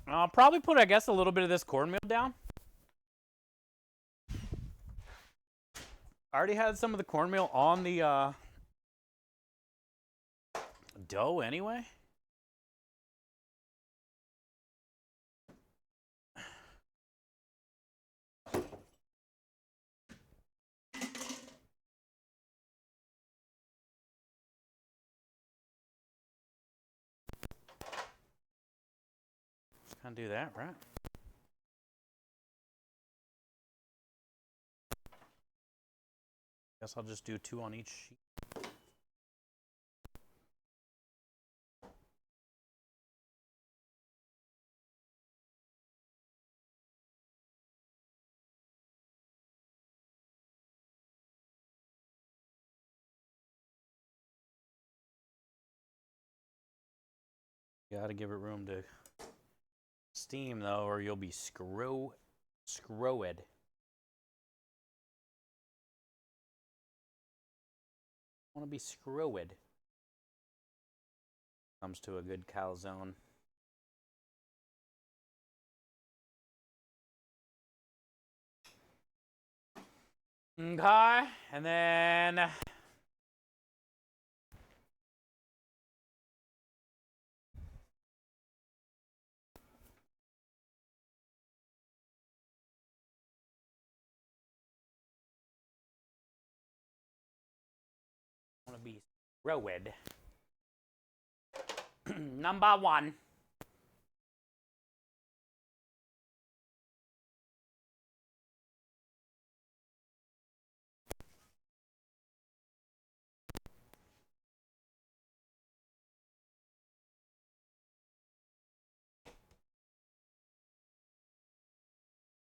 I'll probably put, I guess, a little bit of this cornmeal down. I already had some of the cornmeal on the dough anyway. Can't do that, right? Guess I'll just do 2 on each sheet. Gotta give it room to steam though, or you'll be screwed. Want to be screwed. Comes to a good calzone. Okay, and then want to be screwed. Number 1.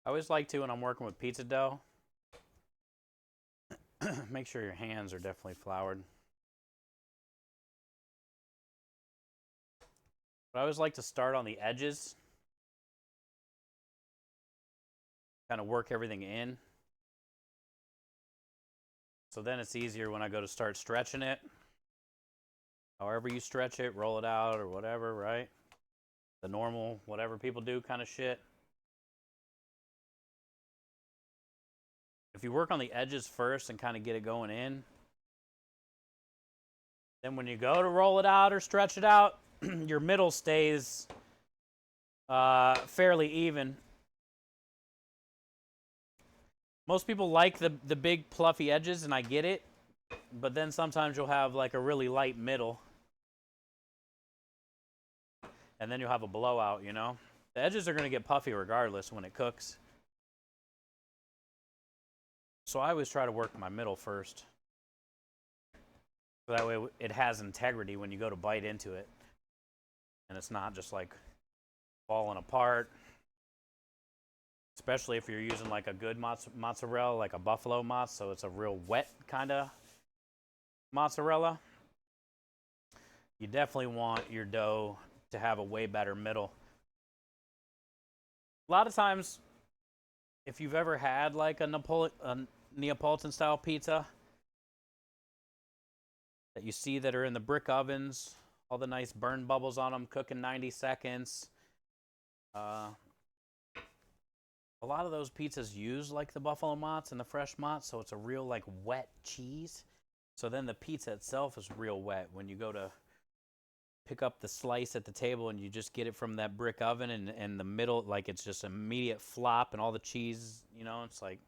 I always like to, when I'm working with pizza dough, make sure your hands are definitely floured. But I always like to start on the edges. Kind of work everything in. So then it's easier when I go to start stretching it. However you stretch it, roll it out or whatever, right? The normal, whatever people do kind of shit. If you work on the edges first and kind of get it going in, then when you go to roll it out or stretch it out, your middle stays fairly even. Most people like the big fluffy edges, and I get it, but then sometimes you'll have like a really light middle, and then you'll have a blowout, you know? The edges are going to get puffy regardless when it cooks. So I always try to work my middle first. So that way it has integrity when you go to bite into it. And it's not just like falling apart. Especially if you're using like a good mozzarella, like a buffalo mozz, so it's a real wet kind of mozzarella. You definitely want your dough to have a way better middle. A lot of times, if you've ever had like a Neapolitan style pizza that you see that are in the brick ovens, all the nice burn bubbles on them, cooking 90 seconds. A lot of those pizzas use like the buffalo mozz and the fresh mozz, so it's a real like wet cheese. So then the pizza itself is real wet. When you go to pick up the slice at the table and you just get it from that brick oven and the middle, like it's just immediate flop and all the cheese, you know, it's like,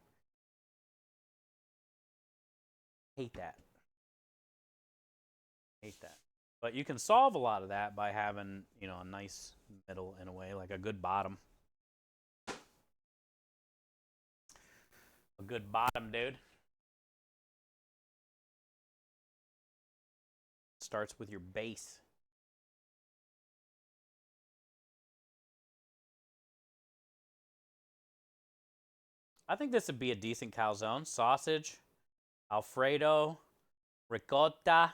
hate that. Hate that. But you can solve a lot of that by having, you know, a nice middle in a way, like a good bottom. A good bottom, dude. Starts with your base. I think this would be a decent calzone. Sausage, Alfredo, ricotta,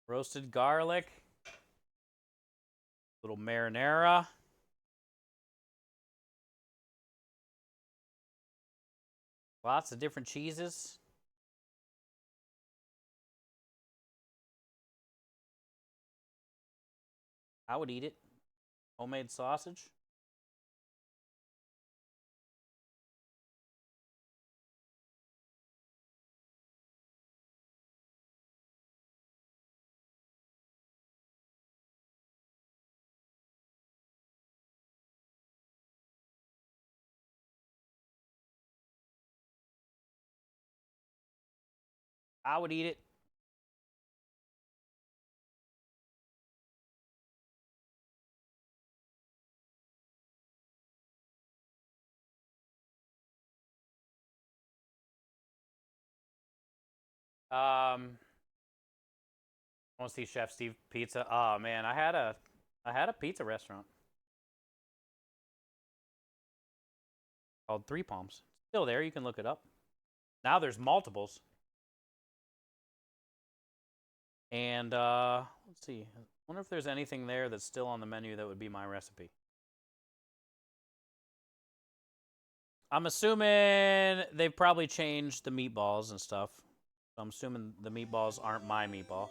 roasted garlic, little marinara. Lots of different cheeses. I would eat it. Homemade sausage. I would eat it. I want to see Chef Steve Pizza. Oh man, I had a pizza restaurant called Three Palms. Still there, you can look it up. Now there's multiples. And let's see. I wonder if there's anything there that's still on the menu that would be my recipe. I'm assuming they've probably changed the meatballs and stuff. So I'm assuming the meatballs aren't my meatballs.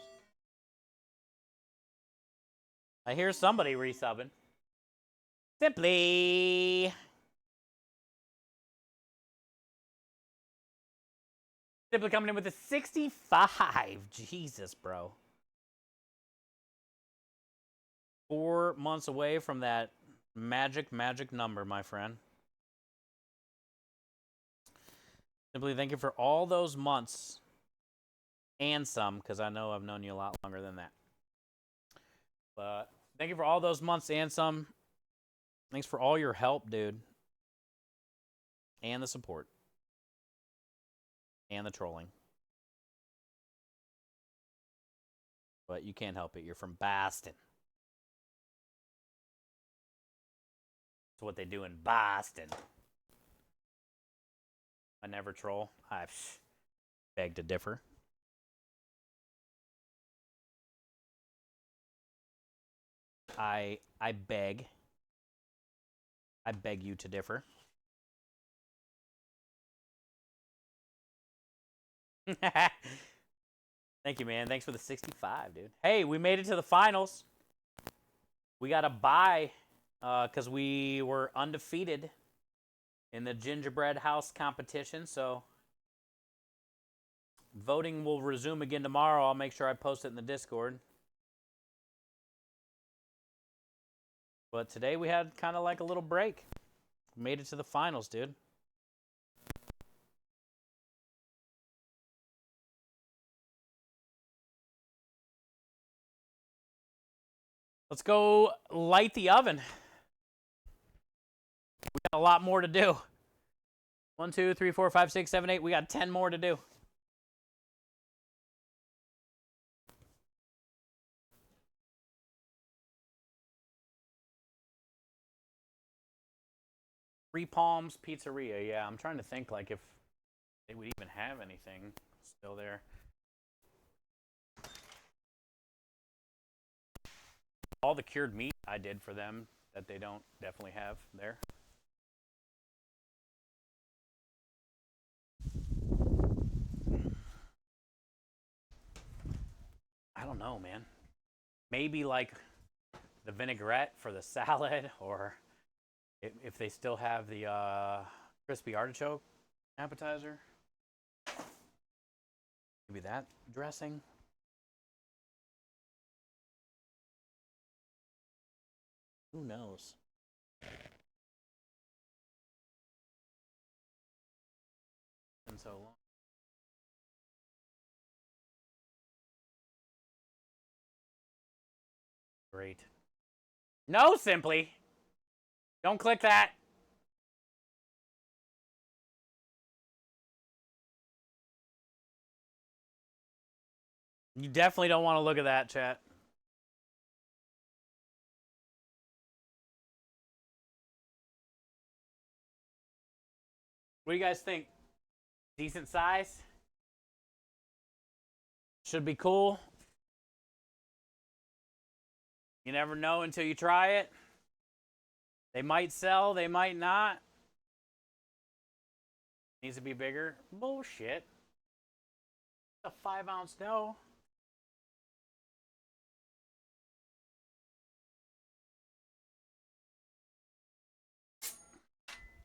I hear somebody resubbing. Simply. Simply coming in with a 65. Jesus, bro. 4 months away from that magic number, my friend. Simply thank you for all those months and some, because I know I've known you a lot longer than that. But thank you for all those months and some. Thanks for all your help, dude. And the support. And the trolling. But you can't help it. You're from Boston. That's what they do in Boston. I never troll. I beg to differ. I beg. I beg you to differ. Thank you, man. Thanks for the 65, dude. Hey, we made it to the finals. We got a bye because we were undefeated in the gingerbread house competition. So voting will resume again tomorrow. I'll make sure I post it in the Discord. But today we had kind of like a little break. Made it to the finals, dude. Let's go light the oven. We got a lot more to do. 1, 2, 3, 4, 5, 6, 7, 8. We got 10 more to do. Three Palms Pizzeria. Yeah, I'm trying to think like if they would even have anything still there. All the cured meat I did for them that they don't definitely have there. I don't know, man. Maybe like the vinaigrette for the salad, or if they still have the crispy artichoke appetizer. Maybe that dressing. Who knows? Been so long. Great. No, Simply. Don't click that. You definitely don't want to look at that, chat. What do you guys think? Decent size? Should be cool. You never know until you try it. They might sell, they might not. Needs to be bigger. Bullshit. A 5-ounce dough.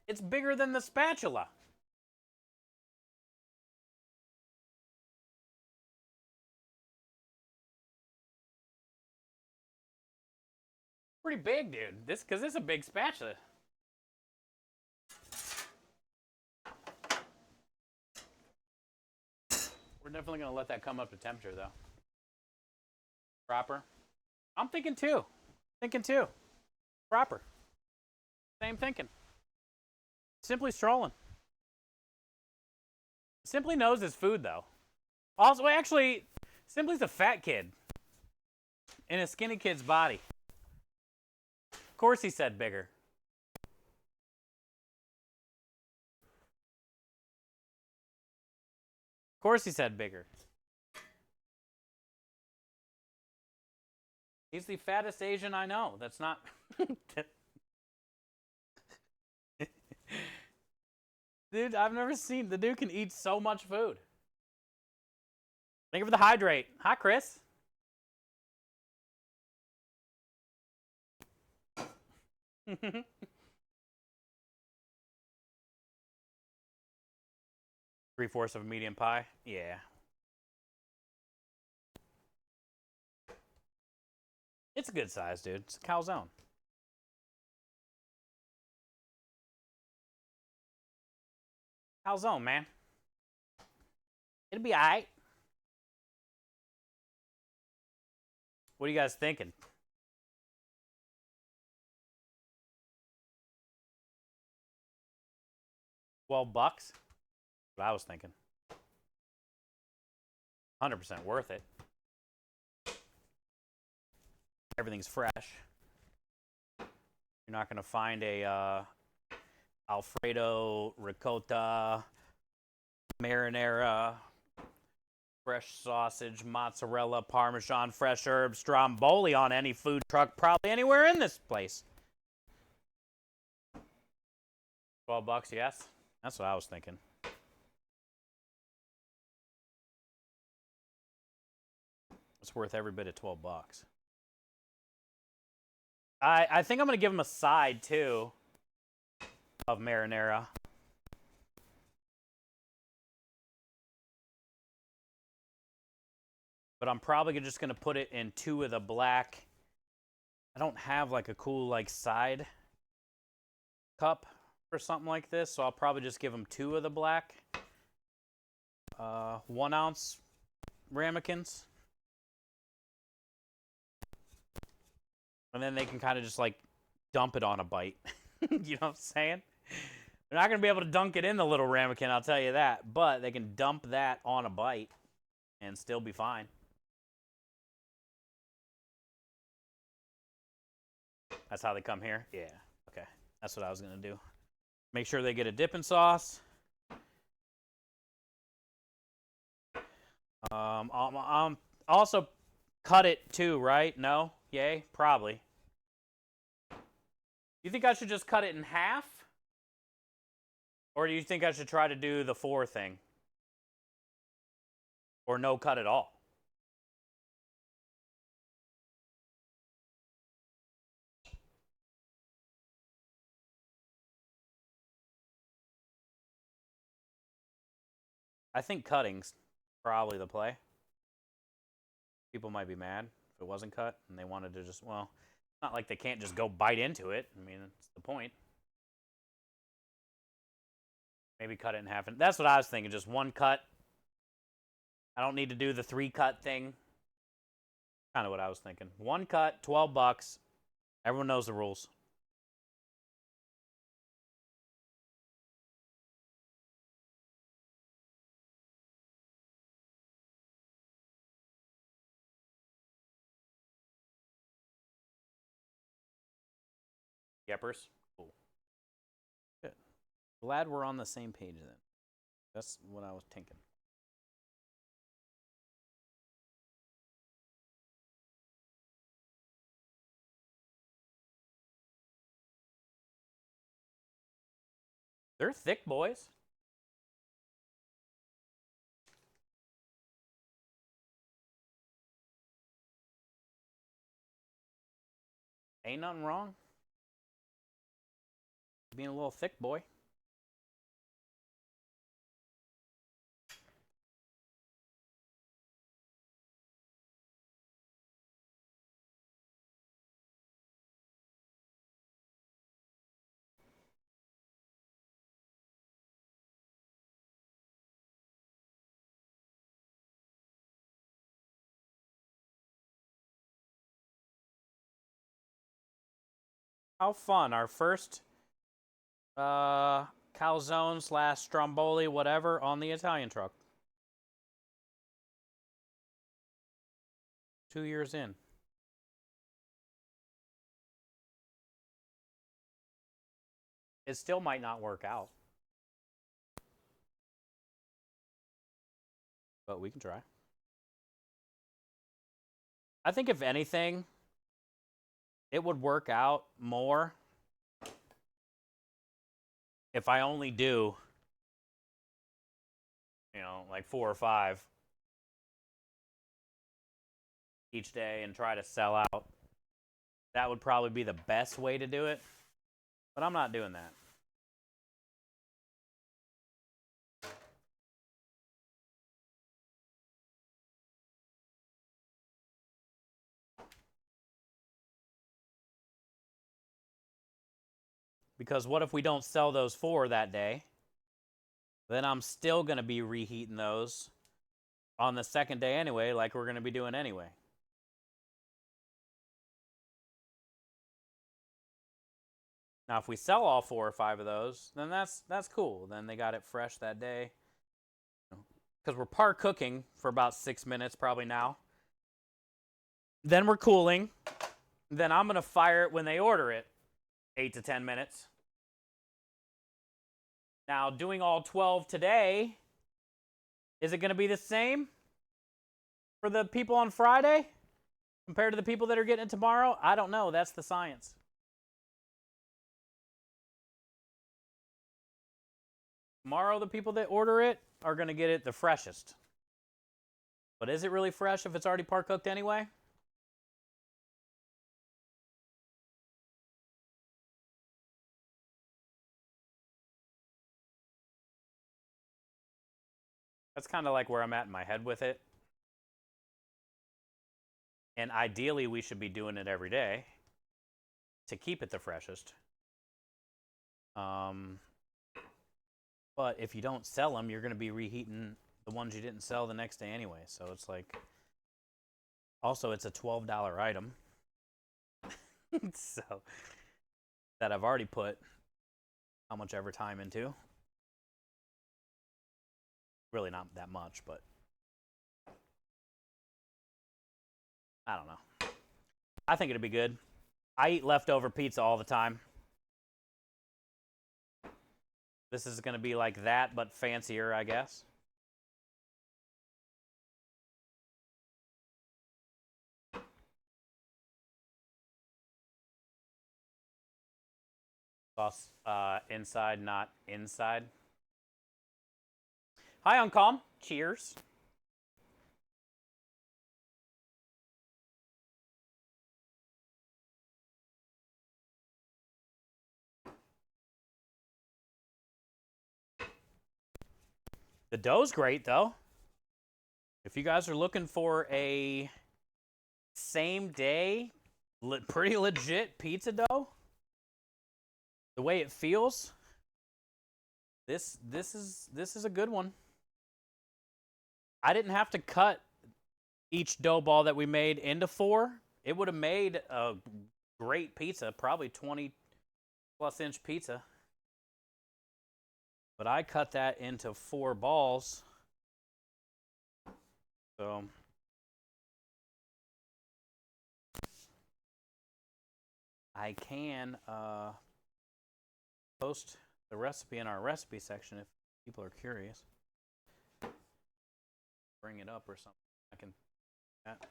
It's bigger than the spatula. Pretty big, dude. This is a big spatula. We're definitely gonna let that come up to temperature, though. Proper. I'm thinking two. Proper. Same thinking. Simply strolling. Simply knows his food, though. Also, actually, Simply's a fat kid in a skinny kid's body. Of course he said bigger. Of course he said bigger. He's the fattest Asian I know. That's not... Dude, I've never seen... The dude can eat so much food. Thank you for the hydrate. Hi, Chris. Three-fourths of a medium pie? Yeah. It's a good size, dude. It's a calzone. Calzone, man. It'll be alright. What are you guys thinking? $12? That's what I was thinking. 100% worth it. Everything's fresh. You're not going to find a Alfredo, ricotta, marinara, fresh sausage, mozzarella, parmesan, fresh herbs, stromboli on any food truck probably anywhere in this place. $12, yes? That's what I was thinking. It's worth every bit of $12. I think I'm going to give them a side, too, of marinara. But I'm probably just going to put it in 2 of the black. I don't have like a cool like side cup or something like this, so I'll probably just give them 2 of the black 1 ounce ramekins. And then they can kind of just like dump it on a bite. You know what I'm saying? They're not going to be able to dunk it in the little ramekin, I'll tell you that. But they can dump that on a bite and still be fine. That's how they come here? Yeah. Okay. That's what I was going to do. Make sure they get a dipping sauce. Also cut it too, right? No? Yay? Probably. You think I should just cut it in half? Or do you think I should try to do the 4 thing? Or no cut at all? I think cutting's probably the play. People might be mad if it wasn't cut and they wanted to just, well, it's not like they can't just go bite into it. I mean, that's the point. Maybe cut it in half. That's what I was thinking, just 1 cut. I don't need to do the 3 cut thing. Kind of what I was thinking. 1 cut, $12. Everyone knows the rules. Yeppers? Cool. Good. Glad we're on the same page then. That's what I was thinking. They're thick boys. Ain't nothing wrong. Being a little thick boy. How fun. Our first calzone / stromboli, whatever, on the Italian truck. 2 years in. It still might not work out. But we can try. I think if anything, it would work out more if I only do, like 4 or 5 each day and try to sell out. That would probably be the best way to do it. But I'm not doing that. Because what if we don't sell those 4 that day? Then I'm still going to be reheating those on the second day anyway, like we're going to be doing anyway. Now, if we sell all 4 or 5 of those, then that's cool. Then they got it fresh that day. Because we're par cooking for about 6 minutes probably now. Then we're cooling. Then I'm going to fire it when they order it. 8 to 10 minutes. Now, doing all 12 today, is it going to be the same for the people on Friday compared to the people that are getting it tomorrow? I don't know. That's the science. Tomorrow, the people that order it are going to get it the freshest. But is it really fresh if it's already par cooked anyway? That's kind of like where I'm at in my head with it. And ideally, we should be doing it every day to keep it the freshest. But if you don't sell them, you're going to be reheating the ones you didn't sell the next day anyway. So it's like, also it's a $12 item. So that I've already put how much ever time into. Really not that much, but I don't know. I think it'd be good. I eat leftover pizza all the time. This is going to be like that, but fancier, I guess. Sauce inside, not inside. Hi, Uncalm. Cheers. The dough's great, though. If you guys are looking for a same day, pretty legit pizza dough, the way it feels, this is a good one. I didn't have to cut each dough ball that we made into 4. It would have made a great pizza, probably 20+ inch pizza. But I cut that into 4 balls. So I can post the recipe in our recipe section if people are curious. Bring it up or something. I can. That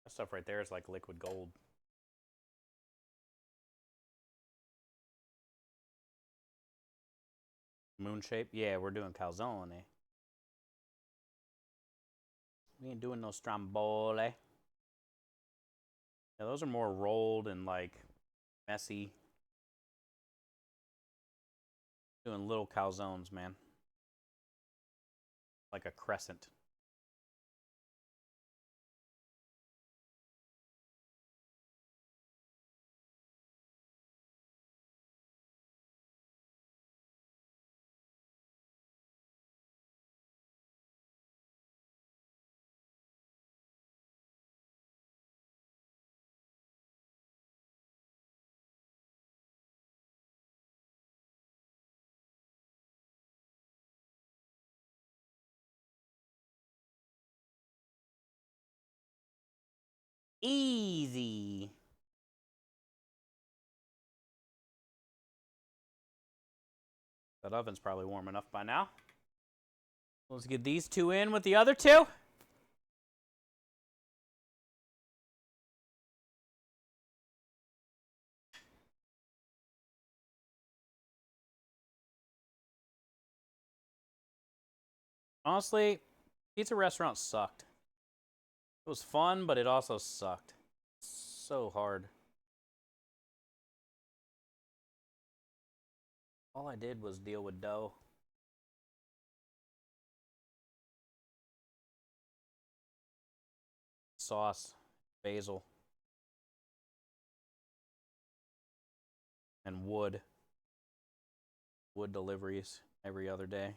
stuff right there is like liquid gold. Moon shape? Yeah, we're doing calzone. We ain't doing no stromboli. Yeah, those are more rolled and like messy. Doing little calzones, man. Like a crescent. Easy. That oven's probably warm enough by now. Let's get these 2 in with the other 2. Honestly, pizza restaurants sucked. It was fun, but it also sucked. So hard. All I did was deal with dough. Sauce, basil, and wood. Wood deliveries every other day.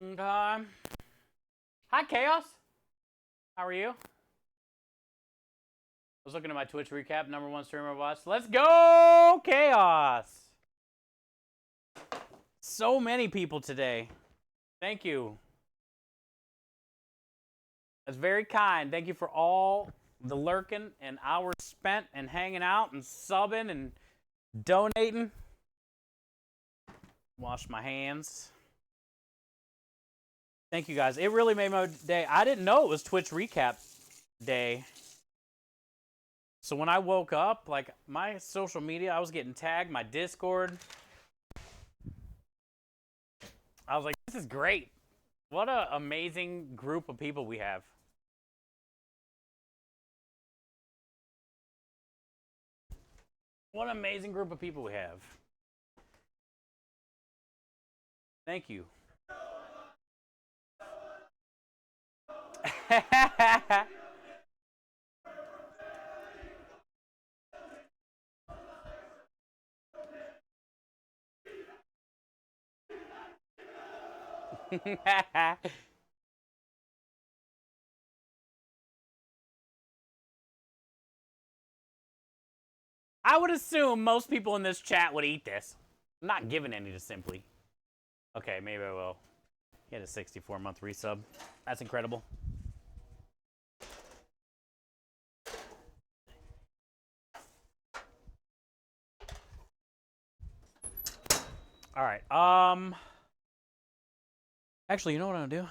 Okay. Hi, Chaos. How are you? I was looking at my Twitch recap. #1 streamer watched. Let's go, Chaos. So many people today. Thank you. That's very kind. Thank you for all the lurking and hours spent and hanging out and subbing and donating. Wash my hands. Thank you guys. It really made my day. I didn't know it was Twitch recap day. So when I woke up, like my social media, I was getting tagged, my Discord. I was like, this is great. What an amazing group of people we have. What an amazing group of people we have. Thank you. I would assume most people in this chat would eat this. I'm not giving any to Simply. Okay, maybe I will. He had a 64-month resub. That's incredible. All right. Actually, you know what I'm gonna do?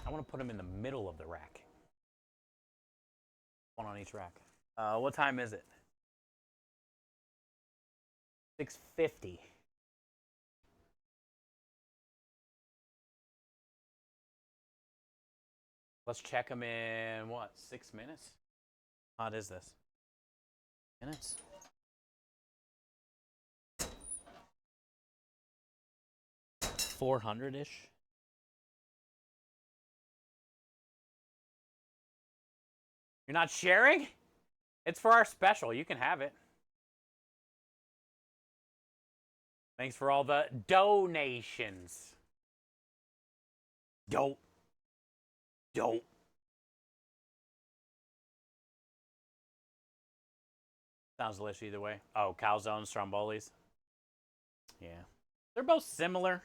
I want to put them in the middle of the rack. One on each rack. What time is it? 6:50. Let's check them in, what, 6 minutes? How hot is this? Minutes? $400-ish? You're not sharing? It's for our special. You can have it. Thanks for all the donations. Dope. Sounds delicious either way. Oh, calzone, strombolis. Yeah. They're both similar.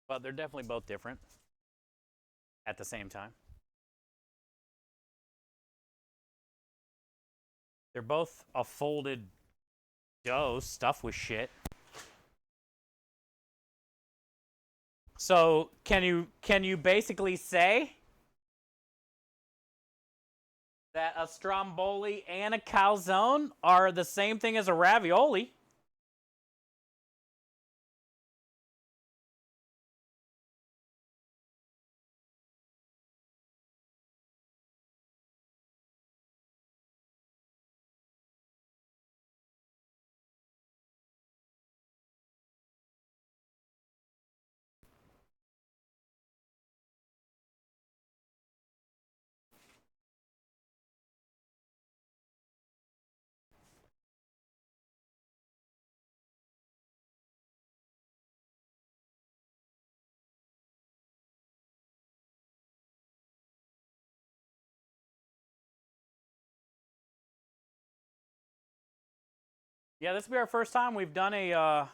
But they're definitely both different at the same time. They're both a folded dough stuffed with shit. So can you basically say that a stromboli and a calzone are the same thing as a ravioli? Yeah, this will be our first time we've done a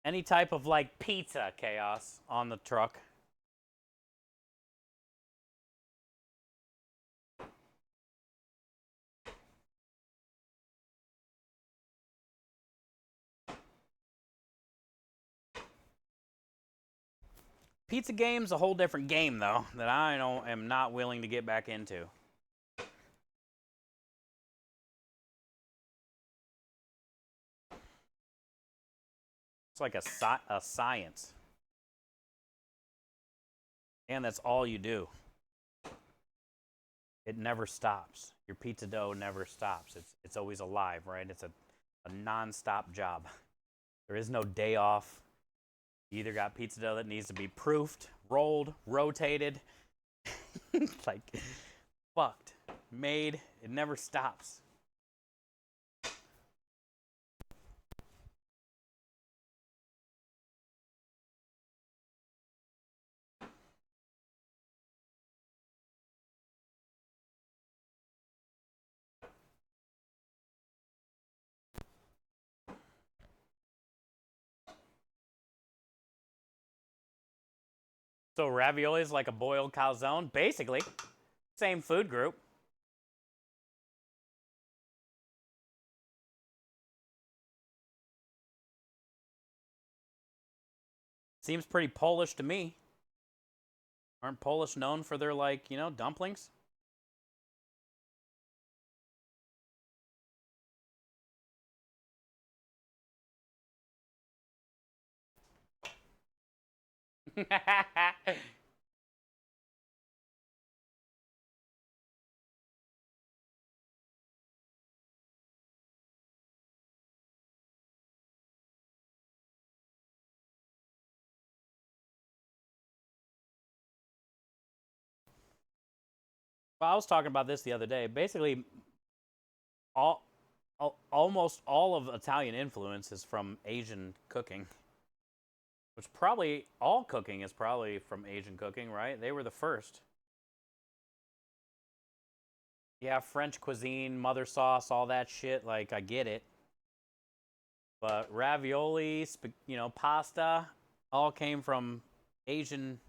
any type of like pizza chaos on the truck. Pizza game's a whole different game though that I am not willing to get back into. It's like a science. And that's all you do. It never stops. Your pizza dough never stops. It's always alive, right? It's a non-stop job. There is no day off. You either got pizza dough that needs to be proofed, rolled, rotated. Like, fucked. made. It never stops. So ravioli is like a boiled calzone, basically. Same food group. Seems pretty Polish to me. Aren't Polish known for their, like, you know, dumplings? Well, I was talking about this the other day. Basically, almost all of Italian influence is from Asian cooking. Which probably, all cooking is probably from Asian cooking, right? They were the first. Yeah, French cuisine, mother sauce, all that shit, like, I get it. But ravioli, you know, pasta, all came from Asian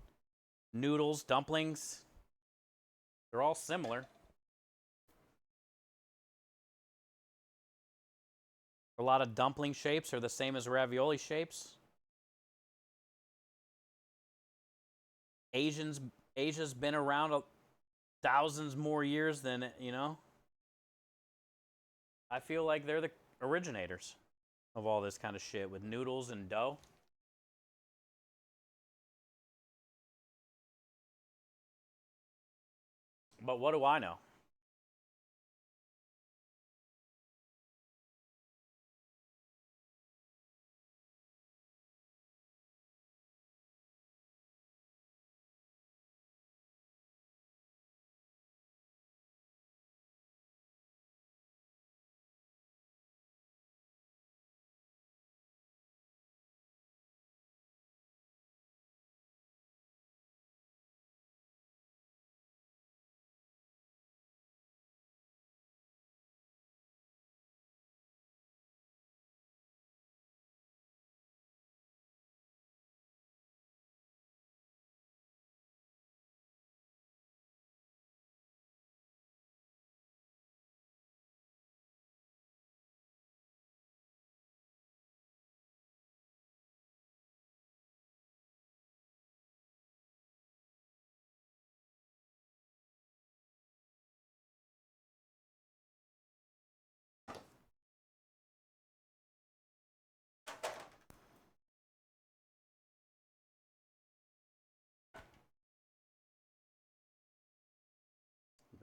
noodles, dumplings. They're all similar. A lot of dumpling shapes are the same as ravioli shapes. Asia's been around thousands more years than, you know. I feel like they're the originators of all this kind of shit with noodles and dough. But what do I know?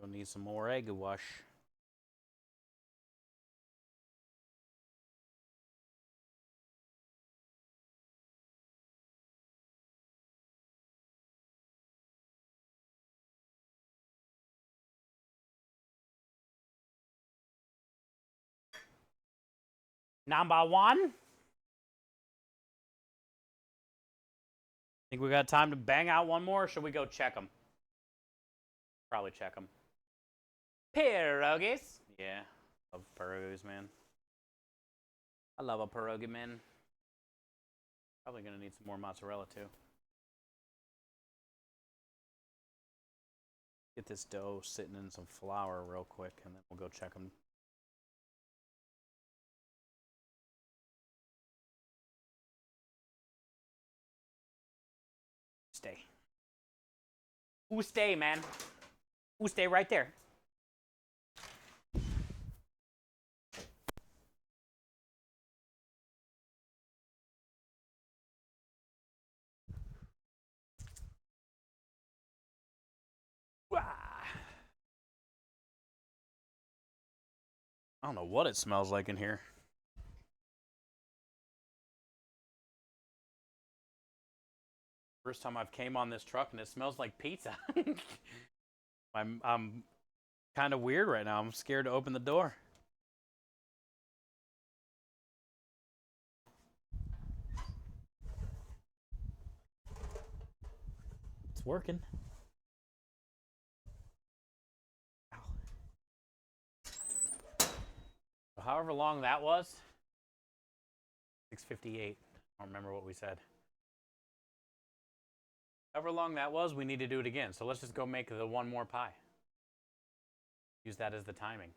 You'll need some more egg wash. Number one. Think we got time to bang out one more, or should we go check them? Probably check them. Pierogies. Yeah, love pierogies, man. I love a pierogi, man. Probably gonna need some more mozzarella too. Get this dough sitting in some flour real quick, and then we'll go check them. Stay. Who stay, man? Who stay right there? I don't know what it smells like in here. First time I've came on this truck and it smells like pizza. I'm kind of weird right now. I'm scared to open the door. It's working. However long that was, 6:58. I don't remember what we said. However long that was, we need to do it again. So let's just go make the one more pie. Use that as the timing.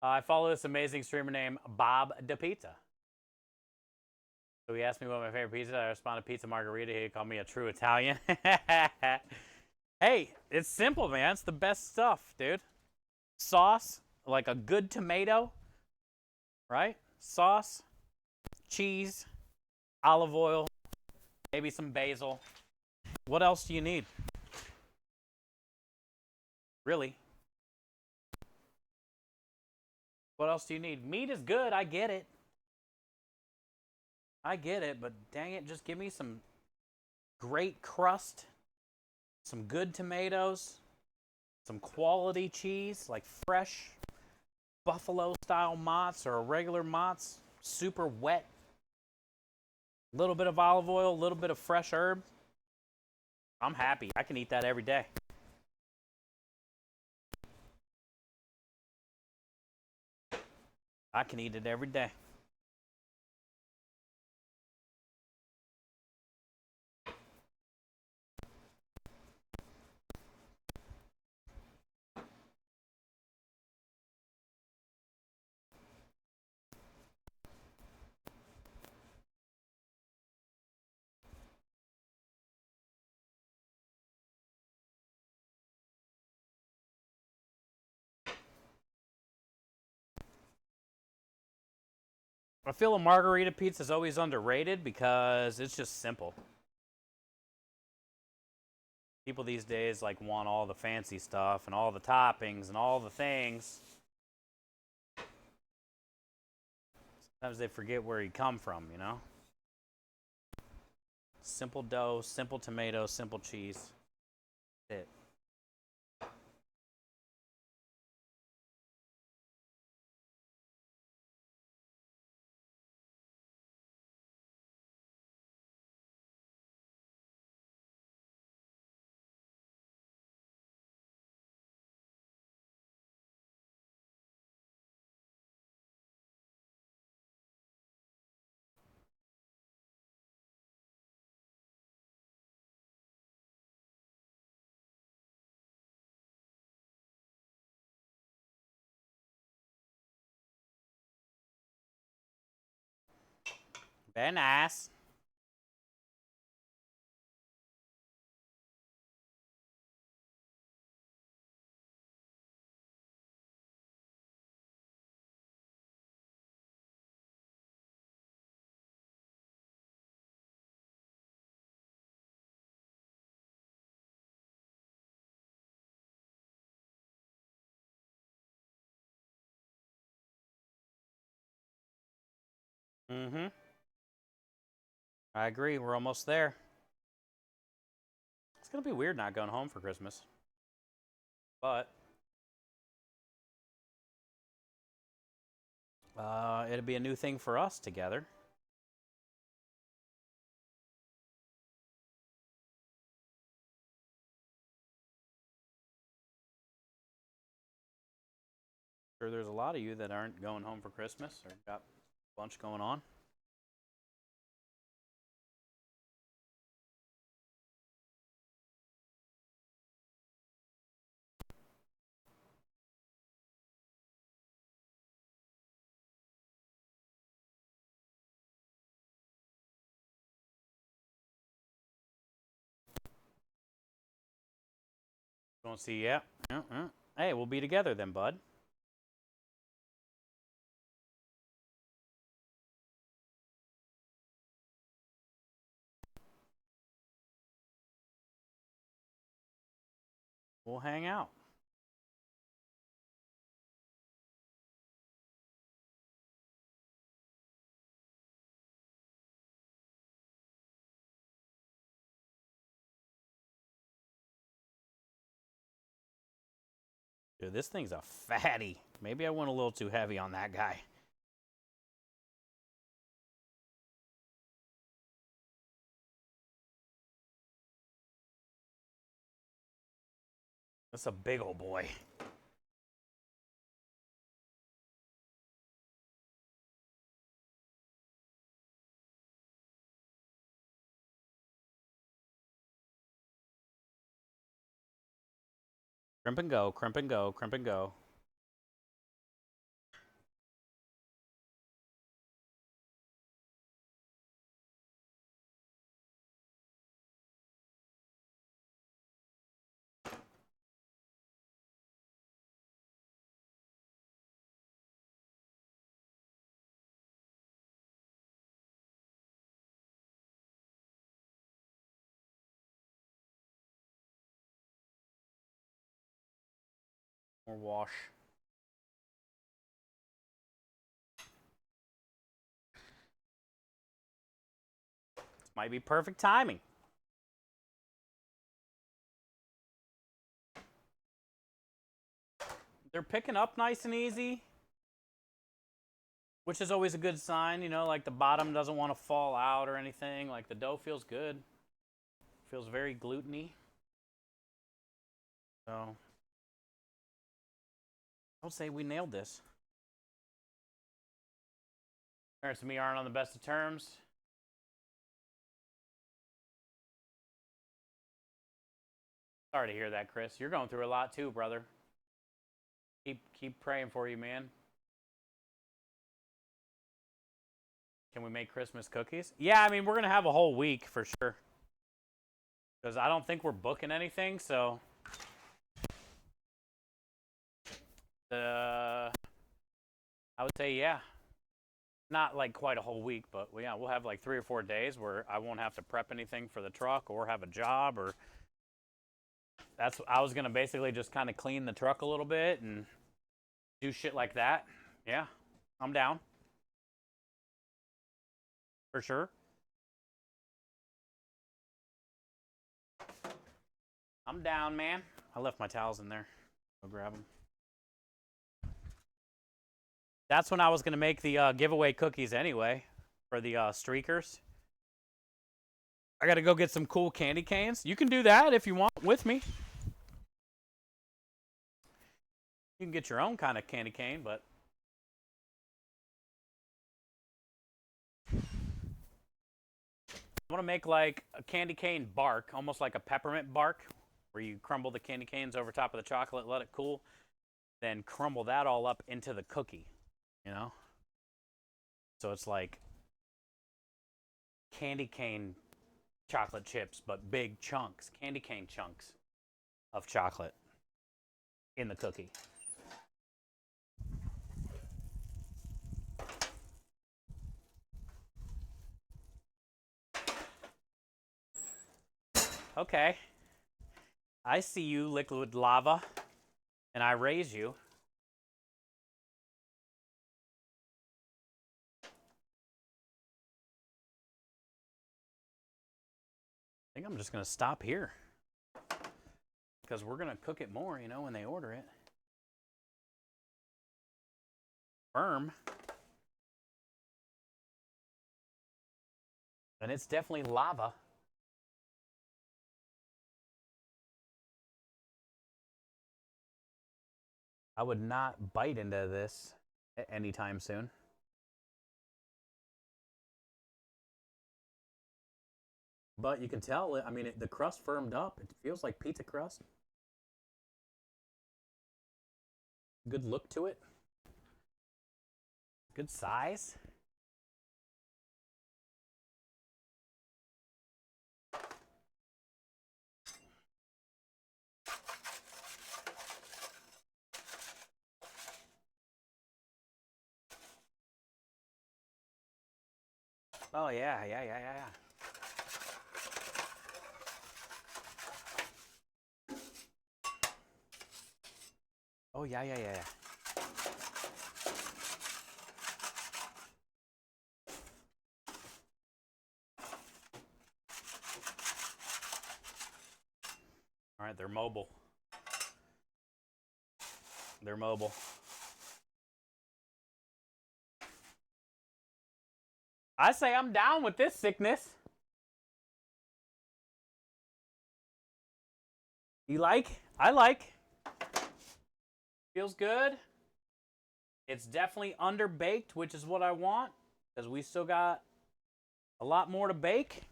I follow this amazing streamer named Bob Da Pizza. So he asked me what my favorite pizza is. I responded, pizza margherita. He called me a true Italian. Hey, it's simple, man. It's the best stuff, dude. Sauce, like a good tomato, right? Sauce, cheese, olive oil, maybe some basil. What else do you need? Really? What else do you need? Meat is good, I get it. I get it, but dang it, just give me some great crust, some good tomatoes, some quality cheese, like fresh buffalo style mozz or a regular mozz, super wet. A little bit of olive oil, a little bit of fresh herb. I'm happy. I can eat that every day. I can eat it every day. I feel a margarita pizza is always underrated because it's just simple. People these days like want all the fancy stuff and all the toppings and all the things. Sometimes they forget where you come from, you know? Simple dough, simple tomato, simple cheese. That's it. Very nice. Mm-hmm. I agree. We're almost there. It's going to be weird not going home for Christmas. But it'll be a new thing for us together. Sure, there's a lot of you that aren't going home for Christmas or got a bunch going on. Don't see, yeah. Hey, we'll be together then, bud. We'll hang out. Dude, this thing's a fatty. Maybe I went a little too heavy on that guy. That's a big old boy. Crimp and go, crimp and go, crimp and go. More wash. This might be perfect timing. They're picking up nice and easy, which is always a good sign, you know, like the bottom doesn't want to fall out or anything. Like the dough feels good. Feels very gluten-y. So I would say we nailed this. Parents and me aren't on the best of terms. Sorry to hear that, Chris. You're going through a lot too, brother. Keep praying for you, man. Can we make Christmas cookies? Yeah, I mean, we're going to have a whole week for sure. Because I don't think we're booking anything, so... I would say, yeah. Not like quite a whole week, but yeah, we'll have like 3 or 4 days where I won't have to prep anything for the truck or have a job or... I was going to basically just kind of clean the truck a little bit and do shit like that. Yeah, I'm down. For sure. I'm down, man. I left my towels in there. Go grab them. That's when I was going to make the giveaway cookies anyway for the streakers. I got to go get some cool candy canes. You can do that if you want with me. You can get your own kind of candy cane, but... I want to make like a candy cane bark, almost like a peppermint bark, where you crumble the candy canes over top of the chocolate, let it cool, then crumble that all up into the cookie, you know? So it's like candy cane chocolate chips, but big chunks, candy cane chunks of chocolate in the cookie. Okay. I see you, liquid lava, and I raise you. I think I'm just going to stop here because we're going to cook it more, you know, when they order it. Firm. And it's definitely lava. I would not bite into this anytime soon. But you can tell, I mean, the crust firmed up. It feels like pizza crust. Good look to it. Good size. Oh, yeah. Oh, yeah. All right, they're mobile. They're mobile. I say I'm down with this sickness. You like? I like. Feels good. It's definitely underbaked, which is what I want, because we still got a lot more to bake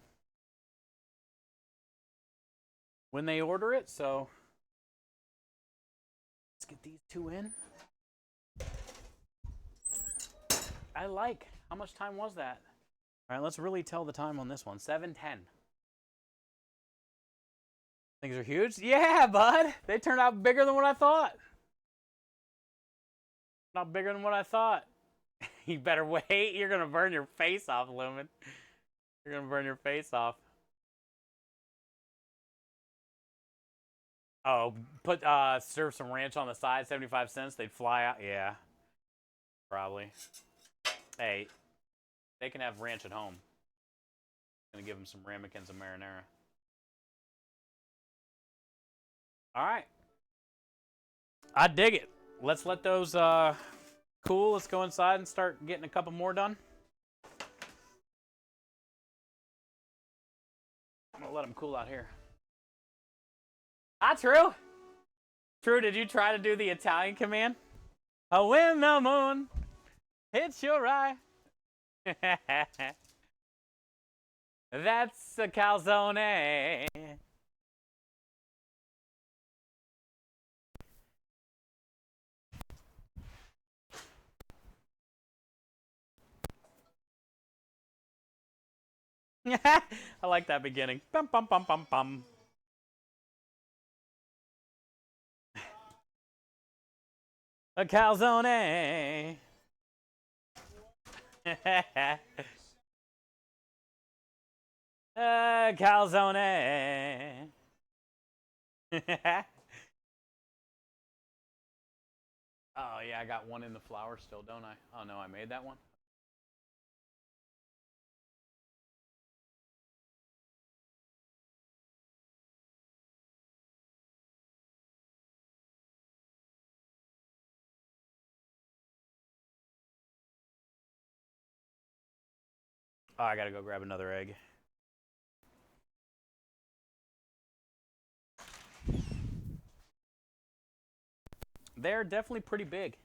when they order it. So let's get these two in. I like. How much time was that? All right, let's really tell the time on this one. 7:10. Things are huge? Yeah, bud. They turned out bigger than what I thought. Not bigger than what I thought. You better wait. You're going to burn your face off, Lumen. You're going to burn your face off. Oh, serve some ranch on the side, 75 cents. They'd fly out. Yeah, probably. Hey, they can have ranch at home. I'm going to give them some ramekins and marinara. All right. I dig it. Let's let those cool. Let's go inside and start getting a couple more done. I'm going to let them cool out here. Ah, True. True, did you try to do the Italian command? Oh, when the moon hits your eye. That's a calzone. I like that beginning. Bum, bum, bum, bum, bum. A calzone. A calzone. Oh, yeah, I got one in the flour still, don't I? Oh, no, I made that one. Oh, I gotta go grab another egg. They're definitely pretty big.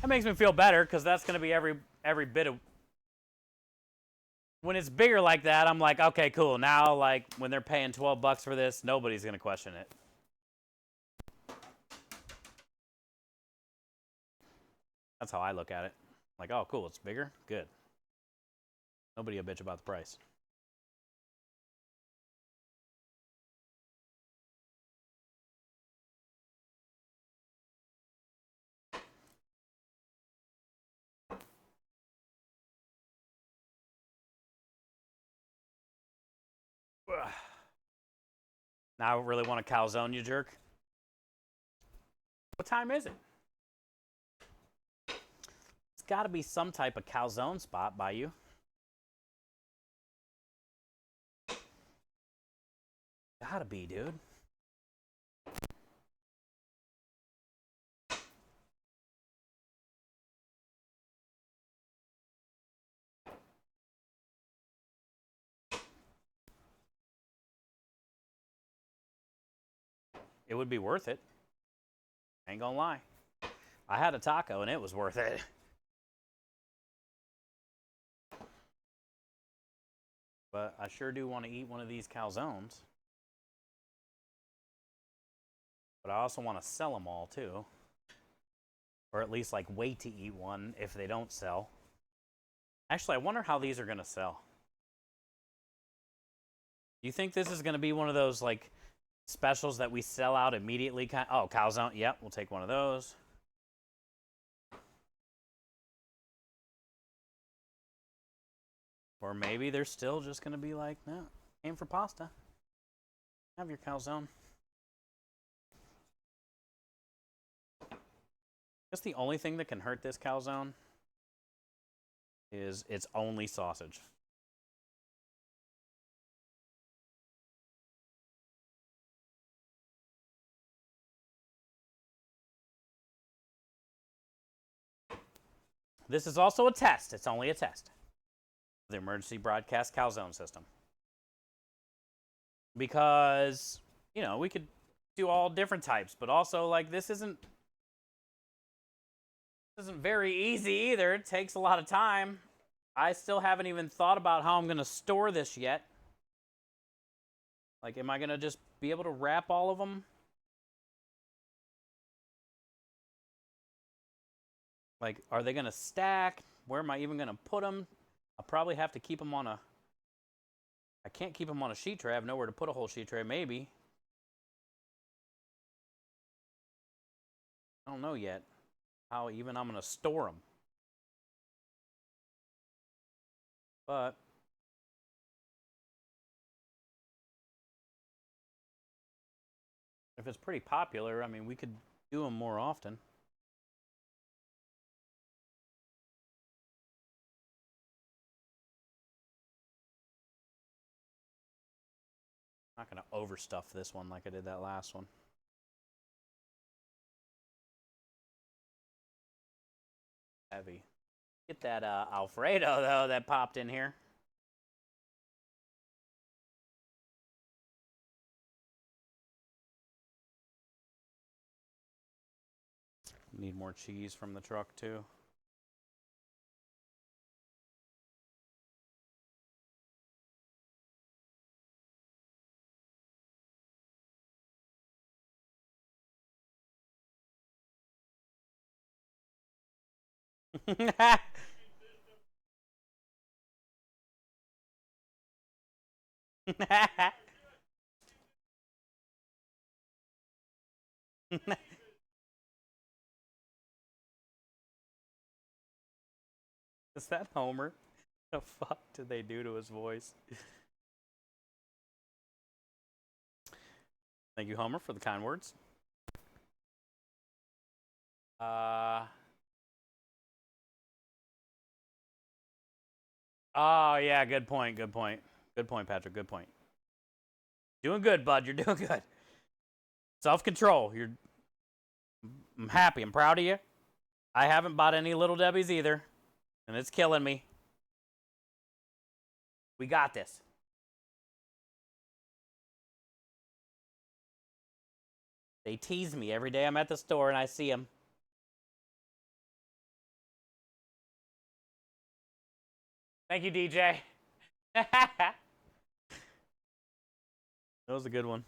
That makes me feel better, because that's gonna be every bit of. When it's bigger like that, I'm like, okay, cool. Now, like, when they're paying $12 for this, nobody's gonna question it. That's how I look at it. Like, oh, cool, it's bigger? Good. Nobody will bitch about the price. Ugh. Now I really want a calzone, you jerk. What time is it? It's got to be some type of calzone spot by you. Gotta be, dude. It would be worth it. Ain't gonna lie. I had a taco and it was worth it. But I sure do want to eat one of these calzones. But I also want to sell them all too. Or at least like wait to eat one if they don't sell. Actually, I wonder how these are gonna sell. Do you think this is gonna be one of those like specials that we sell out immediately? Oh, calzone. Yep, we'll take one of those. Or maybe they're still just going to be like, no, aim for pasta. Have your calzone. Guess the only thing that can hurt this calzone is it's only sausage. This is also a test. It's only a test. The emergency broadcast calzone system. Because, you know, we could do all different types, but also, like, this isn't very easy either. It takes a lot of time. I still haven't even thought about how I'm going to store this yet. Like, am I going to just be able to wrap all of them? Like, are they going to stack? Where am I even going to put them? I'll probably have to keep them on a... I can't keep them on a sheet tray. I have nowhere to put a whole sheet tray, maybe. I don't know yet how even I'm going to store them. But if it's pretty popular, I mean, we could do them more often. I'm not going to overstuff this one like I did that last one. Heavy. Get that Alfredo, though, that popped in here. Need more cheese from the truck, too. Is that Homer? What the fuck did they do to his voice? Thank you, Homer, for the kind words. Oh, yeah, good point, good point. Good point, Patrick, good point. Doing good, bud, you're doing good. Self-control, I'm happy, I'm proud of you. I haven't bought any Little Debbie's either, and it's killing me. We got this. They tease me every day I'm at the store and I see them. Thank you, DJ. That was a good one.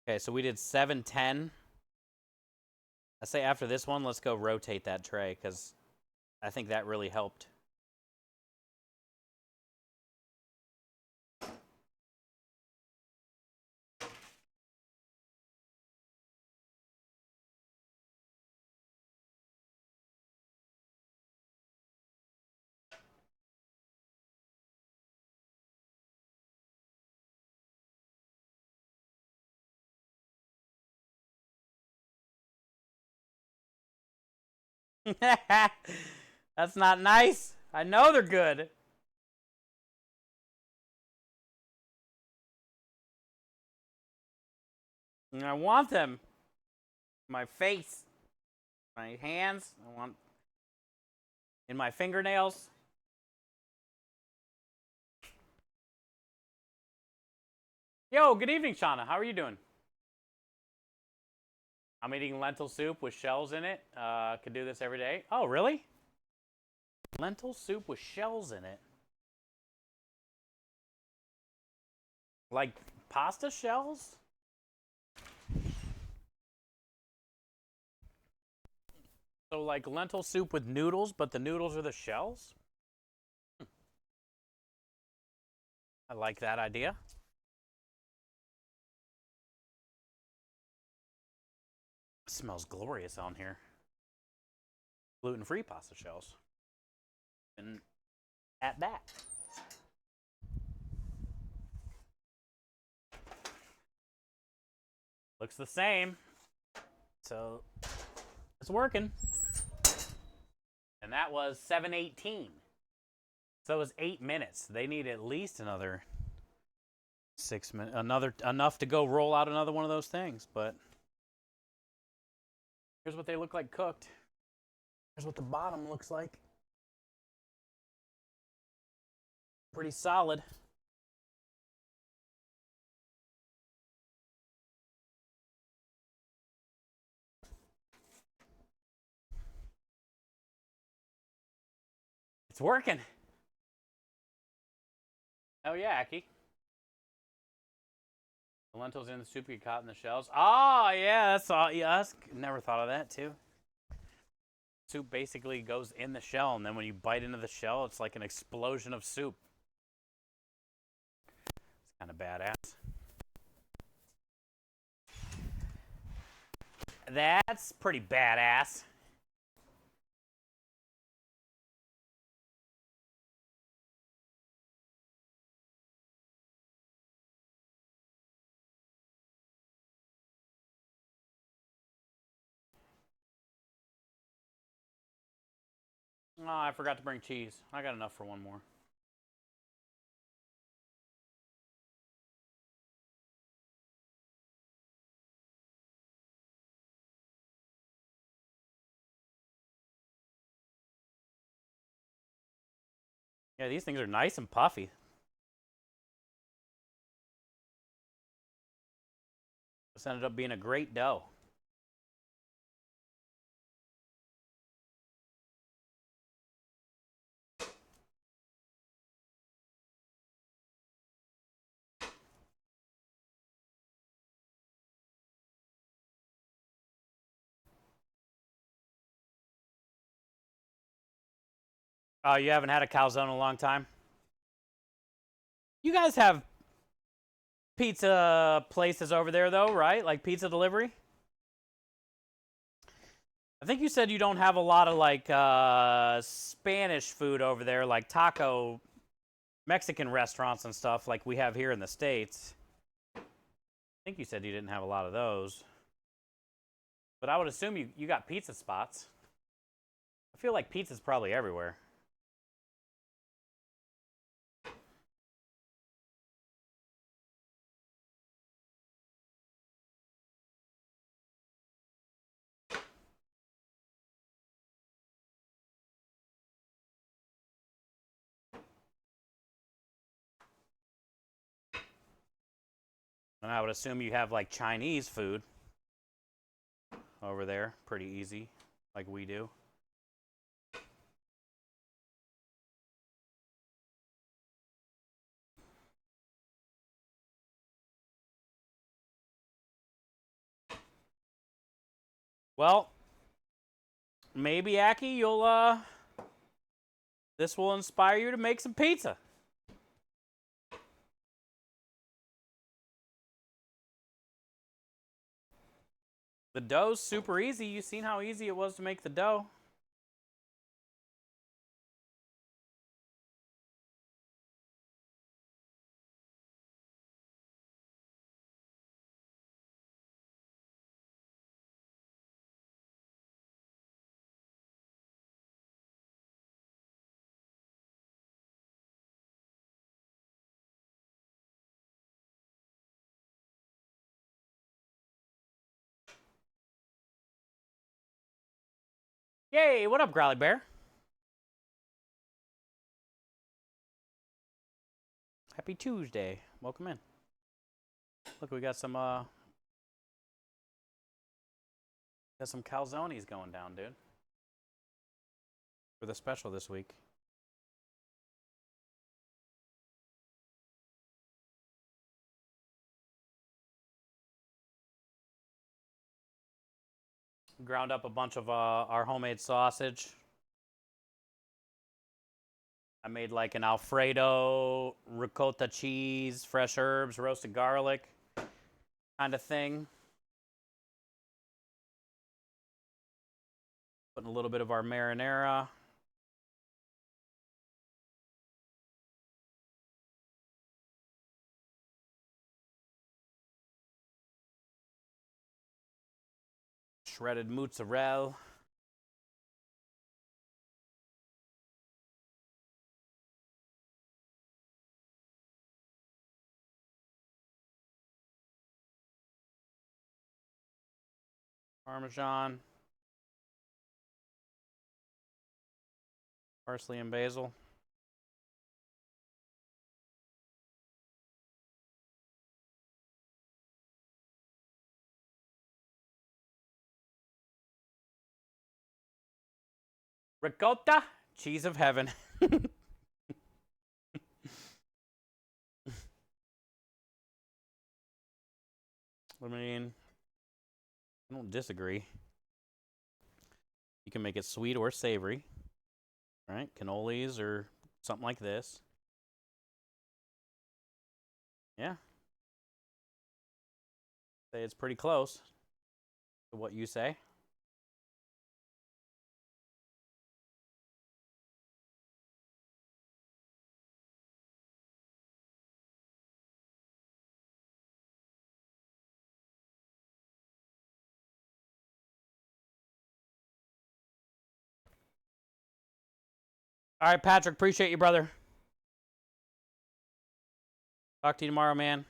Okay, so we did 7-10. I say after this one, let's go rotate that tray, because I think that really helped. That's not nice. I know they're good. And I want them. My face. My hands. I want in my fingernails. Yo, good evening, Shauna. How are you doing? I'm eating lentil soup with shells in it. Could do this every day. Oh, really? Lentil soup with shells in it? Like pasta shells? So like lentil soup with noodles, but the noodles are the shells? I like that idea. It smells glorious on here. Gluten-free pasta shells. And at that. Looks the same. So it's working. And that was 7-18. So it's 8 minutes. They need at least another 6 minutes, enough to go roll out another one of those things. But here's what they look like cooked. Here's what the bottom looks like. Pretty solid. It's working. Oh yeah, Aki. The lentils in the soup get caught in the shells. Oh yeah, that's all. Yeah, never thought of that too. Soup basically goes in the shell, and then when you bite into the shell, it's like an explosion of soup. It's kind of badass. That's pretty badass. Oh, I forgot to bring cheese. I got enough for one more. Yeah, these things are nice and puffy. This ended up being a great dough. Oh, you haven't had a calzone in a long time? You guys have pizza places over there, though, right? Like pizza delivery? I think you said you don't have a lot of, like, Spanish food over there, like taco, Mexican restaurants and stuff like we have here in the States. I think you said you didn't have a lot of those. But I would assume you got pizza spots. I feel like pizza's probably everywhere. And I would assume you have like Chinese food over there, pretty easy, like we do. Well, maybe Aki, you'll this will inspire you to make some pizza. The dough's super easy. You've seen how easy it was to make the dough. Yay, what up, Growly Bear? Happy Tuesday. Welcome in. Look, we got some calzones going down, dude. For the special this week. Ground up a bunch of our homemade sausage. I made like an Alfredo, ricotta cheese, fresh herbs, roasted garlic kind of thing. Putting a little bit of our marinara. Shredded mozzarella. Parmesan. Parsley and basil. Ricotta, cheese of heaven. I mean, I don't disagree. You can make it sweet or savory, right? Cannolis or something like this. Yeah. Say it's pretty close to what you say. All right, Patrick, appreciate you, brother. Talk to you tomorrow, man.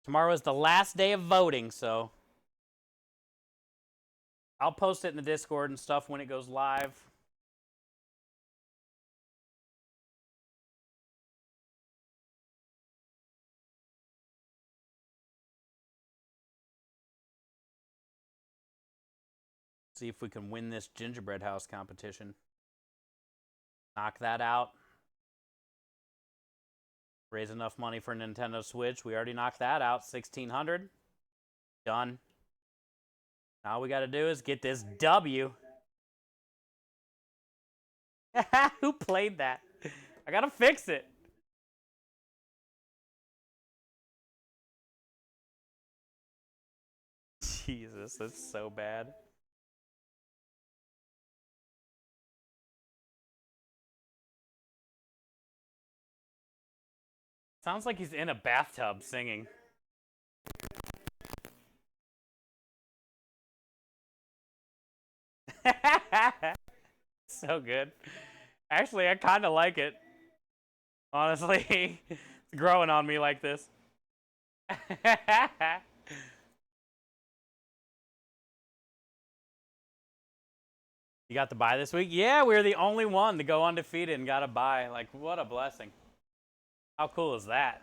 Tomorrow is the last day of voting, so I'll post it in the Discord and stuff when it goes live. See if we can win this gingerbread house competition. Knock that out. Raise enough money for Nintendo Switch. We already knocked that out. 1,600. Done. All we got to do is get this W. Who played that? I got to fix it. Jesus, that's so bad. Sounds like he's in a bathtub singing. So good. Actually, I kind of like it. Honestly, it's growing on me like this. You got the bye this week? Yeah, we were the only one to go undefeated and got a bye. Like, what a blessing. How cool is that?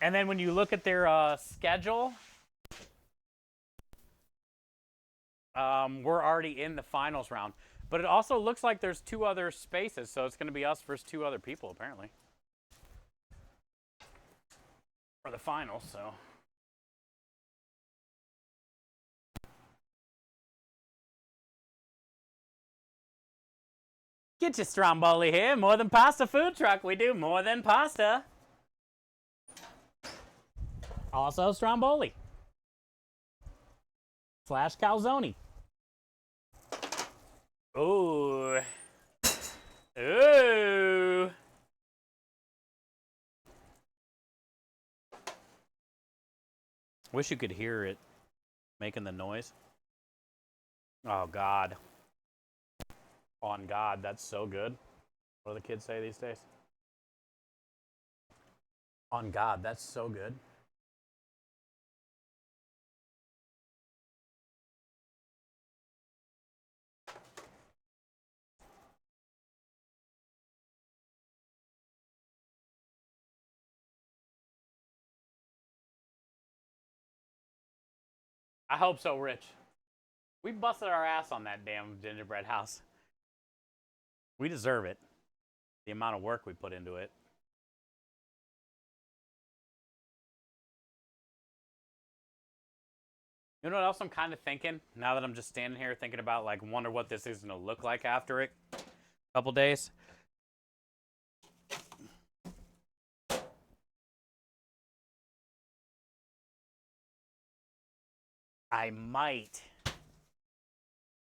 And then when you look at their schedule, we're already in the finals round. But it also looks like there's 2 other spaces, so it's going to be us versus 2 other people, apparently. For the finals, so. Get your Stromboli here. More Than Pasta food truck. We do more than pasta. Also Stromboli. / Calzone. Ooh. Ooh. Wish you could hear it making the noise. Oh, God. On God, that's so good. What do the kids say these days? On God, that's so good. I hope so, Rich. We busted our ass on that damn gingerbread house. We deserve it. The amount of work we put into it. You know what else I'm kind of thinking? Now that I'm just standing here thinking about, like, wonder what this is going to look like after it. A couple days. I might,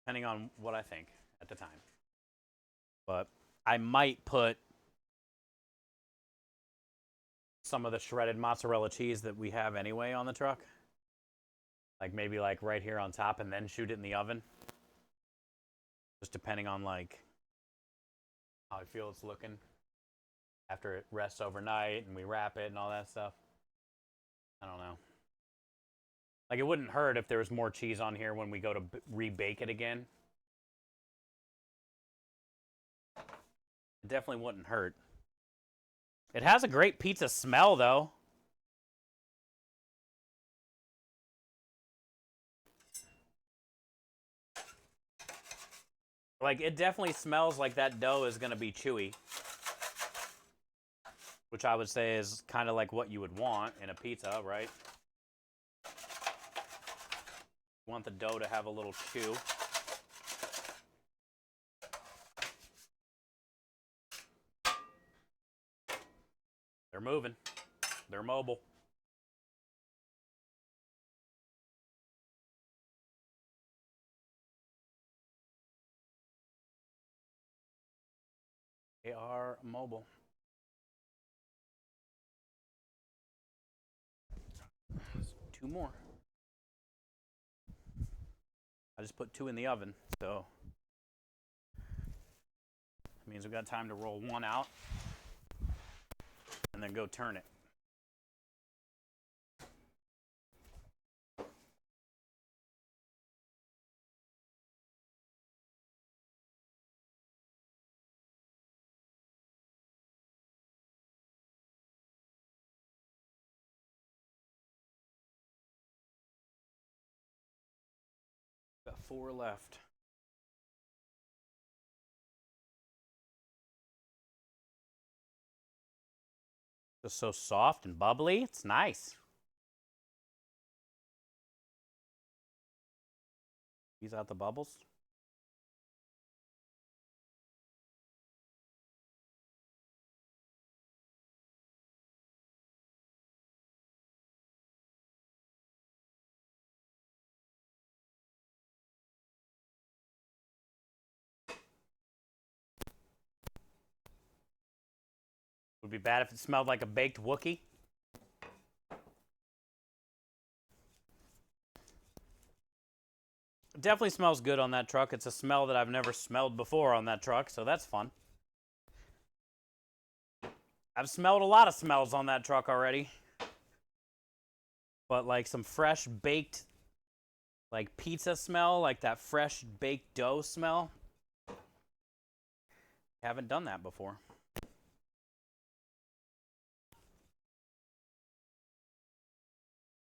depending on what I think at the time, but I might put some of the shredded mozzarella cheese that we have anyway on the truck. Like maybe like right here on top and then shoot it in the oven. Just depending on like how I feel it's looking after it rests overnight and we wrap it and all that stuff. I don't know. Like, it wouldn't hurt if there was more cheese on here when we go to rebake it again. It definitely wouldn't hurt. It has a great pizza smell, though. Like, it definitely smells like that dough is going to be chewy. Which I would say is kind of like what you would want in a pizza, right? You want the dough to have a little chew. They're moving. They're mobile. They are mobile. Two more. I just put 2 in the oven, so that means we've got time to roll 1 out and then go turn it. Got 4 left. Just so soft and bubbly. It's nice. Squeeze out the bubbles. Would be bad if it smelled like a baked Wookiee. It definitely smells good on that truck. It's a smell that I've never smelled before on that truck, so that's fun. I've smelled a lot of smells on that truck already. But like some fresh baked, like pizza smell, like that fresh baked dough smell. Haven't done that before.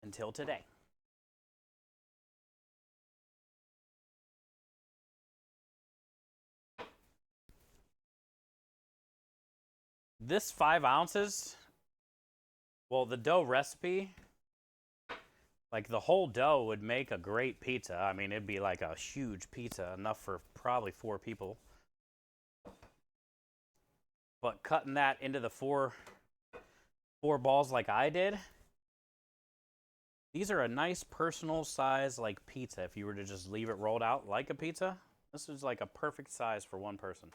Until today. This 5 ounces, well, the dough recipe, like the whole dough would make a great pizza. I mean, it'd be like a huge pizza, enough for probably 4 people. But cutting that into the four balls like I did, these are a nice personal size like pizza. If you were to just leave it rolled out like a pizza, this is like a perfect size for 1 person.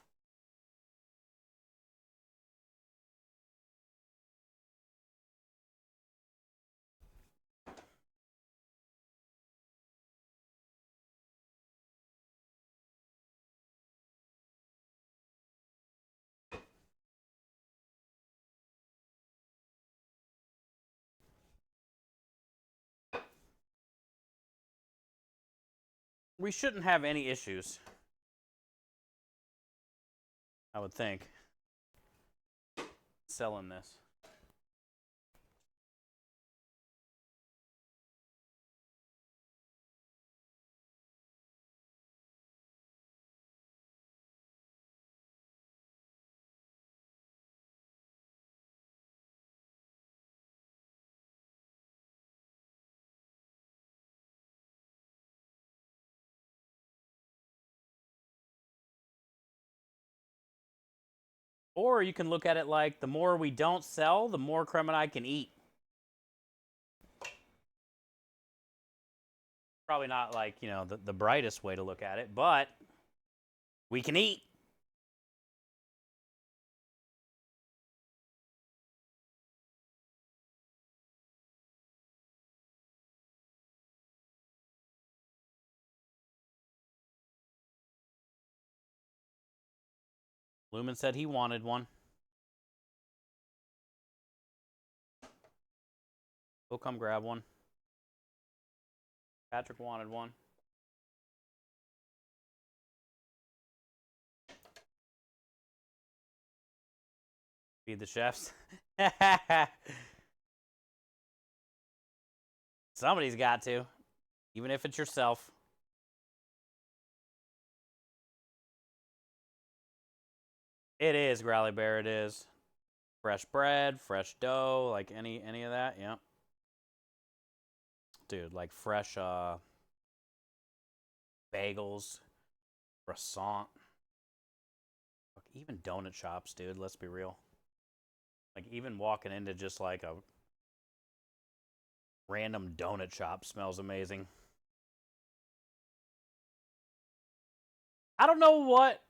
We shouldn't have any issues, I would think, selling this. Or you can look at it like the more we don't sell, the more Creme and I can eat. Probably not like, you know, the brightest way to look at it, but we can eat. Lumen said he wanted one. We'll come grab one. Patrick wanted one. Feed the chefs. Somebody's got to, even if it's yourself. It is, Growly Bear, it is. Fresh bread, fresh dough, like any of that, yeah. Dude, like fresh bagels, croissant. Even donut shops, dude, let's be real. Like even walking into just like a random donut shop smells amazing. I don't know what.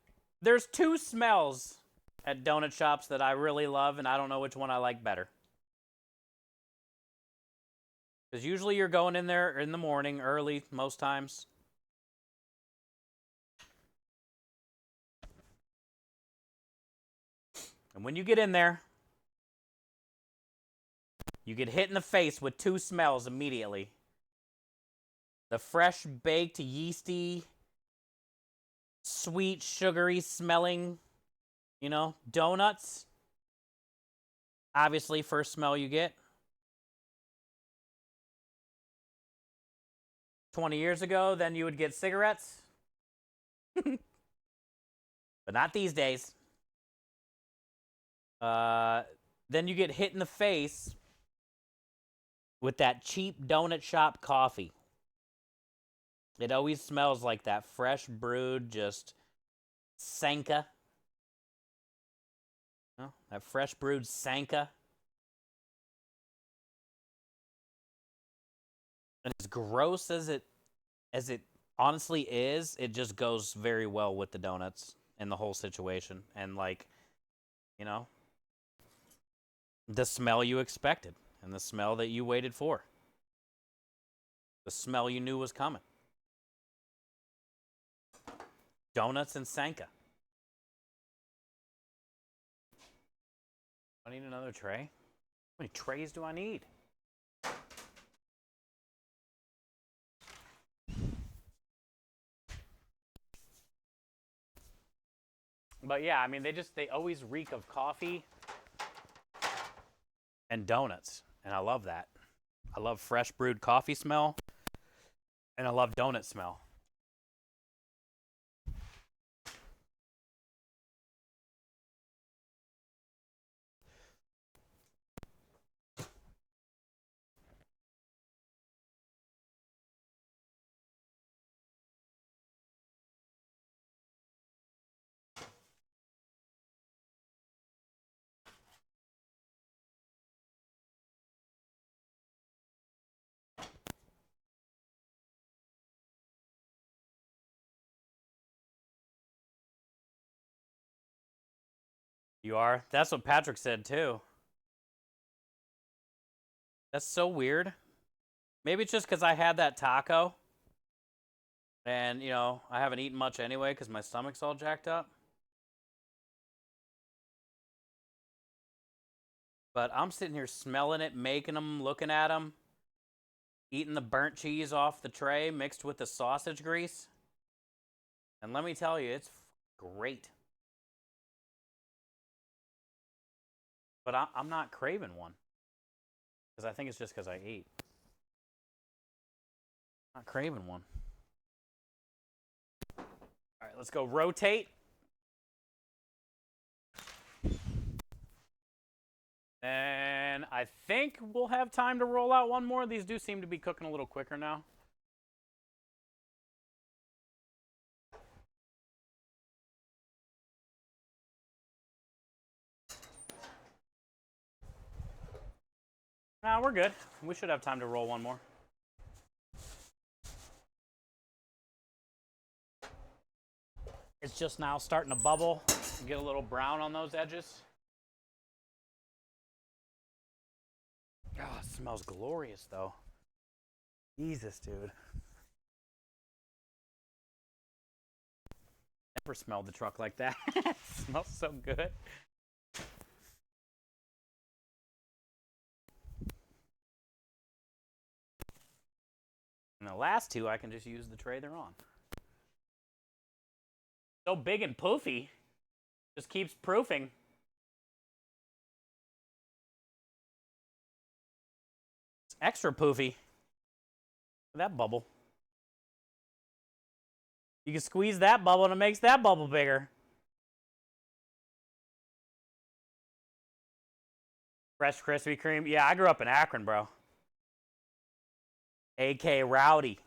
There's two smells at donut shops that I really love, and I don't know which one I like better. Because usually you're going in there in the morning, early, most times. And when you get in there, you get hit in the face with two smells immediately. The fresh baked, yeasty, sweet, sugary smelling, donuts. Obviously, first smell you get. 20 years ago, then you would get cigarettes. But not these days. Then you get hit in the face with that cheap donut shop coffee. It always smells like that fresh brewed, just Sanka. That fresh brewed Sanka. And as gross as it honestly is, it just goes very well with the donuts and the whole situation. And the smell you expected and the smell that you waited for. The smell you knew was coming. Donuts and Sanka. I need another tray. How many trays do I need? But yeah, I mean, they always reek of coffee and donuts, and I love that. I love fresh brewed coffee smell, and I love donut smell. You are? That's what Patrick said too. That's so weird. Maybe it's just because I had that taco. And, I haven't eaten much anyway because my stomach's all jacked up. But I'm sitting here smelling it, making them, looking at them, eating the burnt cheese off the tray mixed with the sausage grease. And let me tell you, it's great. But I'm not craving one. Because I think it's just because I ate. Not craving one. All right, let's go rotate. And I think we'll have time to roll out one more. These do seem to be cooking a little quicker now. Nah, we're good. We should have time to roll one more. It's just now starting to bubble and get a little brown on those edges. Oh, it smells glorious, though. Jesus, dude. Never smelled the truck like that. It smells so good. And the last two, I can just use the tray they're on. So big and poofy. Just keeps proofing. It's extra poofy. That bubble. You can squeeze that bubble and it makes that bubble bigger. Fresh Krispy Kreme. Yeah, I grew up in Akron, bro. A.K. Rowdy.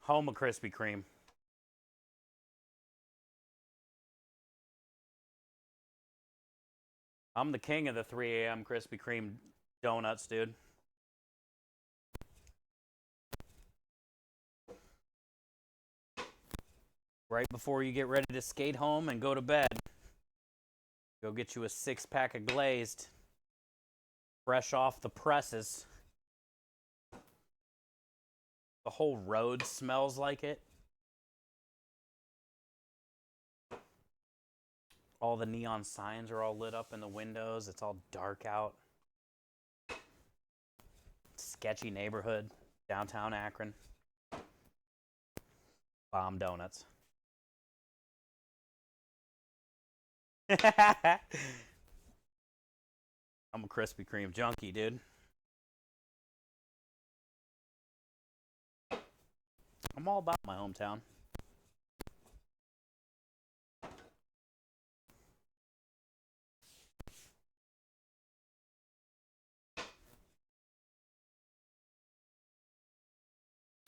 Home of Krispy Kreme. I'm the king of the 3 a.m. Krispy Kreme donuts, dude. Right before you get ready to skate home and go to bed, go get you a 6-pack of glazed, fresh off the presses. The whole road smells like it. All the neon signs are all lit up in the windows. It's all dark out. Sketchy neighborhood, downtown Akron. Bomb donuts. I'm a Krispy Kreme junkie, dude. I'm all about my hometown.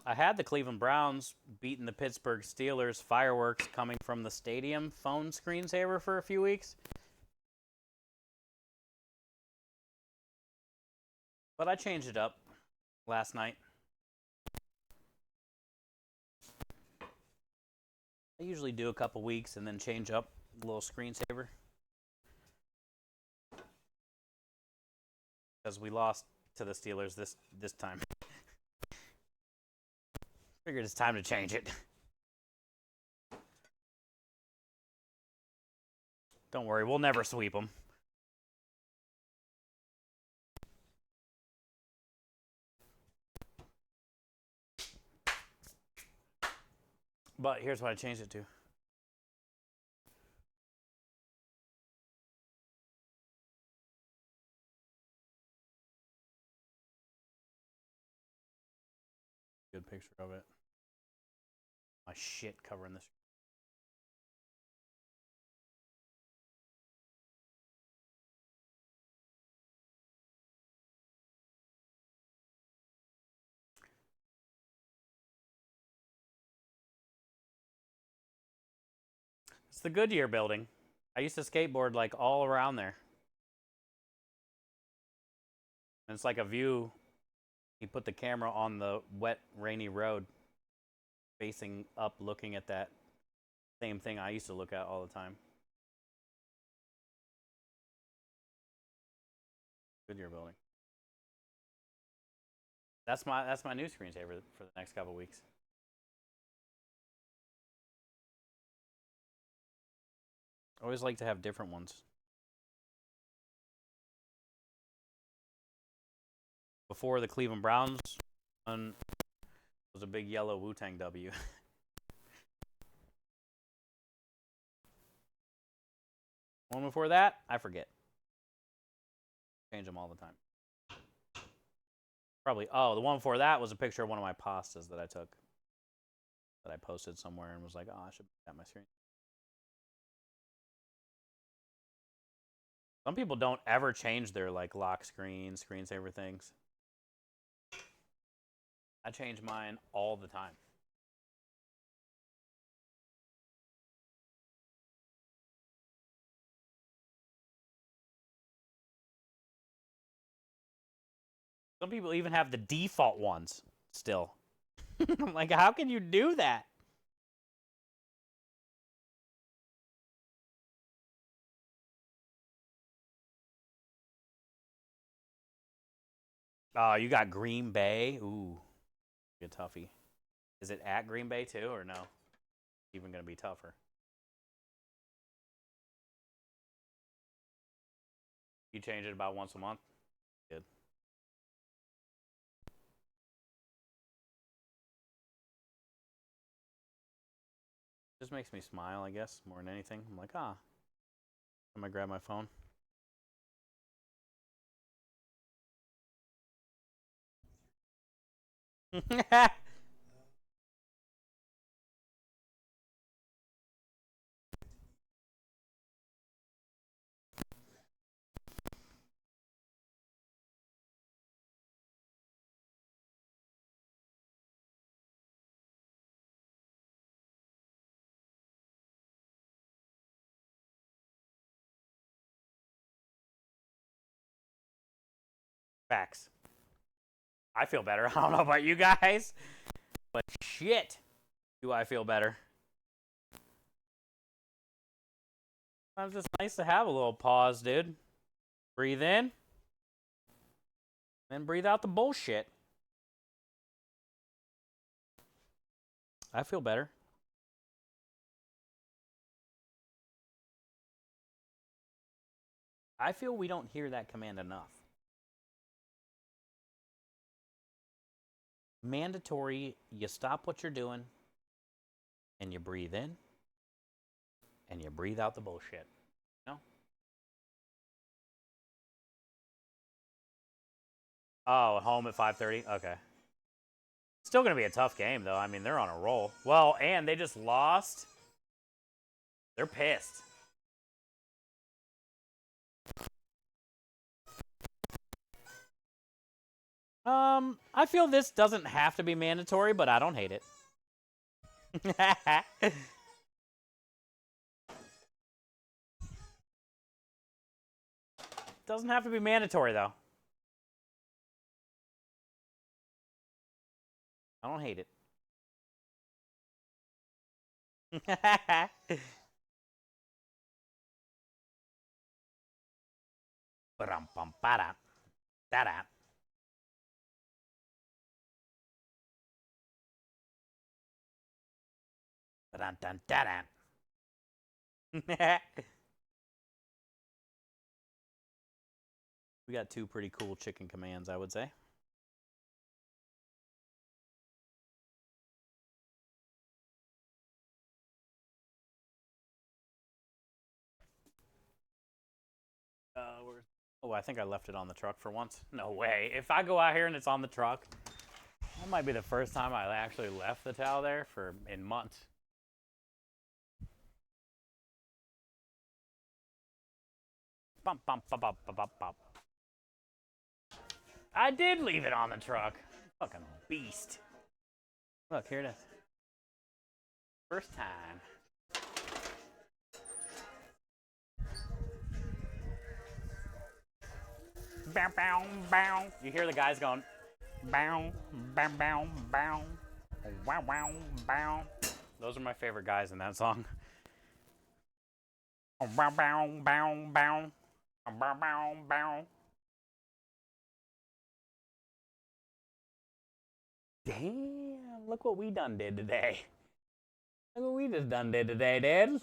I had the Cleveland Browns beating the Pittsburgh Steelers fireworks coming from the stadium phone screensaver for a few weeks. But I changed it up last night. I usually do a couple weeks and then change up a little screensaver. Because we lost to the Steelers this time. Figured it's time to change it. Don't worry, we'll never sweep them. But here's what I changed it to. Good picture of it. My shit covering this. It's the Goodyear building. I used to skateboard like all around there. And it's like a view. You put the camera on the wet, rainy road, facing up, looking at that same thing I used to look at all the time. Goodyear building. That's my new screensaver for the next couple weeks. I always like to have different ones. Before the Cleveland Browns one was a big yellow Wu-Tang W. One before that, I forget. Change them all the time. Probably, oh, the one before that was a picture of one of my pastas that I took. That I posted somewhere and was like, oh, I should put that on my screen. Some people don't ever change their like lock screen, screensaver things. I change mine all the time. Some people even have the default ones still. I'm like, how can you do that? Oh, you got Green Bay. Ooh, be a toughie. Is it at Green Bay too, or no? Even gonna be tougher. You change it about once a month. Good. Just makes me smile, I guess, more than anything. I'm like, ah. I'm gonna grab my phone. Facts. I feel better. I don't know about you guys, but shit, do I feel better. Sometimes it's nice to have a little pause, dude. Breathe in, then breathe out the bullshit. I feel better. I feel we don't hear that command enough. Mandatory, you stop what you're doing, and you breathe in, and you breathe out the bullshit. No? Oh, home at 5:30? Okay. Still going to be a tough game, though. I mean, they're on a roll. Well, and they just lost. They're pissed. I feel this doesn't have to be mandatory, but I don't hate it. Doesn't have to be mandatory, though. I don't hate it. Ba-dum-bum-ba-da. Da-da. Ba-dum-dum-da-da. We got two pretty cool chicken commands, I would say. Oh, I think I left it on the truck for once. No way. If I go out here and it's on the truck, that might be the first time I actually left the towel there in months. Bump, bump, bump, bump, bump, bump, bump. I did leave it on the truck. Fucking beast. Look, here it is. First time. Bow, bow, bow. You hear the guys going, bow, bow, bow, bow, wow, wow, bow. Those are my favorite guys in that song. Bow, bow, bow, bow, bow, bow, bow. Damn, look what we done did today. Look what we just done did today, dude.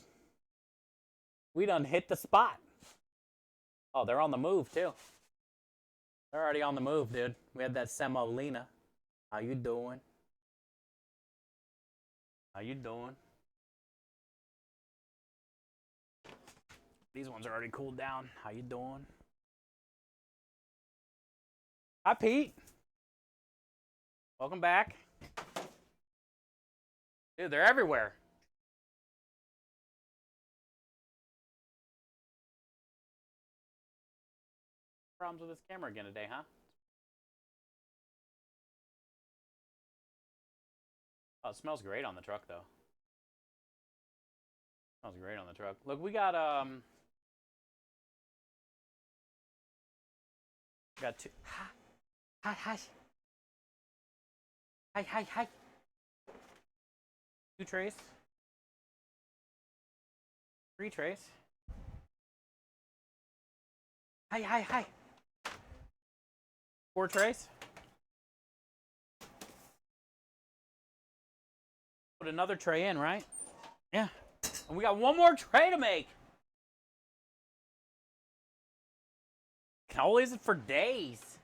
We done hit the spot. Oh, they're on the move, too. They're already on the move, dude. We had that semolina. How you doing? How you doing? These ones are already cooled down. How you doing? Hi, Pete. Welcome back. Dude, they're everywhere. Problems with this camera again today, huh? Oh, it smells great on the truck, though. Smells great on the truck. Look, we got two. Hi, hi. Hi, hi, hi. 2 trays. 3 trays. Hi, hi, hi. 4 trays. Put another tray in, right? Yeah. And we got one more tray to make. Cannolis for days.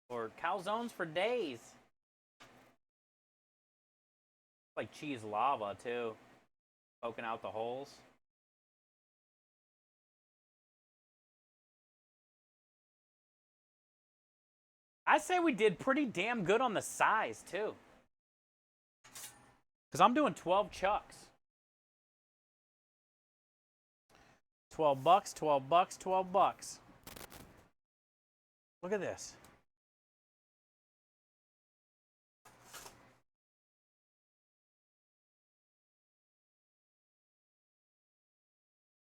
Or calzones for days. Like cheese lava too, poking out the holes. I say we did pretty damn good on the size too. Because I'm doing 12 chucks. 12 bucks, 12 bucks, 12 bucks. Look at this.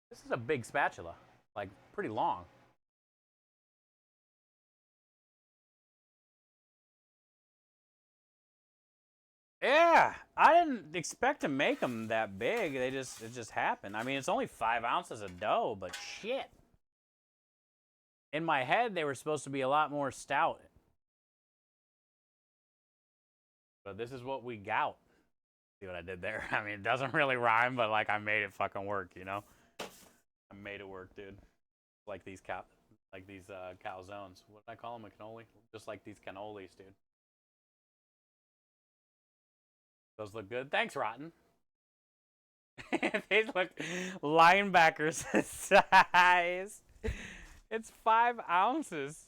This is a big spatula, like pretty long. Yeah, I didn't expect to make them that big. It just happened. I mean, it's only 5 ounces of dough, but shit. In my head, they were supposed to be a lot more stout. But this is what we got. See what I did there? I mean, it doesn't really rhyme, but like I made it fucking work, you know? I made it work, dude. Like these calzones. What did I call them? A cannoli? Just like these cannolis, dude. Those look good. Thanks, Rotten. They look linebackers size. It's 5 ounces.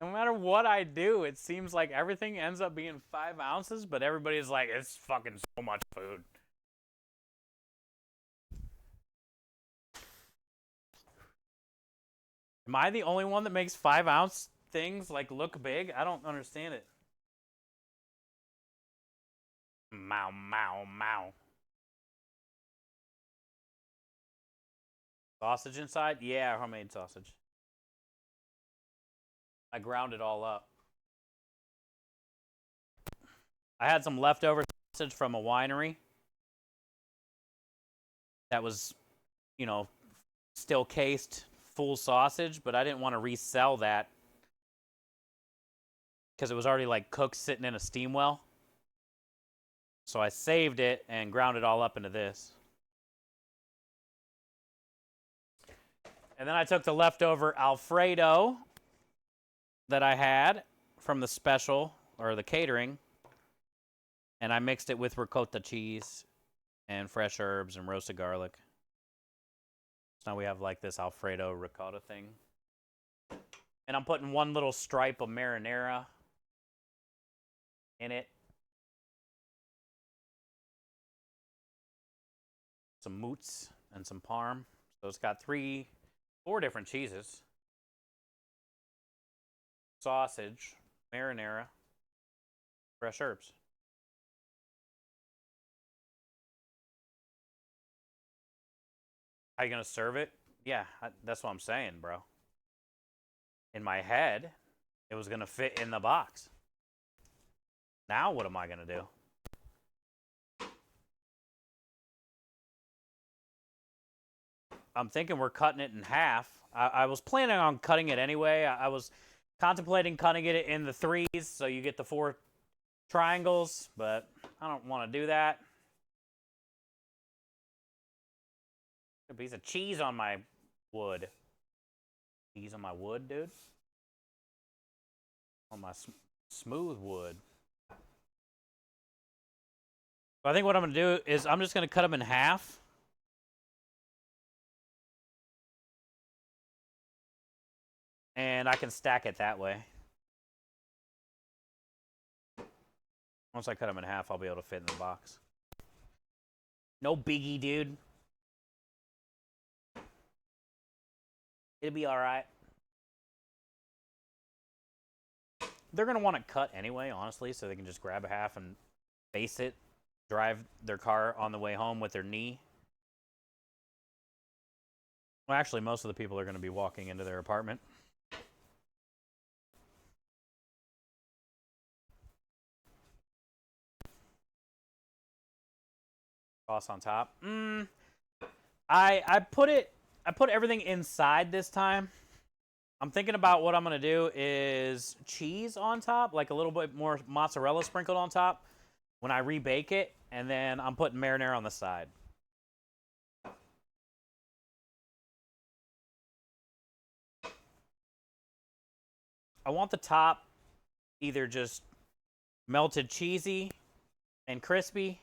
No matter what I do, it seems like everything ends up being 5 ounces, but everybody's like, it's fucking so much food. Am I the only one that makes 5 ounce things like look big? I don't understand it. Mow, mow, mow. Sausage inside? Yeah, homemade sausage. I ground it all up. I had some leftover sausage from a winery that was, you know, still cased full sausage, but I didn't want to resell that because it was already like cooked sitting in a steam well. So I saved it and ground it all up into this. And then I took the leftover Alfredo that I had from the special or the catering, and I mixed it with ricotta cheese and fresh herbs and roasted garlic. So now we have like this Alfredo ricotta thing. And I'm putting one little stripe of marinara in it. Some moots and some parm. So it's got 4 different cheeses. Sausage, marinara, fresh herbs. How you gonna serve it? Yeah, that's what I'm saying, bro. In my head, it was gonna fit in the box. Now what am I gonna do? I'm thinking we're cutting it in half. I was planning on cutting it anyway. I was contemplating cutting it in the 3s so you get the 4 triangles, but I don't want to do that. A piece of cheese on my wood. Cheese on my wood, dude? On my smooth wood. So I think what I'm going to do is I'm just going to cut them in half. And I can stack it that way. Once I cut them in half, I'll be able to fit in the box. No biggie, dude. It'll be all right. They're going to want to cut anyway, honestly, so they can just grab a half and face it, drive their car on the way home with their knee. Well, actually, most of the people are going to be walking into their apartment. Sauce on top. I put everything inside this time. I'm thinking about what I'm gonna do is cheese on top, like a little bit more mozzarella sprinkled on top when I rebake it, and then I'm putting marinara on the side. I want the top either just melted cheesy and crispy.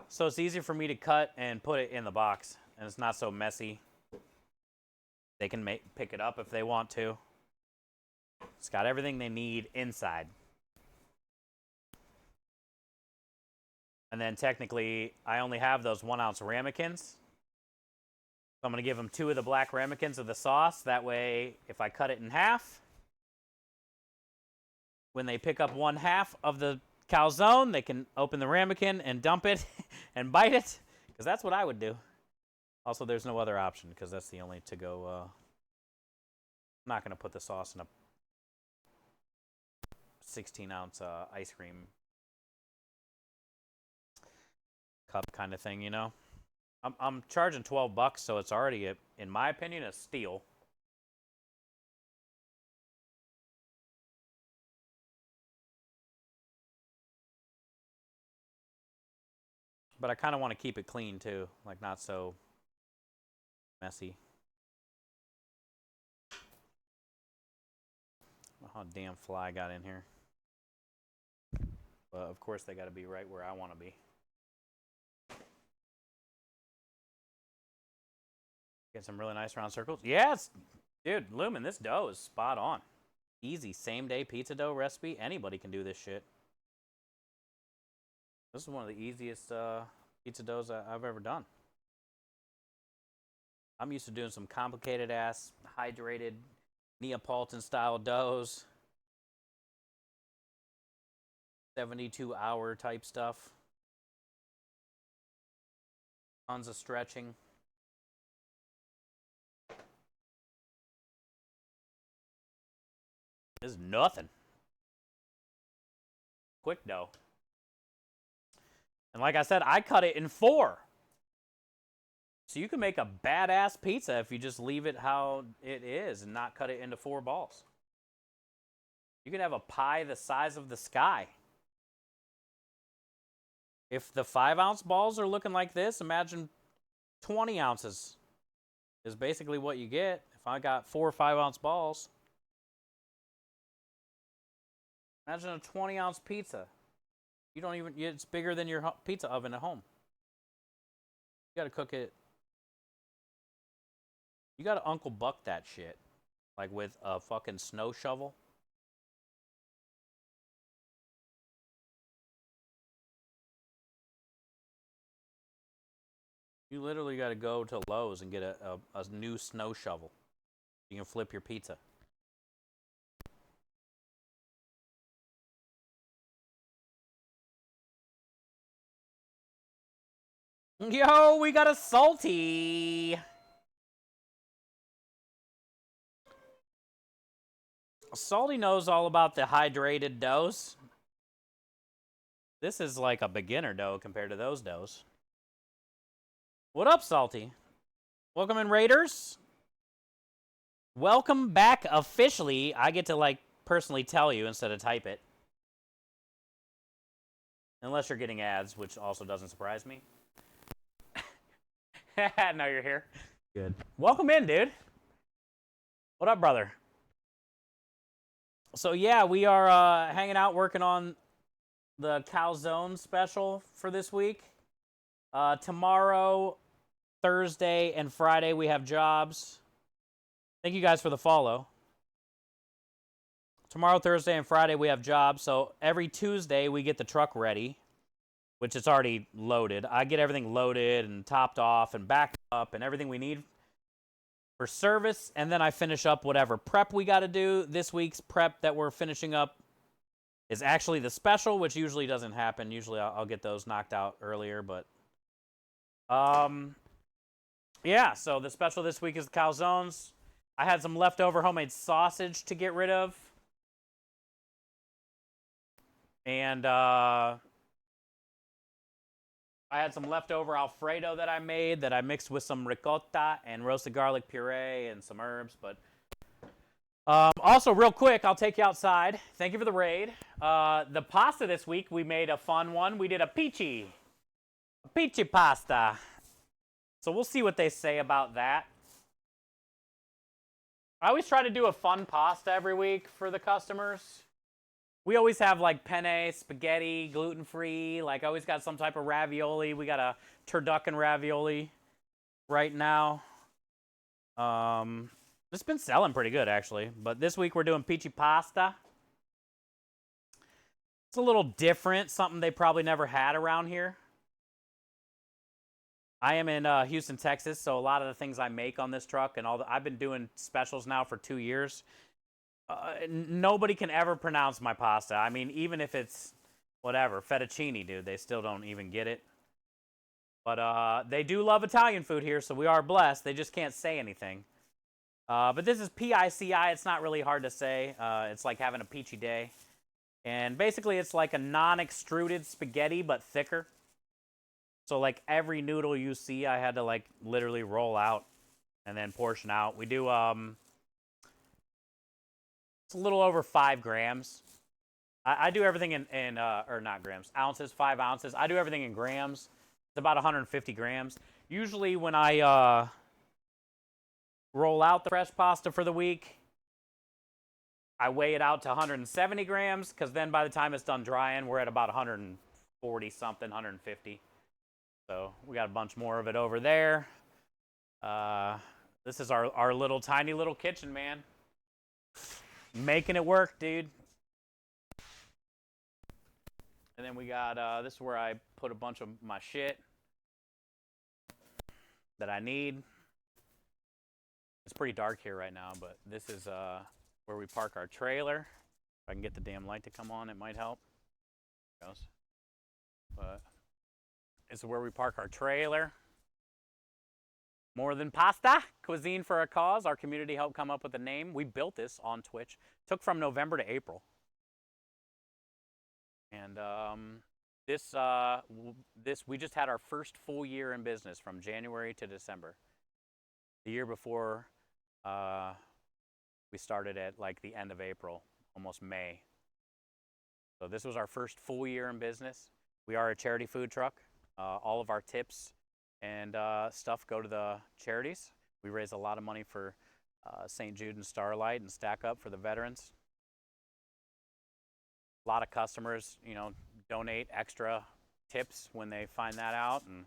So it's easier for me to cut and put it in the box, and it's not so messy. They can pick it up if they want to. It's got everything they need inside. And then technically, I only have those 1 ounce ramekins. So I'm going to give them 2 of the black ramekins of the sauce. That way, if I cut it in half, when they pick up 1/2 of the calzone, they can open the ramekin and dump it and bite it, because that's what I would do. Also, there's no other option, because that's the only to-go. I'm not going to put the sauce in a 16-ounce ice cream cup kind of thing, you know? I'm charging $12, so it's already, in my opinion, a steal. But I kind of want to keep it clean, too. Like, not so messy. Oh, damn fly got in here. But, of course, they got to be right where I want to be. Get some really nice round circles. Yes! Dude, Lumen, this dough is spot on. Easy, same-day pizza dough recipe. Anybody can do this shit. This is one of the easiest pizza doughs I've ever done. I'm used to doing some complicated-ass, hydrated, Neapolitan-style doughs. 72-hour type stuff. Tons of stretching. This is nothing. Quick dough. And like I said, I cut it in 4. So you can make a badass pizza if you just leave it how it is and not cut it into 4 balls. You can have a pie the size of the sky. If the 5-ounce balls are looking like this, imagine 20 ounces is basically what you get. If I got 4 5-ounce balls, imagine a 20-ounce pizza. You don't even, it's bigger than your pizza oven at home. You gotta cook it. You gotta Uncle Buck that shit. Like with a fucking snow shovel. You literally gotta go to Lowe's and get a new snow shovel. You can flip your pizza. Yo, we got a salty. Salty knows all about the hydrated doughs. This is like a beginner dough compared to those doughs. What up, Salty? Welcome in, Raiders. Welcome back officially. I get to, like, personally tell you instead of type it. Unless you're getting ads, which also doesn't surprise me. No, you're here. Good. Welcome in, dude. What up, brother? So, yeah, we are hanging out working on the Calzone special for this week. Tomorrow, Thursday, and Friday, we have jobs. Thank you guys for the follow. Tomorrow, Thursday, and Friday, we have jobs. So every Tuesday, we get the truck ready, which is already loaded. I get everything loaded and topped off and backed up and everything we need for service. And then I finish up whatever prep we got to do. This week's prep that we're finishing up is actually the special, which usually doesn't happen. Usually I'll get those knocked out earlier, but yeah, so the special this week is the calzones. I had some leftover homemade sausage to get rid of. And I had some leftover Alfredo that I made that I mixed with some ricotta and roasted garlic puree and some herbs. But also, real quick, I'll take you outside. Thank you for the raid. The pasta this week, we made a fun one. We did a peachy pasta. So we'll see what they say about that. I always try to do a fun pasta every week for the customers. We always have like penne, spaghetti, gluten-free. Like I always got some type of ravioli. We got a turducken ravioli right now. It's been selling pretty good actually. But this week we're doing peachy pasta. It's a little different, something they probably never had around here. I am in Houston, Texas, so a lot of the things I make on this truck and I've been doing specials now for 2 years. Nobody can ever pronounce my pasta. I mean, even if it's whatever, fettuccine, dude, they still don't even get it. But they do love Italian food here, so we are blessed. They just can't say anything. But this is P-I-C-I. It's not really hard to say. It's like having a peachy day. And basically, it's like a non-extruded spaghetti, but thicker. So like every noodle you see, I had to like literally roll out and then portion out. We do, it's a little over 5 grams. I do everything in or not grams, ounces, 5 ounces. I do everything in grams. It's about 150 grams. Usually when I roll out the fresh pasta for the week, I weigh it out to 170 grams because then by the time it's done drying, we're at about 140 something, 150. So we got a bunch more of it over there. This is our little tiny little kitchen, man. Making it work, dude. And then we got, this is where I put a bunch of my shit that I need. It's pretty dark here right now, but this is where we park our trailer. If I can get the damn light to come on, it might help. There it goes. But this is where we park our trailer. More Than Pasta, Cuisine for a Cause. Our community helped come up with the name. We built this on Twitch. Took from November to April. And we just had our first full year in business from January to December. The year before, we started at like the end of April, almost May. So this was our first full year in business. We are a charity food truck. All of our tips and stuff go to the charities. We raise a lot of money for St. Jude and Starlight and Stack Up for the veterans. A lot of customers, you know, donate extra tips when they find that out. And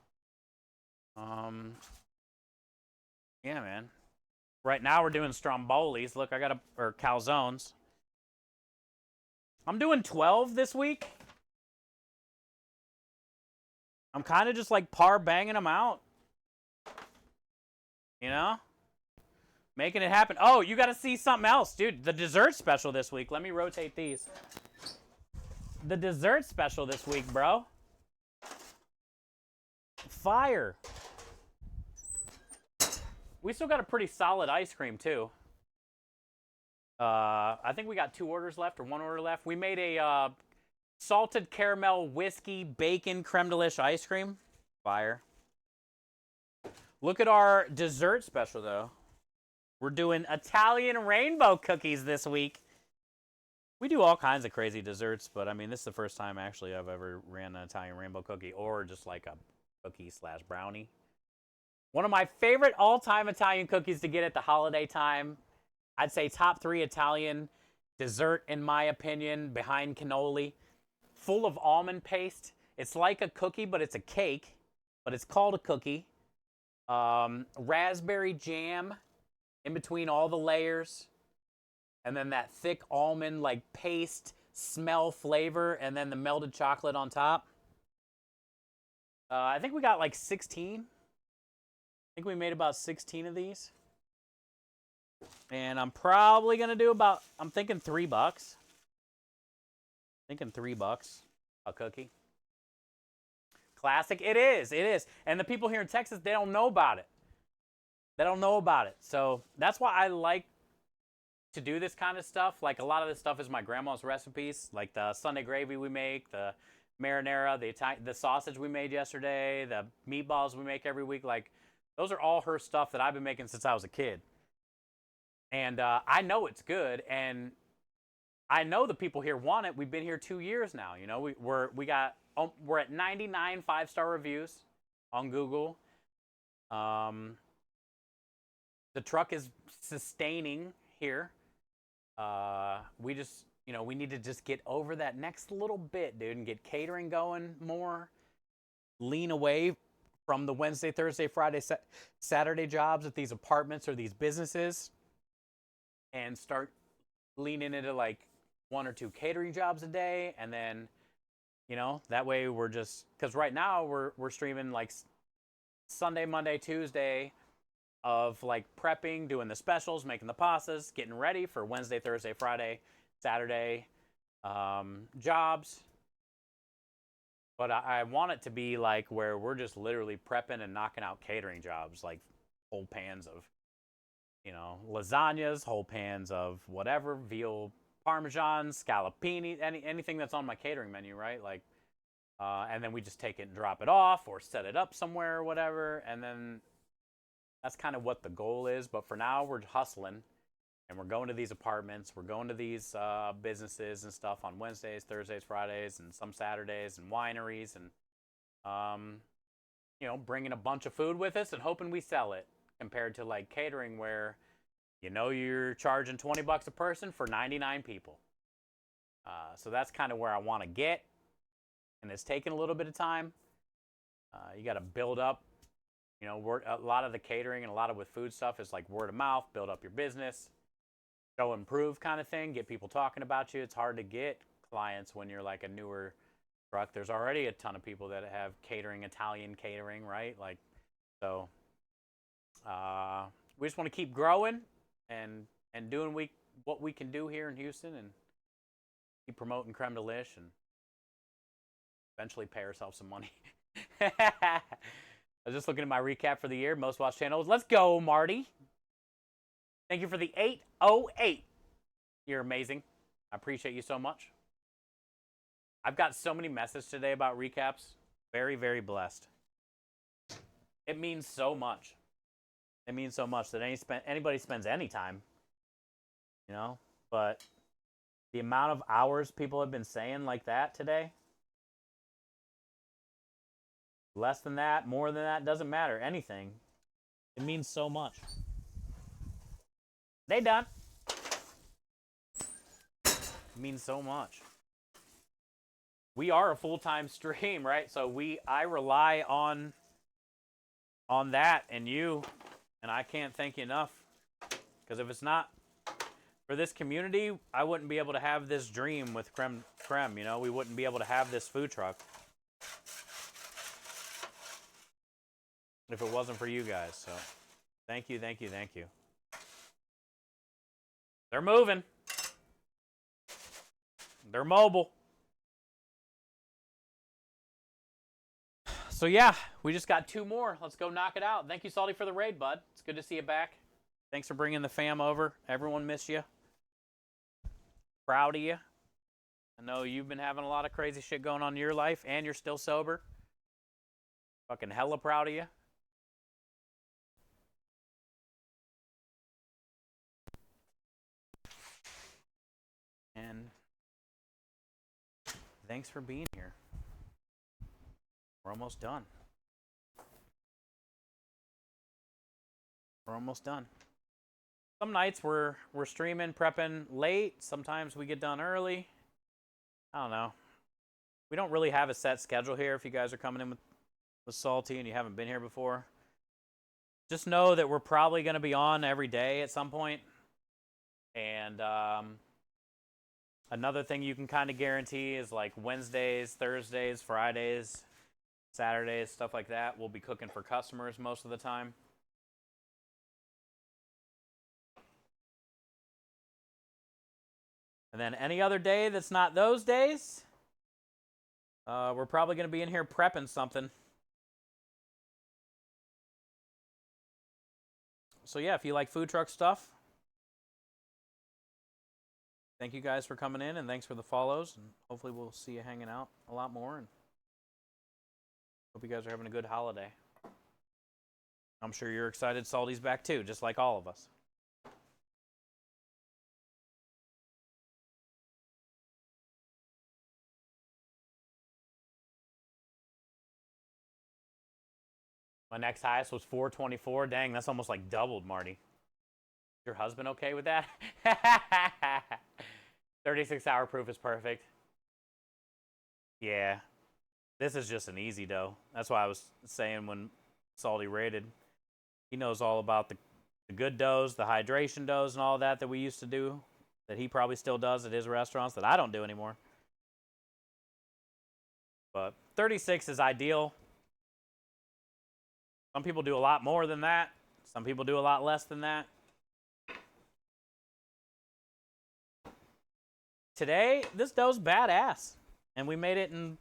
yeah, man. Right now we're doing strombolis. Look, I got or calzones. I'm doing 12 this week. I'm kind of just like banging them out. You know? Making it happen. Oh, you got to see something else, dude. The dessert special this week. Let me rotate these. The dessert special this week, bro. Fire. We still got a pretty solid ice cream, too. I think we got 2 orders left or 1 order left. We made a salted caramel whiskey bacon creme delish ice cream. Fire. Look at our dessert special, though. We're doing Italian rainbow cookies this week. We do all kinds of crazy desserts, but I mean, this is the first time actually I've ever ran an Italian rainbow cookie or just like a cookie / brownie. One of my favorite all-time Italian cookies to get at the holiday time. I'd say top 3 Italian dessert, in my opinion, behind cannoli. Full of almond paste. It's like a cookie, but it's a cake. But it's called a cookie. Raspberry jam in between all the layers. And then that thick almond like paste smell flavor. And then the melted chocolate on top. I think we got like 16. I think we made about 16 of these. And I'm probably going to do about, I'm thinking $3. Thinking $3 a cookie. Classic. It is. It is. And the people here in Texas, they don't know about it. They don't know about it. So that's why I like to do this kind of stuff. Like a lot of this stuff is my grandma's recipes, like the Sunday gravy we make, the marinara, the sausage we made yesterday, the meatballs we make every week. Like those are all her stuff that I've been making since I was a kid. And I know it's good, and I know the people here want it. We've been here 2 years now. You know, we're at 99 5-star reviews on Google. The truck is sustaining here. We just you know, we need to just get over that next little bit, dude, and get catering going more. Lean away from the Wednesday, Thursday, Friday, Saturday jobs at these apartments or these businesses and start leaning into like 1 or 2 catering jobs a day. And then, you know, that way we're just, because right now we're streaming like Sunday, Monday, Tuesday of like prepping, doing the specials, making the pastas, getting ready for Wednesday, Thursday, Friday, Saturday jobs. But I want it to be like where we're just literally prepping and knocking out catering jobs, like whole pans of, you know, lasagnas, whole pans of whatever, veal parmesan, scallopini, anything that's on my catering menu, right? Like, and then we just take it and drop it off or set it up somewhere or whatever. And then that's kind of what the goal is. But for now, we're hustling. And we're going to these apartments, we're going to these businesses and stuff on Wednesdays, Thursdays, Fridays, and some Saturdays, and wineries, and, you know, bringing a bunch of food with us and hoping we sell it, compared to like catering where, you know, you're charging $20 a person for 99 people. So that's kind of where I want to get, and it's taken a little bit of time. You got to build up, you know, a lot of the catering and a lot of with food stuff is like word of mouth, build up your business. Show improve kind of thing, get people talking about you. It's hard to get clients when you're like a newer truck. There's already a ton of people that have catering, Italian catering, right? Like, so we just want to keep growing and doing what we can do here in Houston and keep promoting creme de lish and eventually pay ourselves some money. I was just looking at my recap for the year, most watched channels. Let's go, Marty. Thank you for the 808. You're amazing. I appreciate you so much. I've got so many messages today about recaps. Very, very blessed. It means so much. It means so much that anybody spends any time, you know? But the amount of hours people have been saying like that today, less than that, more than that, doesn't matter. Anything. It means so much. They done. It means so much. We are a full-time stream, right? So I rely on that and you, and I can't thank you enough. Because if it's not for this community, I wouldn't be able to have this dream with Creme, you know? We wouldn't be able to have this food truck if it wasn't for you guys. So thank you, thank you, thank you. They're moving. They're mobile. So yeah, we just got 2 more. Let's go knock it out. Thank you, Salty, for the raid, bud. It's good to see you back. Thanks for bringing the fam over. Everyone missed you. Proud of you. I know you've been having a lot of crazy shit going on in your life, and you're still sober. Fucking hella proud of you. And thanks for being here. We're almost done. We're almost done. Some nights we're streaming, prepping late. Sometimes we get done early. I don't know. We don't really have a set schedule here if you guys are coming in with Salty and you haven't been here before. Just know that we're probably going to be on every day at some point. And another thing you can kind of guarantee is like Wednesdays, Thursdays, Fridays, Saturdays, stuff like that. We'll be cooking for customers most of the time. And then any other day that's not those days, we're probably going to be in here prepping something. So yeah, if you like food truck stuff, thank you guys for coming in, and thanks for the follows. And hopefully we'll see you hanging out a lot more. And hope you guys are having a good holiday. I'm sure you're excited Salty's back too, just like all of us. My next highest was 424. Dang, that's almost like doubled, Marty. Your husband okay with that? 36-hour proof is perfect. Yeah. This is just an easy dough. That's why I was saying when Salty rated, he knows all about the good doughs, the hydration doughs, and all that we used to do, that he probably still does at his restaurants that I don't do anymore. But 36 is ideal. Some people do a lot more than that. Some people do a lot less than that. Today, this dough's badass. And we made it in,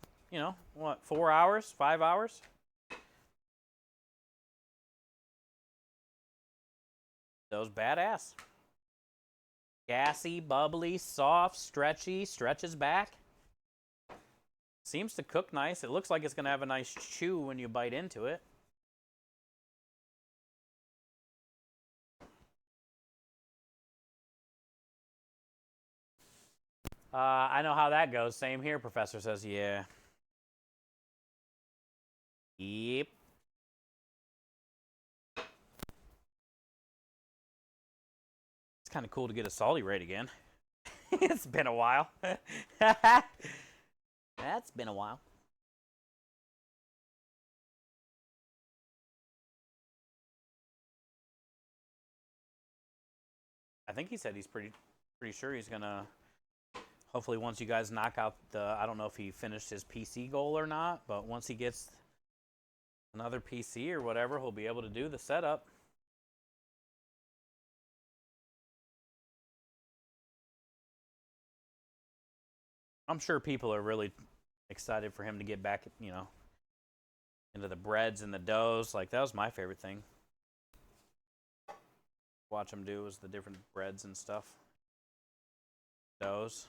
4 hours, 5 hours? Dough's badass. Gassy, bubbly, soft, stretchy, stretches back. Seems to cook nice. It looks like it's going to have a nice chew when you bite into it. I know how that goes. Same here, Professor says, yeah. Yep. It's kind of cool to get a Salty rate again. It's been a while. That's been a while. I think he said he's pretty sure he's gonna. Hopefully, once you guys knock out the, I don't know if he finished his PC goal or not, but once he gets another PC or whatever, he'll be able to do the setup. I'm sure people are really excited for him to get back, into the breads and the doughs. Like, that was my favorite thing. Watch him do was the different breads and stuff. Doughs.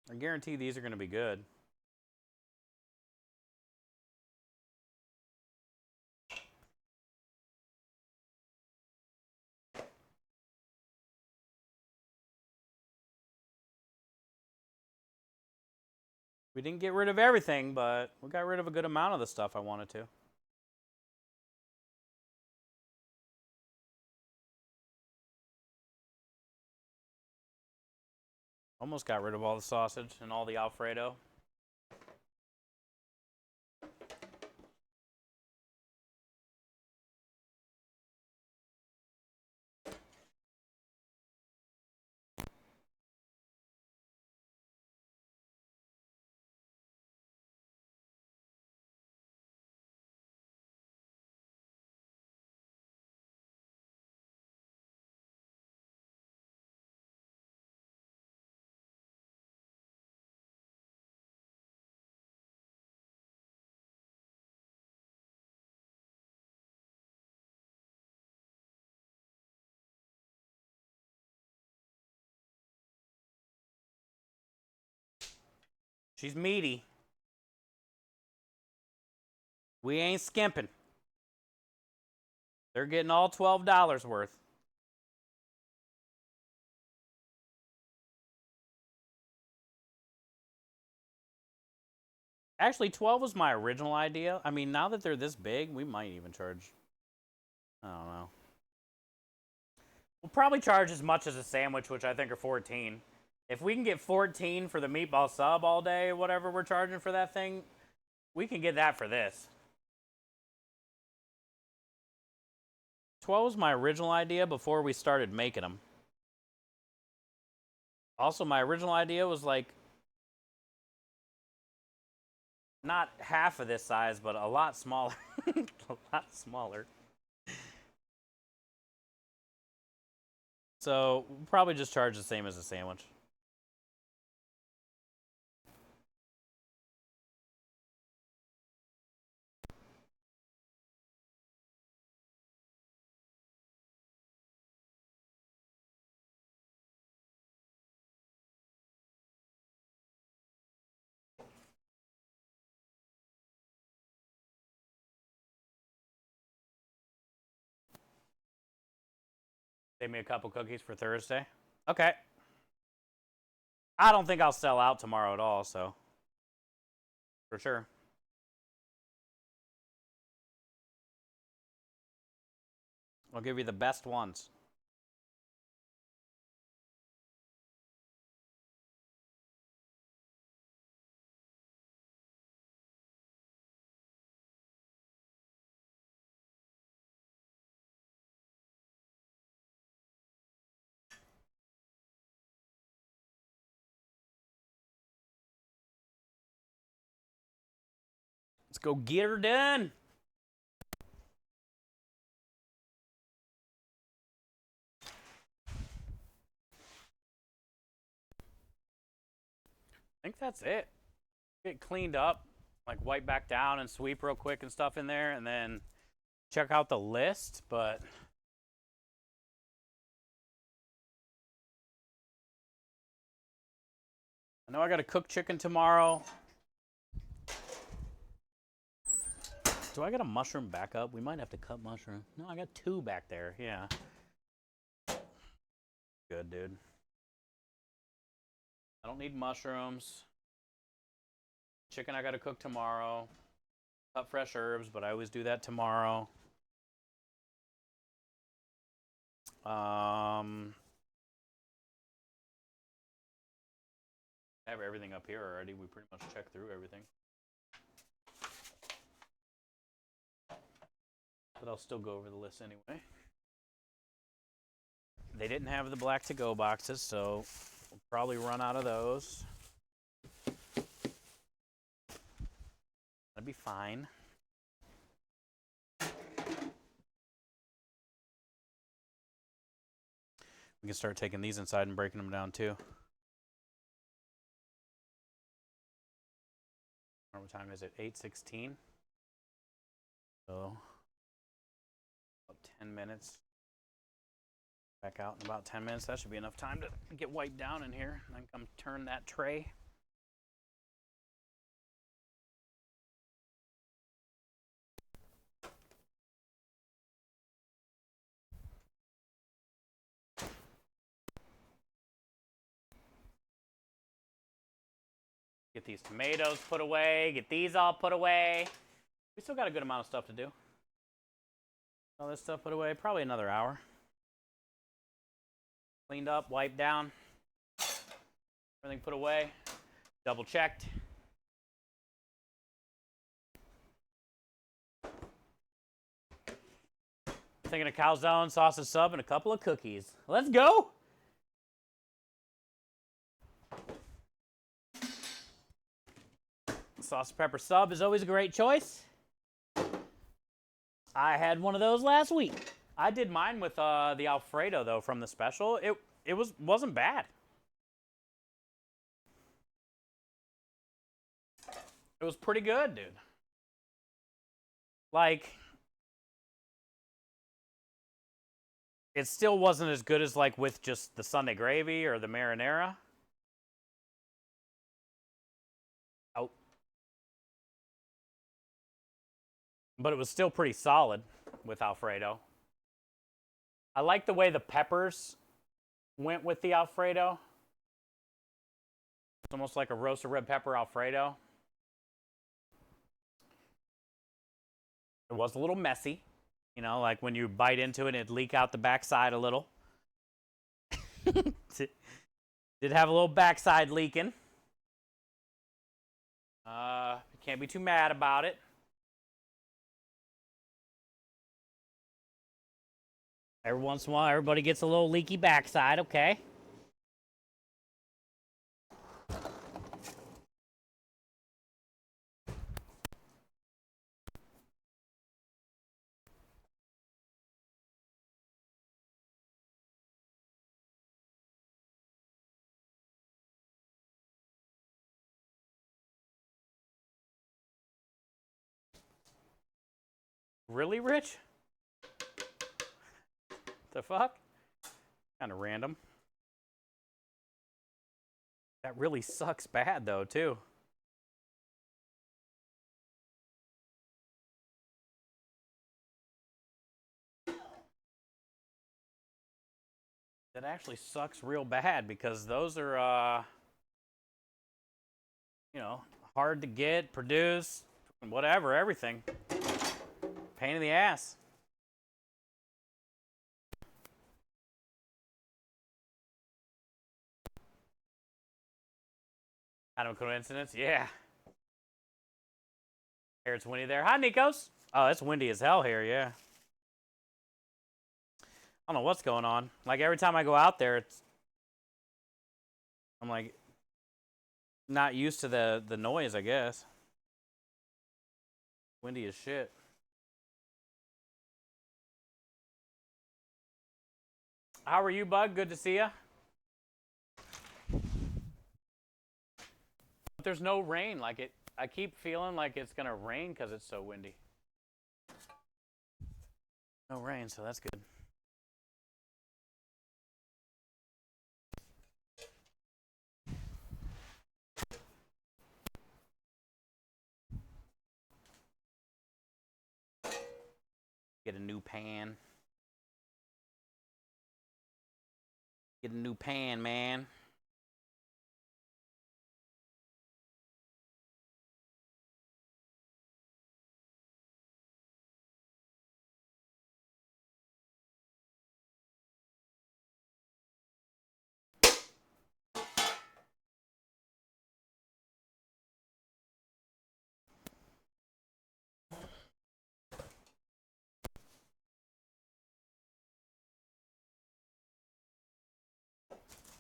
I guarantee these are going to be good. We didn't get rid of everything, but we got rid of a good amount of the stuff I wanted to. Almost got rid of all the sausage and all the Alfredo. She's meaty. We ain't skimping. They're getting all $12 worth. Actually, 12 was my original idea. I mean, now that they're this big, we might even charge. I don't know. We'll probably charge as much as a sandwich, which I think are 14. If we can get 14 for the meatball sub all day, whatever we're charging for that thing, we can get that for this. 12 was my original idea before we started making them. Also, my original idea was like not half of this size, but a lot smaller. A lot smaller. So we'll probably just charge the same as a sandwich. Save me a couple cookies for Thursday. Okay. I don't think I'll sell out tomorrow at all, so for sure. I'll give you the best ones. Let's go get her done. I think that's it. Get cleaned up, like wipe back down and sweep real quick and stuff in there, and then check out the list. But I know I got to cook chicken tomorrow. Do I got a mushroom backup? We might have to cut mushroom. No, I got 2 back there. Yeah. Good, dude. I don't need mushrooms. Chicken I got to cook tomorrow. Cut fresh herbs, but I always do that tomorrow. I have everything up here already. We pretty much checked through everything. But I'll still go over the list anyway. They didn't have the black to-go boxes, so we'll probably run out of those. That'd be fine. We can start taking these inside and breaking them down too. What time is it? 8:16. So about 10 minutes. Back out in about 10 minutes. That should be enough time to get wiped down in here. And then come turn that tray. Get these tomatoes put away. Get these all put away. We still got a good amount of stuff to do. All this stuff put away. Probably another hour. Cleaned up, wiped down. Everything put away. Double checked. Thinking of calzone, sausage sub, and a couple of cookies. Let's go! Sausage pepper sub is always a great choice. I had one of those last week. I did mine with the Alfredo though from the special. It wasn't bad. It was pretty good, dude. Like, it still wasn't as good as like with just the Sunday gravy or the marinara. Oh. But it was still pretty solid with Alfredo. I like the way the peppers went with the Alfredo. It's almost like a roasted red pepper Alfredo. It was a little messy. You know, like when you bite into it, it'd leak out the backside a little. Did have a little backside leaking. Can't be too mad about it. Every once in a while, everybody gets a little leaky backside, okay? Really, Rich? The fuck? Kind of random. That really sucks bad, though, too. that actually sucks real bad because those are, you know, hard to get, produce, whatever, everything. Pain in the ass. Kind of a coincidence? Yeah. Here it's windy there. Hi, Nikos. Oh, it's windy as hell here, yeah. I don't know what's going on. Like, every time I go out there, I'm like, not used to the noise, I guess. Windy as shit. How are you, bud? Good to see you. But there's no rain. Like, I keep feeling like it's gonna rain because it's so windy. No rain, so that's good. Get a new pan. Get a new pan, man.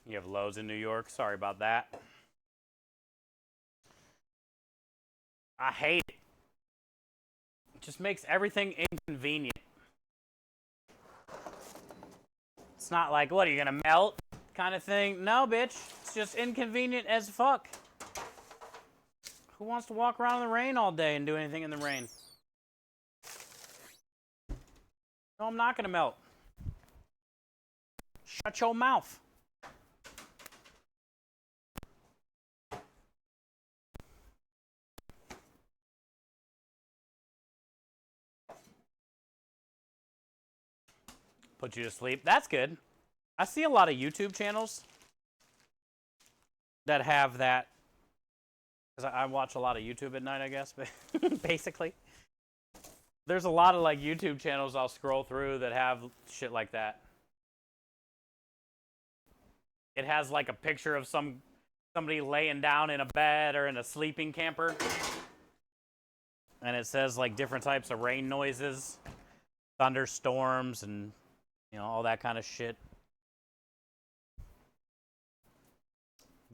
You have Lowe's in New York. Sorry about that. I hate it. It just makes everything inconvenient. It's not like, what, are you gonna melt kind of thing? No, bitch. It's just inconvenient as fuck. Who wants to walk around in the rain all day and do anything in the rain? No, I'm not gonna melt. Shut your mouth. Put you to sleep. That's good. I see a lot of YouTube channels that have that. Because I watch a lot of YouTube at night, I guess, but basically. There's a lot of like YouTube channels I'll scroll through that have shit like that. It has like a picture of somebody laying down in a bed or in a sleeping camper. And it says like different types of rain noises, thunderstorms, and you know, all that kind of shit.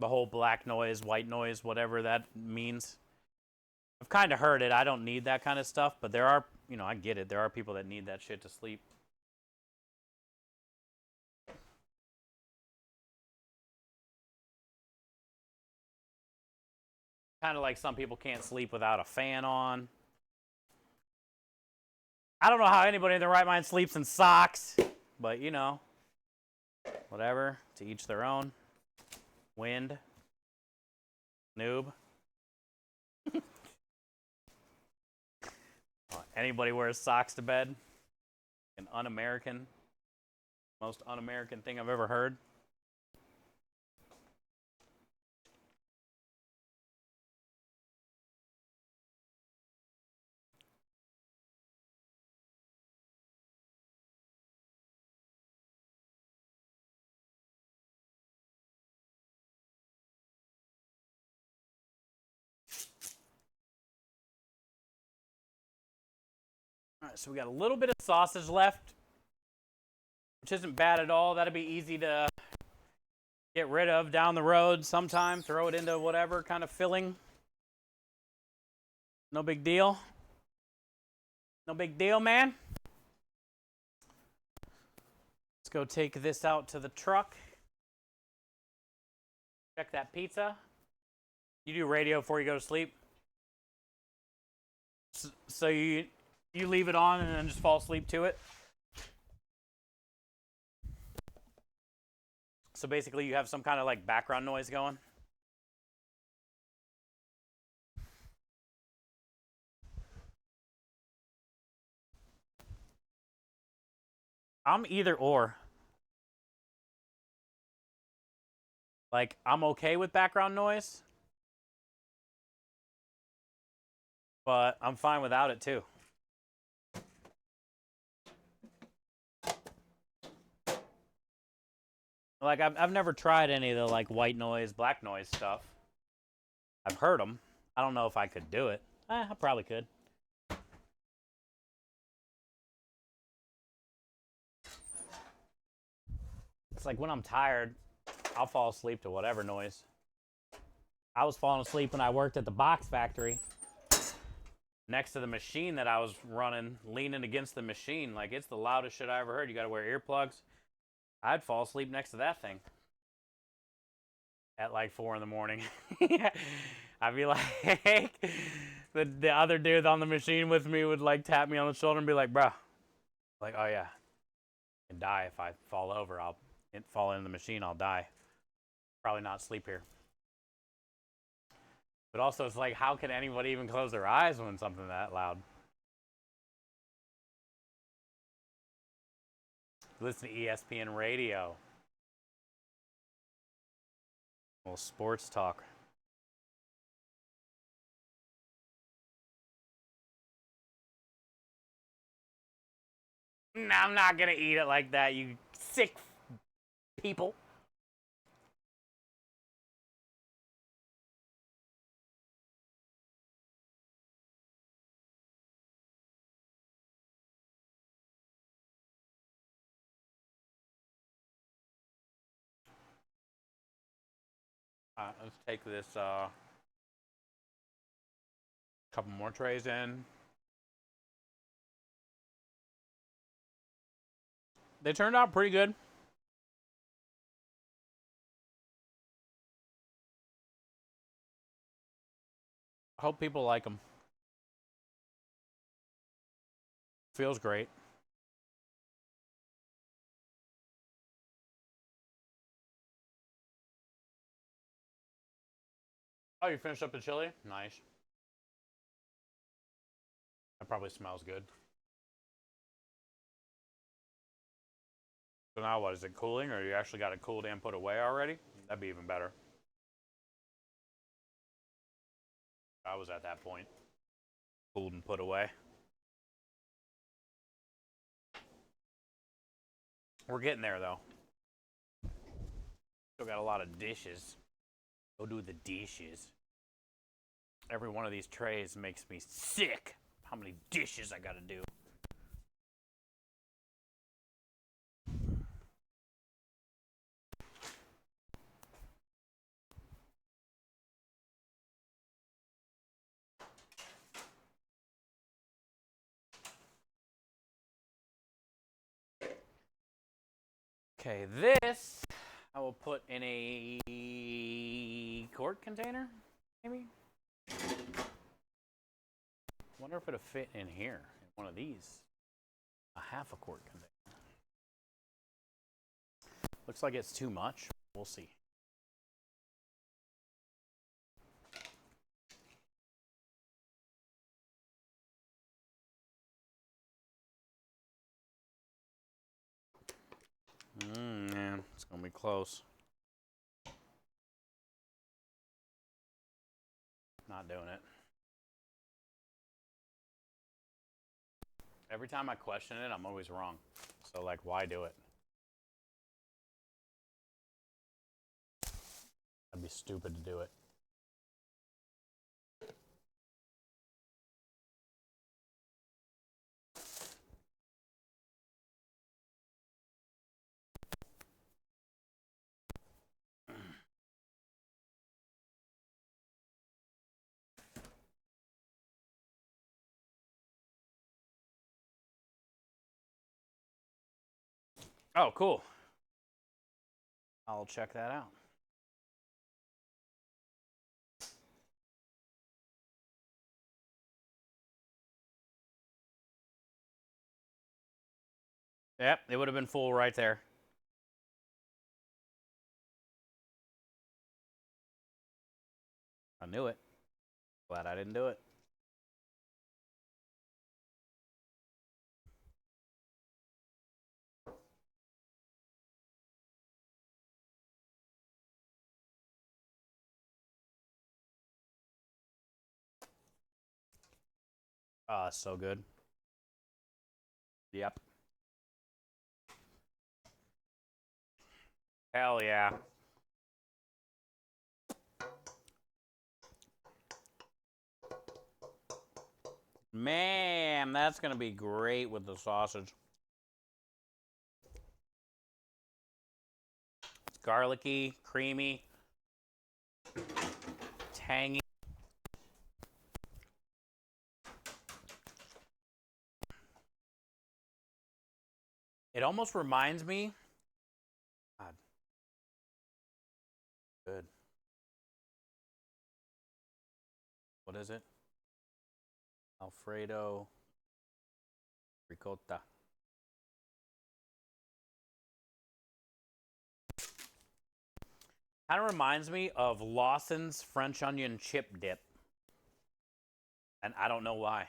The whole black noise, white noise, whatever that means. I've kind of heard it. I don't need that kind of stuff, but there are, you know, I get it. There are people that need that shit to sleep. Kind of like some people can't sleep without a fan on. I don't know how anybody in their right mind sleeps in socks, but you know, whatever, to each their own. Wind. Noob. Anybody wears socks to bed? An un-American. Most un-American thing I've ever heard. All right, so we got a little bit of sausage left, which isn't bad at all. That'd be easy to get rid of down the road sometime. Throw it into whatever kind of filling. No big deal. No big deal, man. Let's go take this out to the truck. Check that pizza. You do radio before you go to sleep? So you leave it on and then just fall asleep to it? So basically you have some kind of like background noise going? I'm either or. Like, I'm okay with background noise, but I'm fine without it too. Like, I've never tried any of the, like, white noise, black noise stuff. I've heard them. I don't know if I could do it. I probably could. It's like when I'm tired, I'll fall asleep to whatever noise. I was falling asleep when I worked at the box factory. Next to the machine that I was running, leaning against the machine. Like, it's the loudest shit I ever heard. You gotta wear earplugs. I'd fall asleep next to that thing at like 4 in the morning. I'd be like, the other dude on the machine with me would like tap me on the shoulder and be like, bro, like, oh yeah, I can die if I fall over. I'll fall in the machine, I'll die. Probably not sleep here. But also, it's like, how can anybody even close their eyes when something that loud? Listen to ESPN radio. Well, sports talk. No, I'm not gonna eat it like that, you sick people. Let's take this couple more trays in. They turned out pretty good. I hope people like them. Feels great. Oh, you finished up the chili? Nice. That probably smells good. So now what? Is it cooling, or you actually got it cooled and put away already? That'd be even better. I was at that point. Cooled and put away. We're getting there, though. Still got a lot of dishes. Go do the dishes. Every one of these trays makes me sick. How many dishes I gotta do. Okay, this I will put in a quart container, maybe? Wonder if it'll fit in here, in one of these. A half a quart container. Looks like it's too much. We'll see. Man, it's gonna be close. Not doing it. Every time I question it, I'm always wrong. So, like, why do it? I'd be stupid to do it. Oh, cool. I'll check that out. Yep, it would have been full right there. I knew it. Glad I didn't do it. So good. Yep. Hell yeah. Man, that's going to be great with the sausage. It's garlicky, creamy, tangy. It almost reminds me. God. Good. What is it? Alfredo ricotta. Kind of reminds me of Lawson's French onion chip dip. And I don't know why.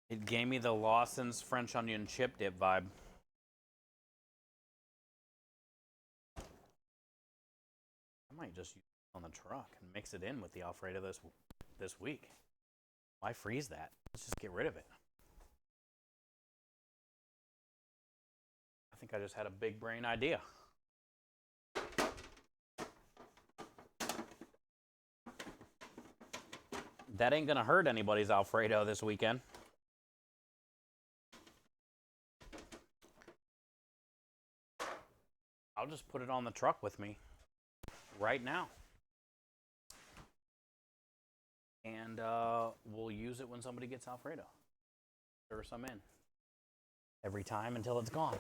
It gave me the Lawson's French onion chip dip vibe. I might just use it on the truck and mix it in with the Alfredo this week. Why freeze that? Let's just get rid of it. I think I just had a big brain idea. That ain't gonna hurt anybody's Alfredo this weekend. I'll just put it on the truck with me right now. And we'll use it when somebody gets Alfredo. Stir some in. Every time until it's gone.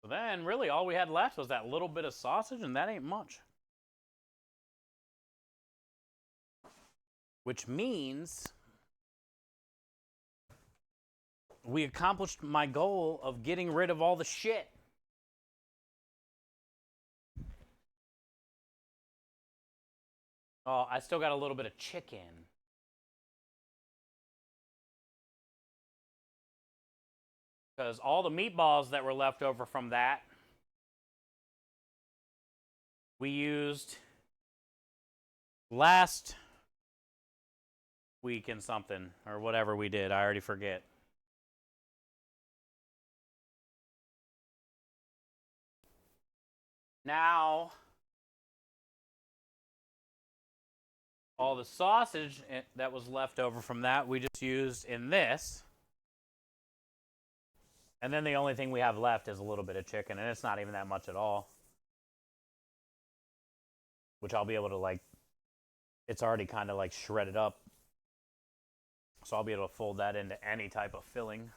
So then, really, all we had left was that little bit of sausage, and that ain't much. Which means we accomplished my goal of getting rid of all the shit. Oh, I still got a little bit of chicken. Because all the meatballs that were left over from that, we used last week and something, or whatever we did. I already forget. Now, all the sausage that was left over from that, we just used in this. And then the only thing we have left is a little bit of chicken, and it's not even that much at all. Which I'll be able to, like, it's already kind of like shredded up. So I'll be able to fold that into any type of filling.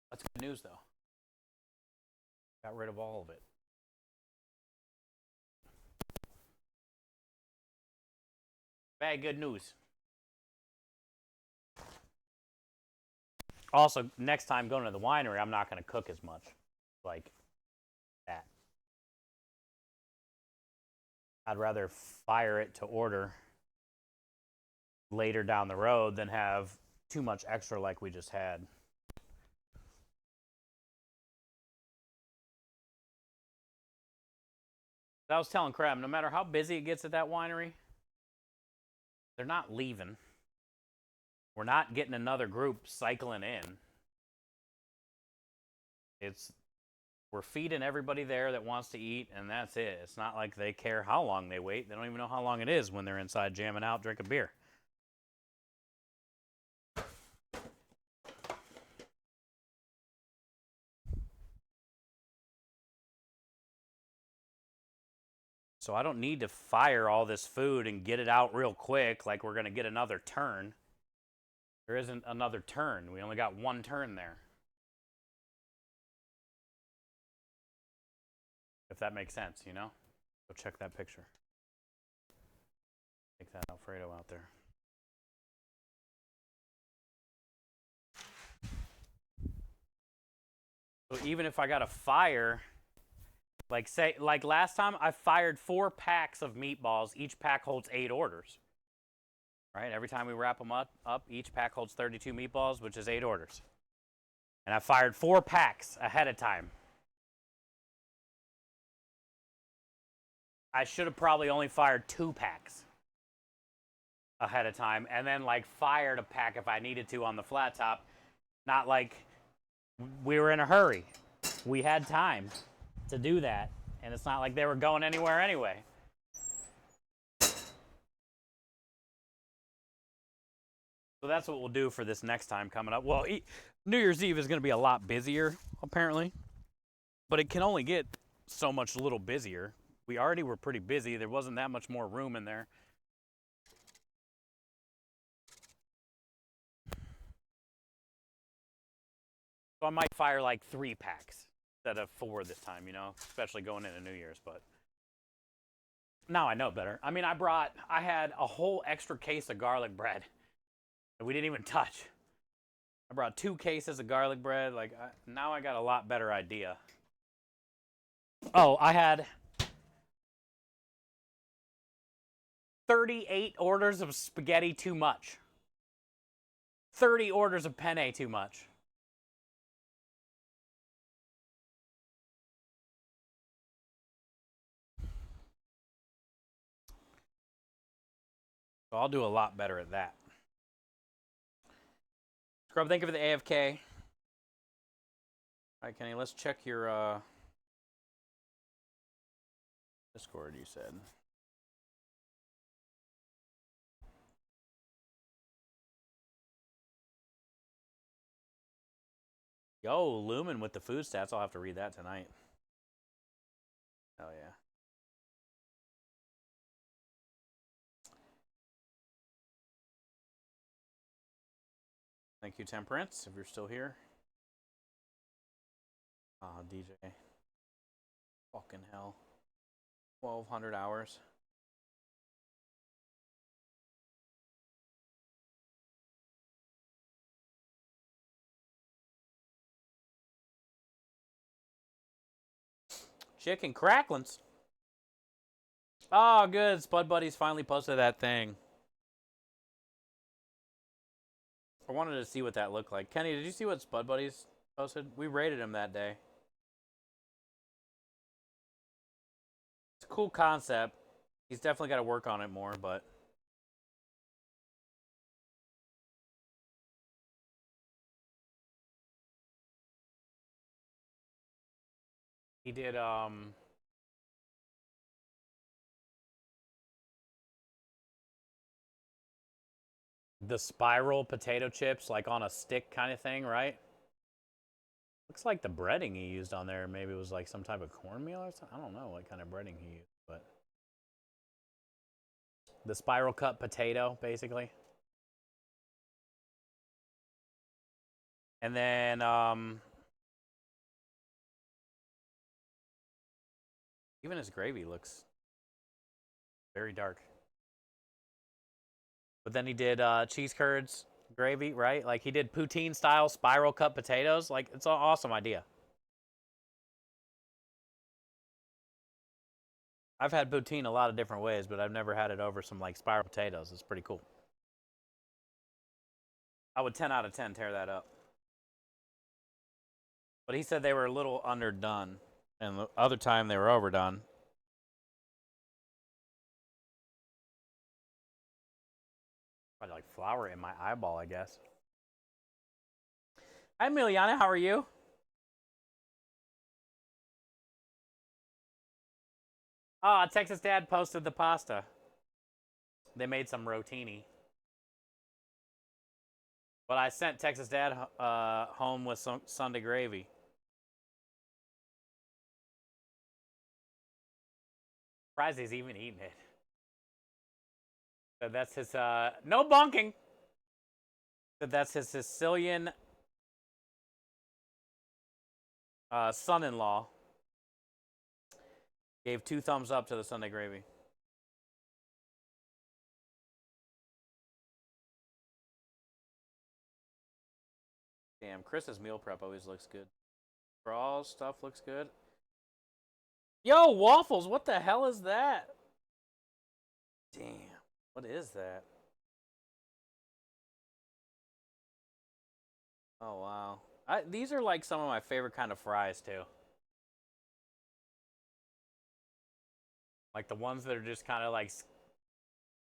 That's good news, though. Got rid of all of it. Bad good news. Also, next time going to the winery, I'm not going to cook as much. Like that. I'd rather fire it to order later down the road than have too much extra like we just had. I was telling Crab, no matter how busy it gets at that winery, they're not leaving. We're not getting another group cycling in. We're feeding everybody there that wants to eat, and that's it. It's not like they care how long they wait. They don't even know how long it is when they're inside jamming out, drinking beer. So I don't need to fire all this food and get it out real quick like we're going to get another turn. There isn't another turn. We only got one turn there. If that makes sense, you know? Go check that picture. Take that Alfredo out there. So even if I got a fire, like last time, I fired 4 packs of meatballs. Each pack holds 8 orders. Right? Every time we wrap them up, each pack holds 32 meatballs, which is 8 orders. And I fired 4 packs ahead of time. I should have probably only fired 2 packs ahead of time, and then like fired a pack if I needed to on the flat top. Not like we were in a hurry. We had time to do that, and it's not like they were going anywhere anyway. So that's what we'll do for this next time coming up. Well, New Year's Eve is going to be a lot busier, apparently, but it can only get so much little busier. We already were pretty busy. There wasn't that much more room in there. So I might fire like 3 packs instead of 4 this time, you know, especially going into New Year's. But now I know better. I mean, I had a whole extra case of garlic bread that we didn't even touch. I brought 2 cases of garlic bread. Now I got a lot better idea. Oh, I had 38 orders of spaghetti too much. 30 orders of penne too much. So I'll do a lot better at that. Scrub, thank you for the AFK. All right, Kenny, let's check your Discord, you said. Yo, Lumen with the food stats. I'll have to read that tonight. Oh, yeah. Thank you, Temperance, if you're still here. DJ. Fucking hell. 1,200 hours. Chicken cracklins. Oh, good. Spud Buddies finally posted that thing. I wanted to see what that looked like. Kenny, did you see what Spud Buddies posted? We rated him that day. It's a cool concept. He's definitely got to work on it more, but... He did, the spiral potato chips, like on a stick kind of thing, right? Looks like the breading he used on there maybe was like some type of cornmeal or something. I don't know what kind of breading he used, but... The spiral cut potato, basically. And then, even his gravy looks very dark. But then he did cheese curds, gravy, right? Like he did poutine style spiral cut potatoes. Like it's an awesome idea. I've had poutine a lot of different ways, but I've never had it over some like spiral potatoes. It's pretty cool. I would 10 out of 10 tear that up. But he said they were a little underdone, and the other time they were overdone. I like flour in my eyeball, I guess. Hi, Emiliana. How are you? Oh, Texas Dad posted the pasta. They made some rotini. But I sent Texas Dad home with some Sunday gravy. Surprised he's even eating it. So that's his, no bunking. So that's his Sicilian son-in-law. Gave 2 thumbs up to the Sunday gravy. Damn, Chris's meal prep always looks good. Straws stuff looks good. Yo, waffles, what the hell is that? Damn, what is that? Oh, wow. These are like some of my favorite kind of fries, too. Like the ones that are just kind of like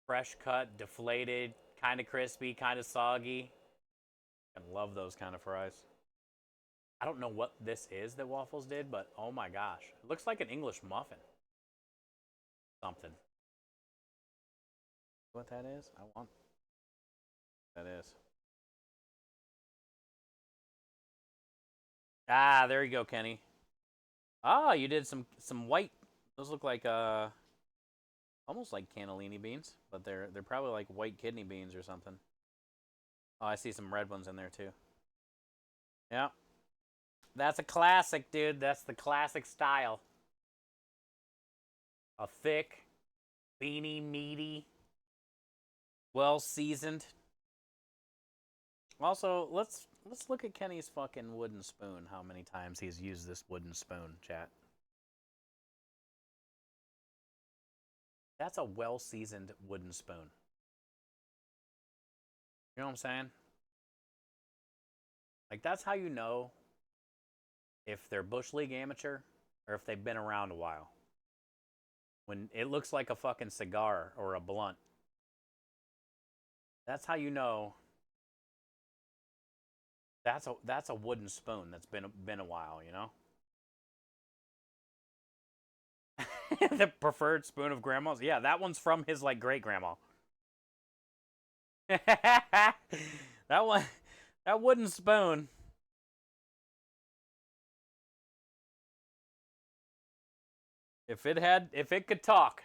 fresh cut, deflated, kind of crispy, kind of soggy. I love those kind of fries. I don't know what this is that Waffles did, but oh my gosh. It looks like an English muffin. Something. What that is? I want that is. Ah, there you go, Kenny. Ah, you did some white. Those look like almost like cannellini beans, but they're probably like white kidney beans or something. Oh, I see some red ones in there too. Yeah. That's a classic, dude. That's the classic style. A thick, beany, meaty, well seasoned. Also, let's look at Kenny's fucking wooden spoon. How many times he's used this wooden spoon, chat. That's a well seasoned wooden spoon. You know what I'm saying? Like that's how you know if they're Bush League amateur or if they've been around a while. When it looks like a fucking cigar or a blunt. That's how you know that's a wooden spoon that's been a while, you know? The preferred spoon of grandma's? Yeah, that one's from his like great grandma. That wooden spoon. If it could talk.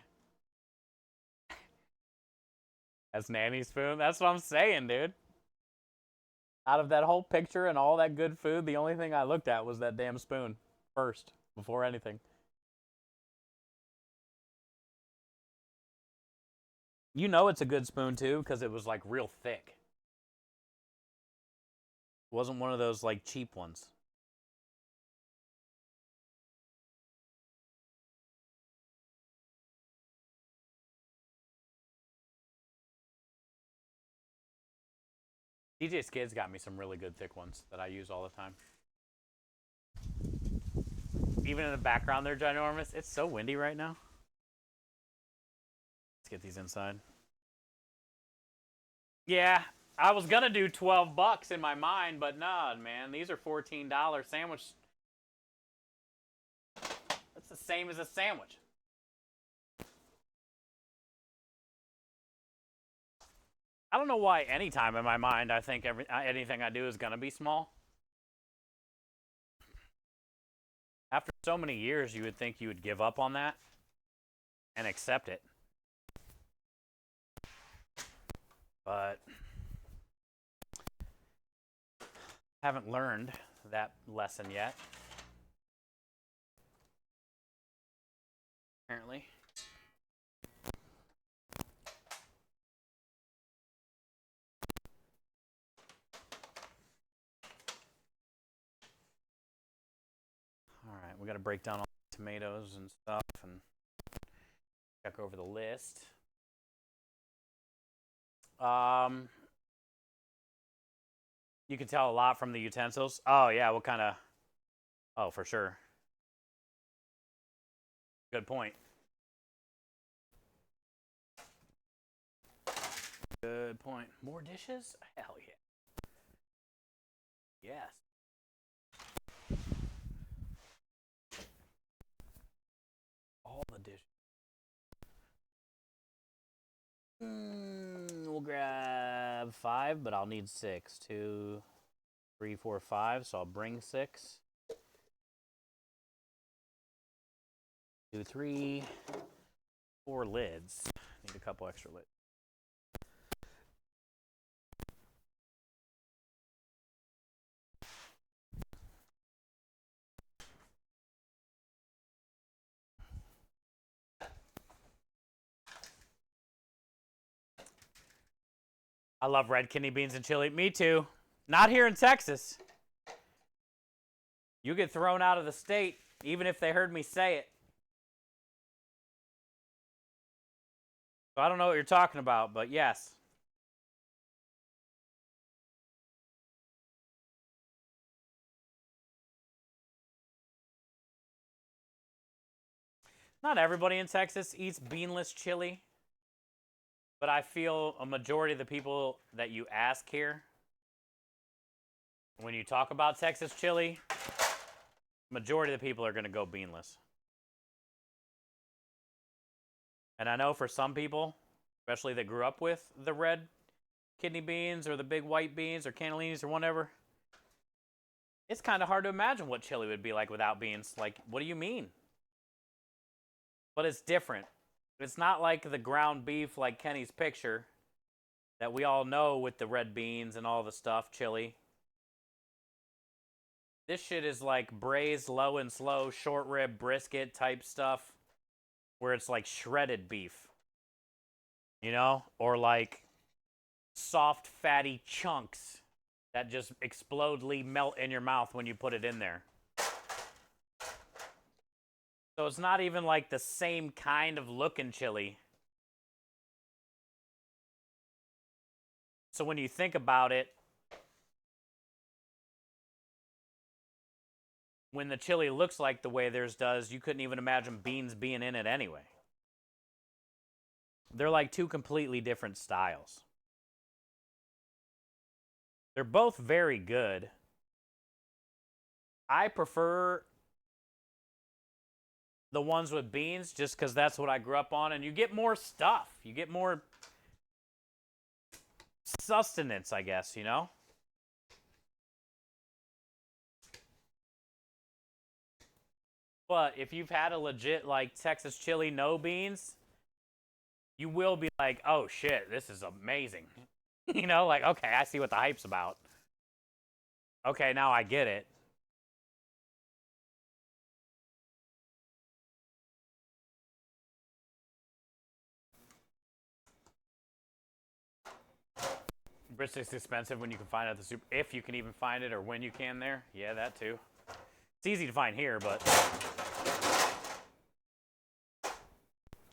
That's Nanny's spoon. That's what I'm saying, dude. Out of that whole picture and all that good food, the only thing I looked at was that damn spoon first, before anything. You know it's a good spoon, too, because it was, like, real thick. It wasn't one of those, like, cheap ones. DJ Skid's got me some really good thick ones that I use all the time. Even in the background, they're ginormous. It's so windy right now. Let's get these inside. Yeah, I was gonna do $12 in my mind, but nah, man. These are $14 sandwich. That's the same as a sandwich. I don't know why anytime in my mind I think anything I do is gonna be small. After so many years, you would think you would give up on that and accept it. But haven't learned that lesson yet. Apparently. All right, we got to break down all the tomatoes and stuff and check over the list. You can tell a lot from the utensils. Oh, yeah, what kind of... Oh, for sure. Good point. Good point. More dishes? Hell yeah. Yes. All the dishes. We'll grab 5, but I'll need 6. 2, 3, 4, 5. So I'll bring 6. 2, 3, 4 lids. Need a couple extra lids. I love red kidney beans and chili. Me too. Not here in Texas. You get thrown out of the state, even if they heard me say it. So I don't know what you're talking about, but yes. Not everybody in Texas eats beanless chili, but I feel a majority of the people that you ask here, when you talk about Texas chili, majority of the people are going to go beanless. And I know for some people, especially that grew up with the red kidney beans or the big white beans or cannellinis or whatever, it's kind of hard to imagine what chili would be like without beans. Like, what do you mean? But it's different. It's not like the ground beef like Kenny's picture that we all know with the red beans and all the stuff, chili. This shit is like braised low and slow, short rib brisket type stuff where it's like shredded beef, you know? Or like soft, fatty chunks that just explodely melt in your mouth when you put it in there. So it's not even like the same kind of looking chili. So when you think about it, when the chili looks like the way theirs does, you couldn't even imagine beans being in it anyway. They're like two completely different styles. They're both very good. I prefer the ones with beans just because that's what I grew up on, and you get more stuff. You get more sustenance, I guess, you know? But if you've had a legit like Texas chili no beans, you will be like, oh shit, this is amazing. You know, like, okay, I see what the hype's about. Okay, now I get it. Bristet's expensive when you can find it at the super, if you can even find it, or when you can there. Yeah, that too. It's easy to find here, but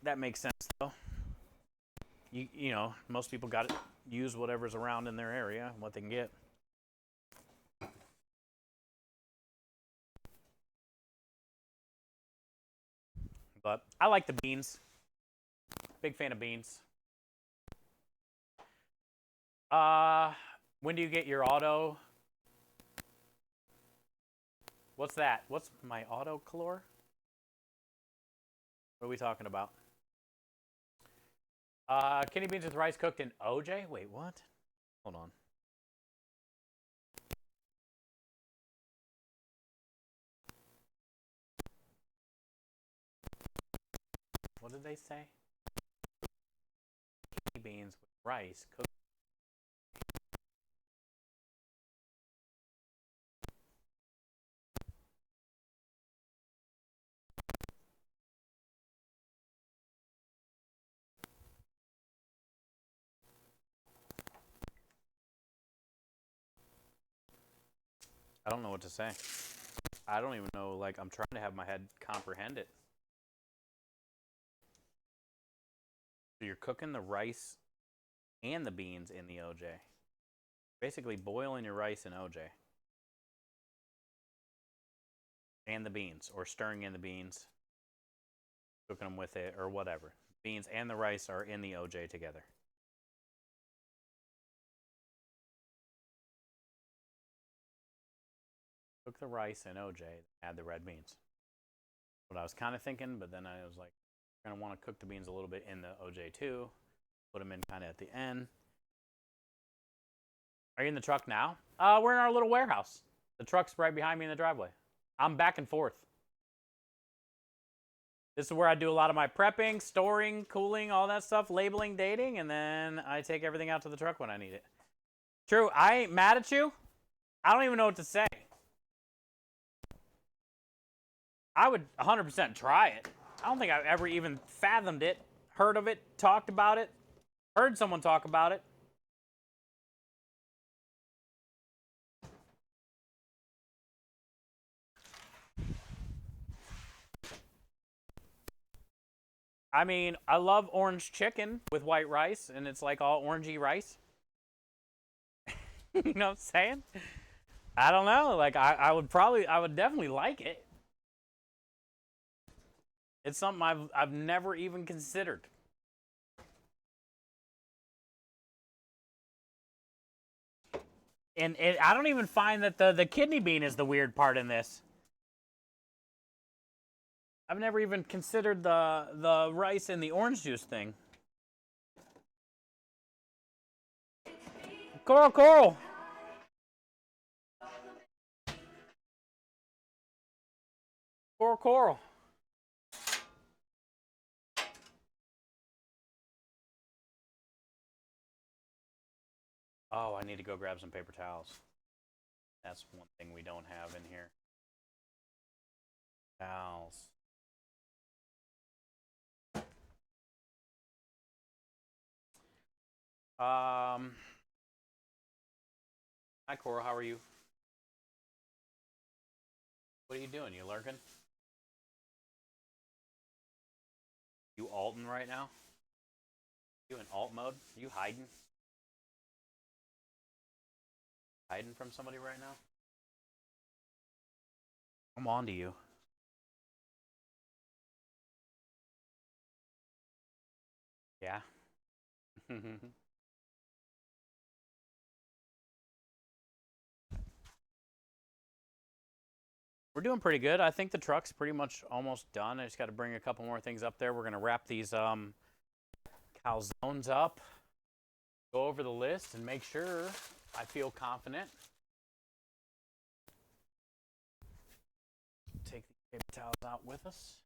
that makes sense though. You know, most people got to use whatever's around in their area, what they can get. But I like the beans. Big fan of beans. When do you get your auto? What's that? What's my auto calor? What are we talking about? Kidney beans with rice cooked in OJ? Wait, what? Hold on. What did they say? Kidney beans with rice cooked. I don't know what to say. I don't even know, like, I'm trying to have my head comprehend it. So you're cooking the rice and the beans in the OJ. Basically boiling your rice in OJ. And the beans, or stirring in the beans, cooking them with it, or whatever. Beans and the rice are in the OJ together. Cook the rice in OJ, add the red beans. What I was kind of thinking, but then I was like, I'm going to want to cook the beans a little bit in the OJ too. Put them in kind of at the end. Are you in the truck now? We're in our little warehouse. The truck's right behind me in the driveway. I'm back and forth. This is where I do a lot of my prepping, storing, cooling, all that stuff, labeling, dating, and then I take everything out to the truck when I need it. True, I ain't mad at you. I don't even know what to say. I would 100% try it. I don't think I've ever even fathomed it, heard of it, talked about it, heard someone talk about it. I mean, I love orange chicken with white rice, and it's like all orangey rice. You know what I'm saying? I don't know. Like, I would definitely like it. It's something I've never even considered. And I don't even find that the kidney bean is the weird part in this. I've never even considered the rice and the orange juice thing. Coral, coral. Coral, coral. Oh, I need to go grab some paper towels. That's one thing we don't have in here. Towels. Hi, Coral. How are you? What are you doing? You lurking? You alting right now? You in alt mode? You hiding? Hiding from somebody right now? I'm on to you. Yeah. We're doing pretty good. I think the truck's pretty much almost done. I just got to bring a couple more things up there. We're going to wrap these calzones up, go over the list, and make sure I feel confident. Take the paper towels out with us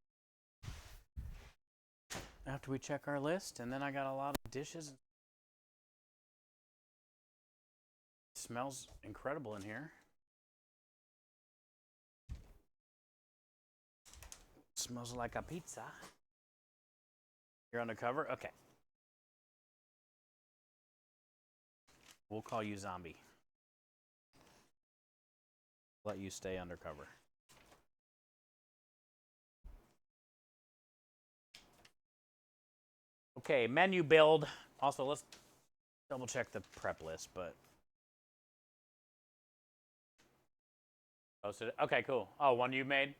after we check our list, and then I got a lot of dishes. It smells incredible in here. Smells like a pizza. You're undercover? Okay. We'll call you Zombie. Let you stay undercover. Okay, menu build. Also, let's double check the prep list, but posted it. Okay, cool. Oh, one you made?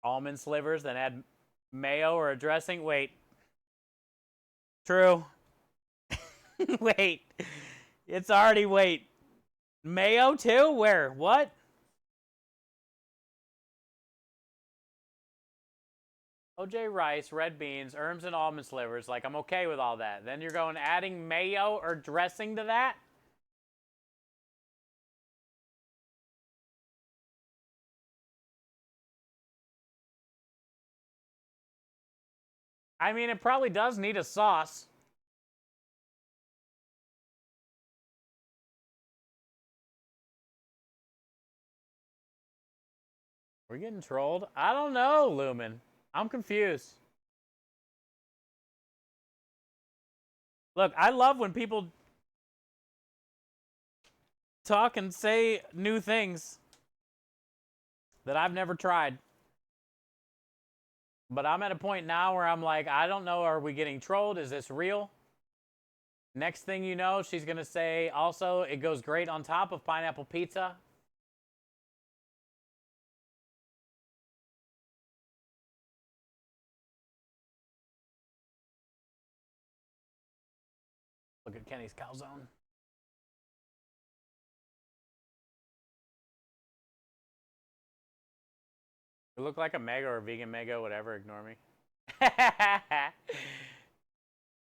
Almond slivers, then add mayo or a dressing. Wait. True. Wait. It's already, wait. Mayo too? Where? What? OJ rice, red beans, herbs, and almond slivers. Like, I'm okay with all that. Then you're going adding mayo or dressing to that? I mean, it probably does need a sauce. We're getting trolled? I don't know, Lumen. I'm confused. Look, I love when people talk and say new things that I've never tried. But I'm at a point now where I'm like, I don't know, are we getting trolled? Is this real? Next thing you know, she's going to say, also, it goes great on top of pineapple pizza. Look at Kenny's calzone. You look like a mega or a vegan mega, whatever, ignore me.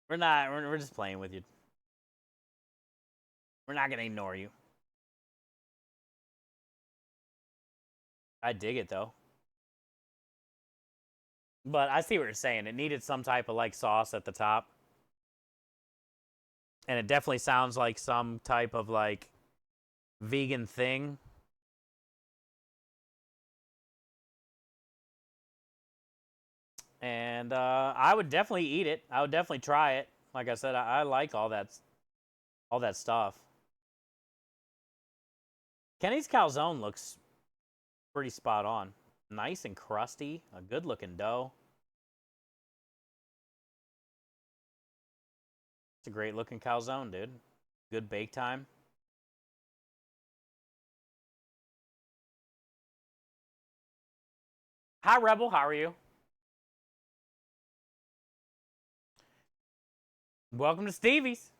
We're just playing with you. We're not gonna ignore you. I dig it though. But I see what you're saying. It needed some type of like sauce at the top. And it definitely sounds like some type of like vegan thing. And I would definitely eat it. I would definitely try it. Like I said, I like all that stuff. Kenny's calzone looks pretty spot on. Nice and crusty. A good looking dough. It's a great looking calzone, dude. Good bake time. Hi, Rebel. How are you? Welcome to Stevie's.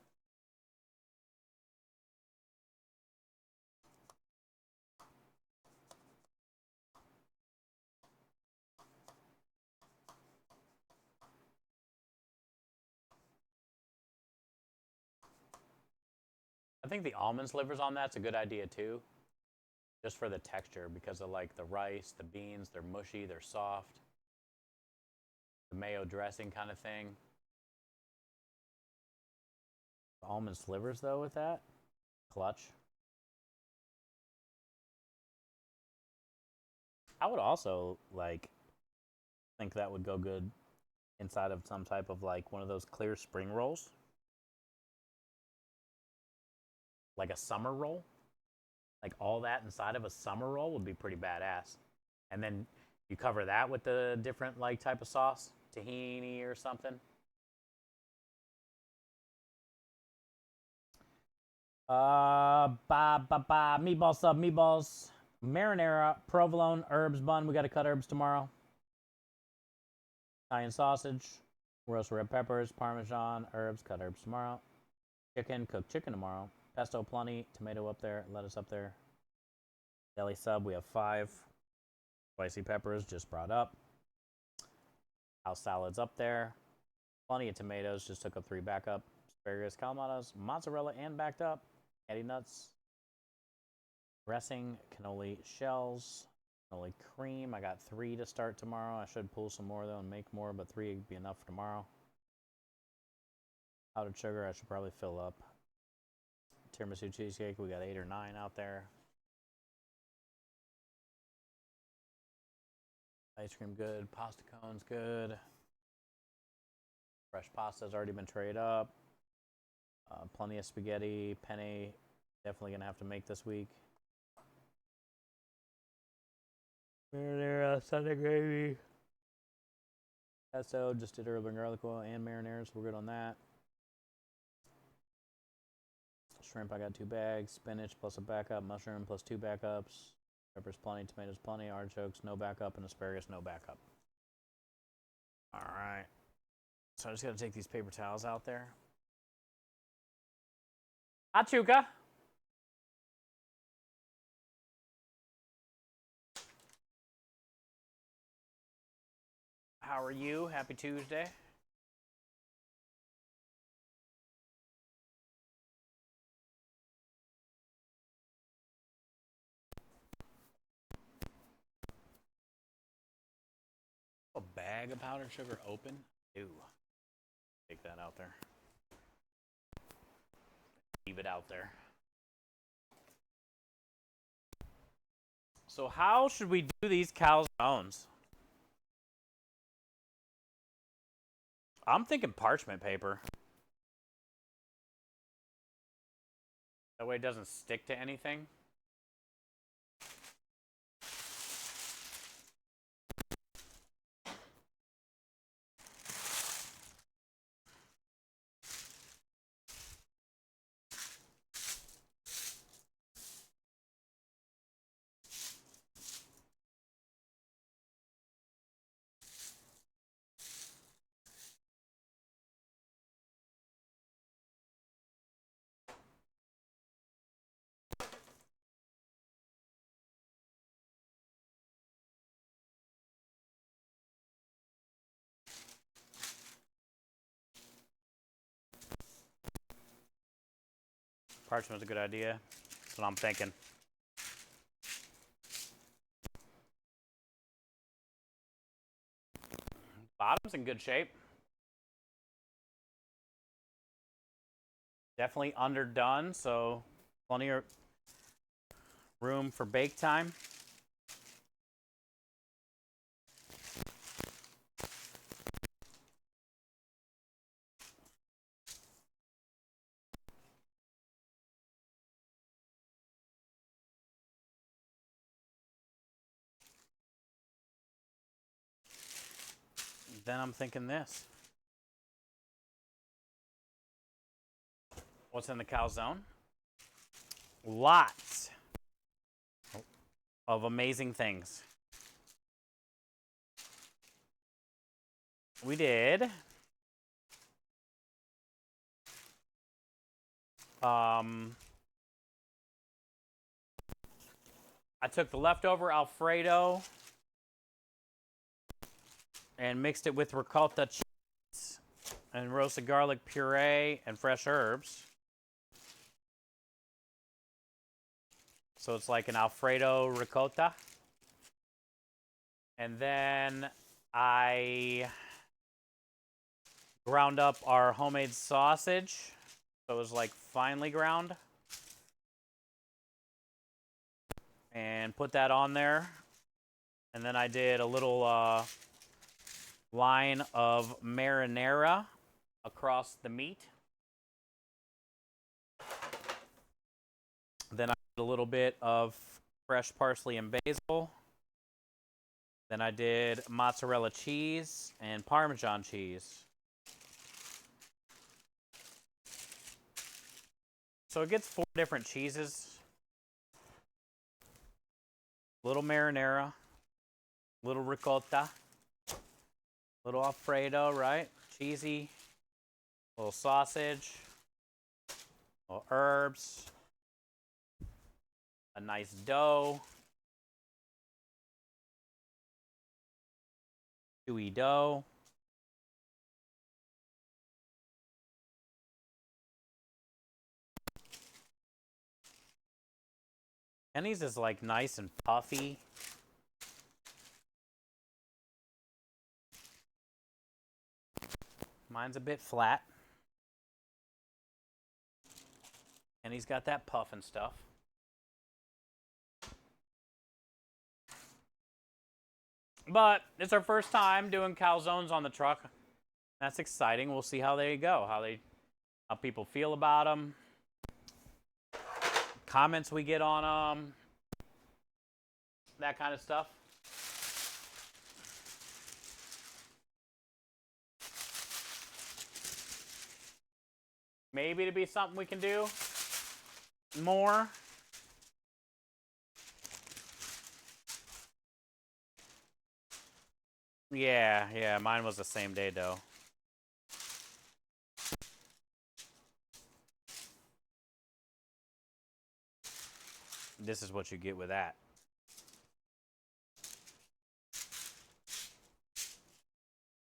I think the almond slivers on that's a good idea too. Just for the texture, because of like the rice, the beans, they're mushy, they're soft. The mayo dressing kind of thing. Almond slivers though with that. Clutch. I would also like think that would go good inside of some type of like one of those clear spring rolls. Like a summer roll. Like all that inside of a summer roll would be pretty badass. And then you cover that with the different like type of sauce, tahini or something. Meatball sub, meatballs, marinara, provolone, herbs bun. We got to cut herbs tomorrow. Italian sausage, roast red peppers, parmesan, herbs, cut herbs tomorrow. Chicken, cooked chicken tomorrow. Pesto plenty, tomato up there, lettuce up there. Deli sub, we have 5. Spicy peppers, just brought up. House salads up there. Plenty of tomatoes, just took up 3 backup. Asparagus, calamatas, mozzarella, and backed up. Candy nuts. Dressing, cannoli shells, cannoli cream. I got 3 to start tomorrow. I should pull some more though and make more, but 3 would be enough for tomorrow. Powdered sugar, I should probably fill up. Tiramisu cheesecake, we got 8 or 9 out there. Ice cream good, pasta cones good. Fresh pasta's already been trayed up. Plenty of spaghetti, penne, definitely gonna have to make this week. Marinara, Sunday gravy. Pesto, just did herb and garlic oil and marinara, so we're good on that. Shrimp, I got 2 bags. Spinach plus a backup. Mushroom plus 2 backups. Peppers plenty. Tomatoes plenty. Artichokes, no backup. And asparagus, no backup. All right. So I just got to take these paper towels out there. Achuka. How are you? Happy Tuesday. A bag of powdered sugar open? Ew. Take that out there. Leave it out there. So how should we do these calzones? I'm thinking parchment paper. That way it doesn't stick to anything. Parchment's a good idea. That's what I'm thinking. Bottom's in good shape. Definitely underdone, so plenty of room for bake time. Then I'm thinking this. What's in the calzone? Lots of amazing things. We did I took the leftover Alfredo and mixed it with ricotta cheese and roasted garlic puree and fresh herbs. So it's like an Alfredo ricotta. And then I ground up our homemade sausage. So it was like finely ground. And put that on there. And then I did a little line of marinara across the meat. Then I did a little bit of fresh parsley and basil. Then I did mozzarella cheese and Parmesan cheese. So it gets 4 different cheeses. Little marinara, little ricotta, little Alfredo, right? Cheesy, little sausage, little herbs, a nice dough, chewy dough. Kenny's is like nice and puffy. Mine's a bit flat. And he's got that puff and stuff. But it's our first time doing calzones on the truck. That's exciting. We'll see how they go, how people feel about them, comments we get on them, that kind of stuff. Maybe to be something we can do more. Yeah, mine was the same day though. This is what you get with that.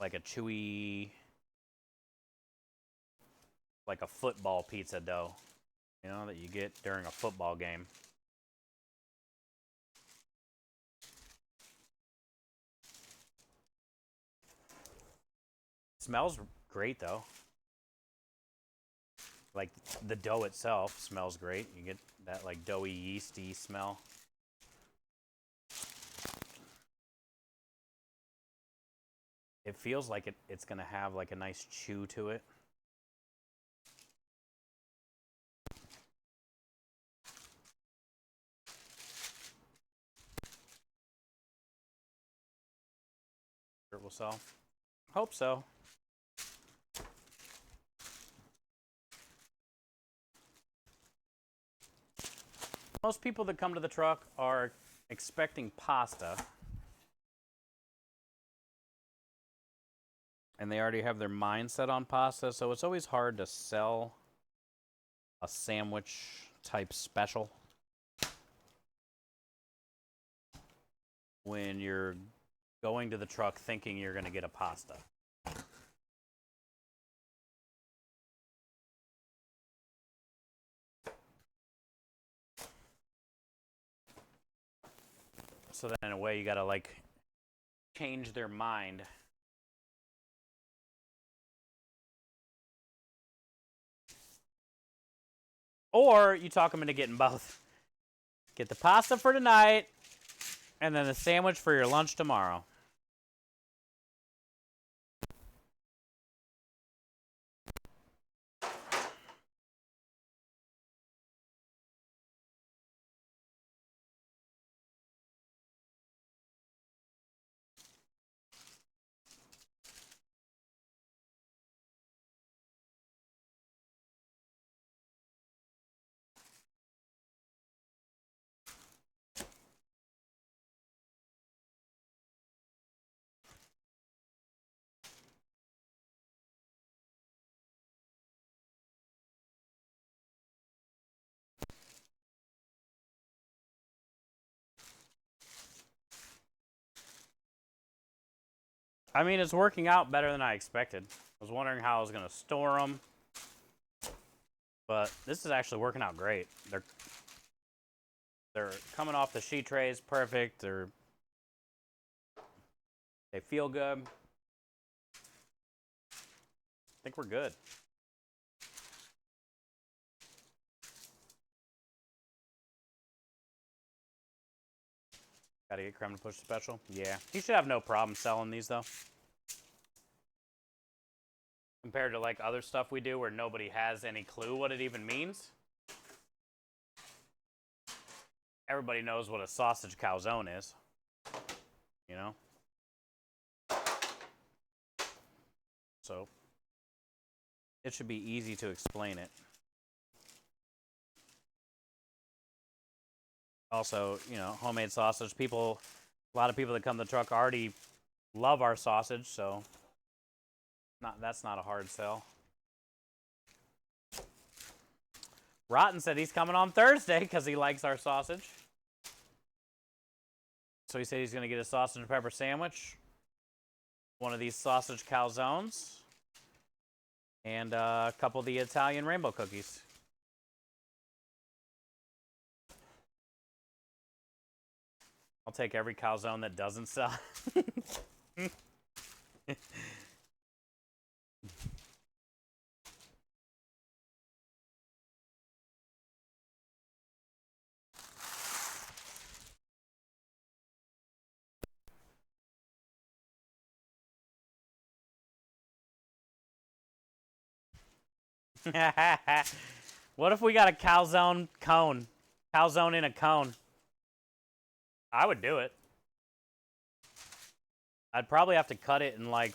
Like a chewy, like a football pizza dough, you know, that you get during a football game. Smells great though. Like the dough itself smells great. You get that like doughy, yeasty smell. It feels like it's gonna have like a nice chew to it. It will sell. Hope so. Most people that come to the truck are expecting pasta. And they already have their mind set on pasta, so it's always hard to sell a sandwich type special when you're going to the truck thinking you're going to get a pasta. So then in a way you got to like change their mind. Or you talk them into getting both. Get the pasta for tonight, and then the sandwich for your lunch tomorrow. I mean, it's working out better than I expected. I was wondering how I was going to store them. But this is actually working out great. They're coming off the sheet trays perfect. They feel good. I think we're good. Gotta get creme to push the special. Yeah, he should have no problem selling these though. Compared to like other stuff we do where nobody has any clue what it even means. Everybody knows what a sausage calzone is. You know? So, it should be easy to explain it. Also, you know, homemade sausage. A lot of people that come to the truck already love our sausage, so that's not a hard sell. Rotten said he's coming on Thursday because he likes our sausage. So he said he's going to get a sausage and pepper sandwich, one of these sausage calzones, and a couple of the Italian rainbow cookies. I'll take every calzone that doesn't sell. What if we got a calzone cone? Calzone in a cone. I would do it. I'd probably have to cut it in like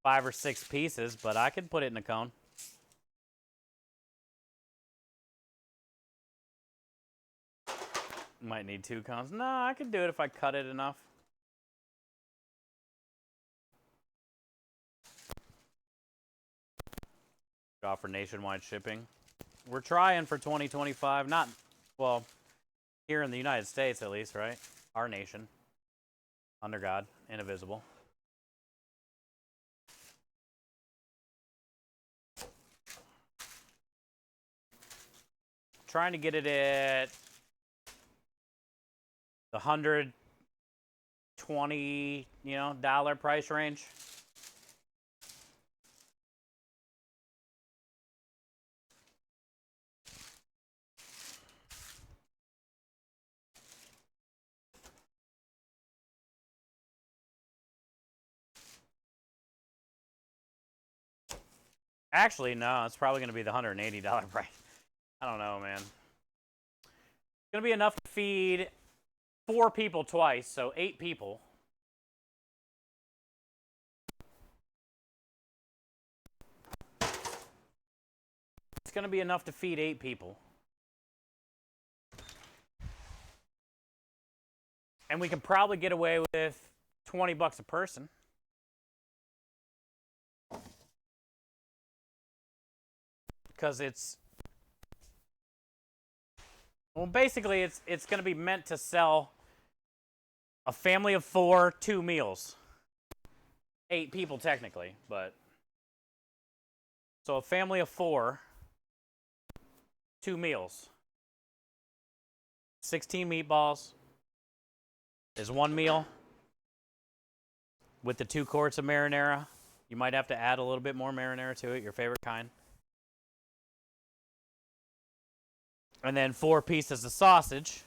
5 or 6 pieces, but I could put it in a cone. Might need 2 cones. No, I could do it if I cut it enough. Offer nationwide shipping. We're trying for 2025. Not, well, here in the United States at least, right? Our nation. Under God, indivisible. Trying to get it at the $120, dollar price range. Actually, no, it's probably going to be the $180 price. I don't know, man. It's going to be enough to feed 4 people twice, so 8 people. It's going to be enough to feed 8 people. And we can probably get away with $20 a person. Because basically it's going to be meant to sell a family of 4, 2 meals. 8 people technically, but so a family of 4, 2 meals. 16 meatballs is 1 meal with the 2 quarts of marinara. You might have to add a little bit more marinara to it, your favorite kind. And then 4 pieces of sausage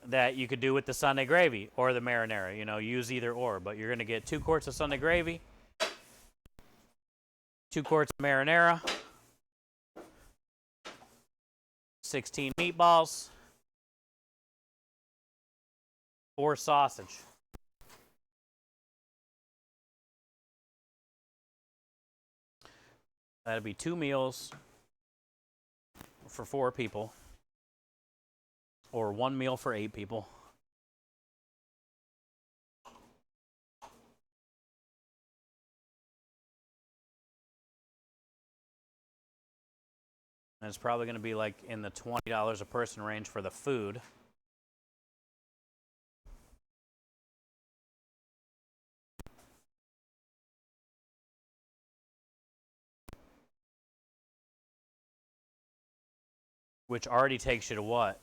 that you could do with the Sunday gravy or the marinara. Use either or. But you're going to get 2 quarts of Sunday gravy, 2 quarts of marinara, 16 meatballs, 4 sausage. That'd be 2 meals for 4 people, or 1 meal for 8 people. And it's probably going to be like in the $20 a person range for the food. which already takes you to what?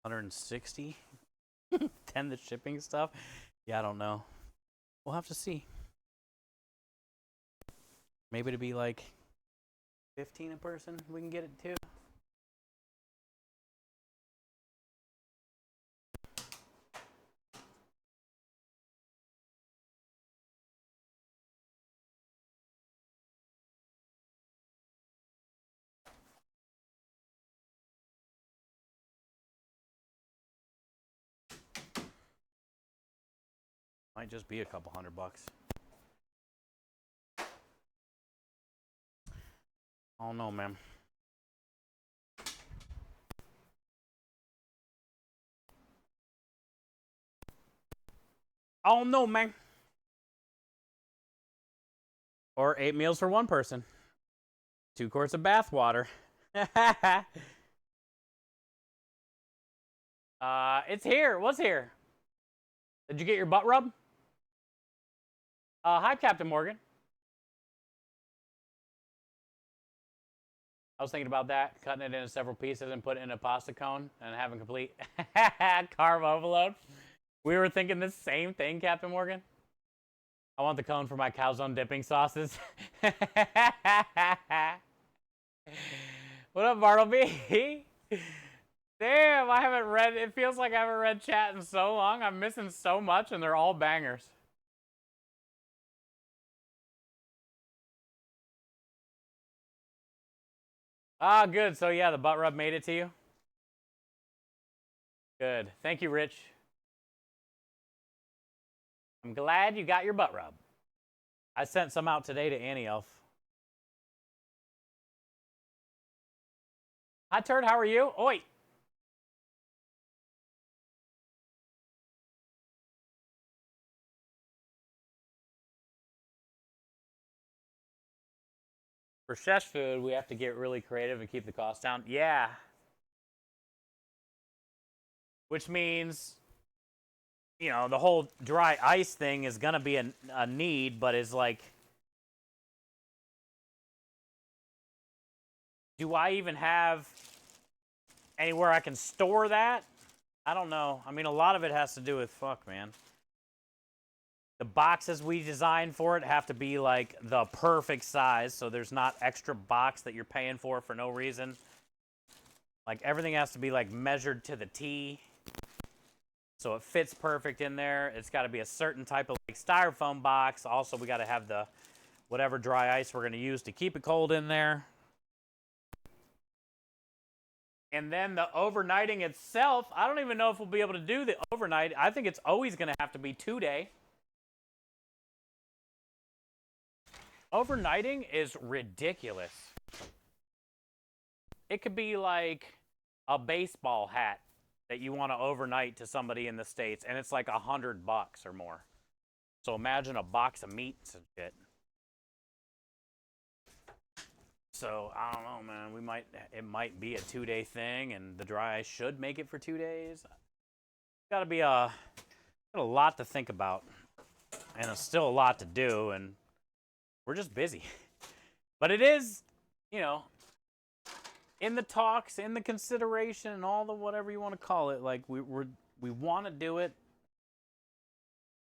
160? 10 the shipping stuff? Yeah, I don't know. We'll have to see. Maybe to be like 15 a person, we can get it too. Might just be a couple $100. I don't know, man. I don't know, man. Or 8 meals for one person. 2 quarts of bath water. It's here. What's here? Did you get your butt rub? Hi, Captain Morgan. I was thinking about that, cutting it into several pieces and putting it in a pasta cone and having complete carb overload. We were thinking the same thing, Captain Morgan. I want the cone for my calzone dipping sauces. What up, Bartleby? Damn, I haven't read, it feels like I haven't read chat in so long. I'm missing so much and they're all bangers. Ah, good. So yeah, the butt rub made it to you? Good. Thank you, Rich. I'm glad you got your butt rub. I sent some out today to Annie Elf. Hi, Turd. How are you? Oi. For chef food, we have to get really creative and keep the cost down. Yeah. Which means, you know, the whole dry ice thing is going to be a need, but is like, do I even have anywhere I can store that? I don't know. I mean, a lot of it has to do with, fuck, man. The boxes we designed for it have to be like the perfect size, so there's not extra box that you're paying for no reason. Like everything has to be like measured to the T, so it fits perfect in there. It's got to be a certain type of like styrofoam box. Also, we got to have the whatever dry ice we're going to use to keep it cold in there. And then the overnighting itself, I don't even know if we'll be able to do the overnight. I think it's always going to have to be 2-day. Overnighting is ridiculous. It could be like a baseball hat that you want to overnight to somebody in the States, and it's like $100 or more. So imagine a box of meats and shit. So I don't know, man. It might be a 2-day thing, and the dry ice should make it for 2 days. Got to be got a lot to think about, and it's still a lot to do, and we're just busy. But it is, you know, in the talks, in the consideration, and all the whatever you want to call it. Like we want to do it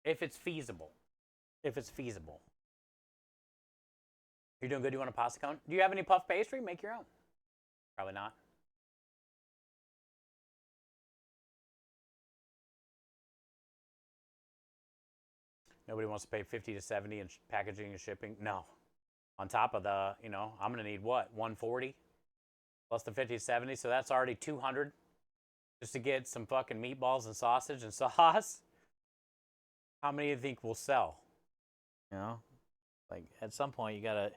if it's feasible. If it's feasible. You're doing good. You want a pasta cone? Do you have any puff pastry? Make your own. Probably not. Nobody wants to pay 50 to 70 in packaging and shipping. No. On top of the, you know, I'm going to need what? 140 plus the 50 to 70. So that's already 200 just to get some fucking meatballs and sausage and sauce. How many do you think will sell? You know, like at some point you got to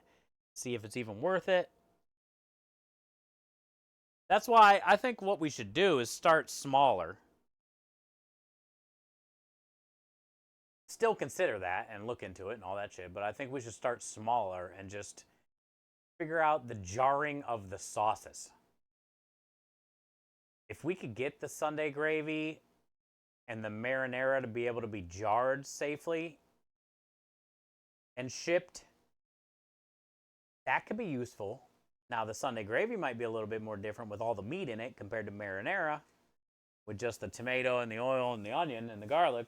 see if it's even worth it. That's why I think what we should do is start smaller. Still consider that and look into it and all that shit, but I think we should start smaller and just figure out the jarring of the sauces. If we could get the Sunday gravy and the marinara to be able to be jarred safely and shipped, that could be useful. Now, the Sunday gravy might be a little bit more different with all the meat in it compared to marinara, with just the tomato and the oil and the onion and the garlic.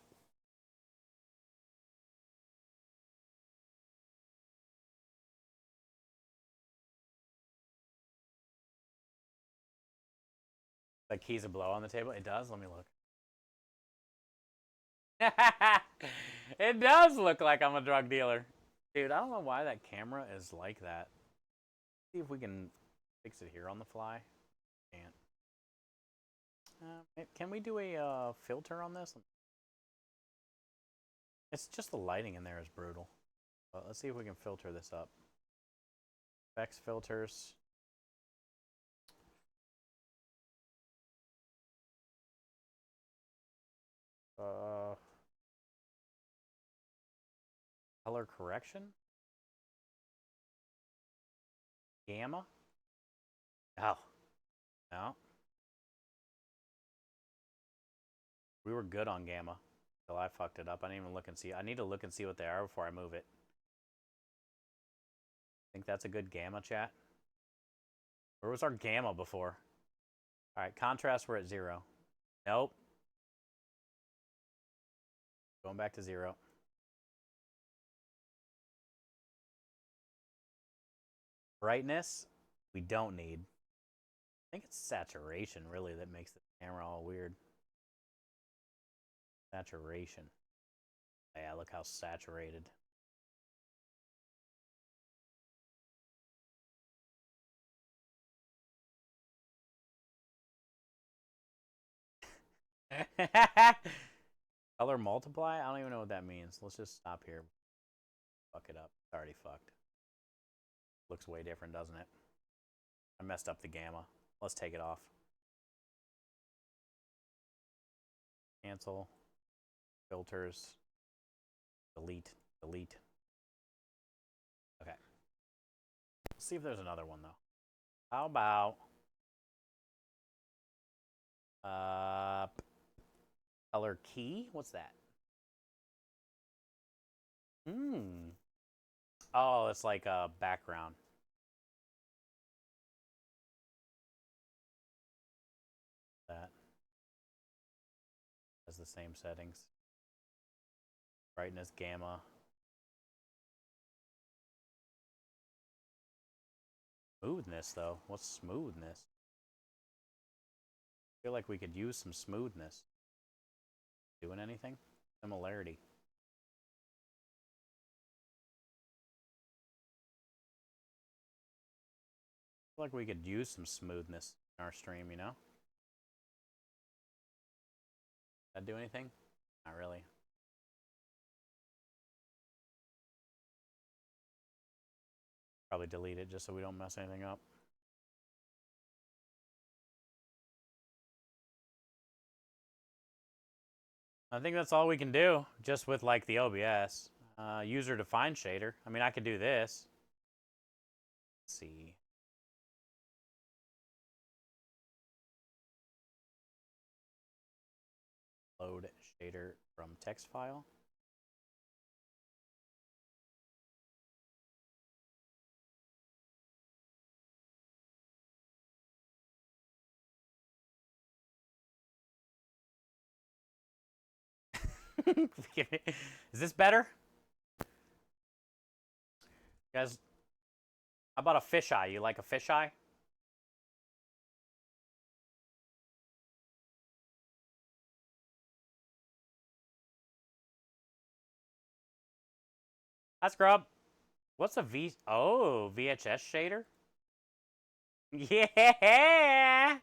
The keys a blow on the table? It does? Let me look. It does look like I'm a drug dealer. Dude, I don't know why that camera is like that. See if we can fix it here on the fly. Can't. Can we do a filter on this? It's just the lighting in there is brutal. But let's see if we can filter this up. Effects filters. Color correction. Gamma. Oh. No. We were good on gamma until I fucked it up. I didn't even look and see. I need to look and see what they are before I move it. Think that's a good gamma, chat? Where was our gamma before? All right, contrast, we're at 0. Nope. Going back to 0. Brightness, we don't need. I think it's saturation, really, that makes the camera all weird. Saturation. Yeah, look how saturated. Color multiply? I don't even know what that means. Let's just stop here. Fuck it up. It's already fucked. Looks way different, doesn't it? I messed up the gamma. Let's take it off. Cancel. Filters. Delete. Delete. Okay. Let's see if there's another one, though. How about... color key? What's that? Oh, it's like a background. That has the same settings. Brightness, gamma. Smoothness, though. What's smoothness? I feel like we could use some smoothness. Doing anything? Similarity. I feel like we could use some smoothness in our stream, you know? That do anything? Not really. Probably delete it just so we don't mess anything up. I think that's all we can do, just with like the OBS. User defined shader. I mean, I could do this. Let's see. Load shader from text file. Is this better? Guys, how about a fisheye? You like a fisheye? That's grub. What's a V? Oh, VHS shader? Yeah!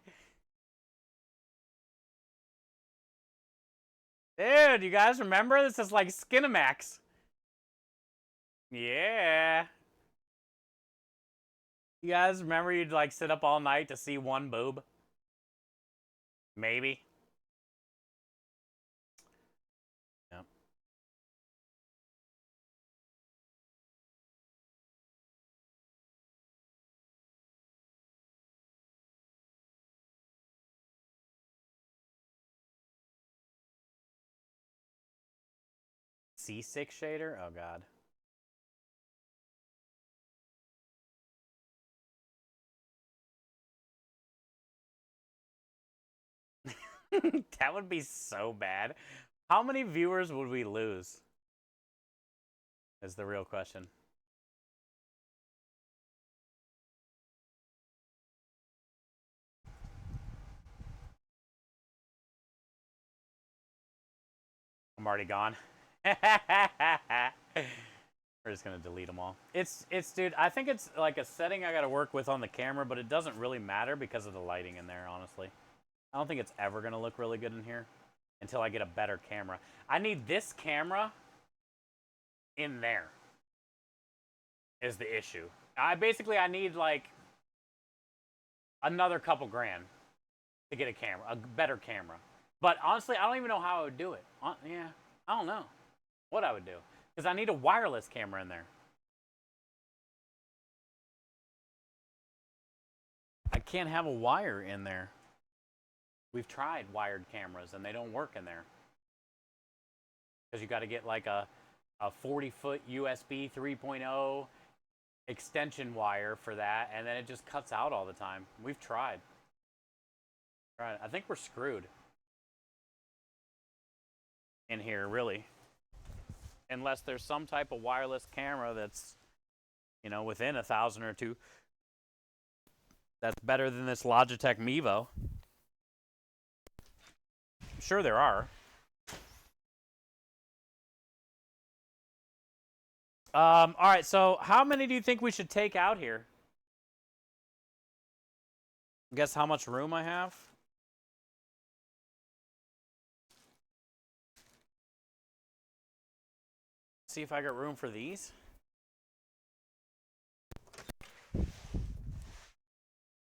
Dude, you guys remember? This is like Skinamax. Yeah. You guys remember you'd like sit up all night to see one boob? Maybe. Yep. C6 shader? Oh god. That would be so bad. How many viewers would we lose? Is the real question. I'm already gone. We're just gonna delete them all. It's dude, I think it's like a setting I gotta work with on the camera, but it doesn't really matter because of the lighting in there, honestly. I don't think it's ever gonna look really good in here until I get a better camera. I need this camera in there is the issue. I need like another couple grand to get a camera, a better camera. But honestly, I don't even know how I would do it. Yeah, I don't know what I would do because I need a wireless camera in there. I can't have a wire in there. We've tried wired cameras and they don't work in there because you got to get like a 40-foot USB 3.0 extension wire for that, and then it just cuts out all the time. We've tried. I think we're screwed in here, really, unless there's some type of wireless camera that's, you know, within $1,000 or $2,000 that's better than this Logitech Mevo. I'm sure there are. All right, so how many do you think we should take out here? Guess how much room I have? See if I got room for these.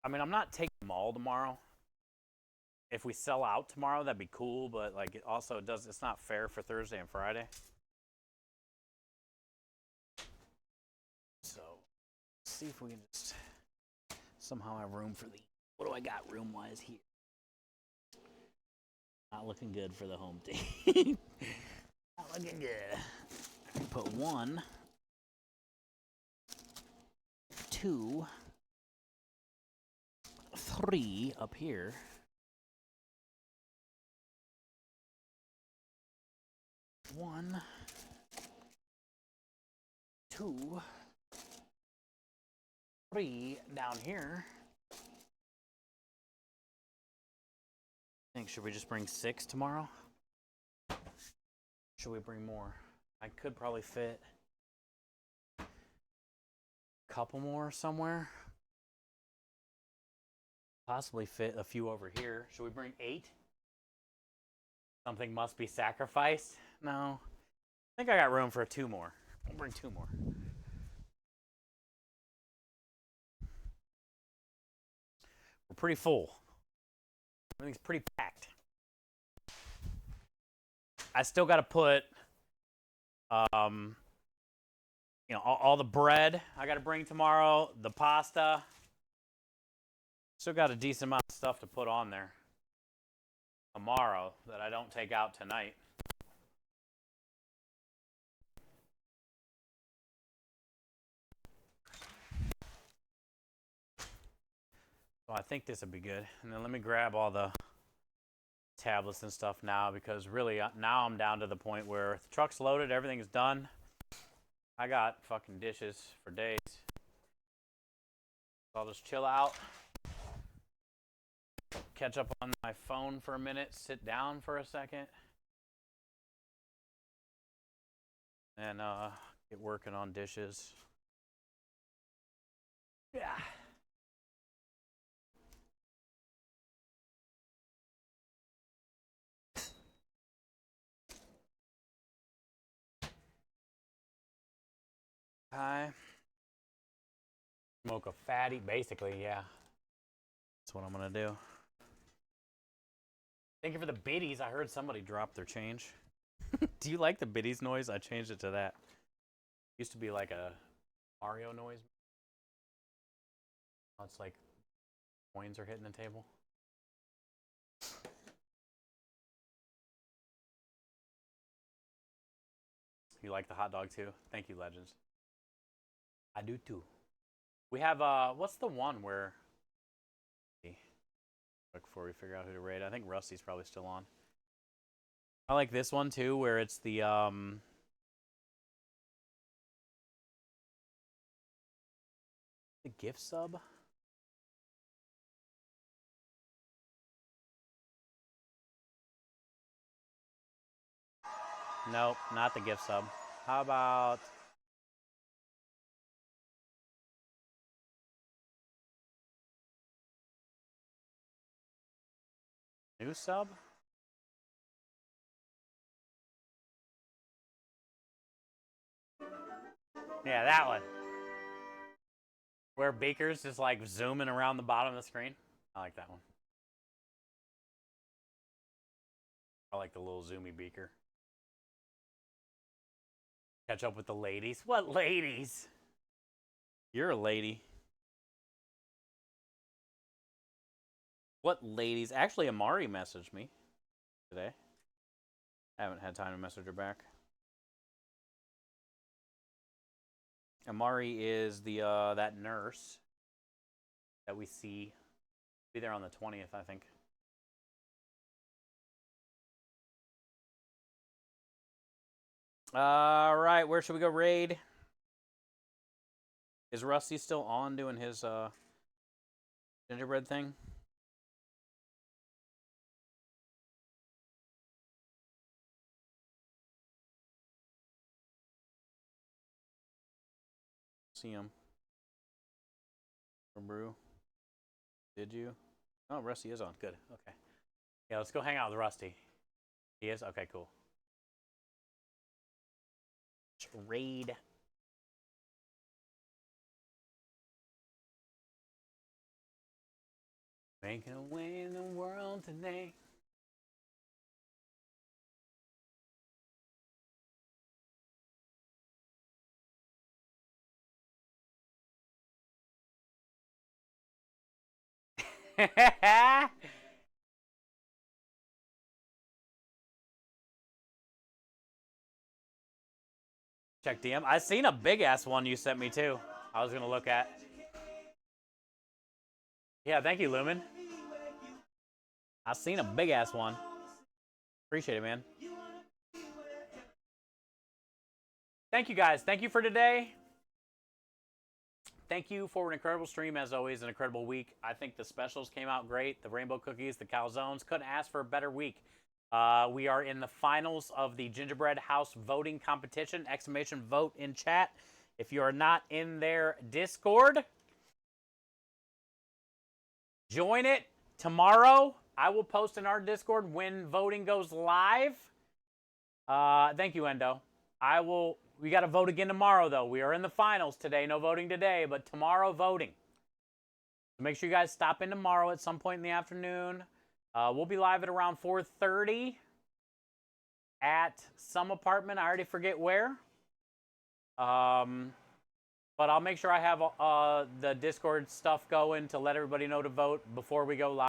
I mean, I'm not taking them all tomorrow. If we sell out tomorrow, that'd be cool, but like it's not fair for Thursday and Friday. So, see if we can just somehow have room for these. What do I got room-wise here? Not looking good for the home team. Not looking good. I can put 1, 2, 3 up here. One, 2, 3 down here. Should we just bring 6 tomorrow? Should we bring more? I could probably fit a couple more somewhere. Possibly fit a few over here. Should we bring 8? Something must be sacrificed? No. I think I got room for 2 more. I'll bring 2 more. We're pretty full. Everything's pretty packed. I still got to put, all the bread I got to bring tomorrow, the pasta. Still got a decent amount of stuff to put on there tomorrow that I don't take out tonight. So I think this would be good. And then let me grab all the tablets and stuff now, because really now I'm down to the point where the truck's loaded, everything's done. I got fucking dishes for days. So I'll just chill out, catch up on my phone for a minute, sit down for a second, and get working on dishes. Yeah. Hi. Smoke a fatty, basically, yeah. That's what I'm gonna do. Thank you for the biddies. I heard somebody drop their change. Do you like the biddies noise? I changed it to that. Used to be like a Mario noise. Now it's like coins are hitting the table. You like the hot dog too? Thank you, Legends. I do too. We have what's the one where Before we figure out who to raid. I think Rusty's probably still on. I like this one too, where it's the gift sub. Nope, not the gift sub. How about new sub? Yeah, that one. Where Baker's just like zooming around the bottom of the screen. I like that one. I like the little zoomy beaker. Catch up with the ladies. What ladies? You're a lady. What ladies? Actually, Amari messaged me today. I haven't had time to message her back. Amari is the that nurse that we see. Be there on the 20th, I think. All right, where should we go raid? Is Rusty still on doing his gingerbread thing? See him. Or Brew. Did you? Oh, Rusty is on. Good. Okay. Yeah, let's go hang out with Rusty. He is? Okay, cool. Let's raid. Making a way in the world today. Check DM. I seen a big ass one you sent me too. I was gonna look at. Yeah, thank you, Lumen. I seen a big ass one. Appreciate it, man. Thank you guys. Thank you for today. Thank you for an incredible stream, as always, an incredible week. I think the specials came out great. The rainbow cookies, the calzones. Couldn't ask for a better week. We are in the finals of the Gingerbread House voting competition. Exclamation vote in chat. If you are not in their Discord, join it tomorrow. I will post in our Discord when voting goes live. Thank you, Endo. We got to vote again tomorrow, though. We are in the finals today. No voting today, but tomorrow voting. So make sure you guys stop in tomorrow at some point in the afternoon. We'll be live at around 4:30 at some apartment. I already forget where. But I'll make sure I have the Discord stuff going to let everybody know to vote before we go live.